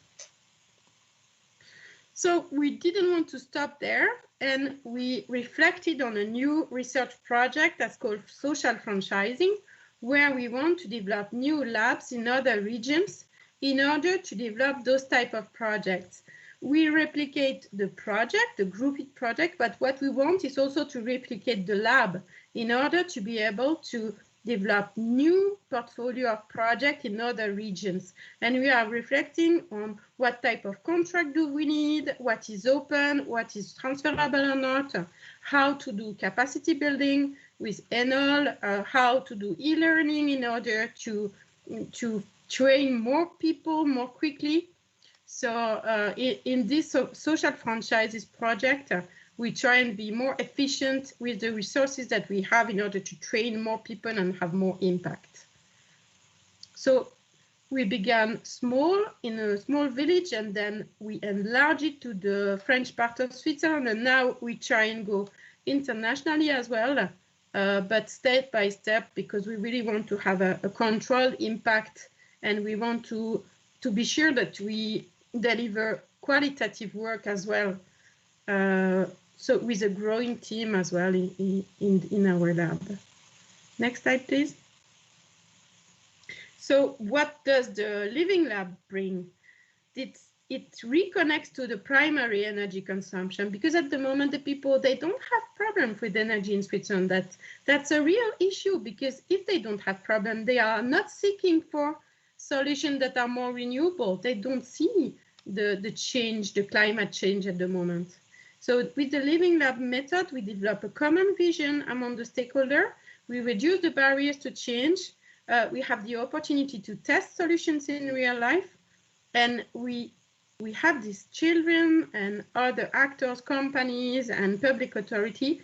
So we didn't want to stop there, and we reflected on a new research project that's called social franchising, where we want to develop new labs in other regions in order to develop those type of projects. We replicate the project, the GroupIT project, but what we want is also to replicate the lab in order to be able to develop new portfolio of projects in other regions. And we are reflecting on what type of contract do we need, what is open, what is transferable or not, how to do capacity building with Enol, how to do e-learning in order to train more people more quickly. So in this social franchises project, we try and be more efficient with the resources that we have in order to train more people and have more impact. So we began small in a small village, and then we enlarged it to the French part of Switzerland, and now we try and go internationally as well, but step by step, because we really want to have a controlled impact, and we want to be sure that we deliver qualitative work as well. So with a growing team as well in our lab. Next slide, please. So what does the Living Lab bring? It reconnects to the primary energy consumption, because at the moment the people, they don't have problem with energy in Switzerland. That's a real issue, because if they don't have problem, they are not seeking for solutions that are more renewable. They don't see the change, the climate change at the moment. So with the Living Lab method, we develop a common vision among the stakeholders. We reduce the barriers to change. We have the opportunity to test solutions in real life. And we have these children and other actors, companies, and public authority,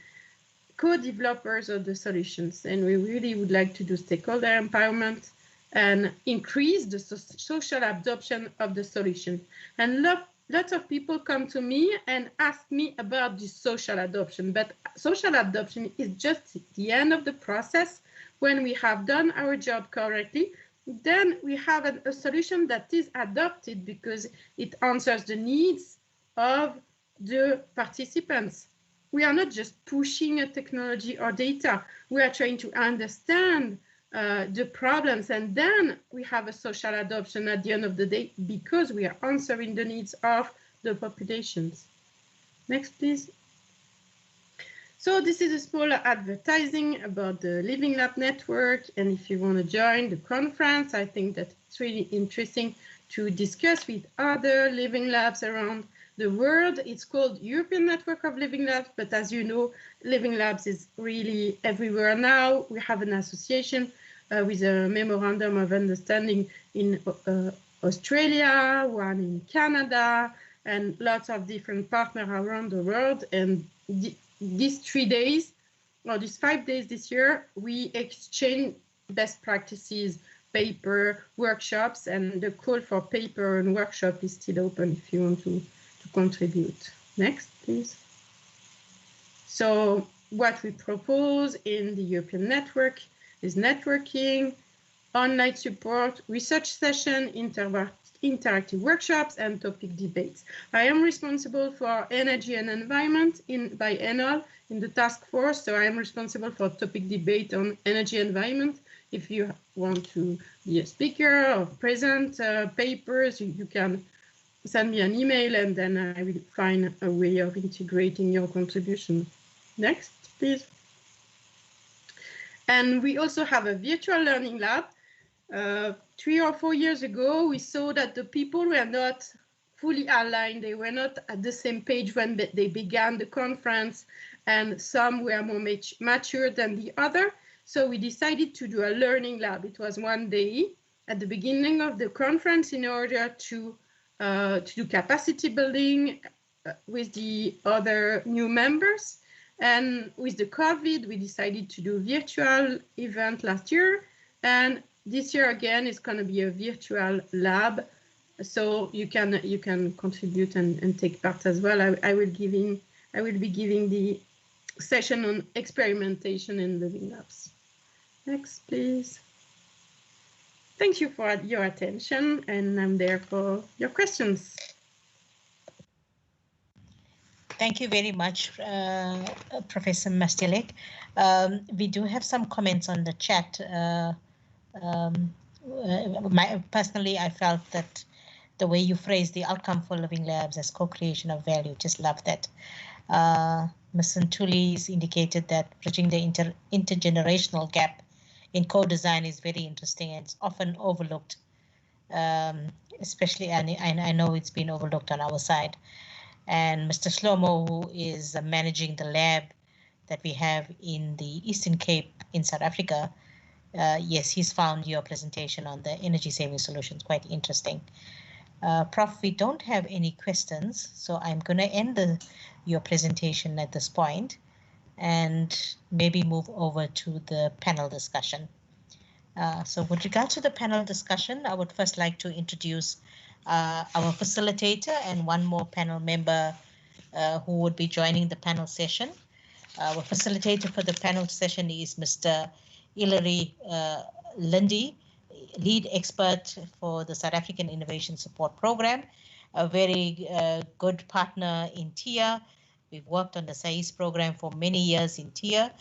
co-developers of the solutions. And we really would like to do stakeholder empowerment and increase the social adoption of the solution. And lots of people come to me and ask me about this social adoption, but social adoption is just the end of the process. When we have done our job correctly, then we have a solution that is adopted because it answers the needs of the participants. We are not just pushing a technology or data. We are trying to understand the problems, and then we have a social adoption at the end of the day because we are answering the needs of the populations. Next, please. So this is a small advertising about the Living Lab network, and if you want to join the conference, I think that it's really interesting to discuss with other Living Labs around the world. It's called European Network of Living Labs, but as you know, Living Labs is really everywhere now. We have an association with a memorandum of understanding in Australia, one in Canada, and lots of different partners around the world. And these 3 days, or these 5 days this year, we exchange best practices, paper, workshops, and the call for paper and workshop is still open if you want to contribute. Next, please. So what we propose in the European network is networking, online support, research session, interactive workshops, and topic debates. I am responsible for energy and environment by Enel in the task force, so I am responsible for topic debate on energy and environment. If you want to be a speaker or present papers, you can send me an email and then I will find a way of integrating your contribution. Next, please. And we also have a virtual learning lab. 3 or 4 years ago, we saw that the people were not fully aligned. They were not at the same page when they began the conference, and some were more mature than the other. So we decided to do a learning lab. It was 1 day at the beginning of the conference in order to do capacity building with the other new members. And with the COVID, we decided to do virtual event last year. And this year again, it's going to be a virtual lab. So you can contribute and take part as well. I will be giving the session on experimentation in living labs. Next, please. Thank you for your attention, and I'm there for your questions. Thank you very much, Professor Mastelek. We do have some comments on the chat. Personally, I felt that the way you phrased the outcome for Living Labs as co-creation of value, just love that. Ms. Ntuli indicated that bridging the intergenerational gap in co-design is very interesting and it's often overlooked, especially, and I know it's been overlooked on our side. And Mr. Shlomo, who is managing the lab that we have in the Eastern Cape in South Africa, yes, he's found your presentation on the energy saving solutions quite interesting. Prof, we don't have any questions, so I'm going to end your presentation at this point and maybe move over to the panel discussion. So with regard to the panel discussion, I would first like to introduce our facilitator and one more panel member who would be joining the panel session. Our facilitator for the panel session is Mr. Hilary Lindy, lead expert for the South African Innovation Support Program, a very good partner in TIA. We've worked on the SAIS program for many years in TIA.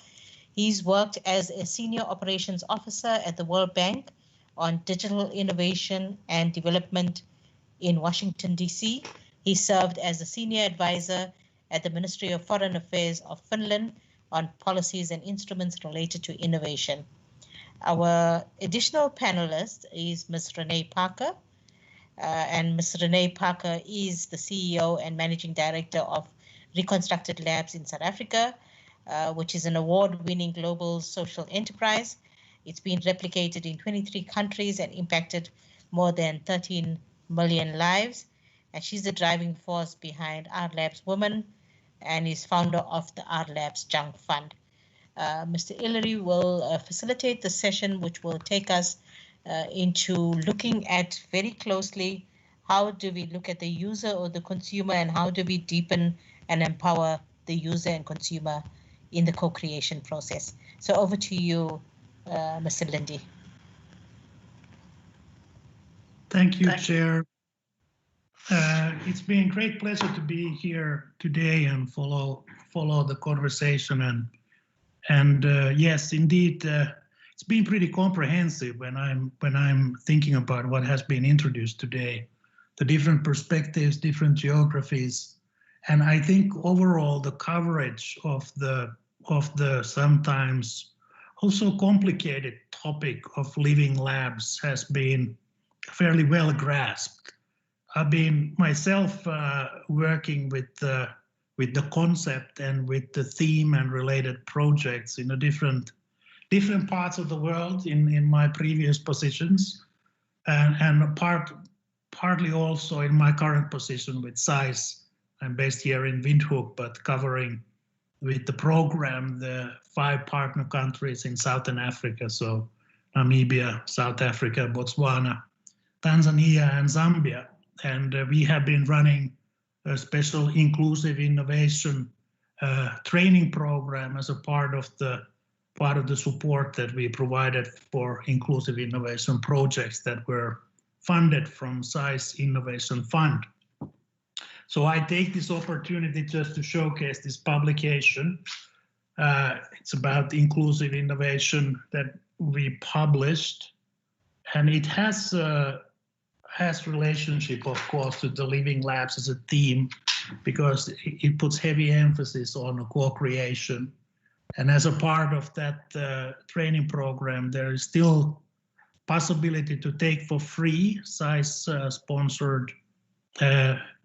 He's worked as a senior operations officer at the World Bank on digital innovation and development in Washington, D.C. He served as a senior advisor at the Ministry of Foreign Affairs of Finland on policies and instruments related to innovation. Our additional panelist is Ms. Renee Parker, and Ms. Renee Parker is the CEO and Managing Director of Reconstructed Labs in South Africa, which is an award-winning global social enterprise. It's been replicated in 23 countries and impacted more than 13 million lives. And she's the driving force behind Our Labs Women and is founder of the Our Labs Junk Fund. Mr. Hilary will facilitate the session, which will take us into looking at very closely how do we look at the user or the consumer and how do we deepen and empower the user and consumer in the co-creation process. So over to you, Mr. Lindy. Thank you, Chair. It's been a great pleasure to be here today and follow the conversation. And yes, indeed, it's been pretty comprehensive when I'm thinking about what has been introduced today, the different perspectives, different geographies, and I think overall the coverage of the sometimes also complicated topic of living labs has been fairly well grasped. I've been myself working with the concept and with the theme and related projects in a different parts of the world in my previous positions, and partly also in my current position with SAIS. I'm based here in Windhoek, but covering with the program the 5 partner countries in Southern Africa, so Namibia, South Africa, Botswana, Tanzania, and Zambia. And we have been running a special inclusive innovation training program as a part of the support that we provided for inclusive innovation projects that were funded from SAIS Innovation Fund. So I take this opportunity just to showcase this publication. It's about inclusive innovation that we published, and it has relationship, of course, to the living labs as a theme, because it puts heavy emphasis on co-creation. And as a part of that training program, there is still possibility to take for free SAIS sponsored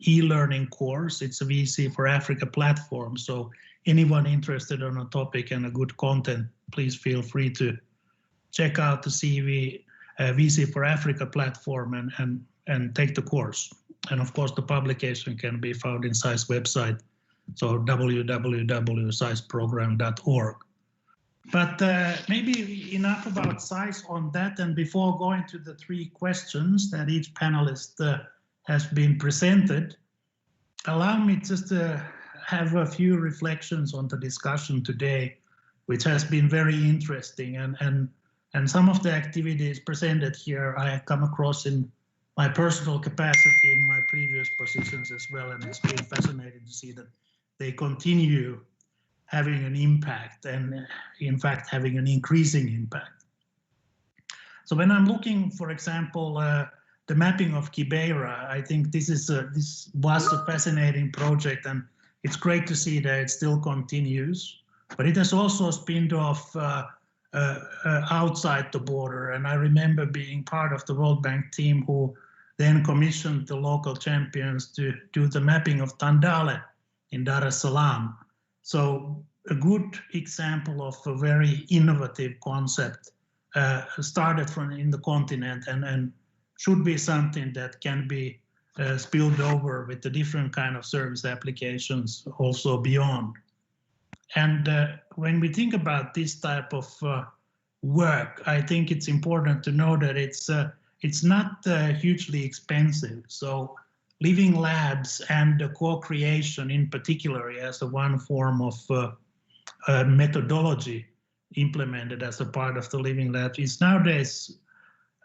e-learning course. It's a VC for Africa platform. So anyone interested on a topic and a good content, please feel free to check out the VC for Africa platform and take the course. And of course, the publication can be found in SAIS website, so www.saisprogram.org. But maybe enough about SAIS on that. And before going to the 3 questions that each panelist has been presented, allow me just to have a few reflections on the discussion today, which has been very interesting. And some of the activities presented here I have come across in my personal capacity in my previous positions as well, and it's been fascinating to see that they continue having an impact, and in fact having an increasing impact. So when I'm looking, for example, the mapping of Kibera, I think this was a fascinating project, and it's great to see that it still continues, but it has also spinned off outside the border. And I remember being part of the World Bank team who then commissioned the local champions to do the mapping of Tandale in Dar es Salaam. So a good example of a very innovative concept started from in the continent and should be something that can be spilled over with the different kind of service applications also beyond. And when we think about this type of work, I think it's important to know that it's not hugely expensive. So living labs and the co-creation in particular as a one form of methodology implemented as a part of the living labs is nowadays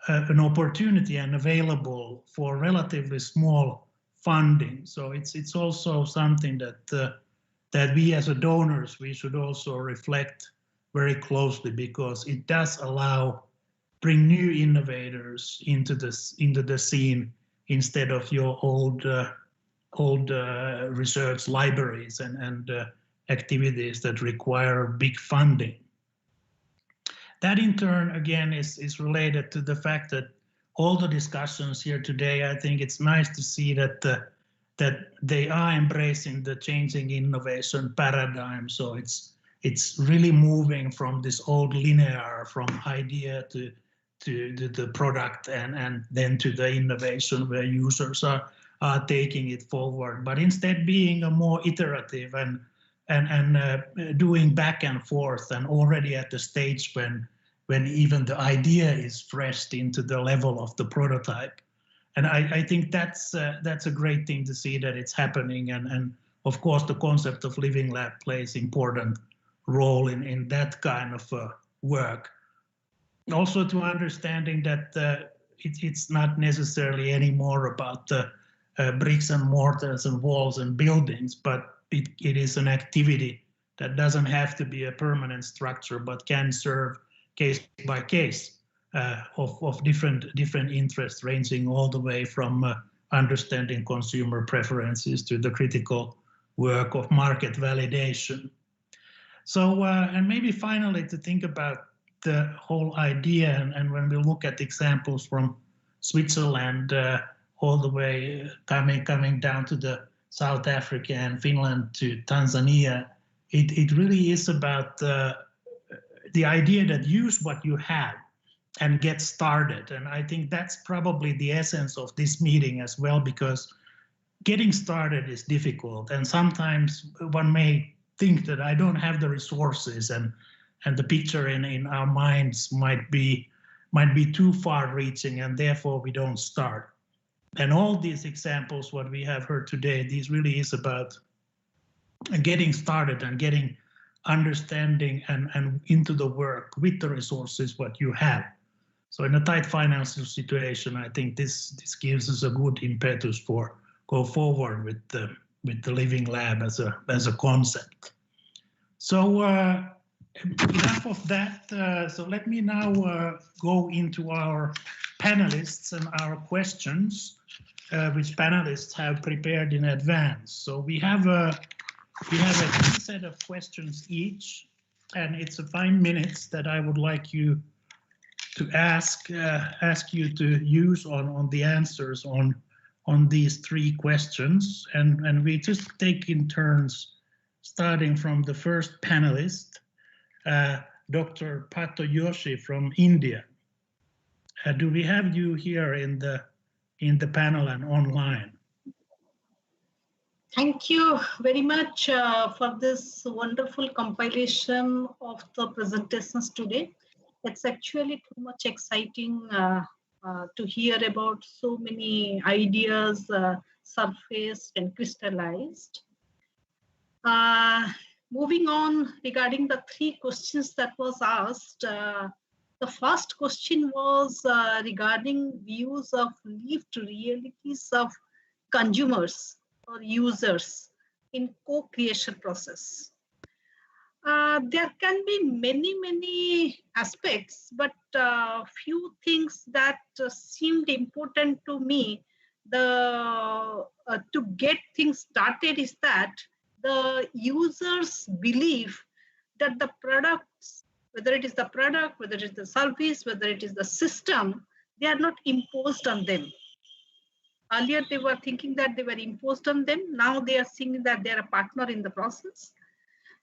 an opportunity and available for relatively small funding. So it's also something that we as a donors, we should also reflect very closely, because it does bring new innovators into the scene instead of your old research libraries and activities that require big funding. That in turn, again, is related to the fact that all the discussions here today, I think it's nice to see that they are embracing the changing innovation paradigm. So it's really moving from this old linear, from idea to the product and then to the innovation where users are taking it forward, but instead being a more iterative and doing back and forth, and already at the stage when even the idea is fresh into the level of the prototype. And I think that's a great thing to see that it's happening. And of course, the concept of living lab plays important role in that kind of work. Also to understanding that it's not necessarily anymore about the bricks and mortars and walls and buildings, but it is an activity that doesn't have to be a permanent structure, but can case by case of different interests, ranging all the way from understanding consumer preferences to the critical work of market validation. So, and maybe finally to think about the whole idea, and when we look at examples from Switzerland, all the way coming down to the South Africa and Finland to Tanzania, it really is about the idea that use what you have and get started. And I think that's probably the essence of this meeting as well, because getting started is difficult. And sometimes one may think that I don't have the resources, and the picture in our minds might be too far reaching, and therefore we don't start. And all these examples, what we have heard today, this really is about getting started and getting understanding and into the work with the resources what you have. So in a tight financial situation, I think this gives us a good impetus for go forward with the Living Lab as a concept. So enough of that. So let me now go into our panelists and our questions, which panelists have prepared in advance. So we have a set of questions each, and it's 5 minutes that I would like you to ask you to use on the answers on these 3 questions, and we just take in turns, starting from the first panelist, Dr. Pato Joshi from India. Do we have you here in the panel and online? Thank you very much for this wonderful compilation of the presentations today. It's actually too much exciting to hear about so many ideas surfaced and crystallized. Moving on, regarding the 3 questions that was asked, the first question was regarding views of lived realities of consumers or users in co-creation process. There can be many aspects, but few things that seemed important to me to get things started is that the users believe that the products, whether it is the product, whether it is the service, whether it is the system, they are not imposed on them. Earlier, they were thinking that they were imposed on them. Now they are seeing that they are a partner in the process,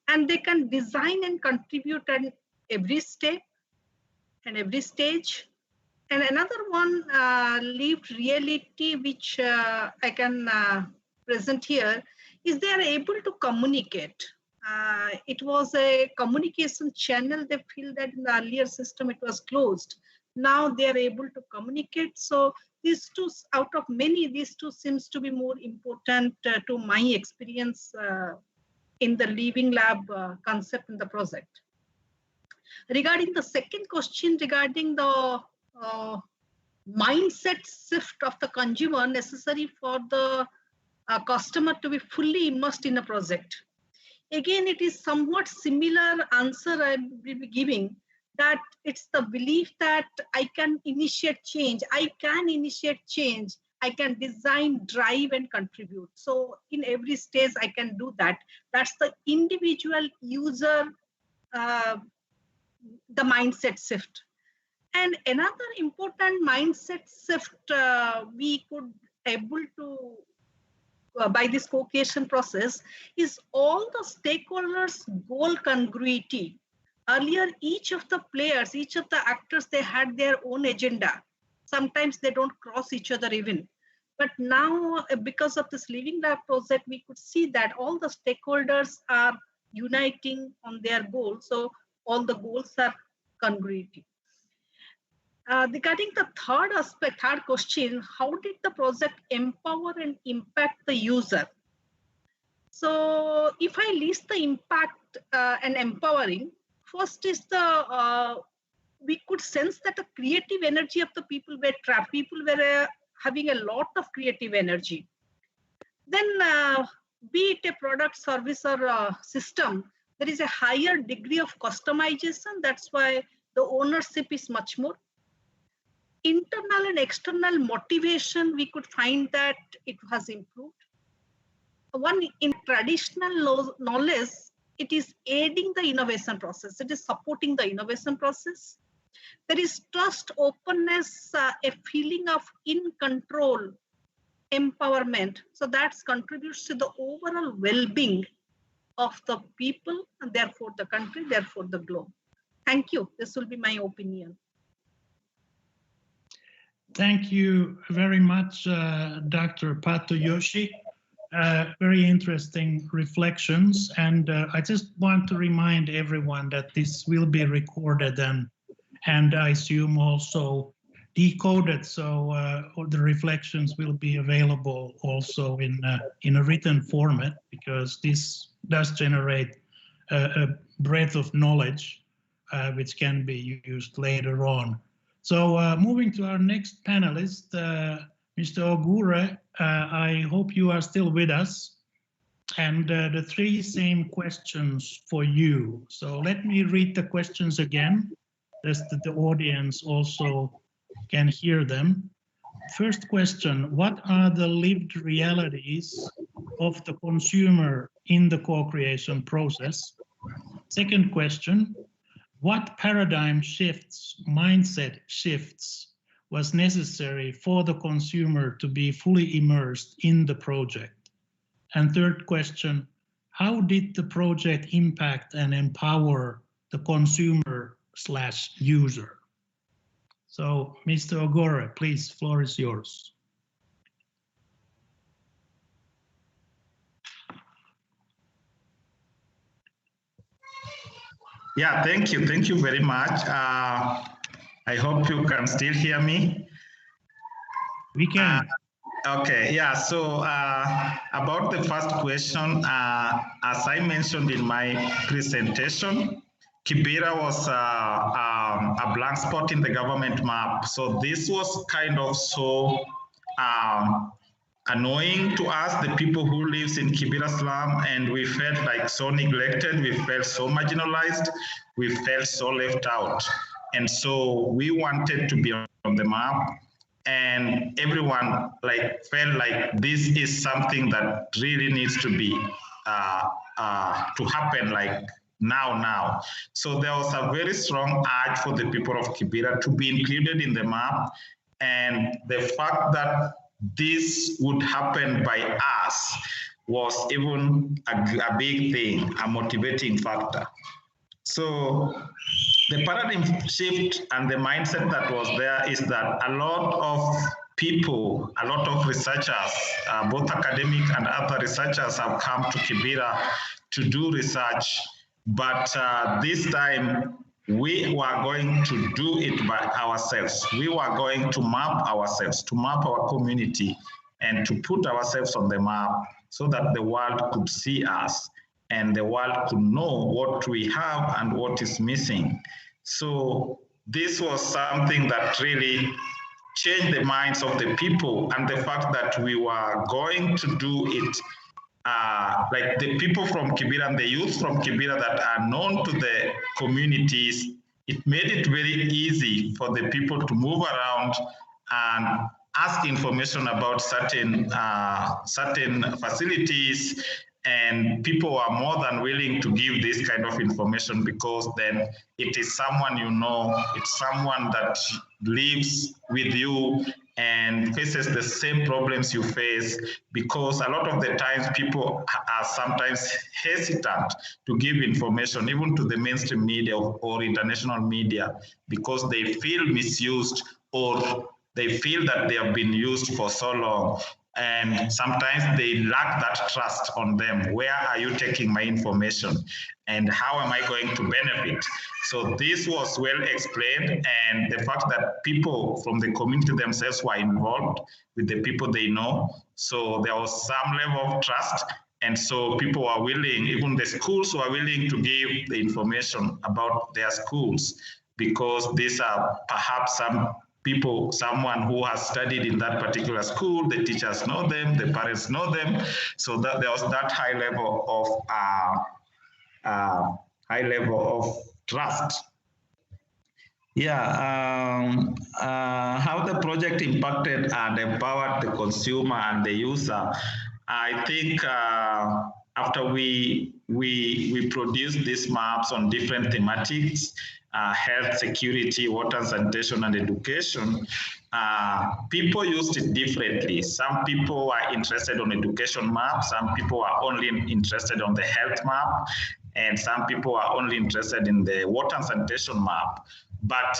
and they can design and contribute at every step and every stage. And another one, lived reality, which I can present here, is they are able to communicate. It was a communication channel. They feel that in the earlier system it was closed. Now they are able to communicate. So these 2, out of many, these 2 seems to be more important to my experience in the Living Lab concept in the project. Regarding the second question, regarding the mindset shift of the consumer necessary for the customer to be fully immersed in a project. Again, it is somewhat similar answer I will be giving, that it's the belief that I can initiate change. I can design, drive, and contribute. So in every stage, I can do that. That's the individual user, the mindset shift. And another important mindset shift we could able to by this co-creation process is all the stakeholders' goal congruity. Earlier, each of the players, each of the actors, they had their own agenda. Sometimes they don't cross each other even. But now, because of this Living Lab project, we could see that all the stakeholders are uniting on their goals. So all the goals are congruity. Regarding the third aspect, third question, how did the project empower and impact the user? So if I list the impact and empowering, first is we could sense that the creative energy of the people were trapped. People were having a lot of creative energy. Then be it a product, service, or system, there is a higher degree of customization. That's why The ownership is much more. Internal and external motivation, we could find that it has improved. One, in traditional knowledge, it is aiding the innovation process. It is supporting the innovation process. There is trust, openness, a feeling of in control, empowerment. So that contributes to the overall well-being of the people, and therefore the country, therefore the globe. Thank you. This will be my opinion. Thank you very much, Dr. Patoyoshi. Very interesting reflections. And I just want to remind everyone that this will be recorded and I assume also decoded. So all the reflections will be available also in a written format, because this does generate a breadth of knowledge which can be used later on. So moving to our next panelist, Mr. Ogure, I hope you are still with us. And the three same questions for you. So let me read the questions again, so that the audience also can hear them. First question, what are the lived realities of the consumer in the co-creation process? Second question, what paradigm shifts, mindset shifts was necessary for the consumer to be fully immersed in the project? And third question, how did the project impact and empower the consumer/user? So, Mr. Ogure, please, floor is yours. Yeah, thank you. Thank you very much. I hope you can still hear me. We can. Okay, yeah, so about the first question, as I mentioned in my presentation, Kibera was a blank spot in the government map. So this was kind of so annoying to us, the people who lives in Kibera slum, and we felt like so neglected, we felt so marginalized, we felt so left out. And so we wanted to be on the map, and everyone felt like this is something that really needs to be to happen now. So there was a very strong urge for the people of Kibera to be included in the map, and the fact that this would happen by us was even a big thing, a motivating factor. So the paradigm shift and the mindset that was there is that a lot of people, a lot of researchers, both academic and other researchers, have come to Kibera to do research, but this time we were going to do it by ourselves. We were going to map ourselves, to map our community, and to put ourselves on the map so that the world could see us and the world could know what we have and what is missing. So this was something that really changed the minds of the people, and the fact that we were going to do it like the people from Kibera and the youth from Kibera that are known to the communities, it made it very easy for the people to move around and ask information about certain facilities, and people are more than willing to give this kind of information, because then it is someone you know, it's someone that lives with you and faces the same problems you face, because a lot of the times people are sometimes hesitant to give information, even to the mainstream media or international media, because they feel misused or they feel that they have been used for so long. And sometimes they lack that trust on them. Where are you taking my information? And how am I going to benefit? So this was well explained, and the fact that people from the community themselves were involved with the people they know. So there was some level of trust. And so people were willing, even the schools were willing to give the information about their schools, because these are perhaps some people, someone who has studied in that particular school, the teachers know them, the parents know them. So that there was that high level of trust. How the project impacted and empowered the consumer and the user. I think after we produced these maps on different thematics, health, security, water, sanitation, and education, people used it differently. Some people are interested on education map, some people are only interested on the health map, and some people are only interested in the water and sanitation map. But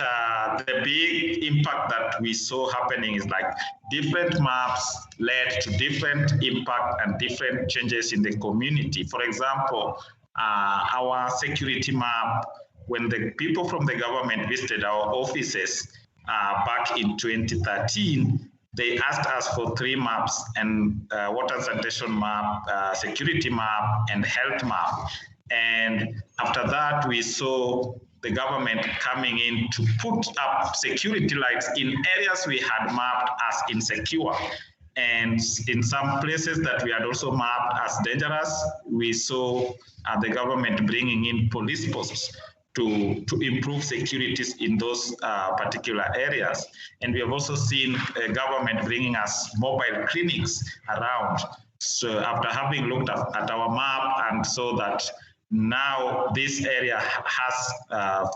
the big impact that we saw happening is like different maps led to different impact and different changes in the community. For example, our security map, when the people from the government visited our offices back in 2013, they asked us for 3 maps, and water and sanitation map, security map, and health map. And after that, we saw the government coming in to put up security lights in areas we had mapped as insecure. And in some places that we had also mapped as dangerous, we saw the government bringing in police posts to improve securities in those particular areas. And we have also seen government bringing us mobile clinics around. So after having looked at our map and saw that now this area has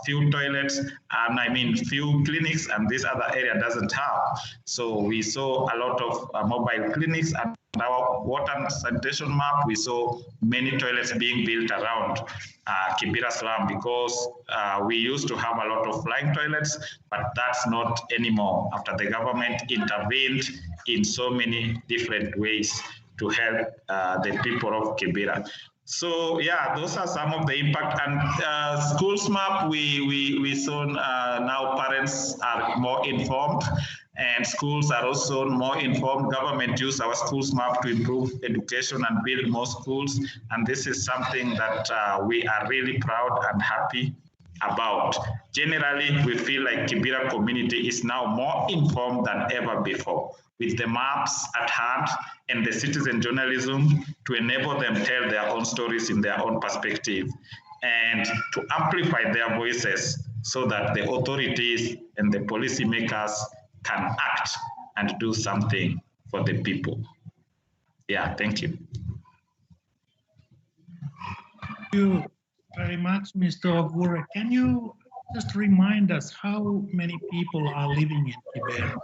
few toilets, and I mean few clinics, and this other area doesn't have. So we saw a lot of mobile clinics, and our water and sanitation map, we saw many toilets being built around Kibera slum, because we used to have a lot of flying toilets, but that's not anymore after the government intervened in so many different ways to help the people of Kibera. So yeah, those are some of the impact. And schools map, we saw now parents are more informed, and schools are also more informed. Government use our schools map to improve education and build more schools. And this is something that we are really proud and happy about. Generally, we feel like Kibera community is now more informed than ever before, with the maps at hand and the citizen journalism to enable them tell their own stories in their own perspective, and to amplify their voices so that the authorities and the policymakers can act and do something for the people. Yeah, thank you. Thank you very much, Mr. Ogure. Can you just remind us how many people are living in Kibera?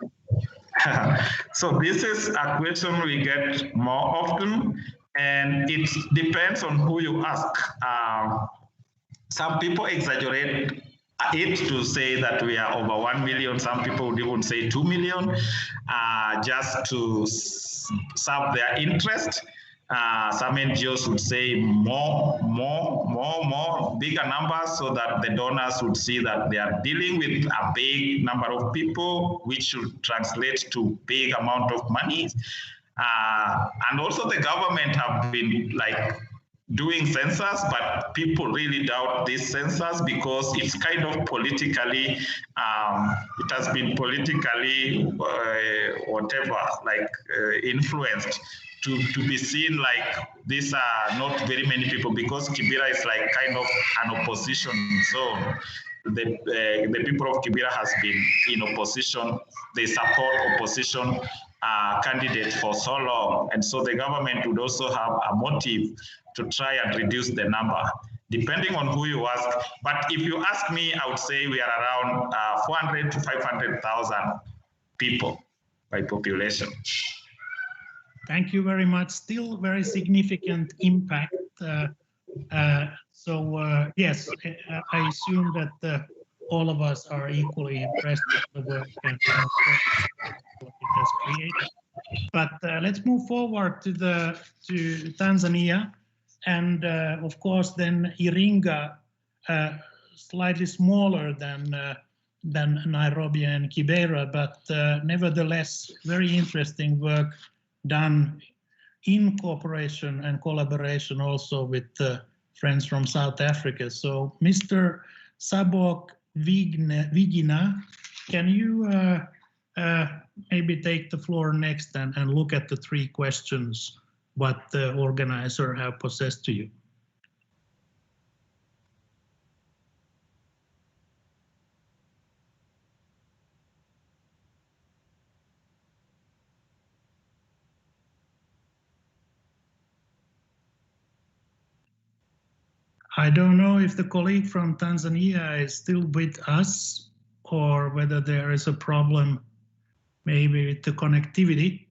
So this is a question we get more often, and it depends on who you ask. Some people exaggerate it to say that we are over 1 million. Some people would even say 2 million, just to serve their interest. Some NGOs would say more, bigger numbers, so that the donors would see that they are dealing with a big number of people, which should translate to big amount of money. And also the government have been like doing census, but people really doubt this census because it's kind of politically, it has been politically influenced to be seen like these are not very many people, because Kibera is like kind of an opposition zone. The people of Kibera has been in opposition. They support opposition candidates for so long. And so the government would also have a motive to try and reduce the number, depending on who you ask. But if you ask me, I would say we are around 400 to 500,000 people by population. Thank you very much. Still very significant impact. Yes, I assume that all of us are equally impressed with the work and what it has created. But let's move forward to Tanzania, and of course then Iringa, slightly smaller than Nairobi and Kibera, but nevertheless very interesting work done in cooperation and collaboration also with friends from South Africa. So Mr. Sabok Vigina, can you maybe take the floor next and look at the 3 questions what the organizer have possessed to you? I don't know if the colleague from Tanzania is still with us or whether there is a problem maybe with the connectivity.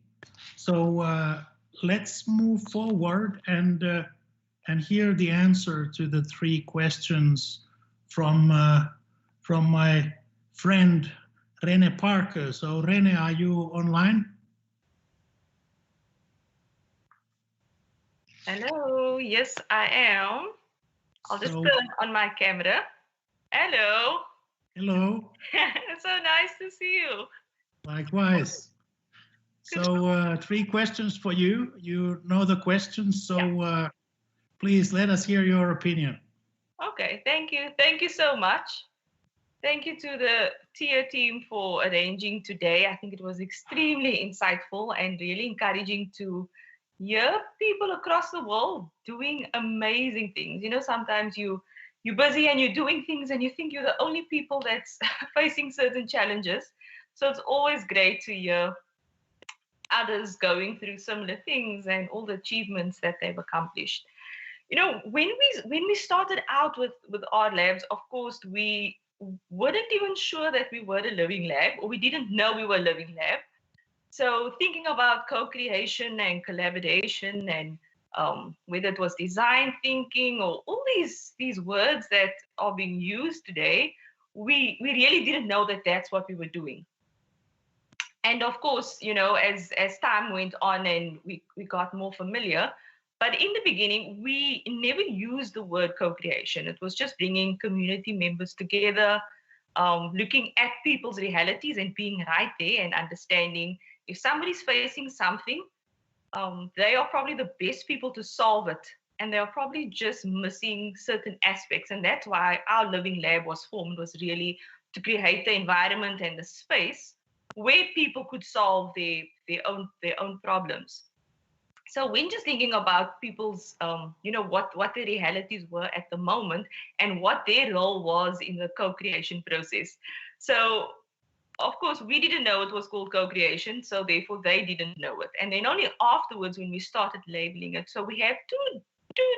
So let's move forward and hear the answer to the 3 questions from my friend Rene Parker. So Rene, are you online? Hello, yes, I am. I'll just turn on my camera. Hello. Hello. So nice to see you. Likewise. So 3 questions for you. You know the questions, so please let us hear your opinion. Okay, thank you. Thank you so much. Thank you to the TIA team for arranging today. I think it was extremely insightful and really encouraging to hear people across the world doing amazing things. You know, sometimes you're busy and you're doing things and you think you're the only people that's facing certain challenges. So it's always great to hear others going through similar things and all the achievements that they've accomplished. You know, when we started out with our labs, of course, we weren't even sure that we were a living lab, or we didn't know we were a living lab. So thinking about co-creation and collaboration and whether it was design thinking or all these words that are being used today, we really didn't know that that's what we were doing. And of course, you know, as time went on and we got more familiar, but in the beginning, we never used the word co-creation. It was just bringing community members together, looking at people's realities and being right there and understanding if somebody's facing something, they are probably the best people to solve it. And they are probably just missing certain aspects. And that's why our living lab was formed, was really to create the environment and the space where people could solve their own problems. So when just thinking about people's, you know, what their realities were at the moment and what their role was in the co-creation process. So of course, we didn't know it was called co-creation, so therefore they didn't know it. And then only afterwards when we started labeling it. So we have two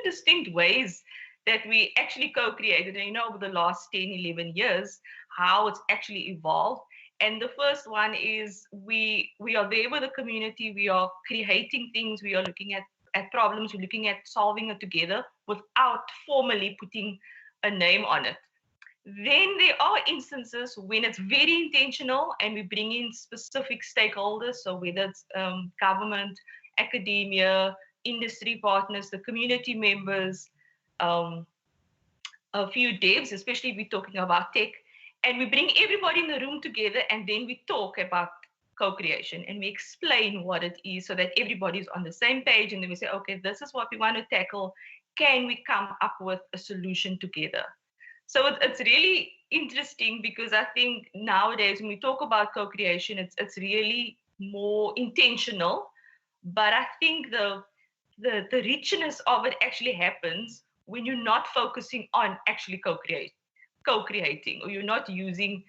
distinct ways that we actually co-created, and you know, over the last 10, 11 years, how it's actually evolved. And the first one is we are there with the community, we are creating things, we are looking at problems, we're looking at solving it together without formally putting a name on it. Then there are instances when it's very intentional and we bring in specific stakeholders, so whether it's government, academia, industry partners, the community members, a few devs, especially if we're talking about tech, and we bring everybody in the room together and then we talk about co-creation and we explain what it is so that everybody's on the same page, and then we say, okay, this is what we want to tackle. Can we come up with a solution together? So it's really interesting because I think nowadays when we talk about co-creation, it's really more intentional. But I think the richness of it actually happens when you're not focusing on actually co-creating, or you're not using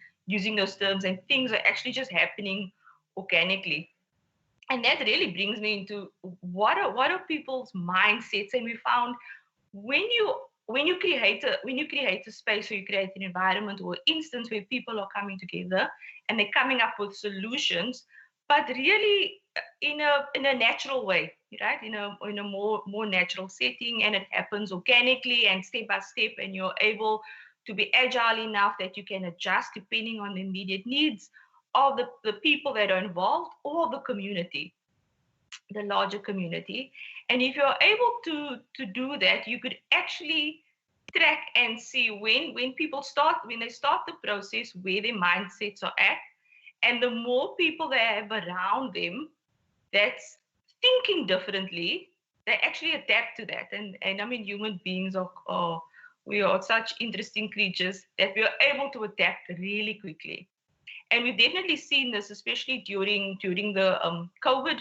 those terms, and things are actually just happening organically. And that really brings me into what are people's mindsets. And we found when you create a space, or you create an environment or instance where people are coming together and they're coming up with solutions, but really in a natural way, right? In a more natural setting, and it happens organically and step by step, and you're able to be agile enough that you can adjust depending on the immediate needs of the people that are involved or the community, the larger community. And if you're able to do that, you could actually track and see when they start the process, where their mindsets are at. And the more people they have around them that's thinking differently, they actually adapt to that. And I mean, human beings we are such interesting creatures that we are able to adapt really quickly. And we've definitely seen this, especially during the COVID,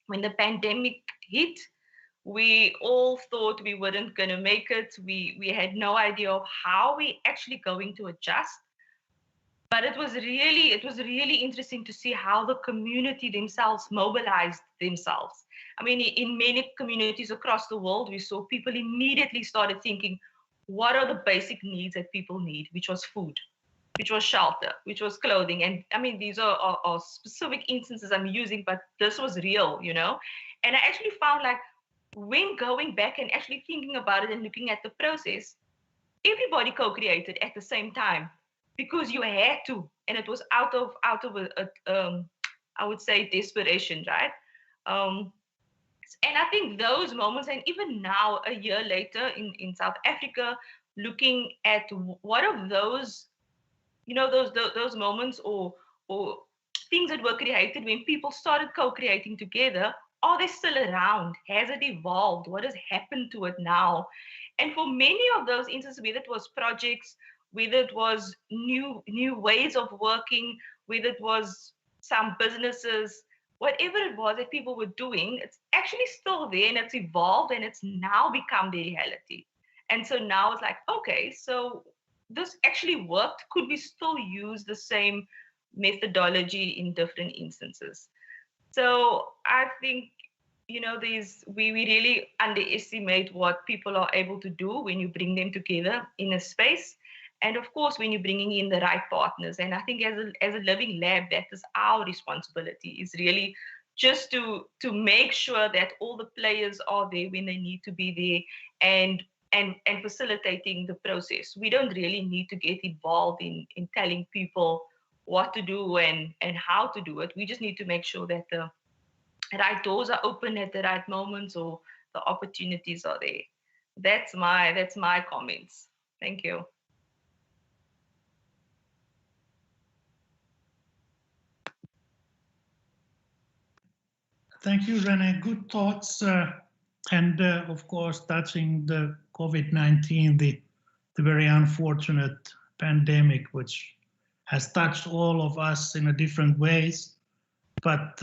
when the pandemic hit. We all thought we weren't going to make it. We had no idea of how we actually going to adjust. But it was really interesting to see how the community themselves mobilized themselves. I mean, in many communities across the world, we saw people immediately started thinking, what are the basic needs that people need, which was food, which was shelter, which was clothing. And I mean, these are specific instances I'm using, but this was real, you know? And I actually found like when going back and actually thinking about it and looking at the process, everybody co-created at the same time because you had to, and it was out of I would say desperation, right? And I think those moments, and even now, a year later in South Africa, looking at what of those, you know, those moments or things that were created when people started co-creating together, are they still around? Has it evolved? What has happened to it now? And for many of those instances, whether it was projects, whether it was new ways of working, whether it was some businesses, whatever it was that people were doing, it's actually still there and it's evolved and it's now become the reality. And so now it's like, okay, so this actually worked. Could we still use the same methodology in different instances? So I think, you know, we really underestimate what people are able to do when you bring them together in a space. And of course, when you're bringing in the right partners. And I think as a living lab, that is our responsibility, is really just to make sure that all the players are there when they need to be there and facilitating the process. We don't really need to get involved in telling people what to do and how to do it. We just need to make sure that the right doors are open at the right moments or the opportunities are there. That's my comments. Thank you. Thank you, Renee. Good thoughts. And of course, touching the COVID-19, the very unfortunate pandemic, which has touched all of us in a different ways. But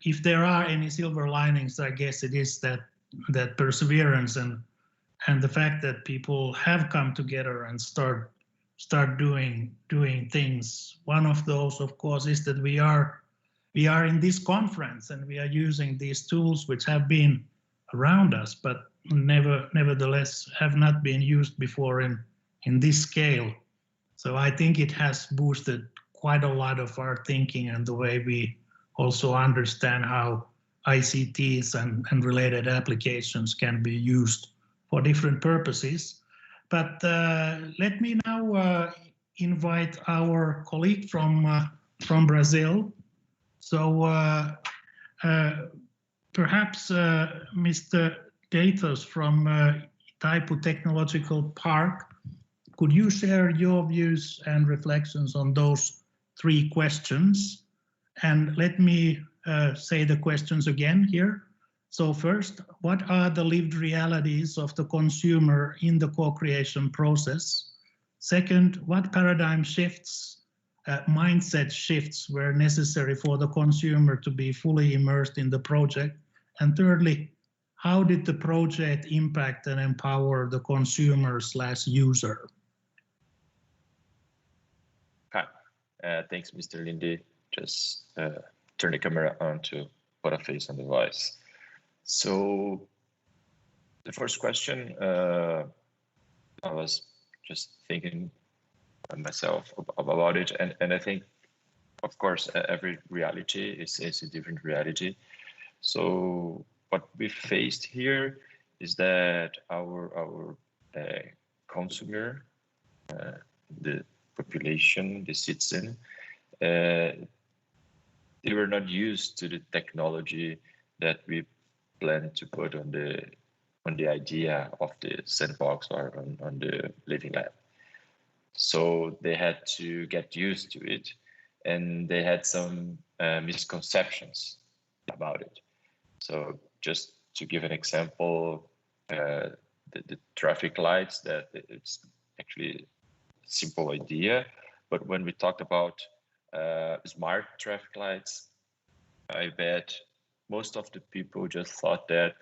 if there are any silver linings, I guess it is that perseverance and the fact that people have come together and start doing things. One of those, of course, is that we are in this conference and we are using these tools which have been around us, but nevertheless have not been used before in this scale. So I think it has boosted quite a lot of our thinking and the way we also understand how ICTs and related applications can be used for different purposes. But let me now invite our colleague from Brazil. So perhaps Mr. Datos from Itaipu Technological Park, could you share your views and reflections on those 3 questions? And let me say the questions again here. So first, what are the lived realities of the consumer in the co-creation process? Second, what paradigm shifts, mindset shifts were necessary for the consumer to be fully immersed in the project? And thirdly, how did the project impact and empower the consumer/user? Hi, thanks, Mr. Lindy. Just turn the camera on to put a face on the voice. So the first question, I was just thinking myself about it, and I think, of course, every reality is a different reality. So what we faced here is that our consumer, the population, the citizen, they were not used to the technology that we plan to put on the idea of the sandbox or on the living lab. So they had to get used to it, and they had some misconceptions about it. So just to give an example, the traffic lights, that it's actually a simple idea, but when we talked about smart traffic lights, I bet most of the people just thought that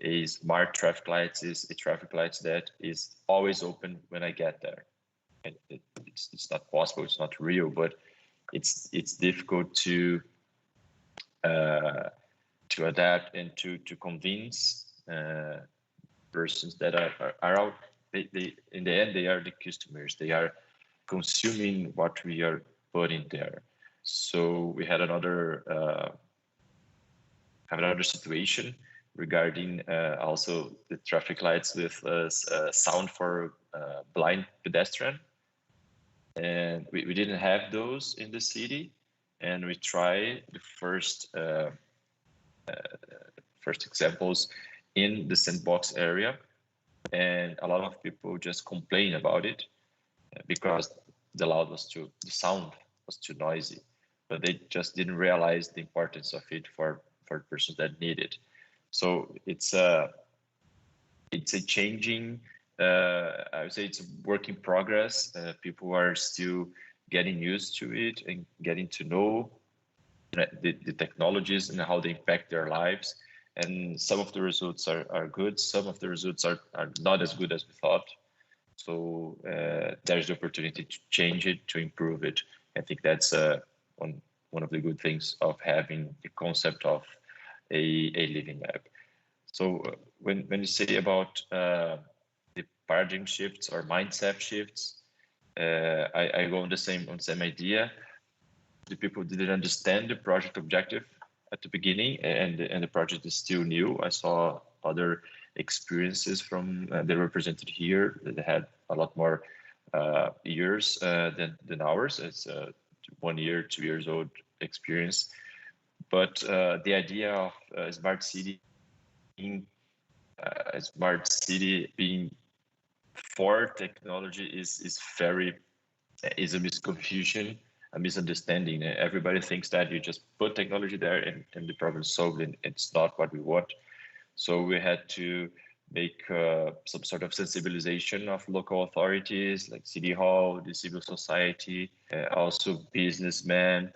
a smart traffic light is a traffic light that is always open when I get there. And it's not possible, it's not real, but it's difficult to adapt and to convince persons that are out they in the end, they are the customers. They are consuming what we are putting there. So we had another situation regarding also the traffic lights with sound for blind pedestrian. And we didn't have those in the city. And we tried the first examples in the sandbox area. And a lot of people just complain about it because the sound was too noisy, but they just didn't realize the importance of it for persons that need it. So it's a changing, I would say it's a work in progress. People are still getting used to it and getting to know the technologies and how they impact their lives. And some of the results are good. Some of the results are not as good as we thought. So there's the opportunity to change it, to improve it. I think that's one of the good things of having the concept of a living lab. So when you say about the paradigm shifts or mindset shifts, I go on the same idea. The people didn't understand the project objective at the beginning, and the project is still new. I saw other experiences from they represented here that had a lot more years than ours. It's 1 year, 2 years old experience. But the idea of a smart city being for technology is a misconfusion, a misunderstanding. Everybody thinks that you just put technology there and the problem is solved, and it's not what we want. So we had to make some sort of sensibilization of local authorities like City Hall, the civil society, also businessmen,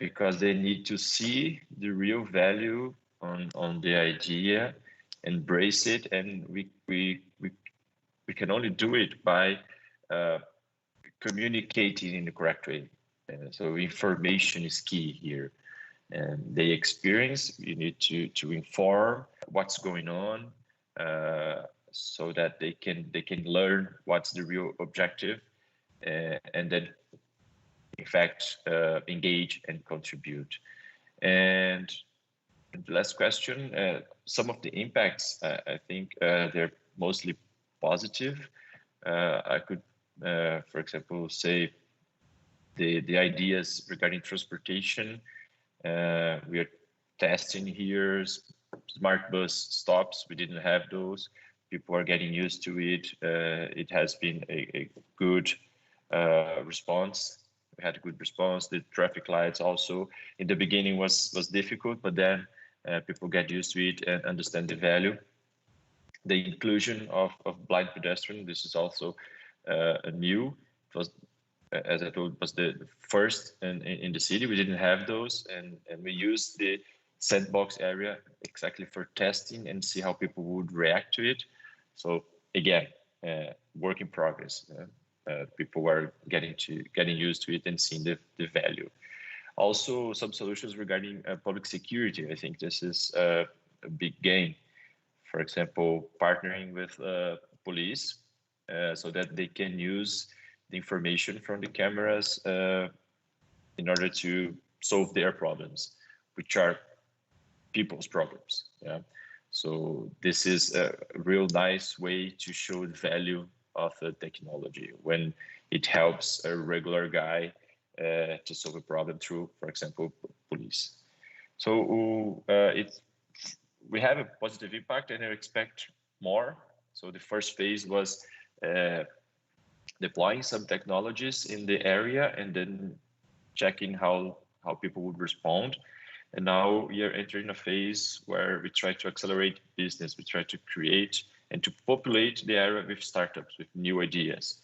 because they need to see the real value on the idea, embrace it, and we can only do it by communicating in the correct way. So information is key here. And the experience, you need to inform what's going on, so that they can learn what's the real objective, and then in fact engage and contribute. And the last question, some of the impacts, I think they're mostly positive. I could, for example, say the ideas regarding transportation. We are testing here smart bus stops. We didn't have those. People are getting used to it. It has been a good response. We had a good response. The traffic lights also in the beginning was difficult, but then people get used to it and understand the value. The inclusion of blind pedestrian, this is also new. It was, as I told, was the first in the city. We didn't have those, and we used the sandbox area exactly for testing and see how people would react to it. So again, work in progress. People were getting used to it and seeing the value. Also, some solutions regarding public security. I think this is a big gain. For example, partnering with police so that they can use the information from the cameras in order to solve their problems, which are people's problems. Yeah. So this is a real nice way to show the value of the technology when it helps a regular guy to solve a problem through, for example, police. So we have a positive impact, and I expect more. So the first phase was deploying some technologies in the area and then checking how people would respond. And now we are entering a phase where we try to accelerate business. We try to create and to populate the area with startups, with new ideas.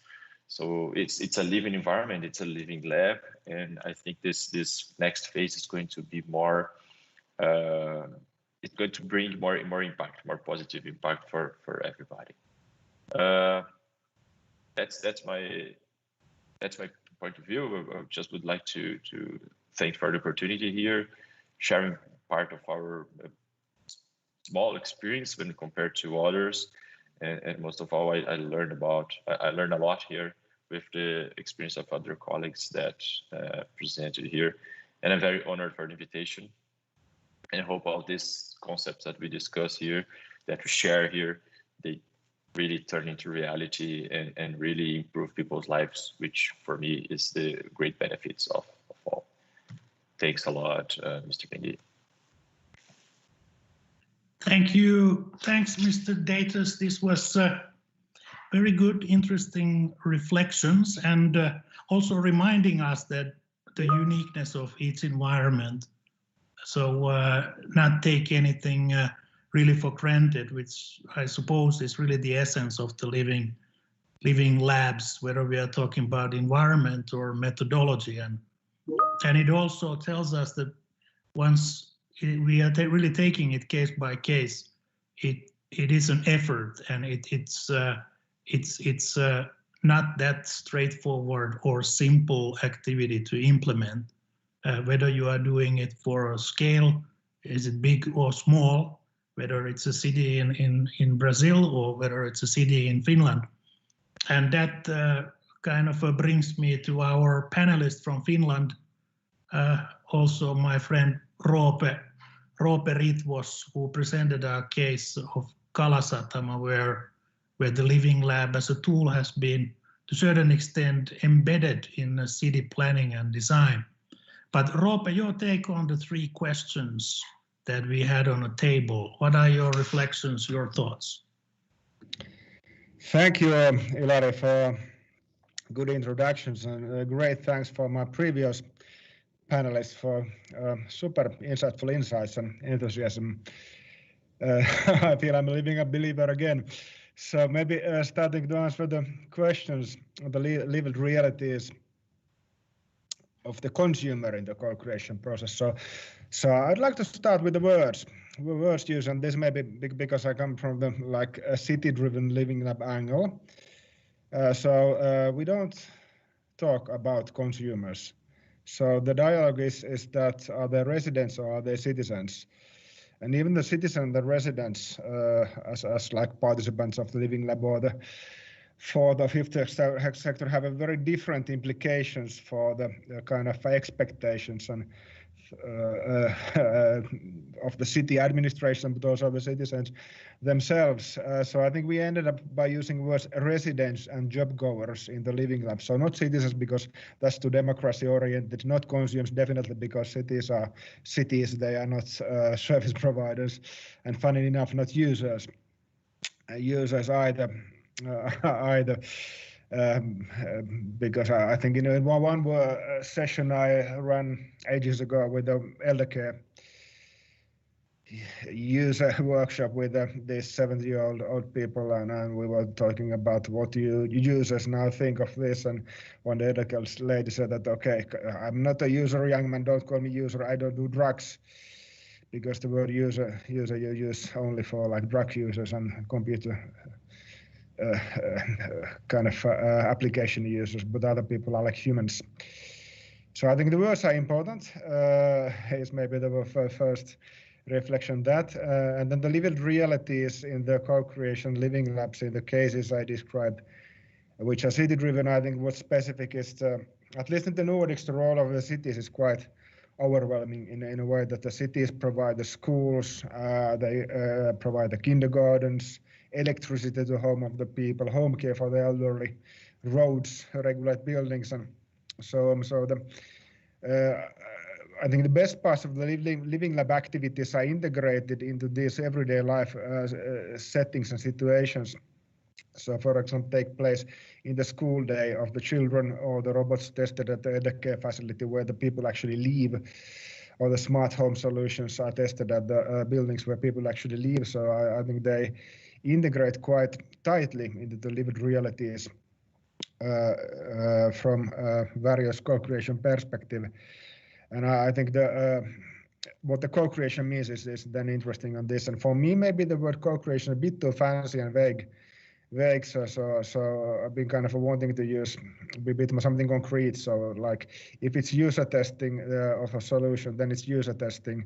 So it's a living environment, it's a living lab. And I think this next phase is going to be more, it's going to bring more impact, more positive impact for everybody. That's my point of view. I just would like to thank for the opportunity here, sharing part of our small experience when compared to others, And most of all, I learned a lot here with the experience of other colleagues that presented here. And I'm very honored for the invitation. And I hope all these concepts that we discuss here, that we share here, they really turn into reality and really improve people's lives, which for me is the great benefits of all. Thanks a lot, Mr. Bengi. Thank you. Thanks, Mr. Datus. This was very good, interesting reflections, and also reminding us that the uniqueness of each environment. So not take anything really for granted, which I suppose is really the essence of the living labs, whether we are talking about environment or methodology. And it also tells us that once we are really taking it case by case, it is an effort, and it's not that straightforward or simple activity to implement. Whether you are doing it for a scale, is it big or small, whether it's a city in Brazil or whether it's a city in Finland. And that kind of brings me to our panelist from Finland, also my friend Roope Ritvos, who presented a case of Kalasatama, where the Living Lab as a tool has been to a certain extent embedded in city planning and design. But Roope, your take on the 3 questions that we had on the table. What are your reflections, your thoughts? Thank you, Ilari, for good introductions, and great thanks for my previous panelists for super insightful insights and enthusiasm. I feel I'm living a believer again. So maybe starting to answer the questions on the lived realities of the consumer in the co-creation process. So I'd like to start with the words use, and this may be because I come from the a city-driven living lab angle. So we don't talk about consumers. So the dialogue is that are they residents or are they citizens? And even the citizens, the residents, as like participants of the living lab or for the fifth sector have a very different implications for the kind of expectations and of the city administration, but also the citizens themselves. So I think we ended up by using words residents and job goers in the living lab. So not citizens because that's too democracy oriented, not consumers definitely because cities are cities, they are not service providers, and funny enough, not users either. Because I think in one session I ran ages ago with the elder care user workshop with these 70-year-old people, and we were talking about what you users now think of this, and one elder care lady said that, okay, I'm not a user, young man, don't call me user, I don't do drugs, because the word user you use only for like drug users and computer kind of application users, but other people are like humans. So I think the words are important. Is maybe the first reflection that, and then the lived realities in the co-creation living labs in the cases I described, which are city-driven. I think what's specific is at least in the Nordics, the role of the cities is quite overwhelming in a way that the cities provide the schools, they provide the kindergartens, electricity to the home of the people, home care for the elderly, roads, regulate buildings, and so on. So I think the best parts of the living lab activities are integrated into these everyday life settings and situations. So, for example, take place in the school day of the children, or the robots tested at the care facility where the people actually live, or the smart home solutions are tested at the buildings where people actually live. So I think they integrate quite tightly into the lived realities from various co-creation perspective. And I think what the co-creation means is then interesting on this. And for me, maybe the word co-creation a bit too fancy and vague. So I've been kind of wanting to use a bit more something concrete. So like if it's user testing of a solution, then it's user testing.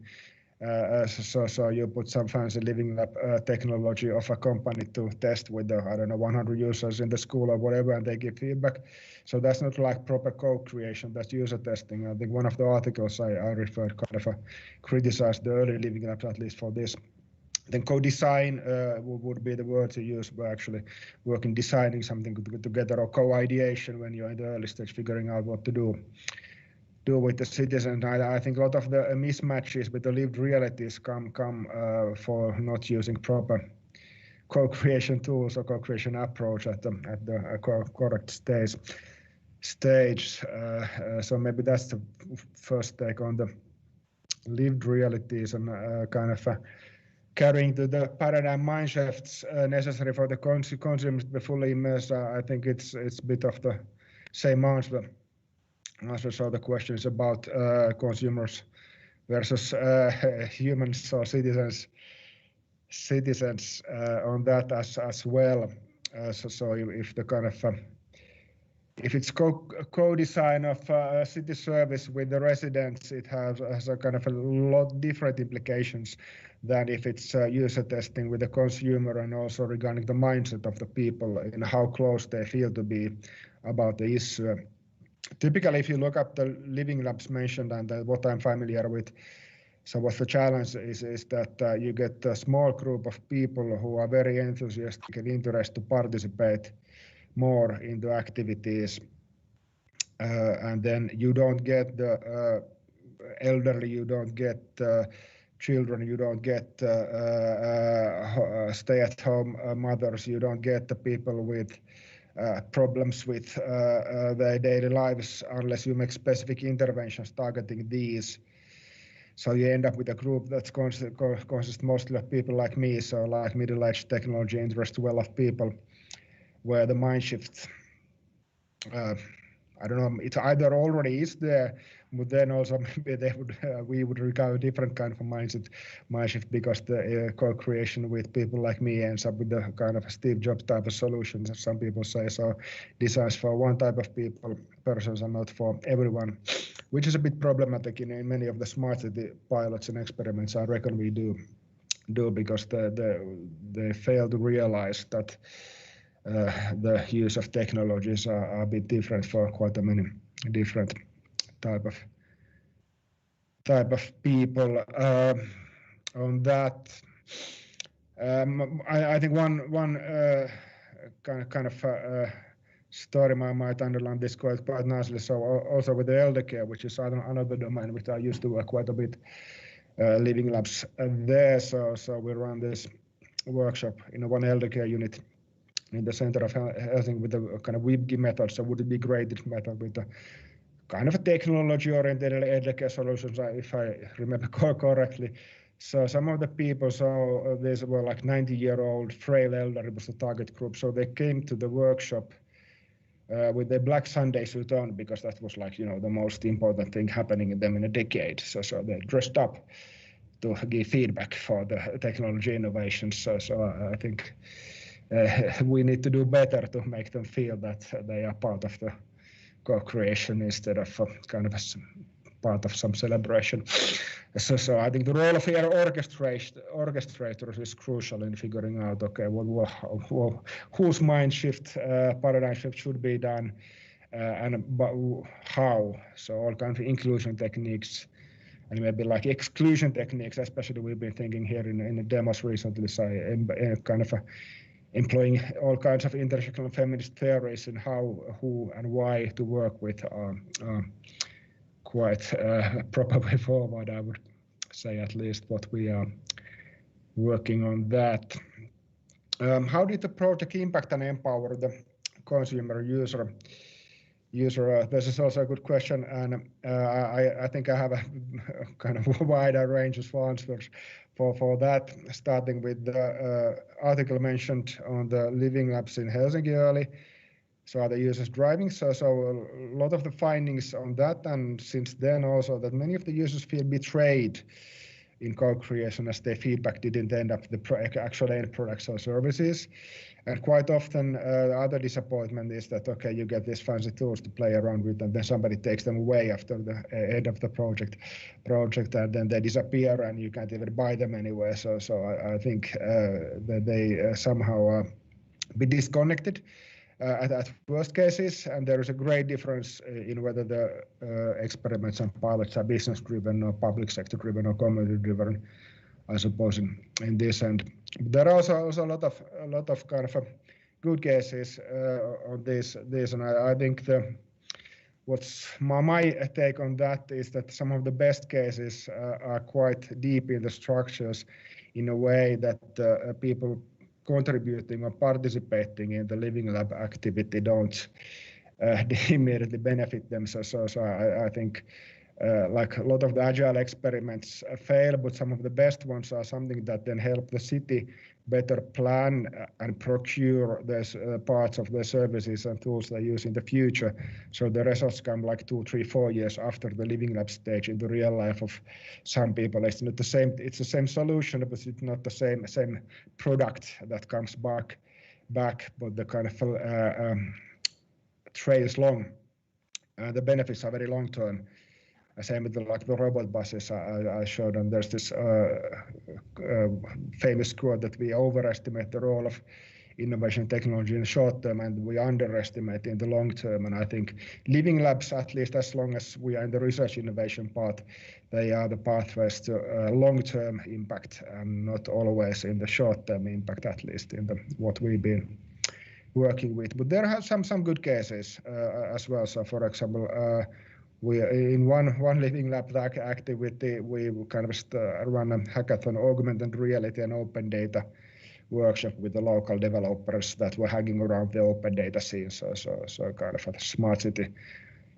So you put some fancy living lab technology of a company to test with the, I don't know, 100 users in the school or whatever, and they give feedback. So that's not like proper code creation, that's user testing. I think one of the articles I referred kind of criticized the early living labs, at least for this. Then co-design would be the word to use, but actually working designing something together, or co-ideation when you're in the early stage figuring out what to do with the citizens. I think a lot of the mismatches with the lived realities come for not using proper co-creation tools or co-creation approach at the correct stage. So maybe that's the first take on the lived realities and kind of carrying to the paradigm mind shifts necessary for the consumers to be fully immersed. I think it's a bit of the same answer. So the question is about consumers versus humans or citizens on that as well. So if the kind of if it's co-design of city service with the residents, it has a kind of a lot different implications than if it's user testing with the consumer, and also regarding the mindset of the people and how close they feel to be about the issue. Typically, if you look up the living labs mentioned and what I'm familiar with, so what the challenge is that you get a small group of people who are very enthusiastic and interested to participate more in the activities, and then you don't get the elderly, you don't get children, you don't get stay-at-home mothers, you don't get the people with problems with their daily lives unless you make specific interventions targeting these. So you end up with a group that consists mostly of people like me, so like middle-aged technology interest well of people, where the mind shift, I don't know, it either already is there, but then also maybe we would require a different kind of a mind shift, because the co-creation with people like me ends up with the kind of a Steve Jobs type of solutions, as some people say. So designs for one type of persons and not for everyone, which is a bit problematic in many of the smart city pilots and experiments I reckon we do because they fail to realize that the use of technologies are a bit different for quite a many different type of people. On that, I think one kind of story might underline this quite nicely. So also with the elder care, which is another domain which I used to work quite a bit, living labs there. So we run this workshop in one elder care unit in the center of Helsinki with the kind of WIBGI method. So would it be graded method with the kind of a technology-oriented elder care solutions, if I remember correctly. So some of the people, so these were like 90-year-old frail elderly was the target group. So they came to the workshop with their Black Sunday suit on, because that was like, the most important thing happening in them in a decade. So they dressed up to give feedback for the technology innovations. So I think we need to do better to make them feel that they are part of the co-creation instead of kind of a part of some celebration. So I think the role of orchestrators is crucial in figuring out, okay, whose mind shift, paradigm shift should be done, and how. So all kinds of inclusion techniques, and maybe like exclusion techniques, especially we've been thinking here in the demos recently, so kind of employing all kinds of intersectional feminist theories and how, who, and why to work with quite probably forward, I would say, at least what we are working on that. How did the project impact and empower the consumer user? This is also a good question, and I think I have a kind of wider range of answers for that, starting with the article mentioned on the living labs in Helsinki early. So are the users driving? So a lot of the findings on that, and since then also that many of the users feel betrayed in co-creation as their feedback didn't end up the actual end products or services. And quite often the other disappointment is that, okay, you get these fancy tools to play around with, and then somebody takes them away after the end of the project, and then they disappear and you can't even buy them anywhere. So I think that they somehow are be disconnected at worst cases, and there is a great difference in whether the experiments and pilots are business driven or public sector driven or community driven, I suppose, in this end. There are also a lot of kind of good cases on this, and I think what's my take on that is that some of the best cases are quite deep in the structures in a way that people contributing or participating in the Living Lab activity don't immediately benefit them. So I think like a lot of the agile experiments fail, but some of the best ones are something that then help the city better plan and procure those parts of the services and tools they use in the future. So the results come like 2, 3, 4 years after the Living Lab stage in the real life of some people. It's not the same. It's the same solution, but it's not the same product that comes back. But the kind of trail is long. The benefits are very long term. Same with the robot buses I showed, and there's this famous quote that we overestimate the role of innovation technology in the short term and we underestimate in the long term. And I think Living Labs, at least as long as we are in the research innovation part, they are the pathways to long-term impact and not always in the short-term impact, at least in what we've been working with. But there are some good cases as well. So for example, we in one Living Lab activity, we kind of run a hackathon, augmented reality and open data workshop with the local developers that were hanging around the open data scene. So kind of a smart city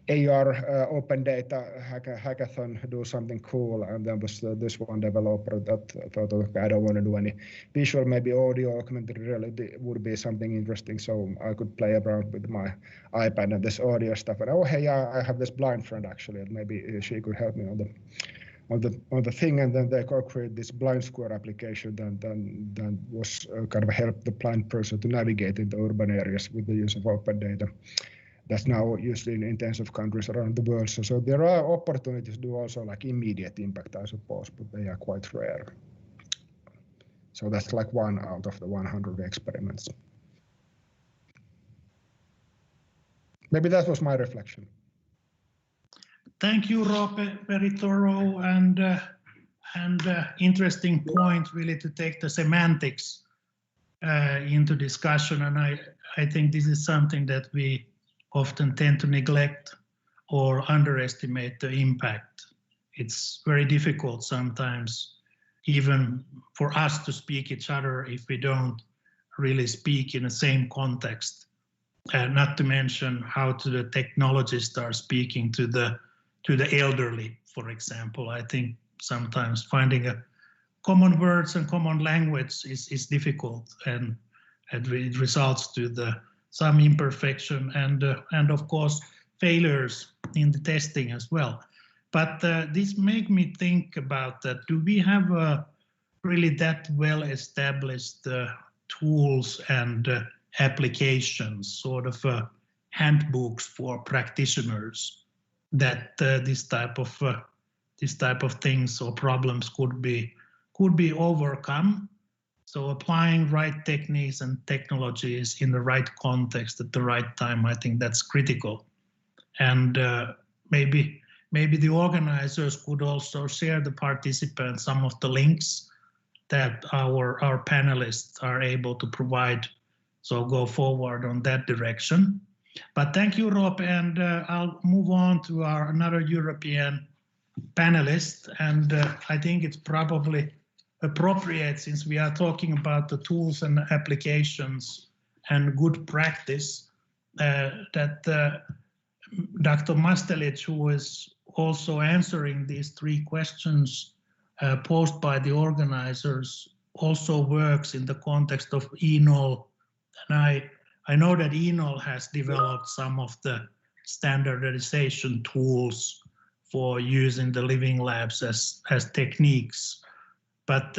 AR open data hackathon, do something cool. And then was this one developer that thought, okay, I don't want to do any visual, maybe audio augmented reality would be something interesting. So I could play around with my iPad and this audio stuff. And oh, hey, I have this blind friend actually, and maybe she could help me on the thing. And then they co-create this blind square application that was kind of help the blind person to navigate in the urban areas with the use of open data. That's now used in intensive countries around the world. So there are opportunities to do also like immediate impact, I suppose, but they are quite rare. So that's like 1 out of the 100 experiments. Maybe that was my reflection. Thank you, Roope. Very thorough and interesting point, really, to take the semantics into discussion. And I think this is something that we often tend to neglect or underestimate the impact. It's very difficult sometimes, even for us to speak each other if we don't really speak in the same context. Not to mention how the technologists are speaking to the elderly, for example. I think sometimes finding a common words and common language is difficult, and it results to some imperfection and of course failures in the testing as well. But this make me think about that. Do we have really that well established tools and applications, sort of handbooks for practitioners, that this type of things or problems could be overcome? So applying right techniques and technologies in the right context at the right time, I think that's critical. And maybe the organizers could also share the participants some of the links that our panelists are able to provide. So go forward on that direction. But thank you, Roope, and I'll move on to another European panelist. And I think it's probably appropriate, since we are talking about the tools and applications and good practice, that Dr. Mastelic, who is also answering these 3 questions posed by the organizers, also works in the context of ENOL. And I know that ENOL has developed some of the standardization tools for using the Living Labs as techniques. but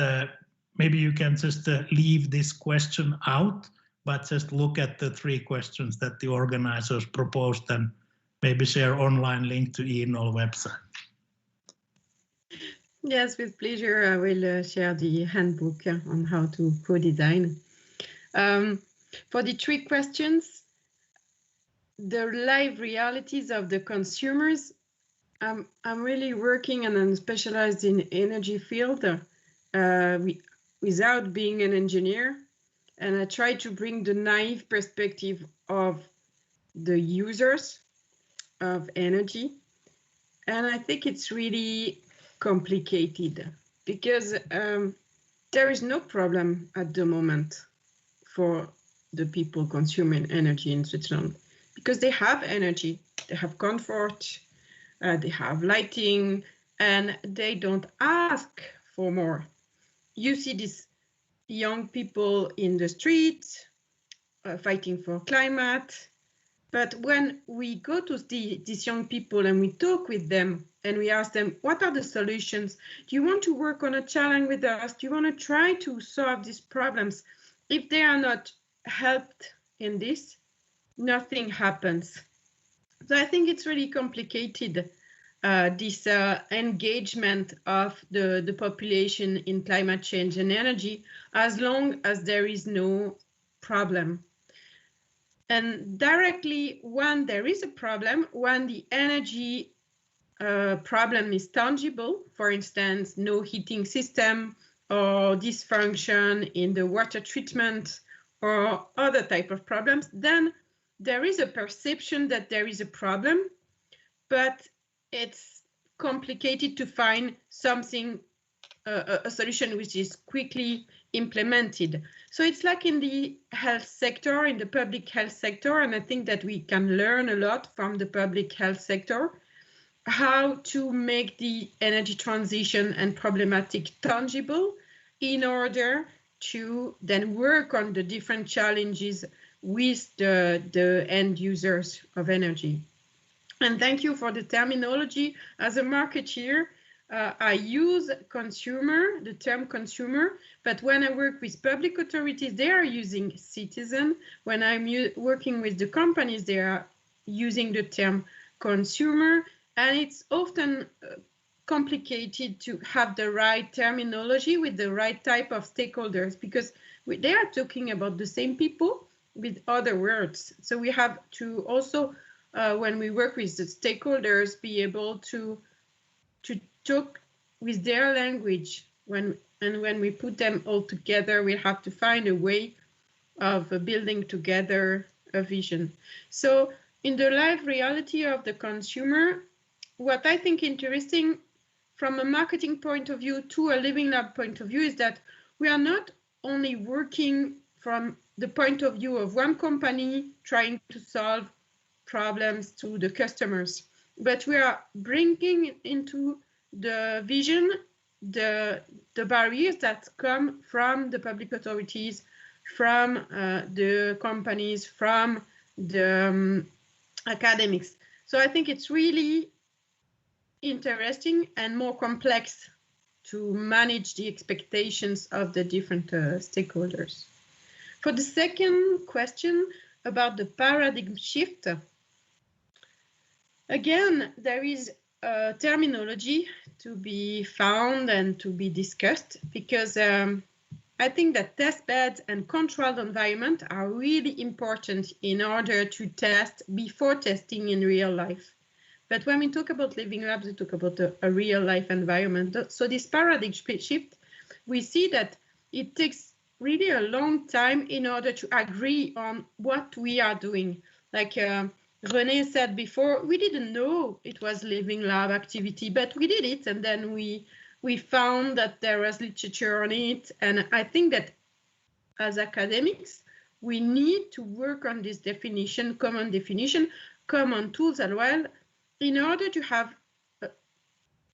maybe you can just leave this question out, but just look at the 3 questions that the organizers proposed and maybe share online link to ENOL website. Yes, with pleasure. I will share the handbook on how to co-design. For the 3 questions, the live realities of the consumers, I'm really working and I'm specialized in energy field without being an engineer. And I try to bring the naive perspective of the users of energy. And I think it's really complicated because there is no problem at the moment for the people consuming energy in Switzerland because they have energy, they have comfort, they have lighting, and they don't ask for more. You see these young people in the streets fighting for climate, but when we go to these young people and we talk with them and we ask them, what are the solutions? Do you want to work on a challenge with us? Do you want to try to solve these problems? If they are not helped in this, nothing happens. So I think it's really complicated, this engagement of the population in climate change and energy, as long as there is no problem. And directly, when there is a problem, when the energy problem is tangible, for instance, no heating system or dysfunction in the water treatment or other type of problems, then there is a perception that there is a problem, but it's complicated to find something, a solution which is quickly implemented. So it's like in the health sector, in the public health sector, and I think that we can learn a lot from the public health sector, how to make the energy transition and problematic tangible in order to then work on the different challenges with the end users of energy. And thank you for the terminology. As a marketeer, I use consumer, the term consumer, but when I work with public authorities, they are using citizen. When I'm working with the companies, they are using the term consumer. And it's often complicated to have the right terminology with the right type of stakeholders because they are talking about the same people with other words. So we have to also, when we work with the stakeholders, be able to talk with their language. When we put them all together, we have to find a way of building together a vision. So in the live reality of the consumer, what I think interesting from a marketing point of view to a Living Lab point of view is that we are not only working from the point of view of one company trying to solve problems to the customers, but we are bringing into the vision the barriers that come from the public authorities, from the companies, from the academics. So I think it's really interesting and more complex to manage the expectations of the different stakeholders. For the second question about the paradigm shift, again, there is a terminology to be found and to be discussed because I think that test beds and controlled environment are really important in order to test before testing in real life. But when we talk about Living Labs, we talk about a real life environment. So this paradigm shift, we see that it takes really a long time in order to agree on what we are doing. Like René said before, we didn't know it was Living Lab activity, but we did it. And then we found that there was literature on it. And I think that as academics, we need to work on this definition, common tools as well, in order to have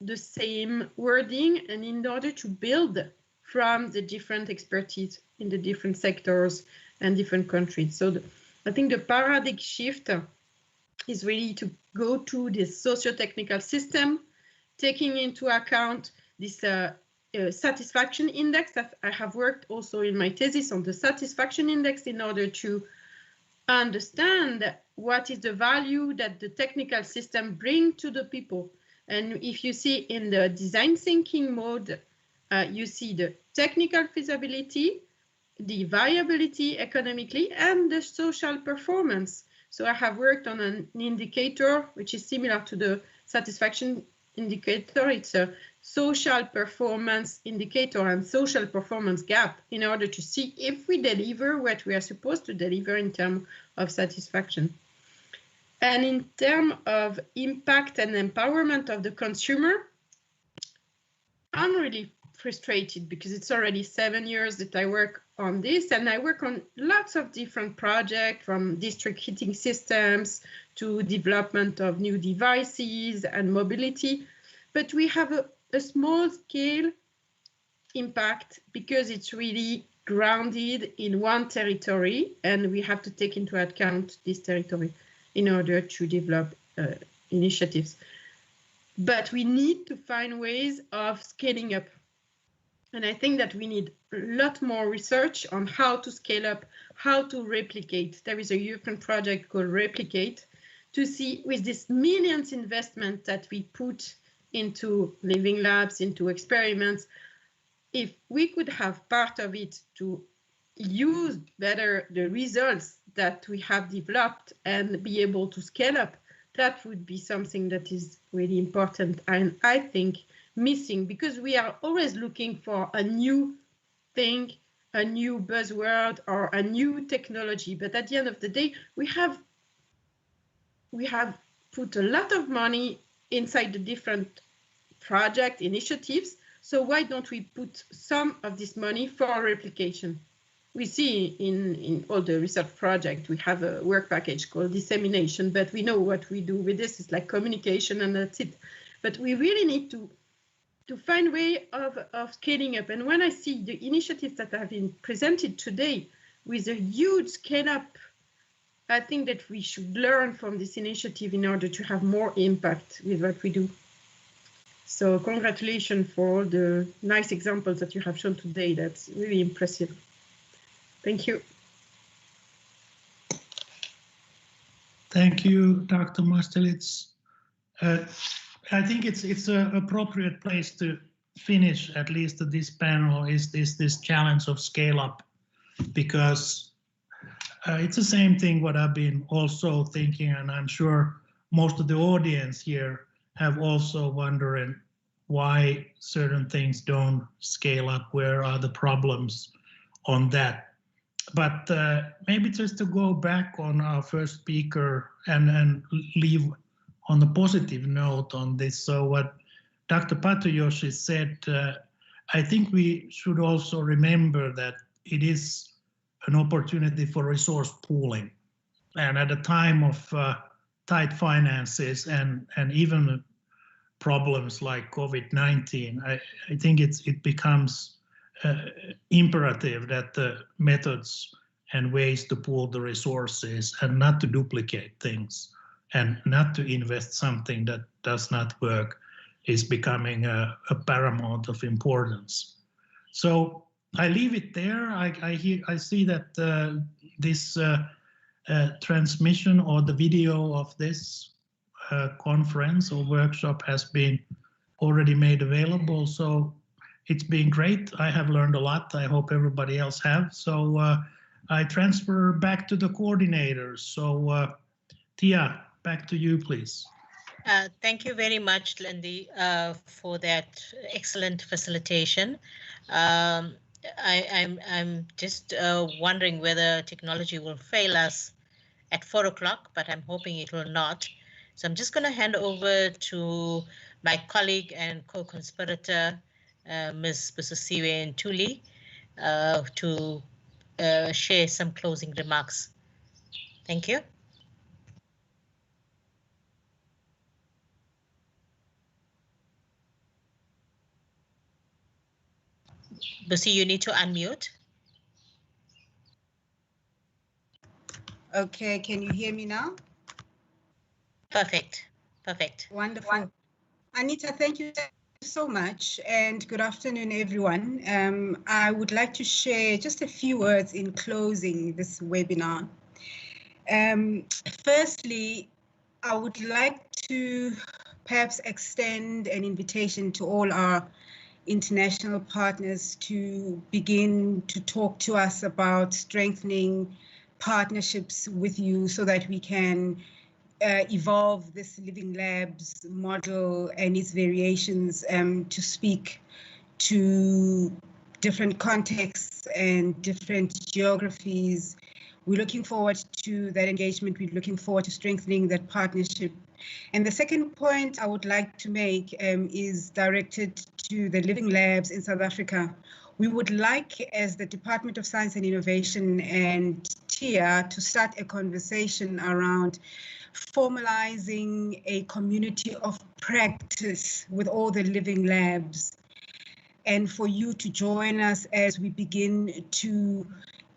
the same wording and in order to build from the different expertise in the different sectors and different countries. So I think the paradigm shift is really to go to this socio-technical system, taking into account this satisfaction index. That I have worked also in my thesis on the satisfaction index in order to understand what is the value that the technical system bring to the people. And if you see in the design thinking mode, you see the technical feasibility, the viability economically, and the social performance. So I have worked on an indicator which is similar to the satisfaction indicator. It's a social performance indicator and social performance gap in order to see if we deliver what we are supposed to deliver in terms of satisfaction. And in terms of impact and empowerment of the consumer, I'm really frustrated because it's already 7 years that I work on this, and I work on lots of different projects, from district heating systems to development of new devices and mobility. But we have a small scale impact because it's really grounded in one territory, and we have to take into account this territory in order to develop initiatives. But we need to find ways of scaling up. And I think that we need a lot more research on how to scale up, how to replicate. There is a European project called Replicate to see, with this millions investment that we put into living labs, into experiments, if we could have part of it to use better the results that we have developed and be able to scale up, that would be something that is really important, and I think missing, because we are always looking for a new thing, a new buzzword or a new technology. But at the end of the day, we have put a lot of money inside the different project initiatives. So why don't we put some of this money for replication? We see in all the research projects, we have a work package called dissemination, but we know what we do with this. It's like communication and that's it. But we really need to find a way of scaling up. And when I see the initiatives that have been presented today with a huge scale up, I think that we should learn from this initiative in order to have more impact with what we do. So congratulations for all the nice examples that you have shown today. That's really impressive. Thank you. Thank you, Dr. Mastelitz. I think it's an appropriate place to finish, at least this panel, is this challenge of scale up, because it's the same thing what I've been also thinking, and I'm sure most of the audience here have also wondering why certain things don't scale up, where are the problems on that. But maybe just to go back on our first speaker and leave on a positive note on this. So what Dr. Patoyoshi said, I think we should also remember that it is an opportunity for resource pooling. And at a time of tight finances and even problems like COVID-19, I think it becomes imperative that the methods and ways to pool the resources and not to duplicate things and not to invest something that does not work is becoming a paramount of importance. So I leave it there. I see that this transmission or the video of this conference or workshop has been already made available. So it's been great. I have learned a lot. I hope everybody else have. So I transfer back to the coordinators. So Tia, back to you, please. Thank you very much, Lindy, for that excellent facilitation. I'm just wondering whether technology will fail us at 4 o'clock, but I'm hoping it will not. So I'm just going to hand over to my colleague and co-conspirator, Ms. Busisiwe Ntuli, to share some closing remarks. Thank you. Busi, you need to unmute. Okay, can you hear me now? Perfect, perfect. Wonderful. Anita, thank you so much, and good afternoon, everyone. I would like to share just a few words in closing this webinar. Firstly, I would like to perhaps extend an invitation to all our international partners to begin to talk to us about strengthening partnerships with you so that we can evolve this Living Labs model and its variations to speak to different contexts and different geographies. We're looking forward to that engagement. We're looking forward to strengthening that partnership. And the second point I would like to make is directed to the Living Labs in South Africa. We would like, as the Department of Science and Innovation and TIA, to start a conversation around formalizing a community of practice with all the Living Labs, and for you to join us as we begin to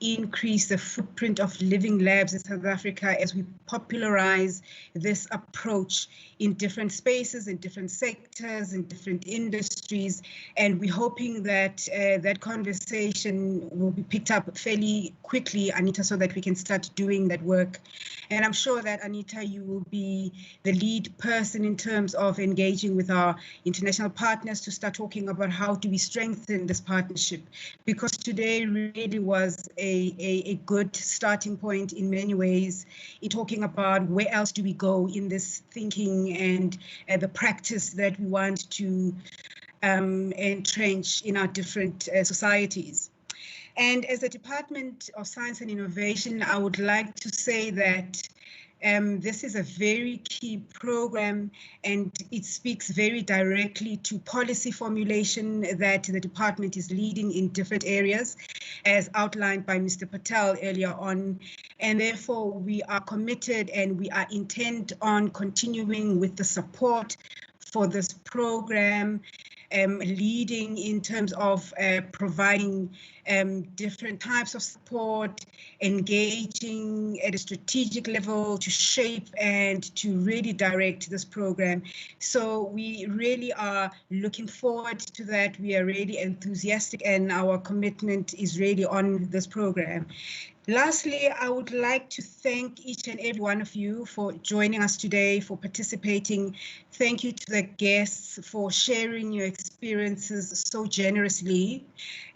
increase the footprint of Living Labs in South Africa as we popularize this approach in different spaces, in different sectors, in different industries. And we're hoping that that conversation will be picked up fairly quickly, Anita, so that we can start doing that work. And I'm sure that, Anita, you will be the lead person in terms of engaging with our international partners to start talking about how do we strengthen this partnership, because today really was a good starting point in many ways in talking about where else do we go in this thinking and the practice that we want to entrench in our different societies. And as a Department of Science and Innovation, I would like to say that this is a very key program, and it speaks very directly to policy formulation that the department is leading in different areas, as outlined by Mr. Patel earlier on. And therefore, we are committed and we are intent on continuing with the support for this program, leading in terms of providing different types of support, engaging at a strategic level to shape and to really direct this program. So we really are looking forward to that. We are really enthusiastic, and our commitment is really on this program. Lastly, I would like to thank each and every one of you for joining us today, for participating. Thank you to the guests for sharing your experiences so generously.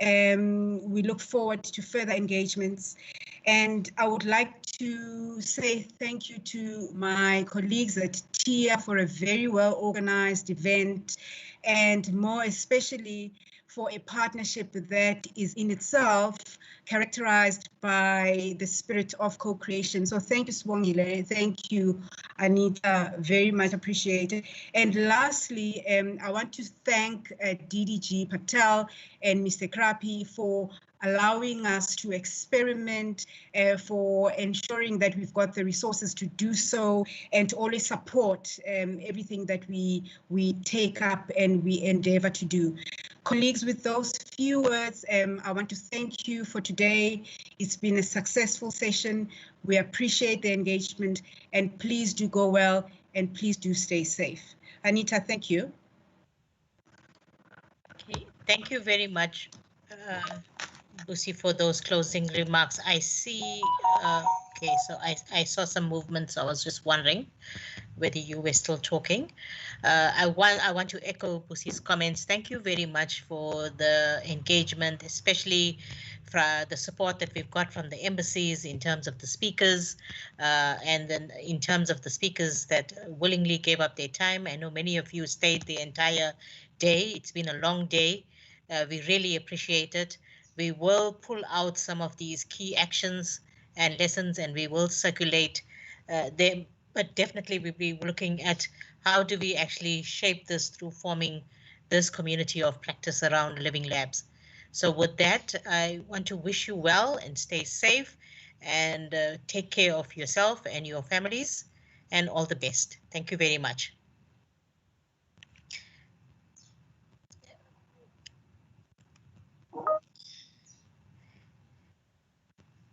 We look forward to further engagements. And I would like to say thank you to my colleagues at TIA for a very well organized event, and more especially for a partnership that is in itself characterized by the spirit of co-creation. So thank you, Swongile. Thank you, Anita. Very much appreciated. And lastly, I want to thank DDG Patel and Mr. Krapi for allowing us to experiment, for ensuring that we've got the resources to do so, and to always support everything that we take up and we endeavor to do. Colleagues, with those few words, I want to thank you for today. It's been a successful session. We appreciate the engagement, and please do go well, and please do stay safe. Anita, thank you. Okay, thank you very much, Lucy, for those closing remarks. I see, okay, so I saw some movements. So I was just wondering whether you were still talking. I want to echo Busi's comments. Thank you very much for the engagement, especially for the support that we've got from the embassies in terms of the speakers, and then in terms of the speakers that willingly gave up their time. I know many of you stayed the entire day. It's been a long day. We really appreciate it. We will pull out some of these key actions and lessons, and we will circulate them. But definitely we'll be looking at how do we actually shape this through forming this community of practice around Living Labs. So with that, I want to wish you well and stay safe, and take care of yourself and your families, and all the best. Thank you very much.